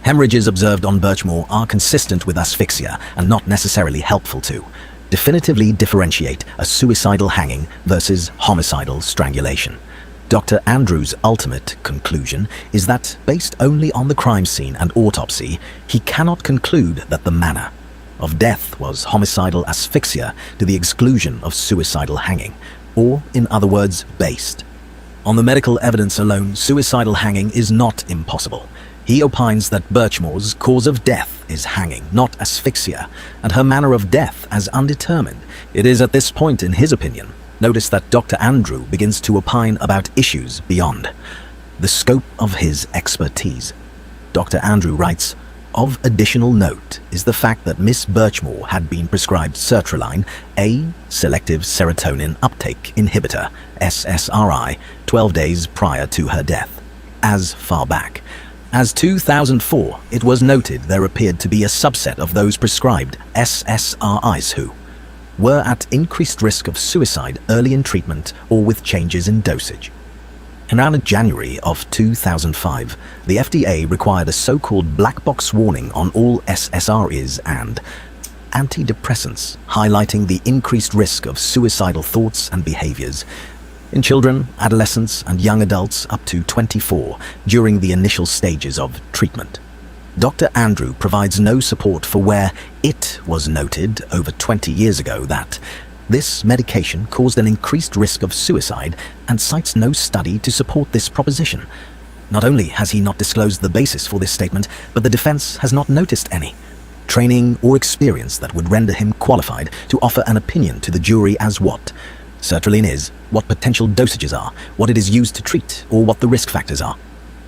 Hemorrhages observed on Birchmore are consistent with asphyxia and not necessarily helpful to definitively differentiate a suicidal hanging versus homicidal strangulation. Dr. Andrews' ultimate conclusion is that, based only on the crime scene and autopsy, he cannot conclude that the manner of death was homicidal asphyxia to the exclusion of suicidal hanging, or, in other words, based on the medical evidence alone, suicidal hanging is not impossible. He opines that Birchmore's cause of death is hanging, not asphyxia, and her manner of death as undetermined. It is at this point, in his opinion, notice that Dr. Andrew begins to opine about issues beyond the scope of his expertise. Dr. Andrew writes, "Of additional note is the fact that Miss Birchmore had been prescribed sertraline, a selective serotonin uptake inhibitor, SSRI, 12 days prior to her death, as far back as 2004, it was noted there appeared to be a subset of those prescribed SSRIs who were at increased risk of suicide early in treatment or with changes in dosage. Around January of 2005, the FDA required a so-called black box warning on all SSRIs and antidepressants, highlighting the increased risk of suicidal thoughts and behaviors in children, adolescents, and young adults up to 24 during the initial stages of treatment. Dr. Andrew provides no support for where it was noted over 20 years ago that this medication caused an increased risk of suicide and cites no study to support this proposition. Not only has he not disclosed the basis for this statement, but the defense has not noticed any training or experience that would render him qualified to offer an opinion to the jury as what sertraline is, what potential dosages are, what it is used to treat, or what the risk factors are.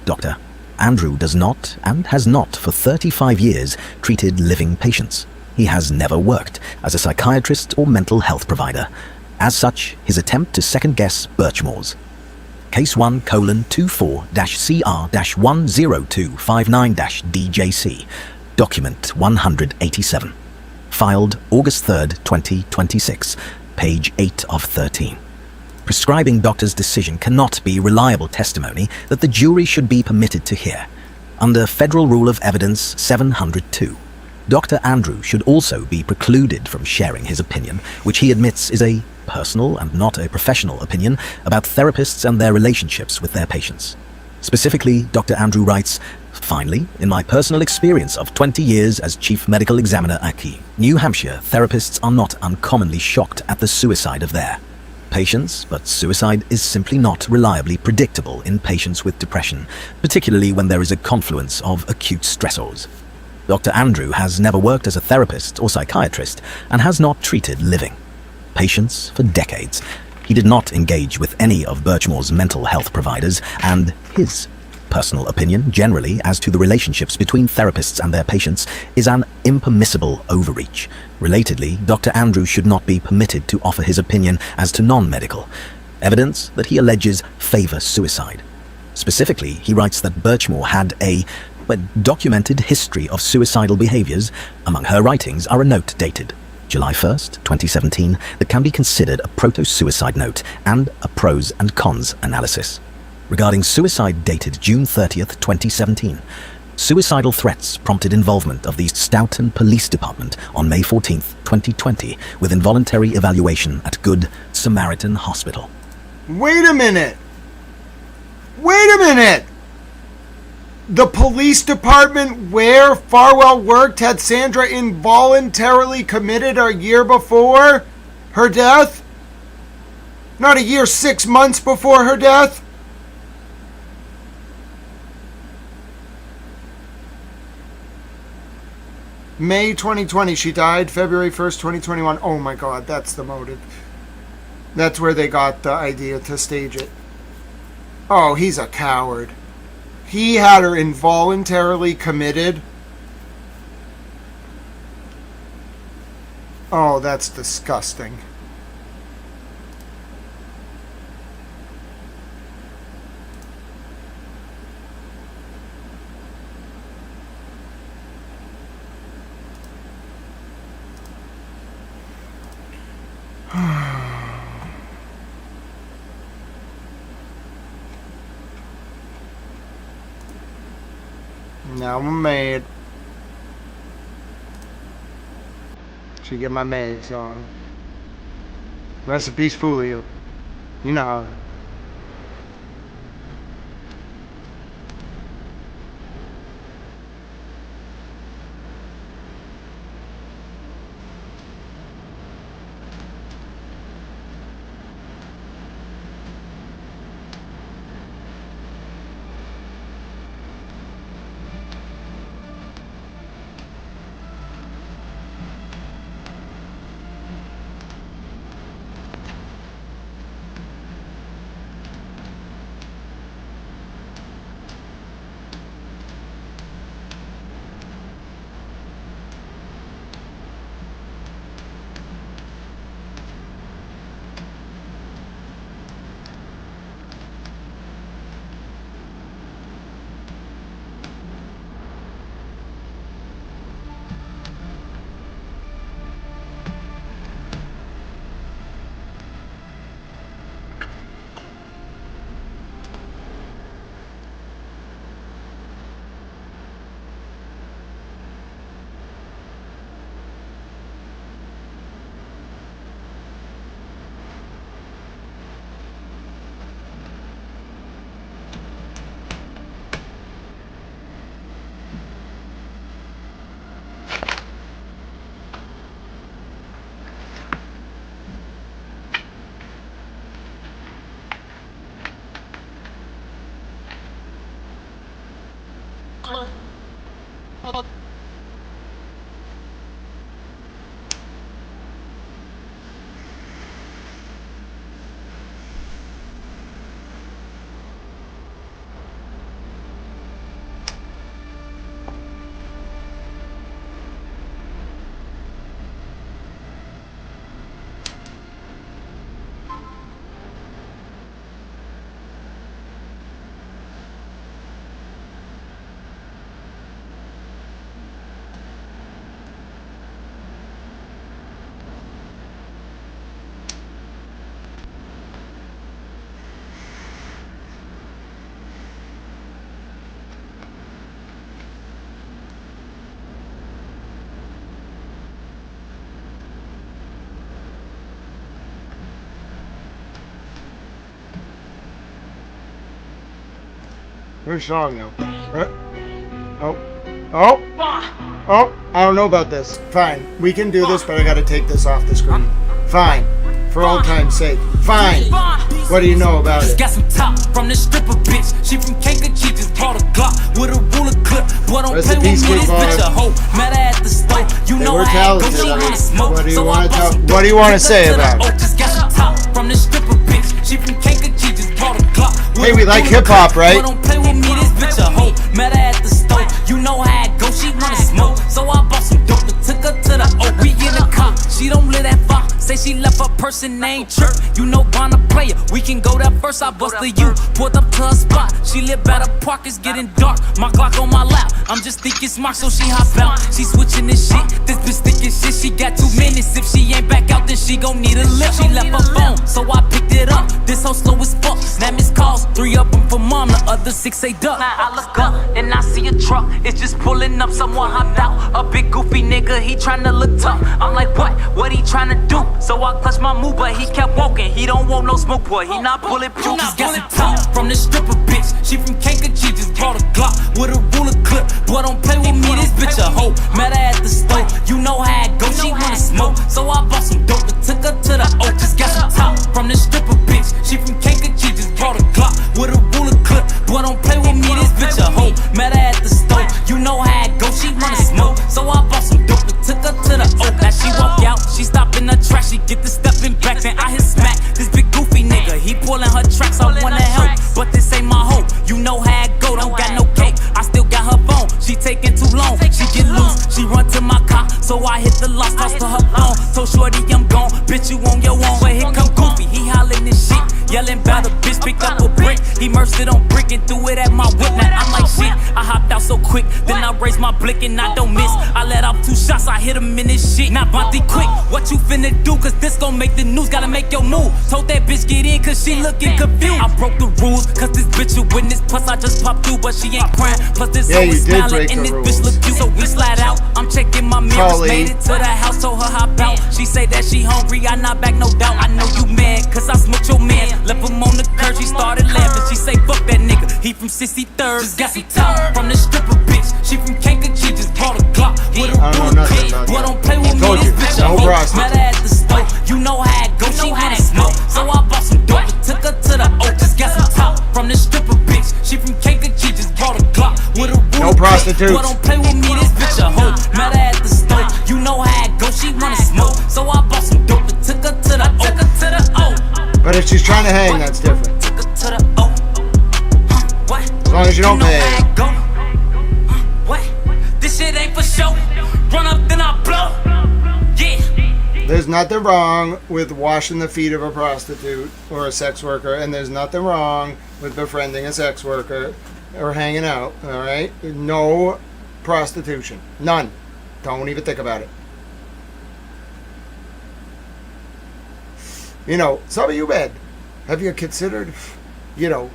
Dr. Andrew does not, and has not for 35 years, treated living patients. He has never worked as a psychiatrist or mental health provider. As such, his attempt to second-guess Birchmore's Case 1:24-CR-10259-DJC, document 187, filed August 3rd, 2026, page 8 of 13. Prescribing doctor's decision cannot be reliable testimony that the jury should be permitted to hear. Under Federal Rule of Evidence 702, Dr. Andrew should also be precluded from sharing his opinion, which he admits is a personal and not a professional opinion about therapists and their relationships with their patients. Specifically, Dr. Andrew writes, "Finally, in my personal experience of 20 years as Chief Medical Examiner at New Hampshire, therapists are not uncommonly shocked at the suicide of their patients, but suicide is simply not reliably predictable in patients with depression, particularly when there is a confluence of acute stressors." Dr. Andrew has never worked as a therapist or psychiatrist and has not treated living patients for decades. He did not engage with any of Birchmore's mental health providers, and his Personal opinion, generally, as to the relationships between therapists and their patients is an impermissible overreach. Relatedly, Dr. Andrews should not be permitted to offer his opinion as to non-medical evidence that he alleges favor suicide. Specifically, he writes that Birchmore had a documented history of suicidal behaviors. Among her writings are a note dated July 1st, 2017, that can be considered a proto-suicide note and a pros and cons analysis. Regarding suicide dated June 30th, 2017, suicidal threats prompted involvement of the Stoughton Police Department on May 14th, 2020, with involuntary evaluation at Good Samaritan Hospital. Wait a minute! Wait a minute! The police department where Farwell worked had Sandra involuntarily committed a year before her death? Not a year, 6 months before her death? May 2020, she died. February 1st, 2021. Oh my God, that's the motive. That's where they got the idea to stage it. Oh, he's a coward. He had her involuntarily committed. Oh, that's disgusting. Now I'm mad. Should get my mask on. Rest in peace, Fulio. You know how. Where's song now? Oh, I don't know about this. Fine, we can do this, but I gotta take this off the screen. Fine, for old time's sake. Fine. What do you know about it? Got some top from this stripper bitch. She from Kanka, she just brought a Glock with a ruler clip. Boy, don't play with me, this bitch a hoe. Met her at the store. You know I ain't go, she wanna smoke. What do you want to say about it? Just got some top from this stripper bitch. She from Kanka, she just brought a Glock. Hey, we like hip hop, right? Don't play with me, this bitch bitch a hoe. Met her at the store, you know how it go, she wanna smoke. So I bought some dope and took her to the O. We in the car, she don't live that far. Say she left her person named Chirp. You know Bonner player, we can go there first. I bust the U, pulled up to her spot. She live by the park, it's getting dark. My Glock on my lap, I'm just thinking smart, so she hop out. She switching this shit, this bitch thinking shit. She got 2 minutes, if she ain't back out, then she gon' need a lift. She left her phone, so I picked it up. This hoe slow as fuck, now missed calls, 3 of them for mom, the other 6 say duck. Now I look up and I see a truck, it's just pulling up. Someone hopped out, a big goofy nigga, he tryna look tough. I'm like, what he tryna do? So I clutched my move, but he kept walking. He don't want no smoke, boy, he not bulletproof. Just got some top from the stripper bitch. She from Kankakee, just brought a Glock with a ruler clip. Boy, don't play with me, this bitch a hoe. Met her at the store, you know how it go, she wanna smoke. So I bought some dope and took her to the O. Just got some top from the stripper bitch. She from Kankakee, just brought a Glock with a ruler clip. Boy, don't play with me, this bitch a hoe. Met her at the store, you know how it go, she wanna smoke. So I bought some dope and took her to the O. Now she walk out, she stop in the track, she get the stepping back, then I hit smack. This big goofy nigga, he pulling her tracks, I wanna help, but this ain't my hoe. You know how it go, don't got no cake. I still got her phone, she taking too long. She get loose, she run to my car, so I hit the lost, toss to her phone. Told shorty I'm gone, bitch you on your own. But here come Goofy, he hollering this shit, yelling about a bitch, picked up a brick. He merged it on brick and threw it at my whip. Now I'm like shit, I hopped out so quick, then I raised my blick and I don't miss. I let off 2 shots, I hit him in this shit. Now Bonte quick, what you finna do? Cause this gon' make the news, gotta make your move. Told that bitch get in cause she looking confused. I broke the rules cause this bitch a witness. Plus I just popped through but she ain't crying. Plus this hoe is smiling and this bitch look cute. So we slide out, I'm checking my mirrors. Made it to the house, told her hop out. She say that she hungry, I not back no doubt. I know you mad cause I smoked your man. Left him on the curb, she started laughing. She say fuck that nigga, he from 63rd. Just got some top from the stripper bitch. She from Kankakee, just brought a Glock with a ruler clip. Boy don't play with me, this bitch a hoe. Met her at the store, you know how it go, she wanna smoke. So I bought some dope and took her to the O. Just got some top from the stripper bitch. She from Kankakee, just brought a Glock with a ruler clip. Prostitutes. Boy don't play with me, this bitch a hoe. Met her at the store, you know how it go, she wanna smoke. So I bought some dope and took her to the O. Took her to the O. But if she's trying to hang, that's different. Took her to the O. As long as you don't pay. What? This shit ain't for show. Run up, then I blow. Yeah. There's nothing wrong with washing the feet of a prostitute or a sex worker, and there's nothing wrong with befriending a sex worker or hanging out, all right? No prostitution. None. Don't even think about it. You know, some of you men, have you considered, you know,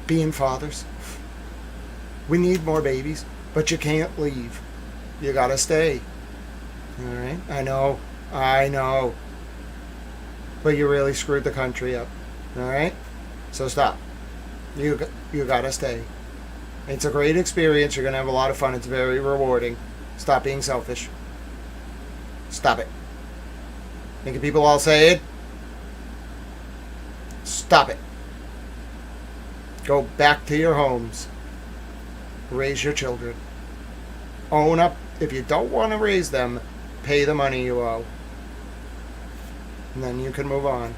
being fathers? We need more babies, but you can't leave. You gotta stay. All right? I know. But you really screwed the country up. All right? So stop. You gotta stay. It's a great experience. You're gonna have a lot of fun. It's very rewarding. Stop being selfish. Stop it. Making people all say it. Stop it. Go back to your homes. Raise your children. Own up. If you don't want to raise them, pay the money you owe. And then you can move on.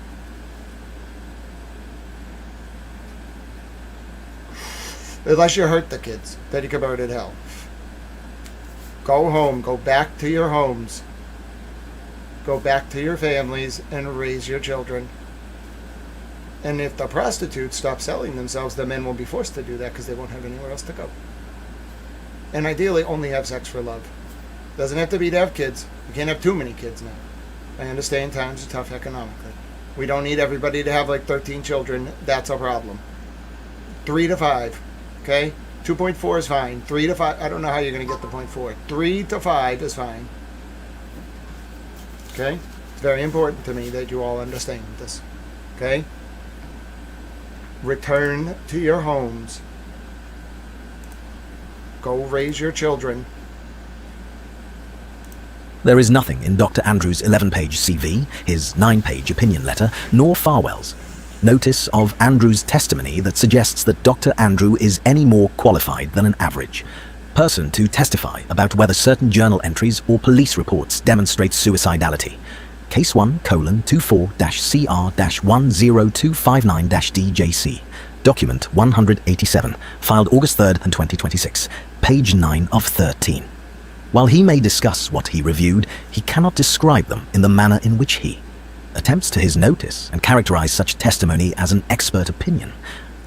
Unless you hurt the kids, then you can burn in hell. Go home. Go back to your homes. Go back to your families and raise your children. And if the prostitutes stop selling themselves, the men will be forced to do that because they won't have anywhere else to go. And ideally only have sex for love. Doesn't have to be to have kids. You can't have too many kids now. I understand times are tough economically. We don't need everybody to have like 13 children. That's a problem. 3 to 5. Okay? 2.4 is fine. 3 to 5. I don't know how you're going to get the 0.4. 3 to 5 is fine. Okay? It's very important to me that you all understand this. Okay? Return to your homes. Go raise your children. There is nothing in Dr. Andrews' 11-page CV, his 9-page opinion letter, nor Farwell's notice of Andrews' testimony that suggests that Dr. Andrew is any more qualified than an average person to testify about whether certain journal entries or police reports demonstrate suicidality. Case 1:24-CR-10259-DJC. Document 187, filed August 3rd, 2026, page 9 of 13. While he may discuss what he reviewed, he cannot describe them in the manner in which he attempts to his notice and characterize such testimony as an expert opinion.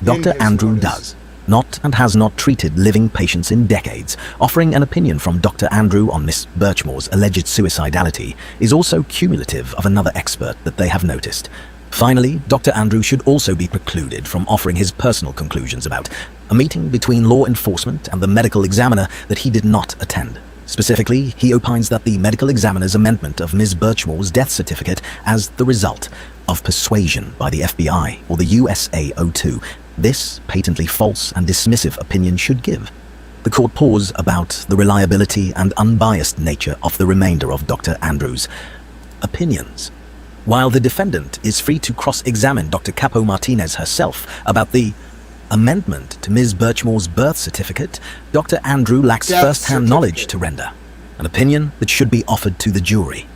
Dr. Andrew does not and has not treated living patients in decades. Offering an opinion from Dr. Andrew on Miss Birchmore's alleged suicidality is also cumulative of another expert that they have noticed. Finally, Dr. Andrew should also be precluded from offering his personal conclusions about a meeting between law enforcement and the medical examiner that he did not attend. Specifically, he opines that the medical examiner's amendment of Ms. Birchmore's death certificate as the result of persuasion by the FBI or the USAO2, this patently false and dismissive opinion should give the court pause about the reliability and unbiased nature of the remainder of Dr. Andrews' opinions. While the defendant is free to cross-examine Dr. Capo Martinez herself about the amendment to Ms. Birchmore's birth certificate, Dr. Andrew lacks first-hand knowledge to render an opinion that should be offered to the jury.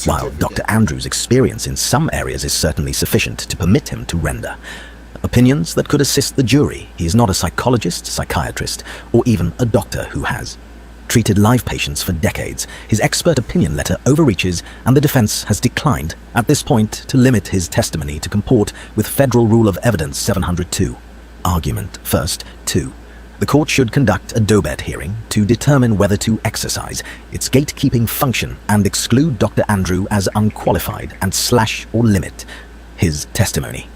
While Dr. Andrews' experience in some areas is certainly sufficient to permit him to render opinions that could assist the jury, he is not a psychologist, psychiatrist, or even a doctor who has treated live patients for decades. His expert opinion letter overreaches, and the defense has declined at this point to limit his testimony to comport with Federal Rule of Evidence 702. Argument first, 2. The court should conduct a Dobed hearing to determine whether to exercise its gatekeeping function and exclude Dr. Andrew as unqualified and slash or limit his testimony.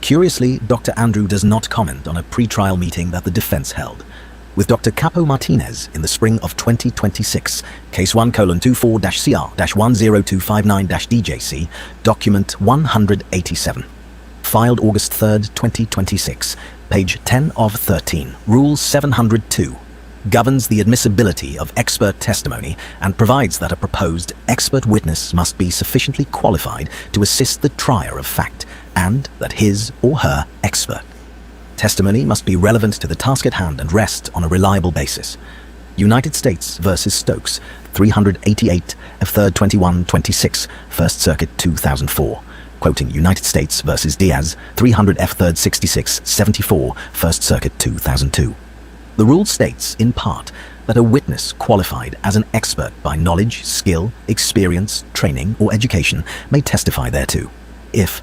Curiously, Dr. Andrew does not comment on a pre-trial meeting that the defense held with Dr. Capo Martinez in the spring of 2026, Case 1:24-CR-10259-DJC, Document 187. Filed August 3rd, 2026, page 10 of 13. Rule 702 governs the admissibility of expert testimony and provides that a proposed expert witness must be sufficiently qualified to assist the trier of fact, and that his or her expert testimony must be relevant to the task at hand and rest on a reliable basis. United States v. Stokes, 388 F3rd 2126, First Circuit 2004. Quoting United States v. Diaz, 300 F3rd 6674, First Circuit 2002. The rule states, in part, that a witness qualified as an expert by knowledge, skill, experience, training, or education may testify thereto, if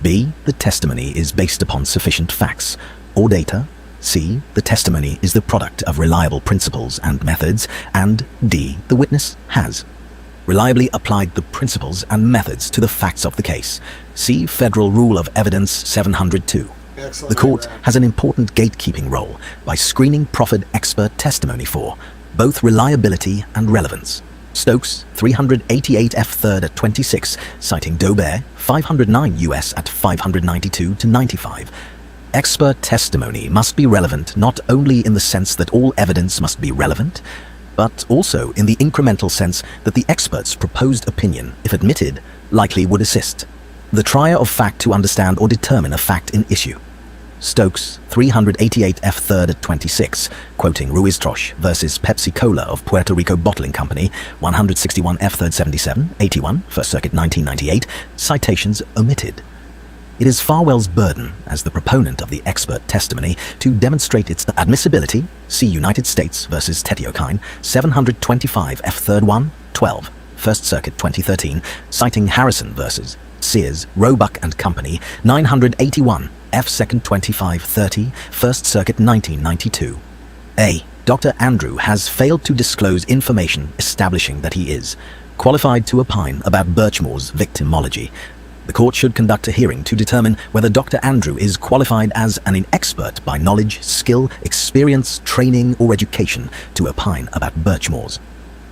B. The testimony is based upon sufficient facts or data. C. The testimony is the product of reliable principles and methods. And D. The witness has reliably applied the principles and methods to the facts of the case. See Federal Rule of Evidence 702. Excellent. The court has an important gatekeeping role by screening proffered expert testimony for both reliability and relevance. Stokes, 388 F3rd at 26, citing Daubert, 509 U.S. at 592-95. Expert testimony must be relevant not only in the sense that all evidence must be relevant, but also in the incremental sense that the expert's proposed opinion, if admitted, likely would assist the trier of fact to understand or determine a fact in issue. Stokes, 388 F3rd at 26, quoting Ruiz-Troche versus Pepsi Cola of Puerto Rico Bottling Company, 161 F3rd 77, 81, First Circuit 1998, citations omitted. It is Farwell's burden, as the proponent of the expert testimony, to demonstrate its admissibility. See United States versus Tetiokine, 725 F3rd 1, 12, First Circuit 2013, citing Harrison versus Sears, Roebuck and Company, 981 F2nd 2530, First Circuit 1992. A. Dr. Andrew has failed to disclose information establishing that he is qualified to opine about Birchmore's victimology. The court should conduct a hearing to determine whether Dr. Andrew is qualified as an expert by knowledge, skill, experience, training, or education to opine about Birchmore's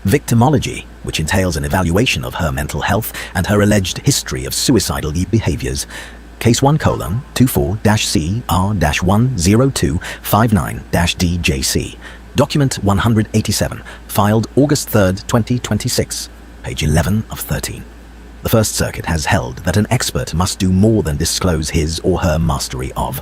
victimology, which entails an evaluation of her mental health and her alleged history of suicidal behaviors. Case 1:24-CR-10259-DJC. Document 187, filed August 3rd, 2026, page 11 of 13. The First Circuit has held that an expert must do more than disclose his or her mastery of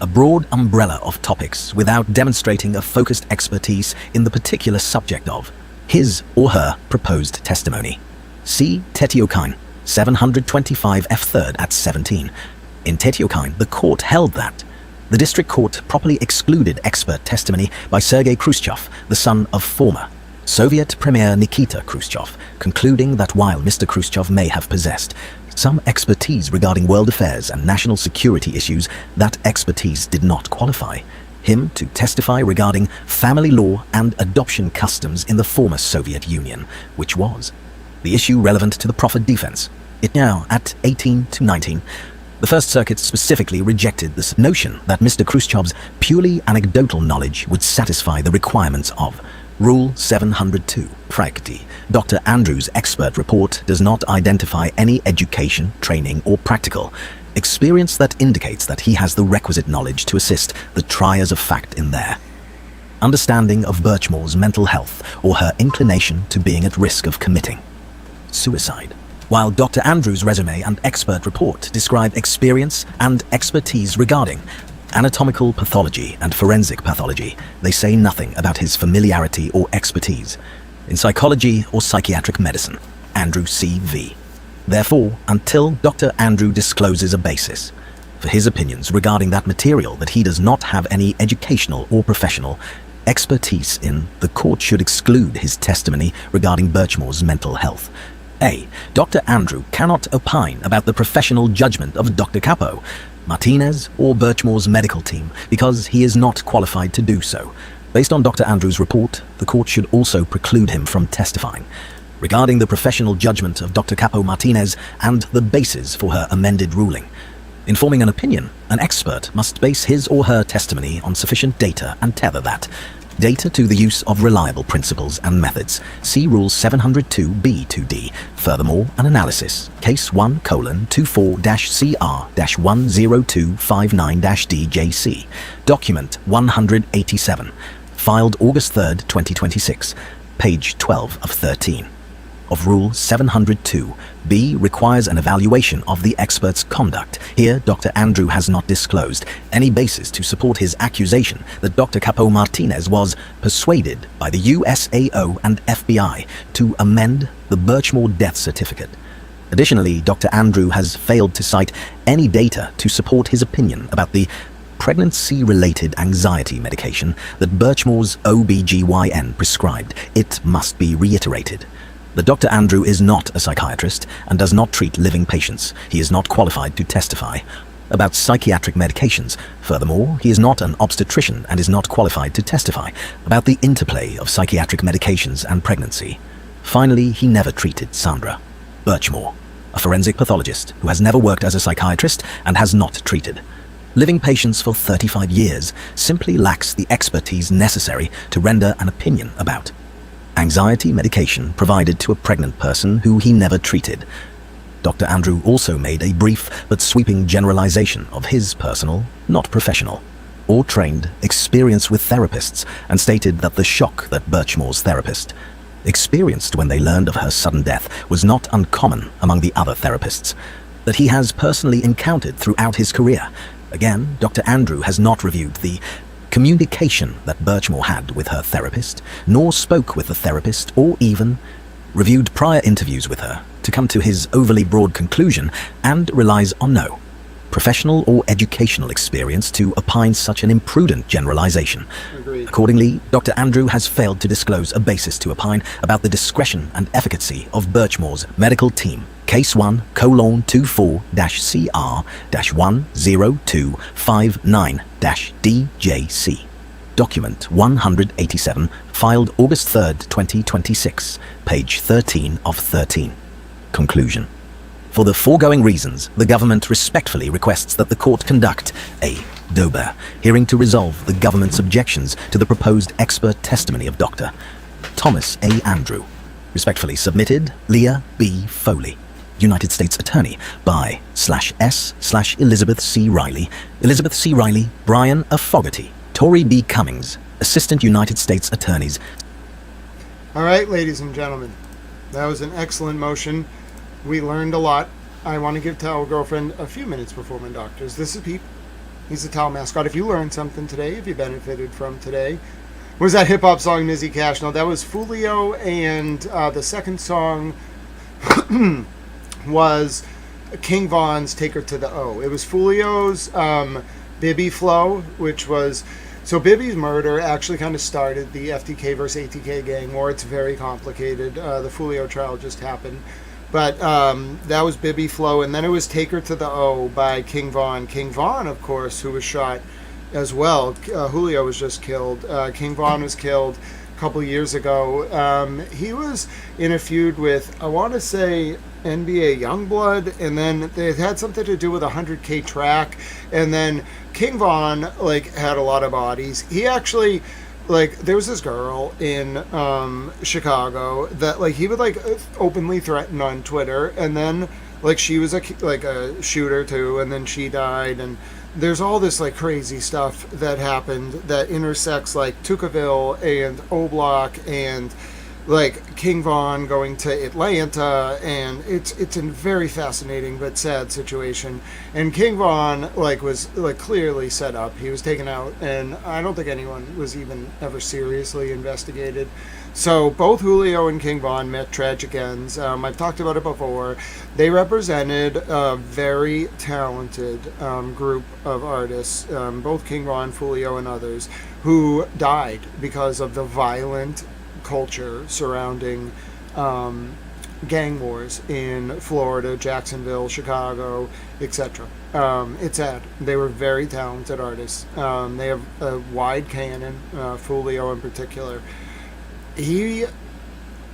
a broad umbrella of topics without demonstrating a focused expertise in the particular subject of his or her proposed testimony. See Tetiokine, 725 F3rd at 17. In Tetiokine, the court held that the district court properly excluded expert testimony by Sergei Khrushchev, the son of former Soviet Premier Nikita Khrushchev, concluding that while Mr. Khrushchev may have possessed some expertise regarding world affairs and national security issues, that expertise did not qualify him to testify regarding family law and adoption customs in the former Soviet Union, which was the issue relevant to the proffered defense. It now, at 18 to 19, the First Circuit specifically rejected this notion that Mr. Khrushchev's purely anecdotal knowledge would satisfy the requirements of Rule 702. Practically, Dr. Andrews' expert report does not identify any education, training, or practical experience that indicates that he has the requisite knowledge to assist the triers of fact in their understanding of Birchmore's mental health or her inclination to being at risk of committing suicide. While Dr. Andrews' resume and expert report describe experience and expertise regarding anatomical pathology and forensic pathology, they say nothing about his familiarity or expertise in psychology or psychiatric medicine. Andrew C.V. Therefore, until Dr. Andrew discloses a basis for his opinions regarding that material that he does not have any educational or professional expertise in, the court should exclude his testimony regarding Birchmore's mental health. A. Dr. Andrew cannot opine about the professional judgment of Dr. Capo, Martinez, or Birchmore's medical team because he is not qualified to do so. Based on Dr. Andrews' report, the court should also preclude him from testifying regarding the professional judgment of Dr. Capo Martinez and the basis for her amended ruling. In forming an opinion, an expert must base his or her testimony on sufficient data and tether that data to the use of reliable principles and methods. See Rule 702B2D. Furthermore, an analysis, Case 1:CR-10259-DJC, Document 187, filed August 3, 2026, page 12 of 13. Of Rule 702B requires an evaluation of the expert's conduct. Here, Dr. Andrew has not disclosed any basis to support his accusation that Dr. Capo Martinez was persuaded by the USAO and FBI to amend the Birchmore death certificate. Additionally, Dr. Andrew has failed to cite any data to support his opinion about the pregnancy-related anxiety medication that Birchmore's OBGYN prescribed. It must be reiterated that Dr. Andrew is not a psychiatrist and does not treat living patients. He is not qualified to testify about psychiatric medications. Furthermore, he is not an obstetrician and is not qualified to testify about the interplay of psychiatric medications and pregnancy. Finally, he never treated Sandra Birchmore, a forensic pathologist who has never worked as a psychiatrist and has not treated living patients for 35 years, simply lacks the expertise necessary to render an opinion about anxiety medication provided to a pregnant person who he never treated. Dr. Andrew also made a brief but sweeping generalization of his personal, not professional, or trained experience with therapists and stated that the shock that Birchmore's therapist experienced when they learned of her sudden death was not uncommon among the other therapists that he has personally encountered throughout his career. Again, Dr. Andrew has not reviewed the communication that Birchmore had with her therapist, nor spoke with the therapist, or even reviewed prior interviews with her to come to his overly broad conclusion, and relies on no professional or educational experience to opine such an imprudent generalization. Agreed. Accordingly, Dr. Andrew has failed to disclose a basis to opine about the discretion and efficacy of Birchmore's medical team. Case 1:CR-10259-DJC. Document 187, filed August 3, 2026, page 13 of 13. Conclusion. For the foregoing reasons, the government respectfully requests that the court conduct a Dober hearing to resolve the government's objections to the proposed expert testimony of Dr. Thomas A. Andrew. Respectfully submitted, Leah B. Foley, United States Attorney, by /S/Elizabeth C. Riley, Elizabeth C. Riley, Brian F. Fogarty, Tory B. Cummings, Assistant United States Attorneys. All right, ladies and gentlemen, that was an excellent motion. We learned a lot. I want to give Towel Girlfriend a few minutes before my doctors. This is Pete. He's the Towel Mascot. If you learned something today, if you benefited from today, was that hip-hop song, Mizzy Cash? No, that was Fulio, and the second song was King Von's Take Her to the O. It was Fulio's Bibby Flow, which was, so Bibby's murder actually kind of started the FTK versus ATK gang war. It's very complicated. The Fulio trial just happened. But that was Bibby Flow, and then it was Take Her to the O by King Von. King Von, of course, who was shot as well. Julio was just killed. King Von was killed a couple years ago. He was in a feud with, I want to say, NBA Youngblood, and then it had something to do with a 100K track, and then King Von had a lot of bodies. He actually, there was this girl in Chicago that he would openly threaten on Twitter, and then she was a shooter too, and then she died, and there's all this crazy stuff that happened that intersects Tukaville and O-Block and King Von going to Atlanta, and it's a very fascinating but sad situation. And King Von was clearly set up. He was taken out, and I don't think anyone was even ever seriously investigated. So both Julio and King Von met tragic ends. I've talked about it before. They represented a very talented group of artists, both King Von, Julio, and others, who died because of the violent culture surrounding gang wars in Florida, Jacksonville, Chicago, etc. It's sad. They were very talented artists. They have a wide canon, Fulio in particular. He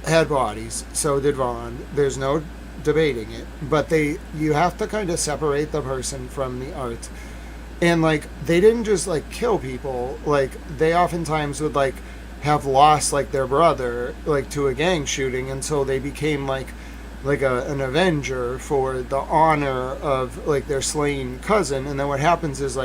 had bodies, so did Vaughn. There's no debating it. But you have to kind of separate the person from the art. And they didn't just kill people. They oftentimes would have lost their brother to a gang shooting, and so they became an avenger for the honor of their slain cousin. And then what happens is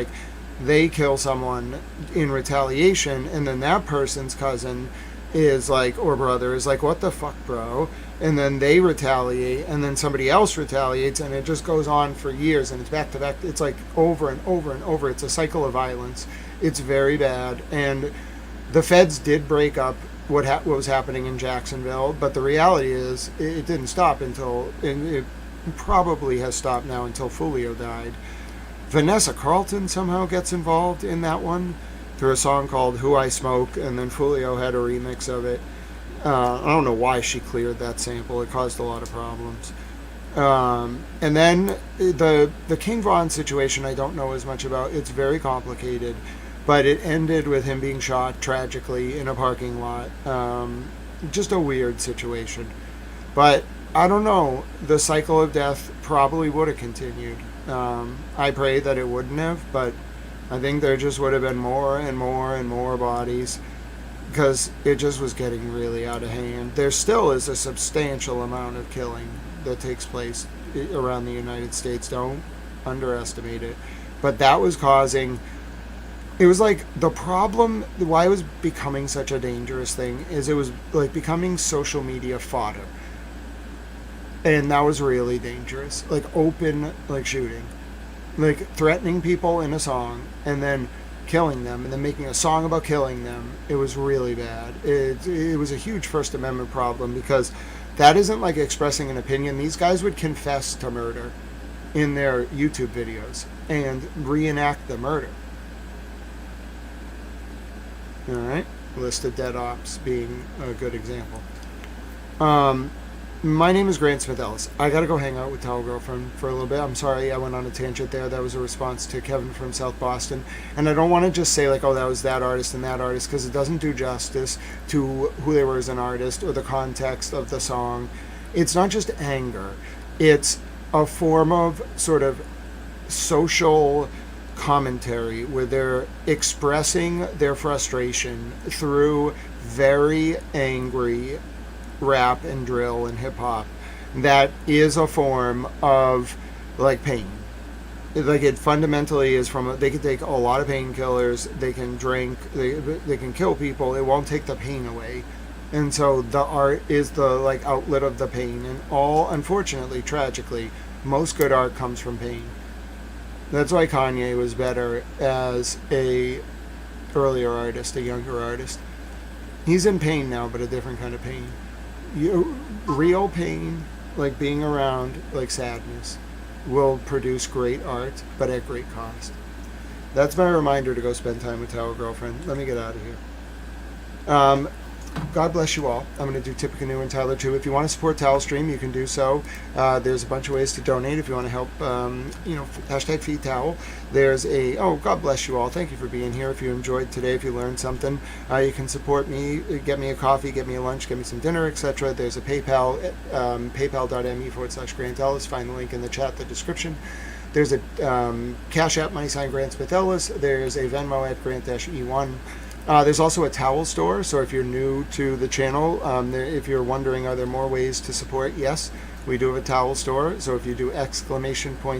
they kill someone in retaliation, and then that person's cousin is or brother is what the fuck, bro? And then they retaliate, and then somebody else retaliates, and it just goes on for years, and it's back to back. It's over and over and over. It's a cycle of violence. It's very bad. And the feds did break up what was happening in Jacksonville, but the reality is it didn't stop until, and it probably has stopped now until Fulio died. Vanessa Carlton somehow gets involved in that one through a song called Who I Smoke, and then Fulio had a remix of it. I don't know why she cleared that sample. It caused a lot of problems. And then the King Von situation I don't know as much about. It's very complicated. But it ended with him being shot tragically in a parking lot. Just a weird situation. But I don't know. The cycle of death probably would have continued. I pray that it wouldn't have, but I think there just would have been more and more and more bodies, because it just was getting really out of hand. There still is a substantial amount of killing that takes place around the United States. Don't underestimate it. But that was causing... It was the problem, why it was becoming such a dangerous thing, is it was becoming social media fodder. And that was really dangerous. Open, shooting. Threatening people in a song, and then killing them, and then making a song about killing them. It was really bad. It was a huge First Amendment problem, because that isn't expressing an opinion. These guys would confess to murder in their YouTube videos and reenact the murder. All right, list of dead ops being a good example. My name is Grant Smith Ellis. I gotta go hang out with Towel Girlfriend for a little bit. I'm sorry I went on a tangent there. That was a response to Kevin from South Boston. And I don't want to just say oh, that was that artist and that artist, because it doesn't do justice to who they were as an artist or the context of the song. It's not just anger. It's a form of sort of social commentary where they're expressing their frustration through very angry rap and drill and hip hop. That is a form of pain. It fundamentally is they can take a lot of painkillers, they can drink, they can kill people. It won't take the pain away. And so the art is the outlet of the pain. And unfortunately, tragically, most good art comes from pain. That's why Kanye was better as a earlier artist, a younger artist. He's in pain now, but a different kind of pain. Real pain, being around, sadness, will produce great art, but at great cost. That's my reminder to go spend time with Towel Girlfriend. Let me get out of here. God bless you all. I'm going to do Tippecanoe and Tyler too. If you want to support Towel Stream, you can do so. There's a bunch of ways to donate if you want to help, hashtag Feed Towel. There's God bless you all. Thank you for being here. If you enjoyed today, if you learned something, you can support me, get me a coffee, get me a lunch, get me some dinner, etc. There's a PayPal, paypal.me/Grant Ellis. Find the link in the chat, the description. There's a Cash App, # Grant Smith Ellis. There's a Venmo at Grant-E1. There's also a towel store, so if you're new to the channel, if you're wondering are there more ways to support, yes, we do have a towel store. So if you do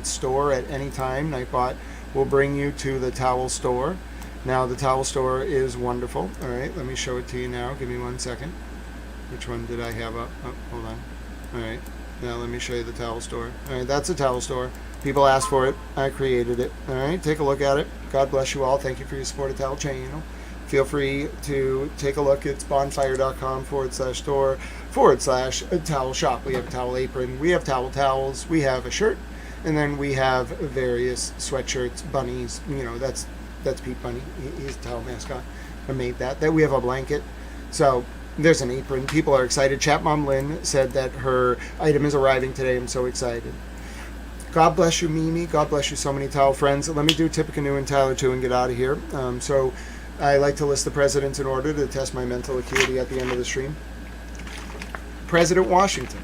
!store at any time, Nightbot will bring you to the towel store. Now the towel store is wonderful. All right, let me show it to you now. Give me 1 second. Which one did I have up? Oh, hold on. All right, now let me show you the towel store. All right, that's a towel store. People asked for it. I created it. All right, take a look at it. God bless you all. Thank you for your support of Towel Channel. Feel free to take a look. It's bonfire.com/store/towel shop. We have a towel apron. We have towels. We have a shirt. And then we have various sweatshirts, bunnies. That's Pete Bunny. He's a towel mascot. I made that. Then we have a blanket. So there's an apron. People are excited. Chat Mom Lynn said that her item is arriving today. I'm so excited. God bless you, Mimi. God bless you, so many towel friends. Let me do Tippecanoe and Tyler too and get out of here. So I like to list the presidents in order to test my mental acuity at the end of the stream. President Washington.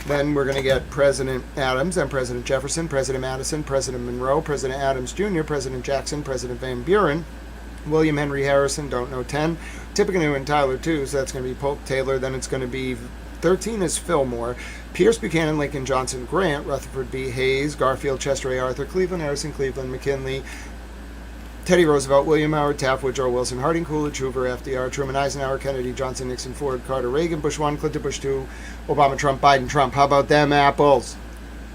Then we're going to get President Adams and President Jefferson, President Madison, President Monroe, President Adams Jr., President Jackson, President Van Buren, William Henry Harrison, don't know 10. Tippecanoe and Tyler too, so that's going to be Polk Taylor. Then it's going to be 13 is Fillmore, Pierce Buchanan, Lincoln Johnson, Grant, Rutherford B. Hayes, Garfield, Chester A. Arthur, Cleveland, Harrison, Cleveland, McKinley, Teddy Roosevelt, William Howard, Taft, Woodrow Wilson, Harding, Coolidge, Hoover, FDR, Truman, Eisenhower, Kennedy, Johnson, Nixon, Ford, Carter, Reagan, Bush 1, Clinton, Bush 2, Obama, Trump, Biden, Trump. How about them apples?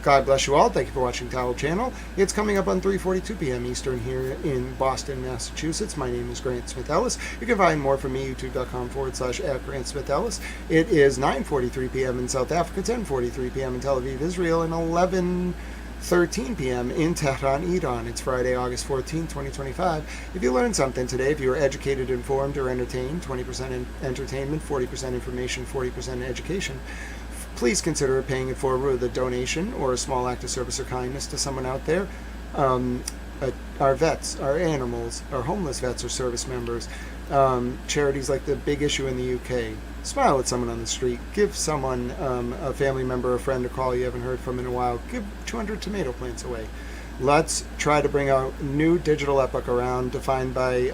God bless you all. Thank you for watching Towel Channel. It's coming up on 3:42 p.m. Eastern here in Boston, Massachusetts. My name is Grant Smith Ellis. You can find more from me, youtube.com/@Grant Smith Ellis. It is 9:43 p.m. in South Africa, 10:43 p.m. in Tel Aviv, Israel, and 11:13 p.m. in Tehran, Iran. It's Friday, August 14, 2025. If you learned something today, if you were educated, informed, or entertained, 20% entertainment, 40% information, 40% education, please consider paying it forward with a donation or a small act of service or kindness to someone out there. Our vets, our animals, our homeless vets or service members, charities like the Big Issue in the UK. Smile at someone on the street. Give someone, a family member, a friend, a call you haven't heard from in a while. Give 200 tomato plants away. Let's try to bring a new digital epoch around, defined by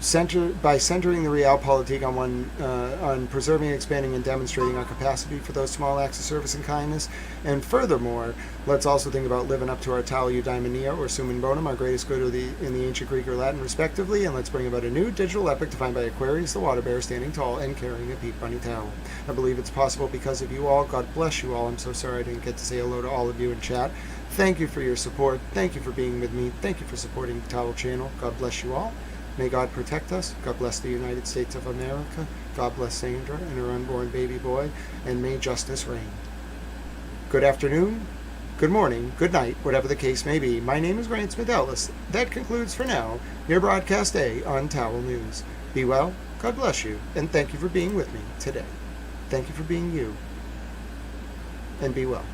centering the realpolitik on preserving, expanding, and demonstrating our capacity for those small acts of service and kindness. And furthermore, let's also think about living up to our Tal Eudaimonia or Summum Bonum, our greatest good in the ancient Greek or Latin, respectively. And let's bring about a new digital epic defined by Aquarius the water bear standing tall and carrying a Pete Bunny towel. I believe it's possible because of you all. God bless you all. I'm so sorry I didn't get to say hello to all of you in chat. Thank you for your support. Thank you for being with me. Thank you for supporting the Towel Channel. God bless you all. May God protect us. God bless the United States of America. God bless Sandra and her unborn baby boy. And may justice reign. Good afternoon, good morning, good night, whatever the case may be. My name is Grant Smith Ellis. That concludes for now your broadcast day on Towel News. Be well, God bless you, and thank you for being with me today. Thank you for being you. And be well.